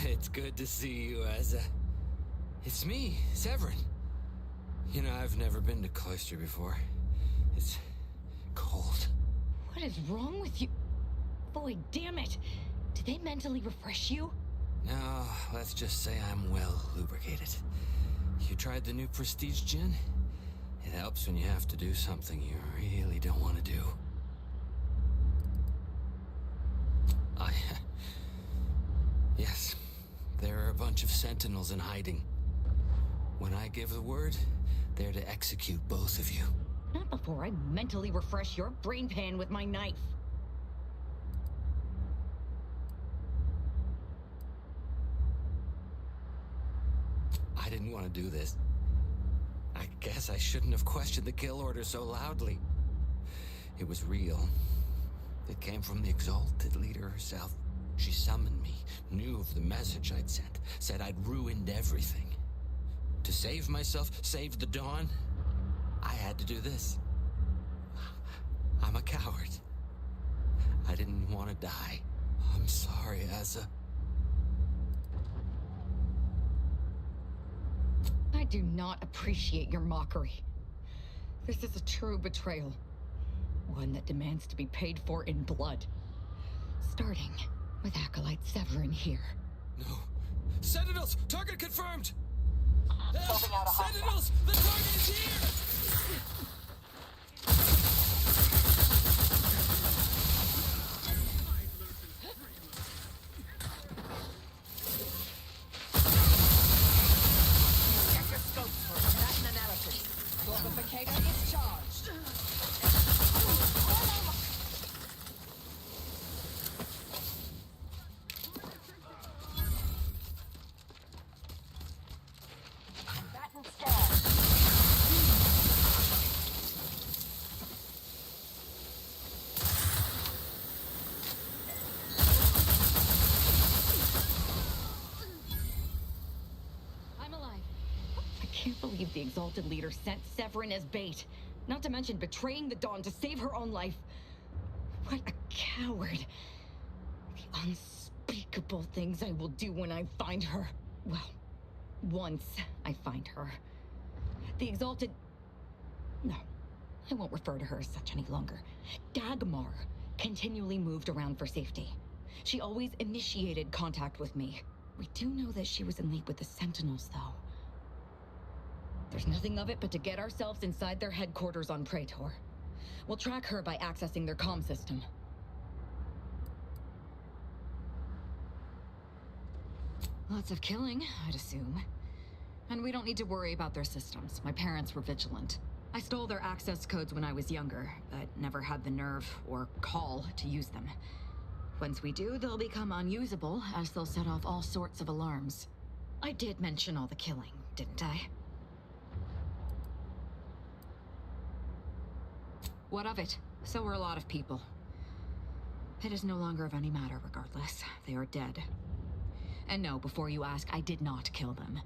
It's good to see you, Asa. It's me, Severin. You know, I've never been to Cloister before. It's cold. What is wrong with you? Boy, damn it. Did they mentally refresh you? No, let's just say I'm well lubricated. You tried the new Prestige gin? It helps when you have to do something you really don't want to do. Yes, there are a bunch of sentinels in hiding. When I give the word, they're to execute both of you. Not before I mentally refresh your brain pan with my knife. I didn't want to do this. I guess I shouldn't have questioned the kill order so loudly. It was real. It came from the exalted leader herself. She summoned me, knew of the message I'd sent, said I'd ruined everything. To save myself, save the Dawn, I had to do this. I'm a coward. I didn't want to die. I'm sorry, Asa. I do not appreciate your mockery. This is a true betrayal. One that demands to be paid for in blood. Starting with Acolyte Severin here. No. Sentinels! Target confirmed! Scoping out a hostile. Sentinels! The target is here! Check your scopes for stat analysis. Multiplicator is charged. Bat and stab. I'm alive. I can't believe the Exalted Leader sent Severin as bait. Not to mention betraying the Dawn to save her own life. What a coward. The unspeakable things I will do when I find her. Well, once I find her. The Exalted... No, I won't refer to her as such any longer. Dagmar continually moved around for safety. She always initiated contact with me. We do know that she was in league with the Sentinels, though. There's nothing of it but to get ourselves inside their headquarters on Praetor. We'll track her by accessing their comm system. Lots of killing, I'd assume. And we don't need to worry about their systems. My parents were vigilant. I stole their access codes when I was younger, but never had the nerve or call to use them. Once we do, they'll become unusable, as they'll set off all sorts of alarms. I did mention all the killing, didn't I? What of it? So were a lot of people. It is no longer of any matter, regardless. They are dead. And no, before you ask, I did not kill them.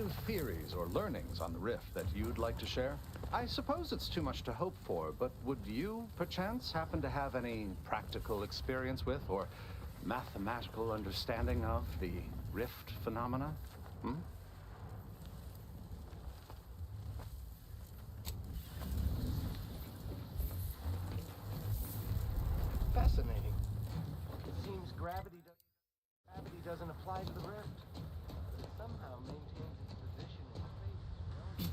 new theories or learnings on the Rift that you'd like to share? I suppose it's too much to hope for, but would you, perchance, happen to have any practical experience with or mathematical understanding of the Rift phenomena? Hmm? Fascinating. It seems gravity doesn't apply to the rift, but it somehow maintains its position in space.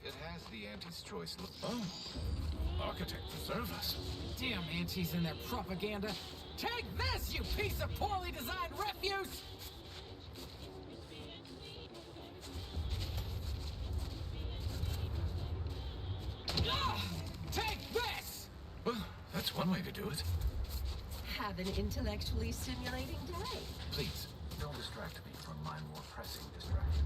It has the Auntie's choice look. Oh, Architect, preserve us. Damn Aunties and their propaganda. Take this, you piece of poorly designed refuse! Take this! Well, that's one way to do it. Have an intellectually stimulating day. Please, don't distract me from my more pressing distractions.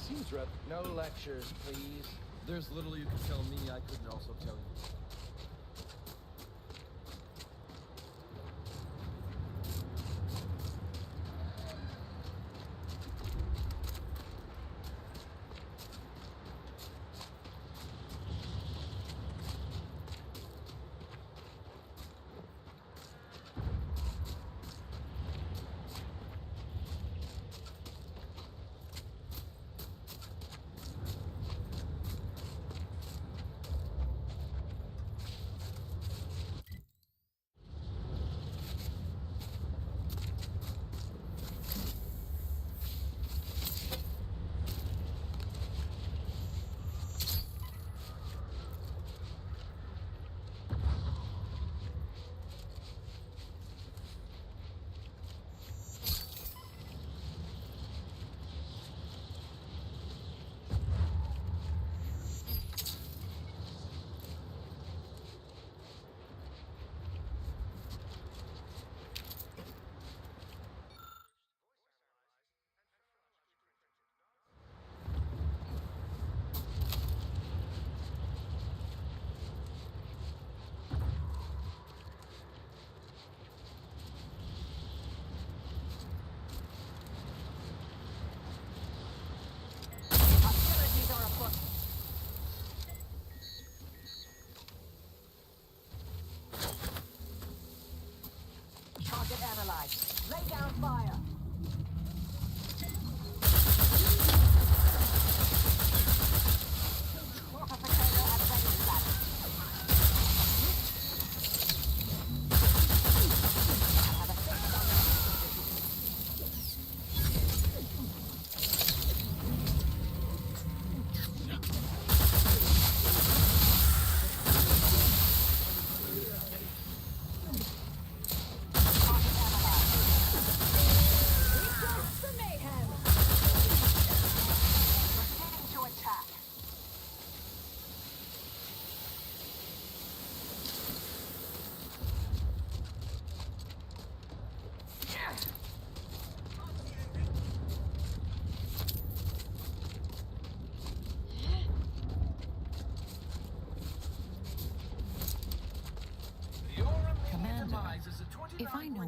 Seems right. No lectures, please. There's little you can tell me I couldn't also tell you.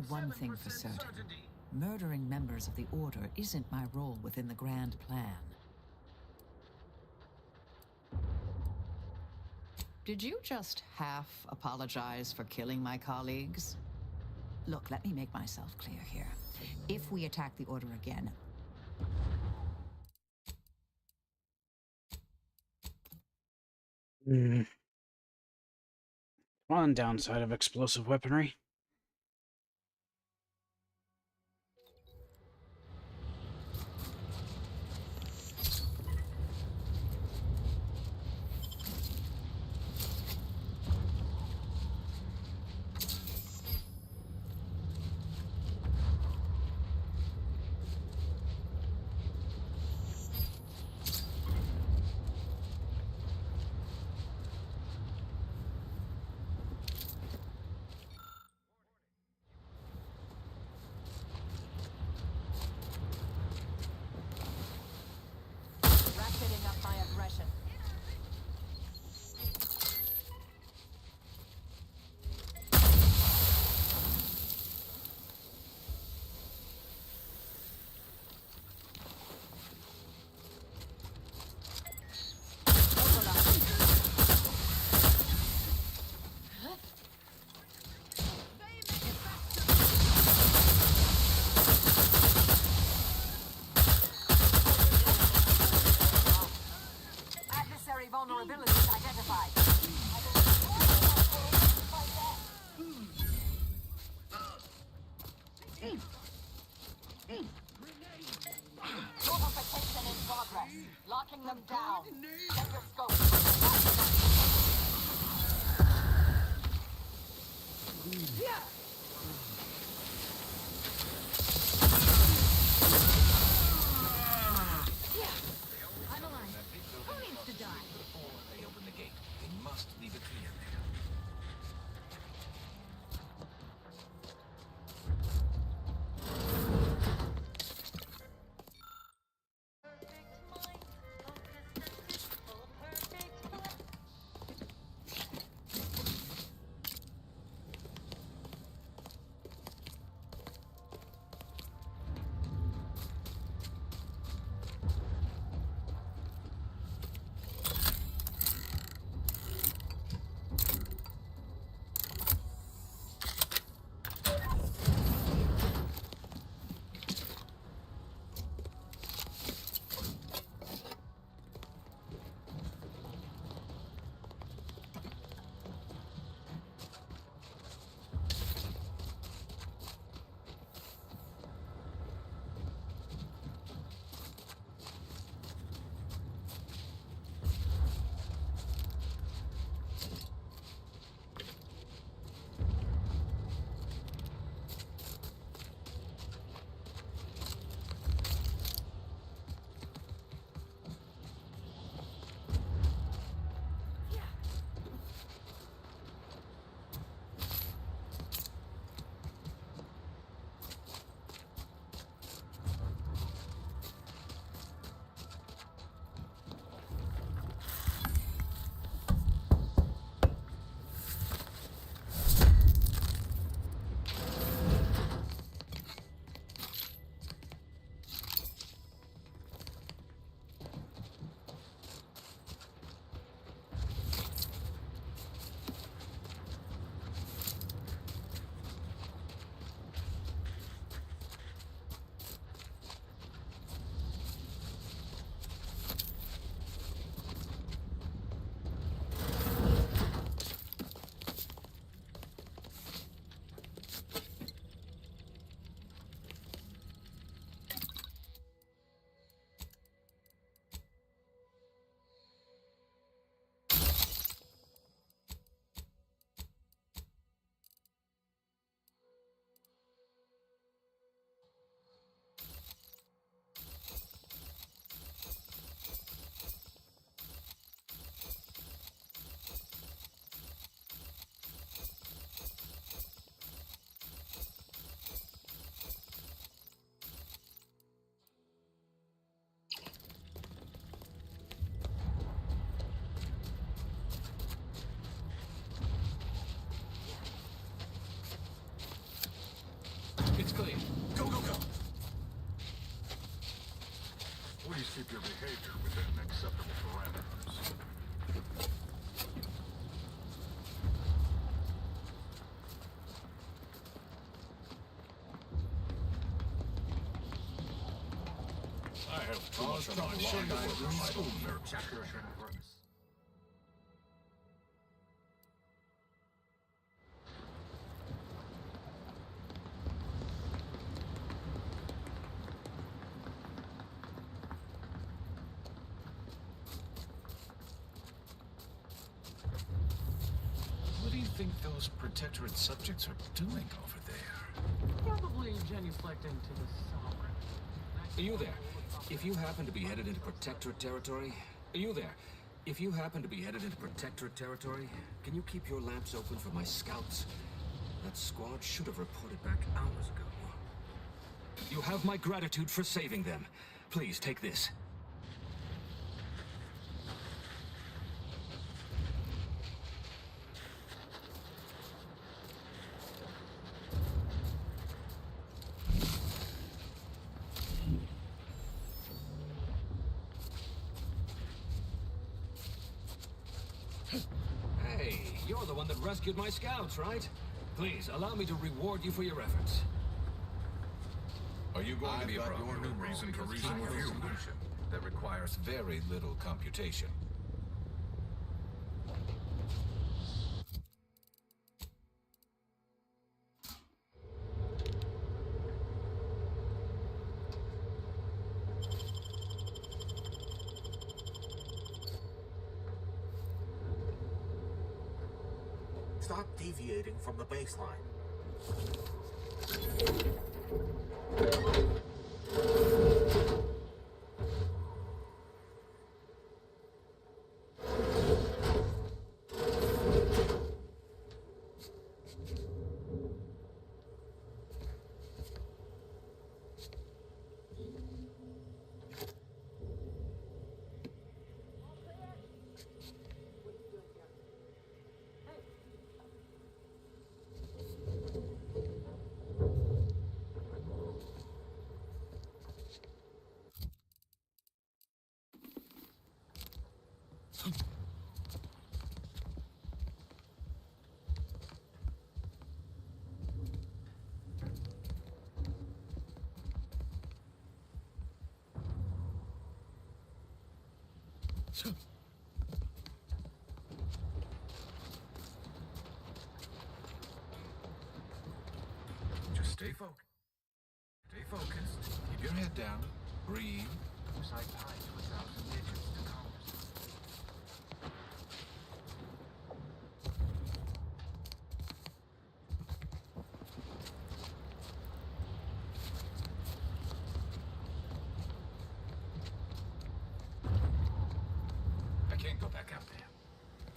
one thing for certain. Murdering members of the Order isn't my role within the grand plan. Did you just half apologize for killing my colleagues? Look, let me make myself clear here. If we attack the Order again... One downside of explosive weaponry. Ratcheting up my aggression. Adversary vulnerabilities identified. Fortification in progress. Locking them down. Check your scope. I'm alive. Who needs to die? Before they open the gate, they must leave a key in there. Keep your behavior within acceptable parameters. I have too much on my mind to work on my own nerves. What do you think those Protectorate subjects are doing over there? Probably genuflecting to the Sovereign. Are you there? If you happen to be headed into Protectorate territory... Are you there? If you happen to be headed into Protectorate territory, can you keep your lamps open for my scouts? That squad should have reported back hours ago. You have my gratitude for saving them. Please, take this. Hey, you're the one that rescued my scouts, right? Please, allow me to reward you for your efforts. Are you going to be a problem? Your new reason to reason with you? Solution that requires very little computation. Stop deviating from the baseline. Just stay focused. Stay focused. Keep your head down. Breathe. Side tied to 1,000 digits to commerce. I can't go back out there.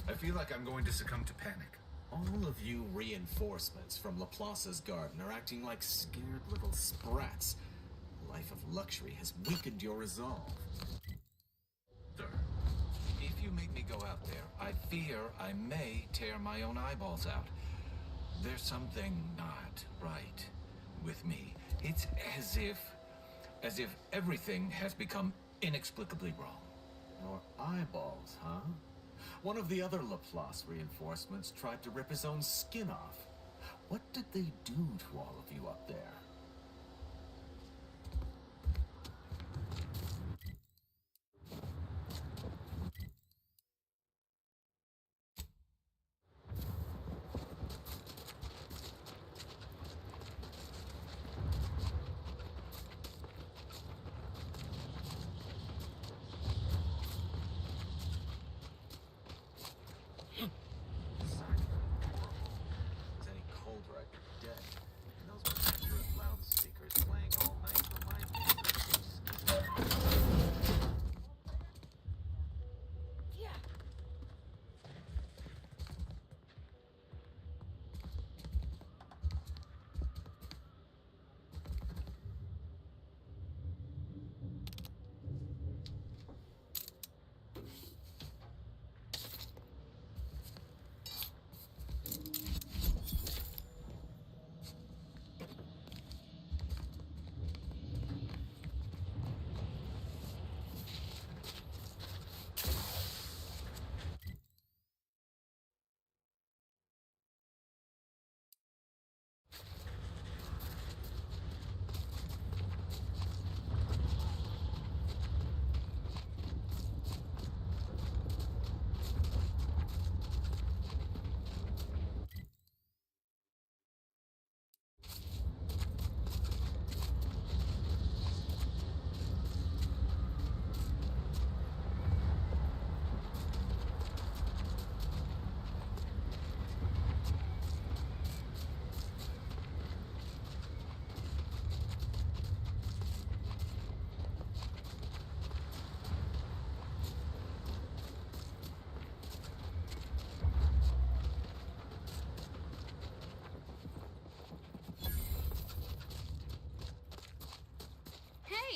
I feel like I'm going to succumb to panic. All of you reinforcements from Laplace's garden are acting like scared little sprats. Life of luxury has weakened your resolve. Sir, if you make me go out there, I fear I may tear my own eyeballs out. There's something not right with me. It's as if everything has become inexplicably wrong. Your eyeballs, huh? One of the other Laplace reinforcements tried to rip his own skin off. What did they do to all of you up there?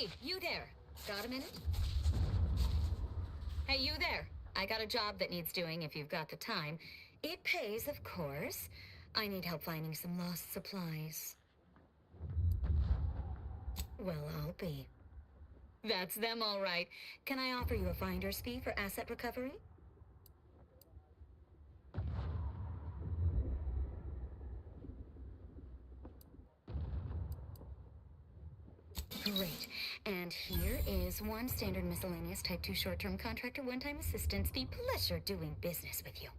Hey, you there. Got a minute? Hey, you there. I got a job that needs doing if you've got the time. It pays, of course. I need help finding some lost supplies. Well, I'll be. That's them, all right. Can I offer you a finder's fee for asset recovery? Great. And here is one standard miscellaneous type 2 short-term contractor one-time assistance. The pleasure doing business with you.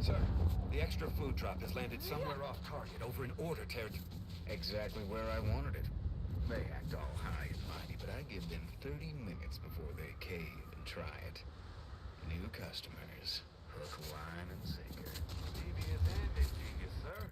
Sir, the extra food drop has landed somewhere off target over in order territory. Exactly where I wanted it. They act all high and mighty, but I give them 30 minutes before they cave and try it. New customers. Hook, line, and sinker. Devious and ingenious, sir.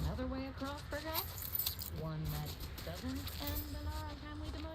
Another way across, perhaps? One that doesn't end in our untimely demise?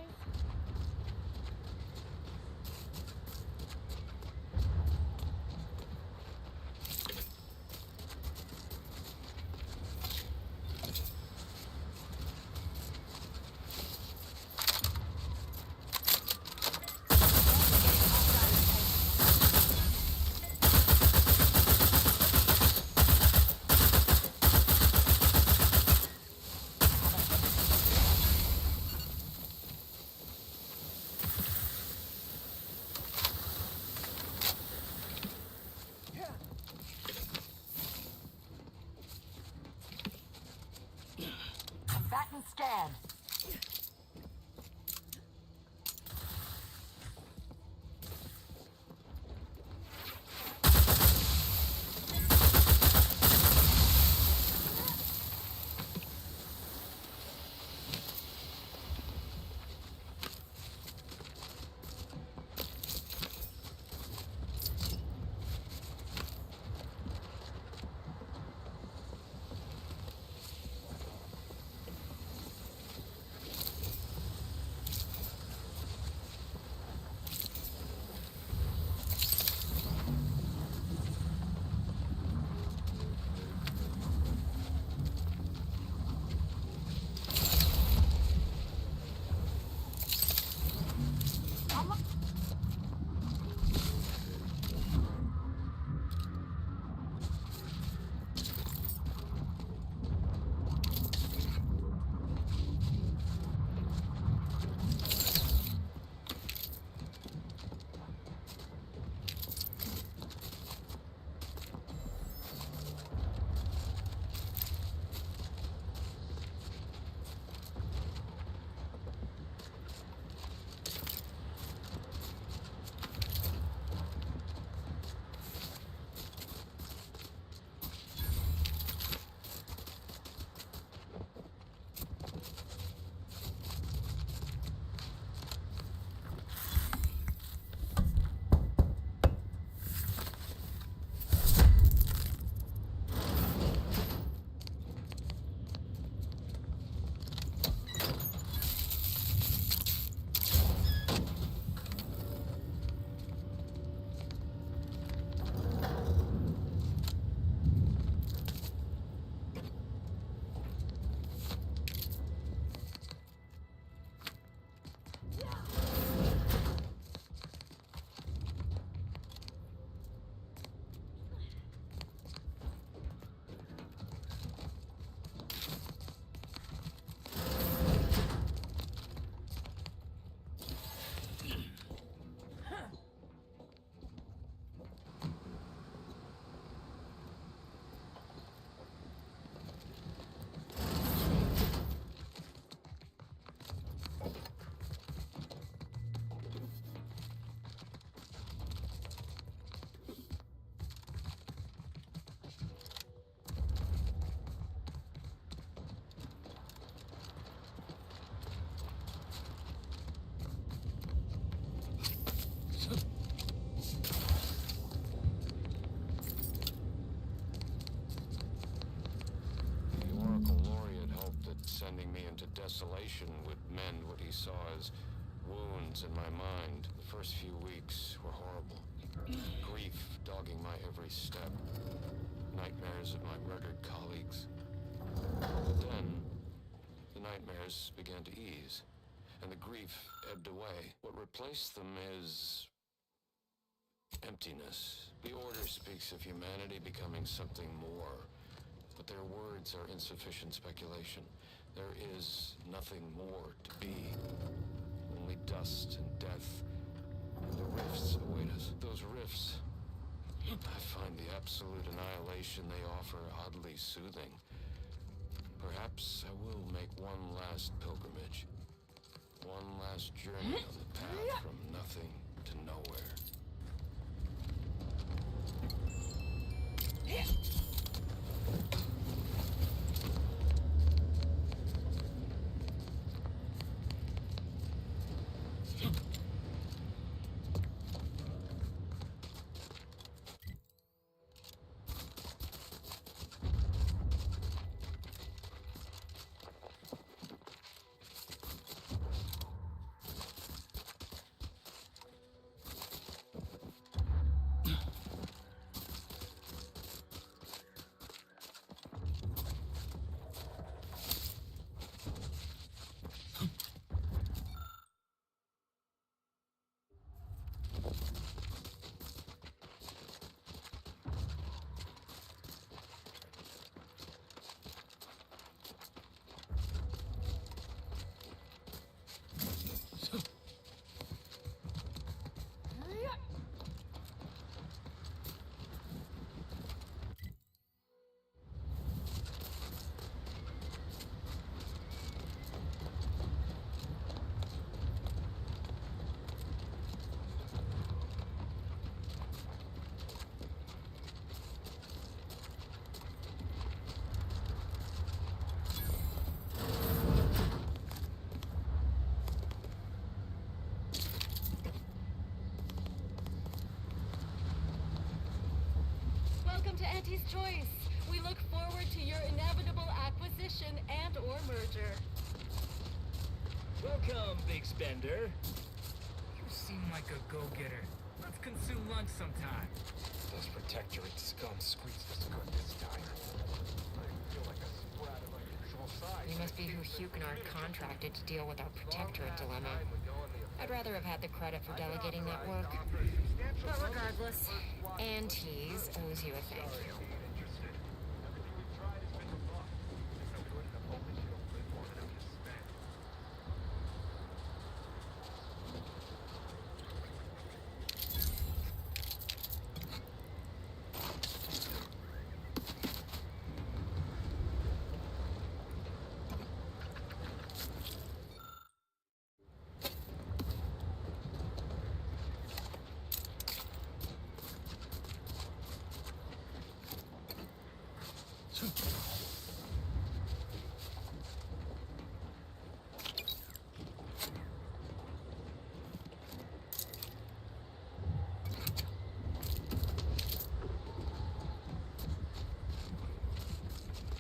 isolation would mend what he saw as wounds in my mind. The first few weeks were horrible. Grief dogging my every step. Nightmares of my murdered colleagues. But then, the nightmares began to ease, and the grief ebbed away. What replaced them is emptiness. The Order speaks of humanity becoming something more, but their words are insufficient speculation. There is nothing more to be. Only dust and death. And the rifts await us. Those rifts, I find the absolute annihilation they offer oddly soothing. Perhaps I will make one last pilgrimage. One last journey on the path from nothing to nowhere. Welcome to Auntie's Choice. We look forward to your inevitable acquisition and/or merger. Welcome, big spender. You seem like a go-getter. Let's consume lunch sometime. Those Protectorate scum squeezed us good this time. I feel like a sprat of unusual size. You must be who Huguenot contracted to deal with our Protectorate dilemma. I'd rather have had the credit for delegating that work. But regardless, Auntie's owes you a thank you.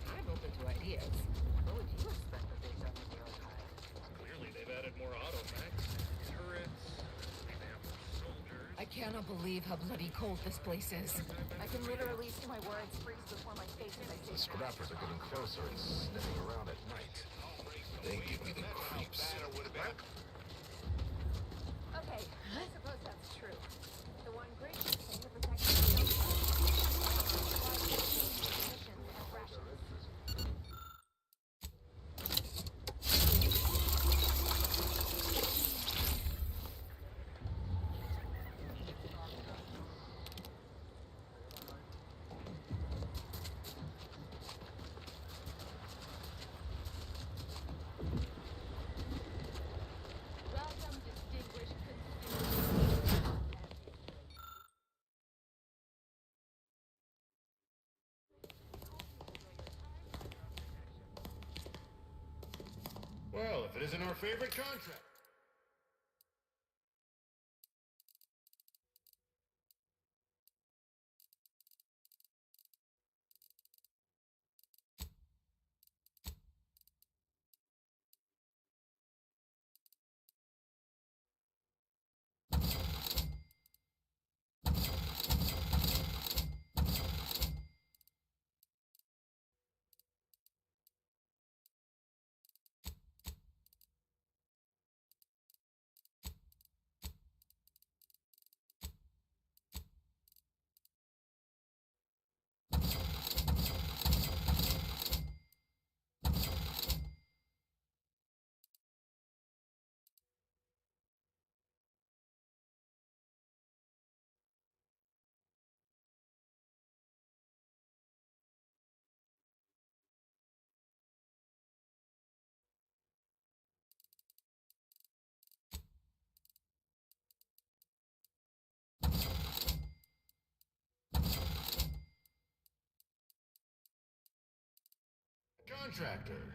I'm open to ideas. What would you expect that they've done with the archive? Clearly, they've added more automags, turrets, they have more soldiers. I cannot believe how bloody cold this place is. I can literally see my words freeze before my face as I say The scrappers are getting closer and sniffing around at night. They give me the creeps. Okay, I suppose that's true. The one great thing the protection missions and rations. Welcome, distinguished consumers. Well, if it isn't our favorite contract. contractor.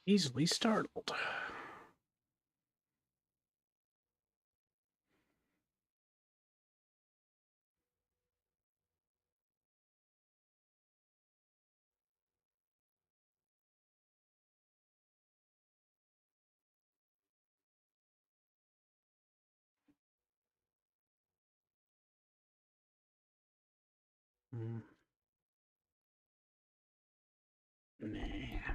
Easily startled. Nah.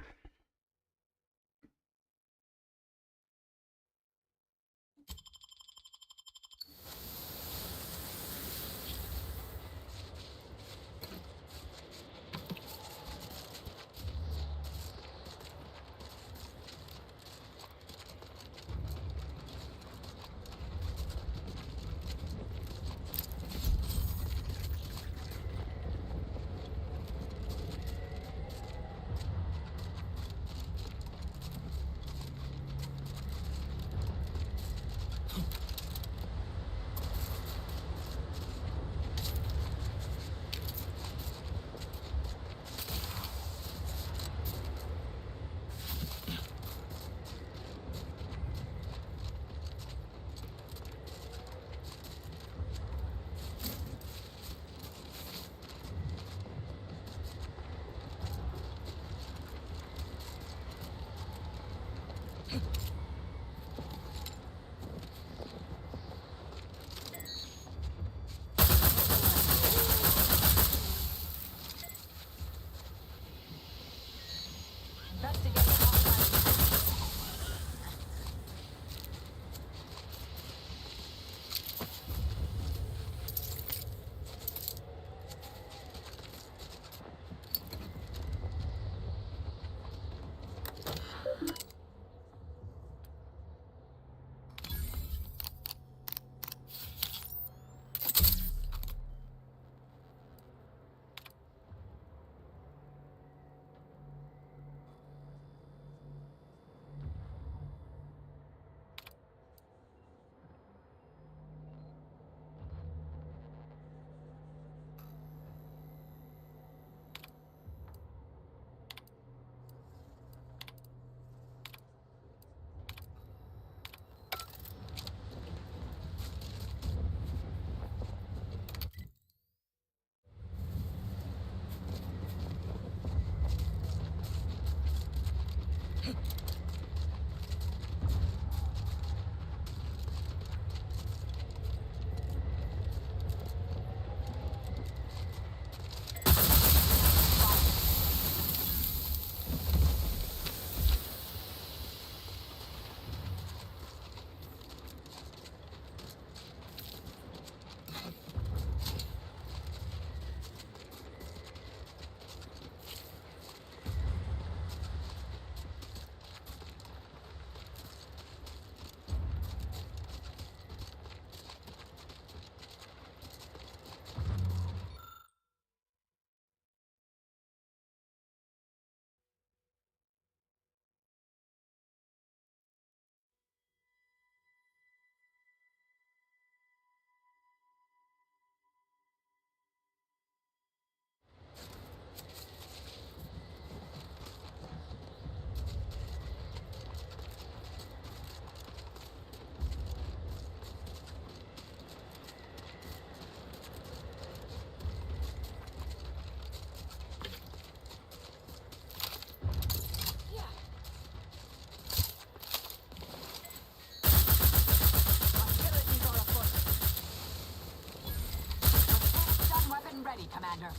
Commander.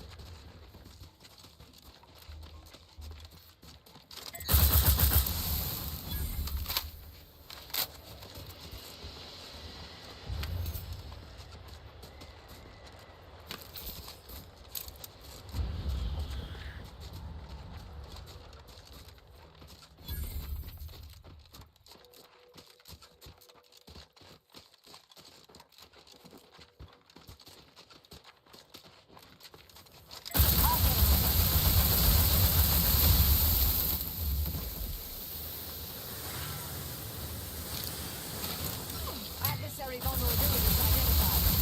Adversary vulnerabilities identified.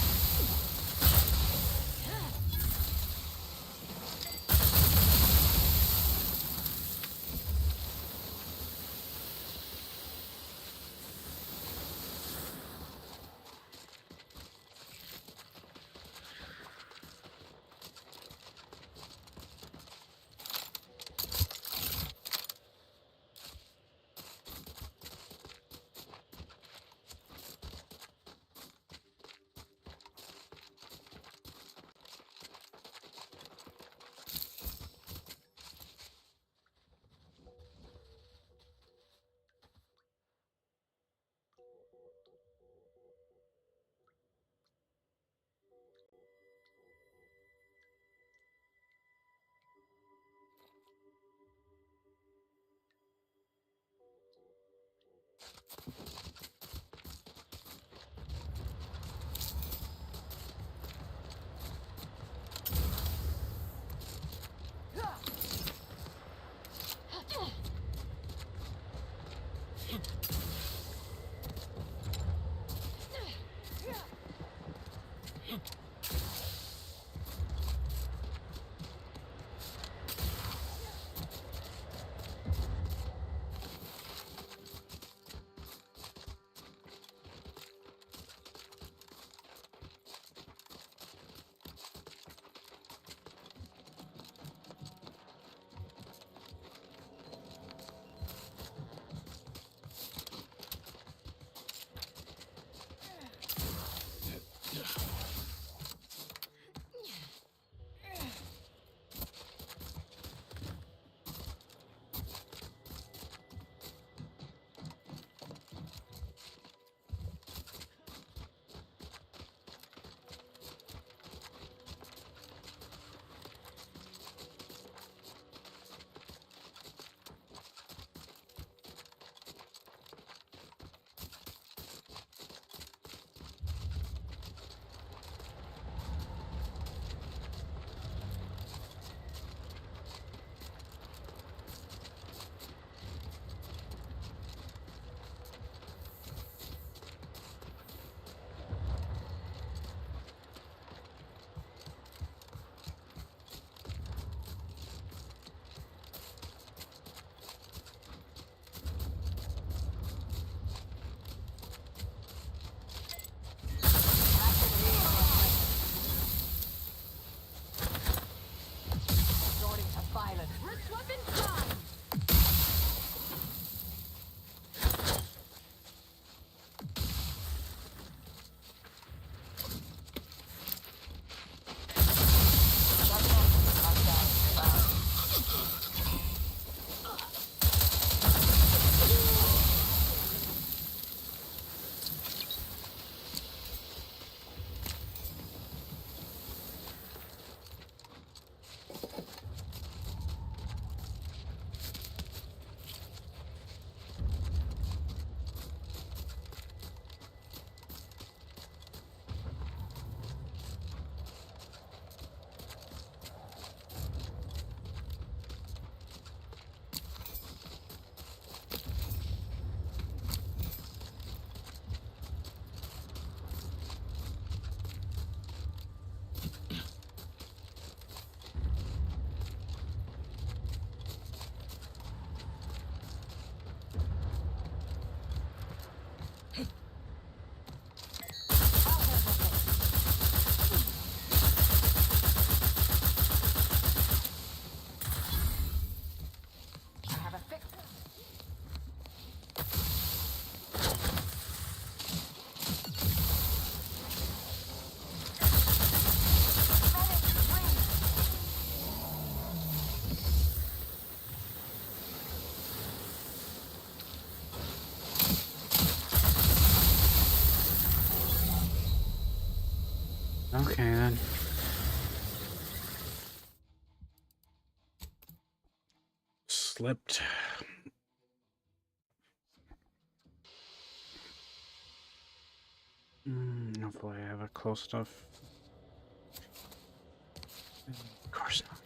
Okay then. Slipped. Hopefully I have a close enough. Of course not.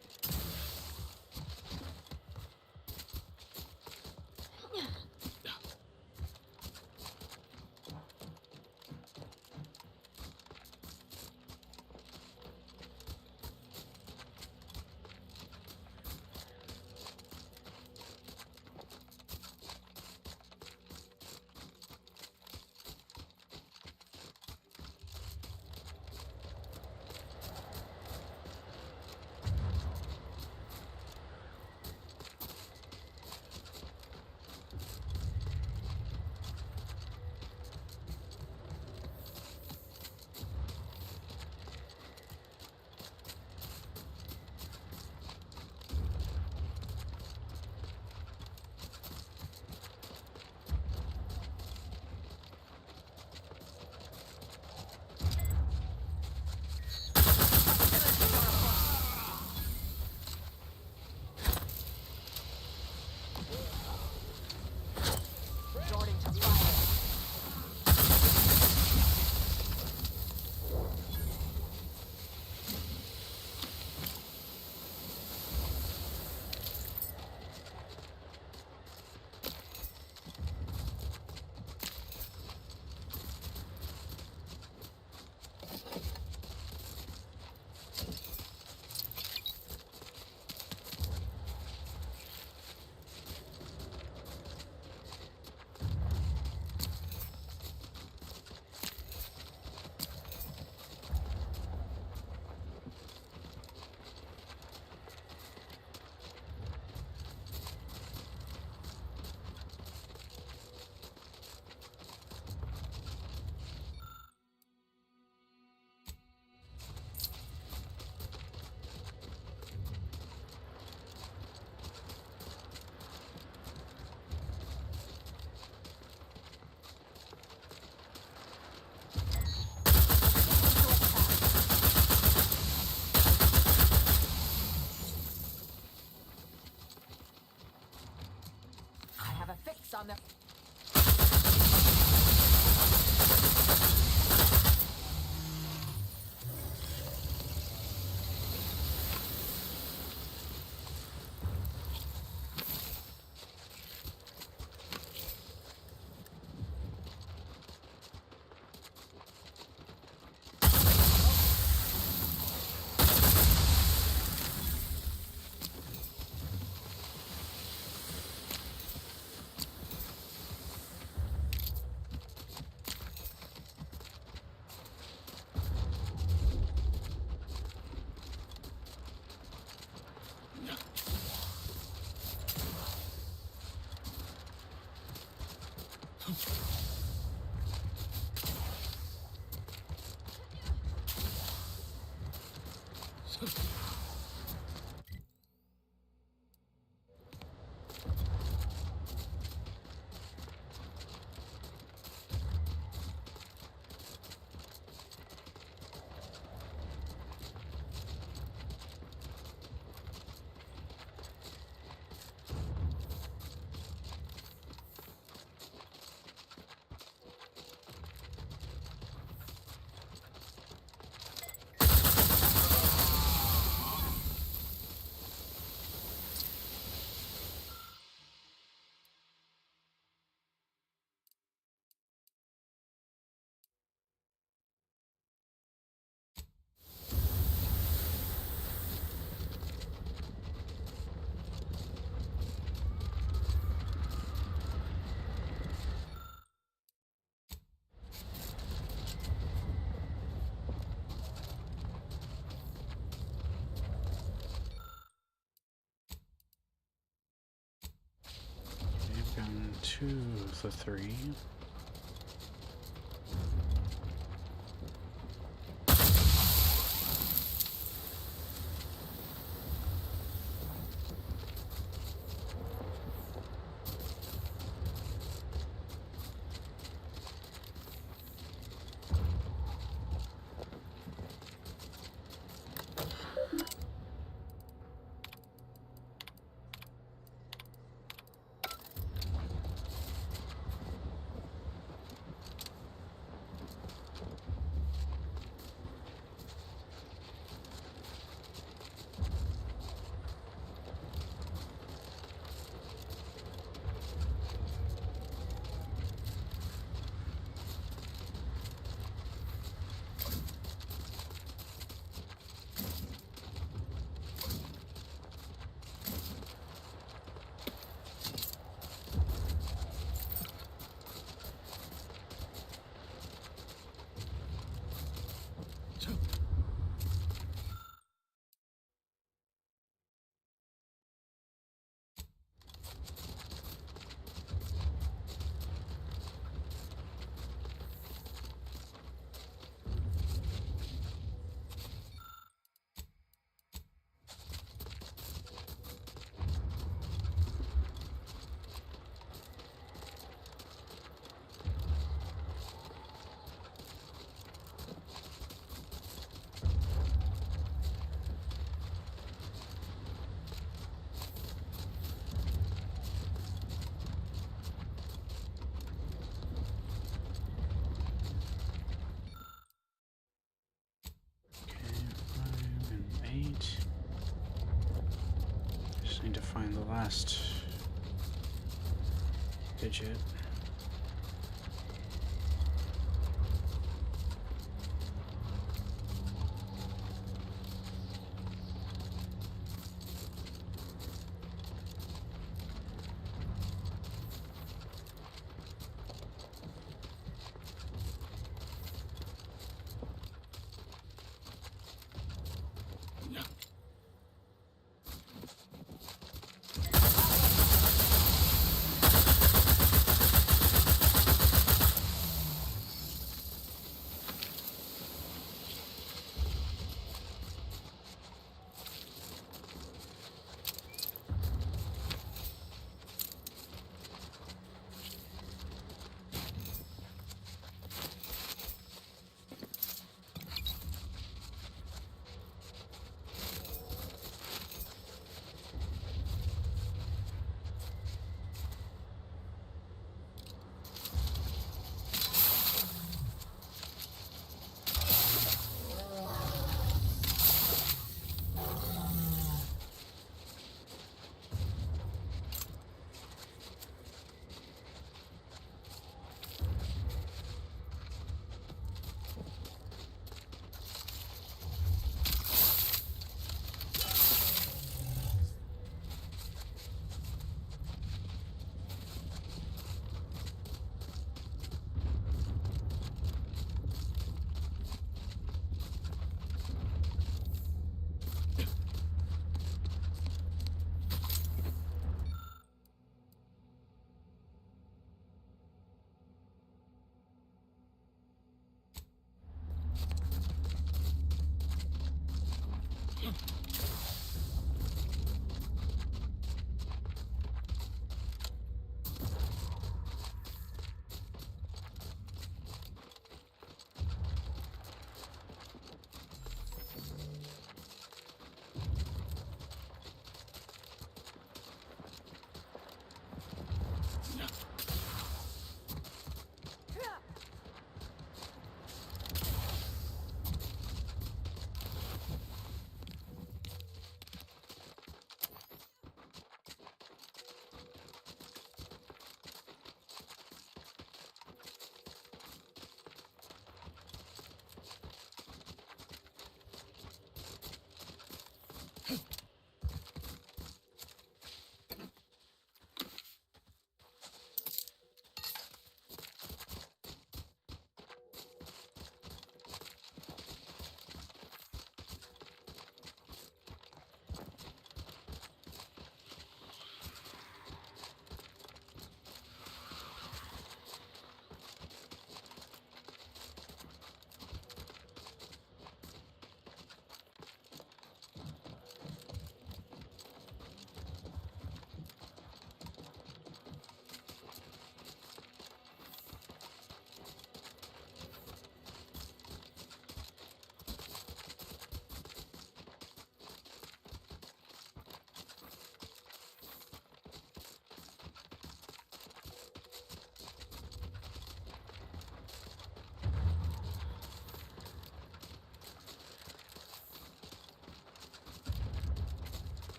On the I've gone 2 of the 3. Alright. Just need to find the last digit.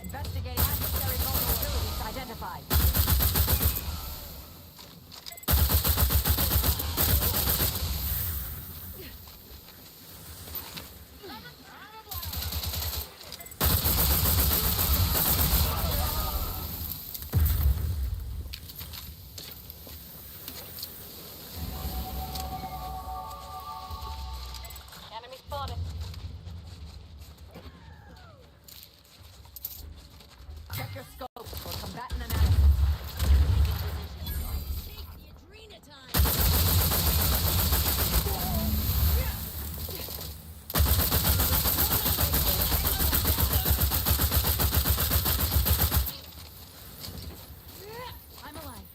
Investigating adversary vulnerabilities identified. Enemy spotted. Check your scope for combatant analysis. I'm alive.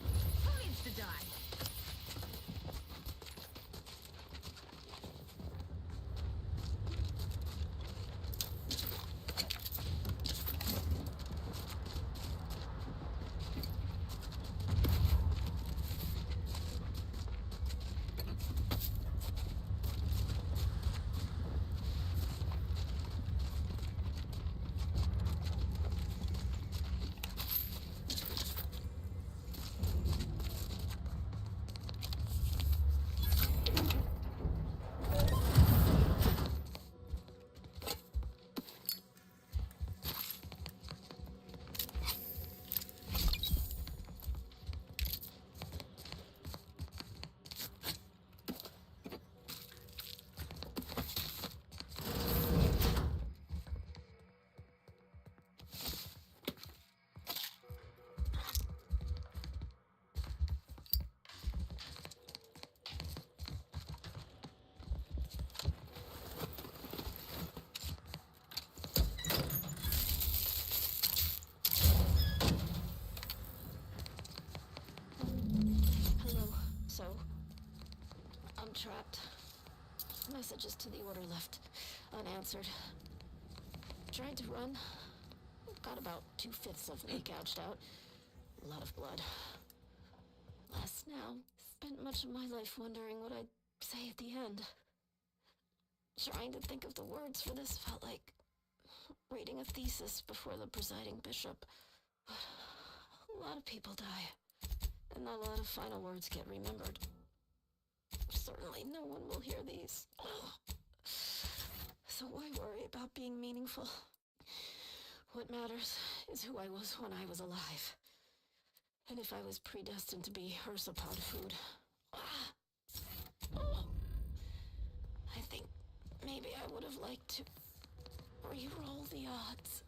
Who needs to die? Hello. So, I'm trapped. Messages to the order left unanswered. Tried to run. Got about 2/5 of me gouged out. A lot of blood. Less now. Spent much of my life wondering what I'd say at the end. Trying to think of the words for this felt like reading a thesis before the presiding bishop. A lot of people die, and a lot of final words get remembered. Certainly no one will hear these. So why worry about being meaningful? What matters is who I was when I was alive. And if I was predestined to be Ursapod food. I think maybe I would have liked to re-roll the odds.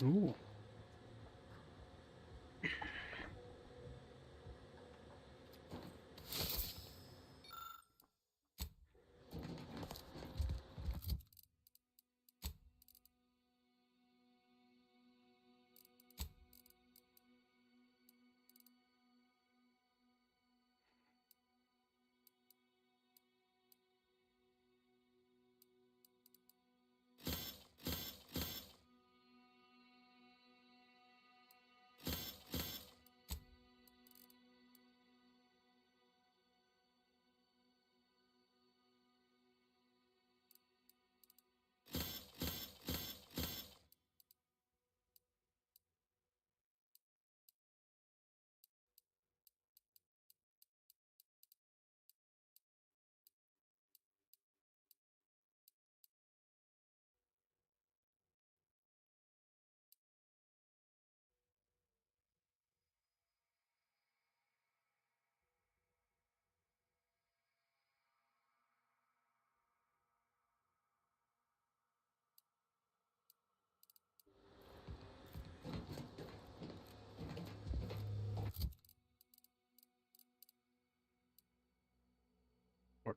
Ooh.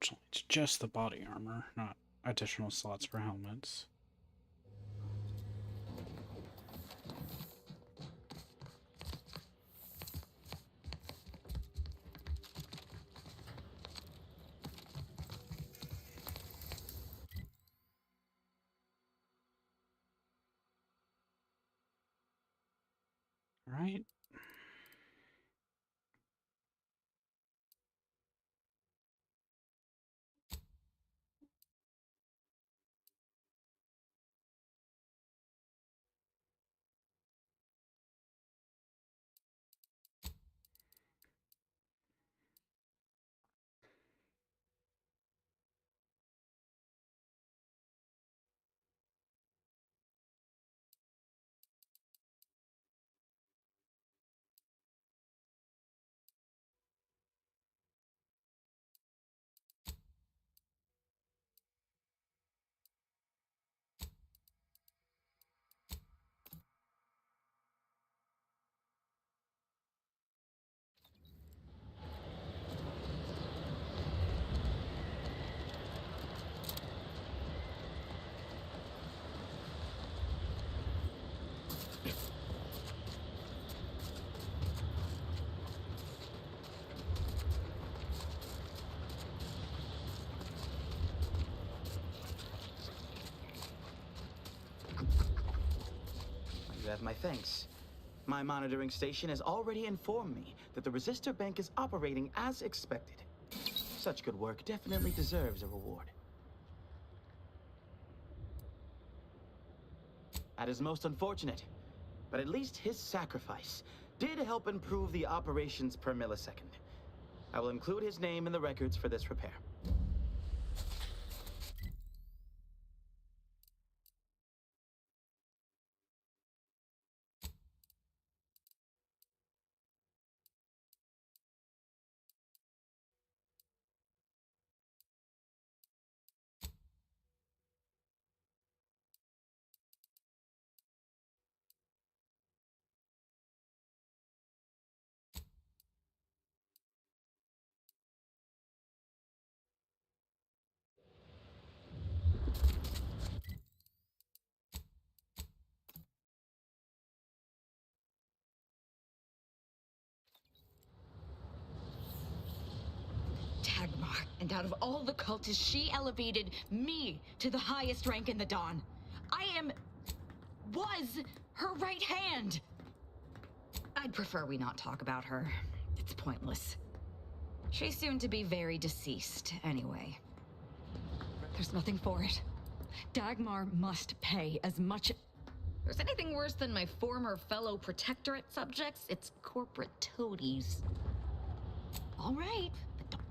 Unfortunately, it's just the body armor, not additional slots for helmets. Right. You have my thanks. My monitoring station has already informed me that the resistor bank is operating as expected. Such good work definitely deserves a reward. That is most unfortunate, but at least his sacrifice did help improve the operations per millisecond. I will include his name in the records for this repair. Dagmar, and out of all the cultists, she elevated me to the highest rank in the Dawn. Was her right hand. I'd prefer we not talk about her. It's pointless. She's soon to be very deceased, anyway. There's nothing for it. Dagmar must pay as much. If there's anything worse than my former fellow Protectorate subjects, it's corporate toadies. All right, but don't...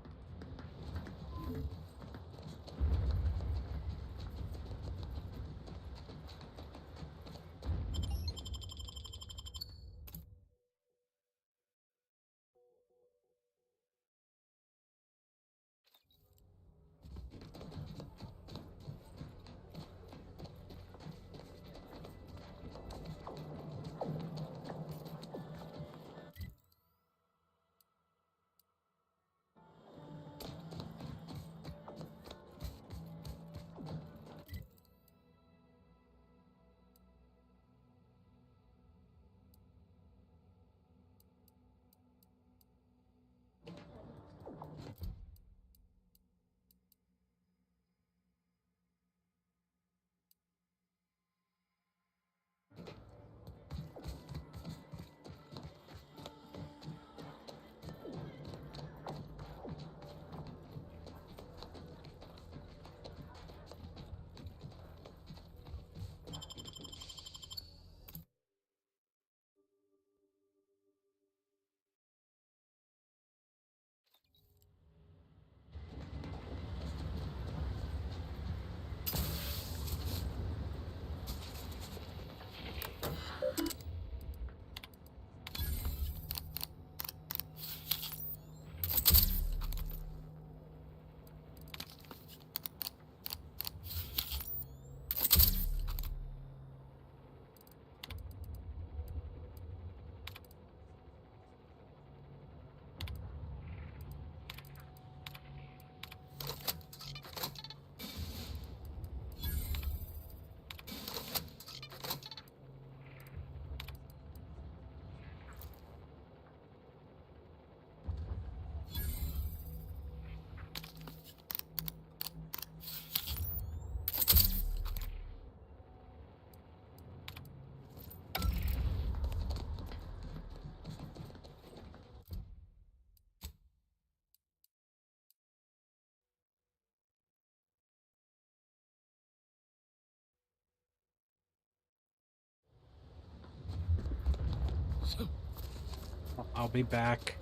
I'll be back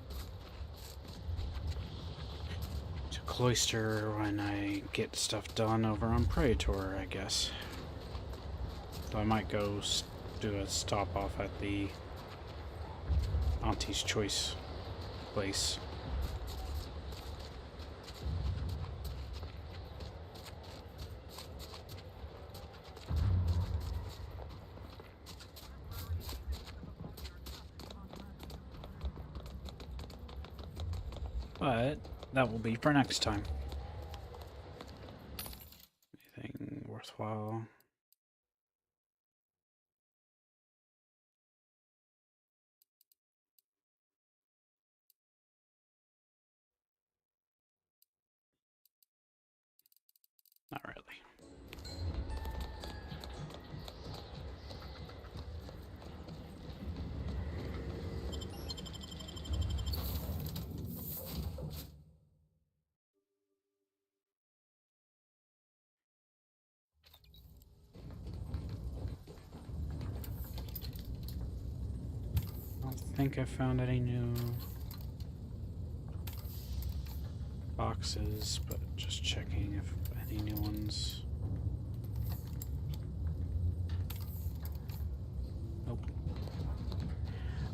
to Cloister when I get stuff done over on Praetor, I guess. So I might go do a stop off at the Auntie's Choice place. But that will be for next time. Anything worthwhile? Not really. I don't think I found any new boxes, but just checking if any new ones. Nope.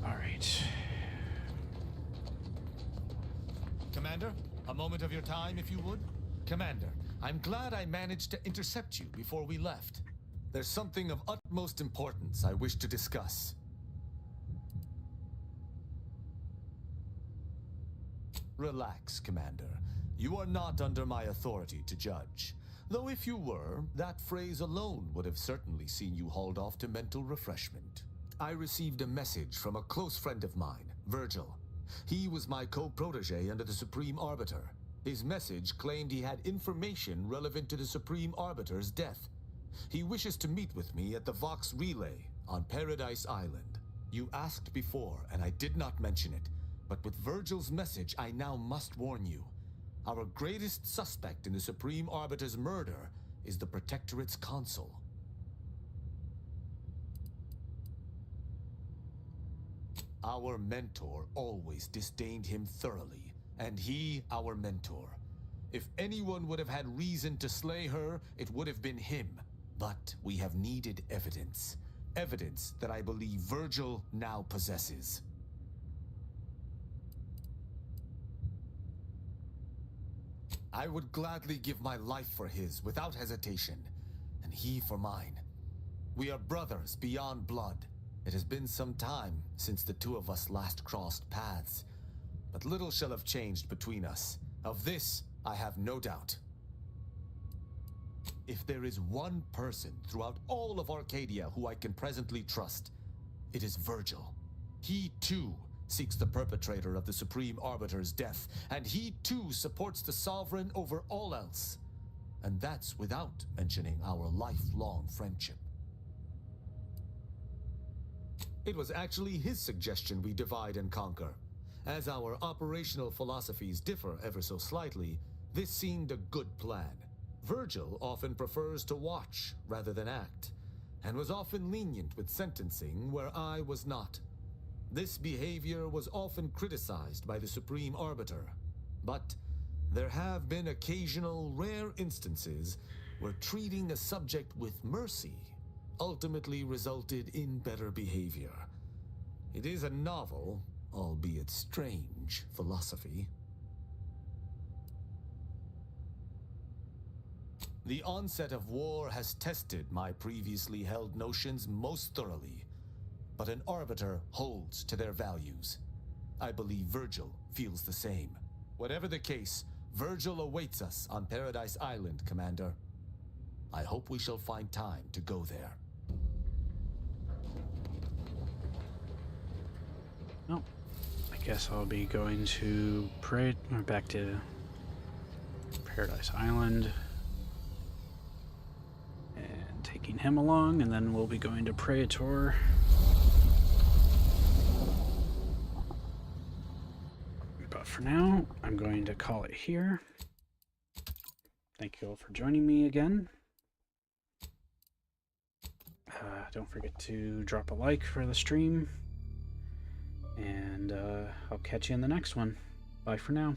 Alright. Commander, a moment of your time, if you would. Commander, I'm glad I managed to intercept you before we left. There's something of utmost importance I wish to discuss. Relax, Commander. You are not under my authority to judge. Though if you were, that phrase alone would have certainly seen you hauled off to mental refreshment. I received a message from a close friend of mine, Virgil. He was my co-protege under the Supreme Arbiter. His message claimed he had information relevant to the Supreme Arbiter's death. He wishes to meet with me at the Vox Relay on Paradise Island. You asked before, and I did not mention it. But with Virgil's message, I now must warn you. Our greatest suspect in the Supreme Arbiter's murder is the Protectorate's consul. Our mentor always disdained him thoroughly, and he our mentor. If anyone would have had reason to slay her, it would have been him. But we have needed evidence. Evidence that I believe Virgil now possesses. I would gladly give my life for his without hesitation, and he for mine. We are brothers beyond blood. It has been some time since the two of us last crossed paths, but little shall have changed between us. Of this, I have no doubt. If there is one person throughout all of Arcadia who I can presently trust, it is Virgil. He too seeks the perpetrator of the Supreme Arbiter's death, and he too supports the Sovereign over all else. And that's without mentioning our lifelong friendship. It was actually his suggestion we divide and conquer. As our operational philosophies differ ever so slightly, this seemed a good plan. Virgil often prefers to watch rather than act, and was often lenient with sentencing where I was not. This behavior was often criticized by the Supreme Arbiter, but there have been occasional rare instances where treating a subject with mercy ultimately resulted in better behavior. It is a novel, albeit strange, philosophy. The onset of war has tested my previously held notions most thoroughly, but an arbiter holds to their values. I believe Virgil feels the same. Whatever the case, Virgil awaits us on Paradise Island, Commander. I hope we shall find time to go there. Well, I guess I'll be going to back to Paradise Island and taking him along, and then we'll be going to Praetor. But for now, I'm going to call it here. Thank you all for joining me again. Don't forget to drop a like for the stream. I'll catch you in the next one. Bye for now.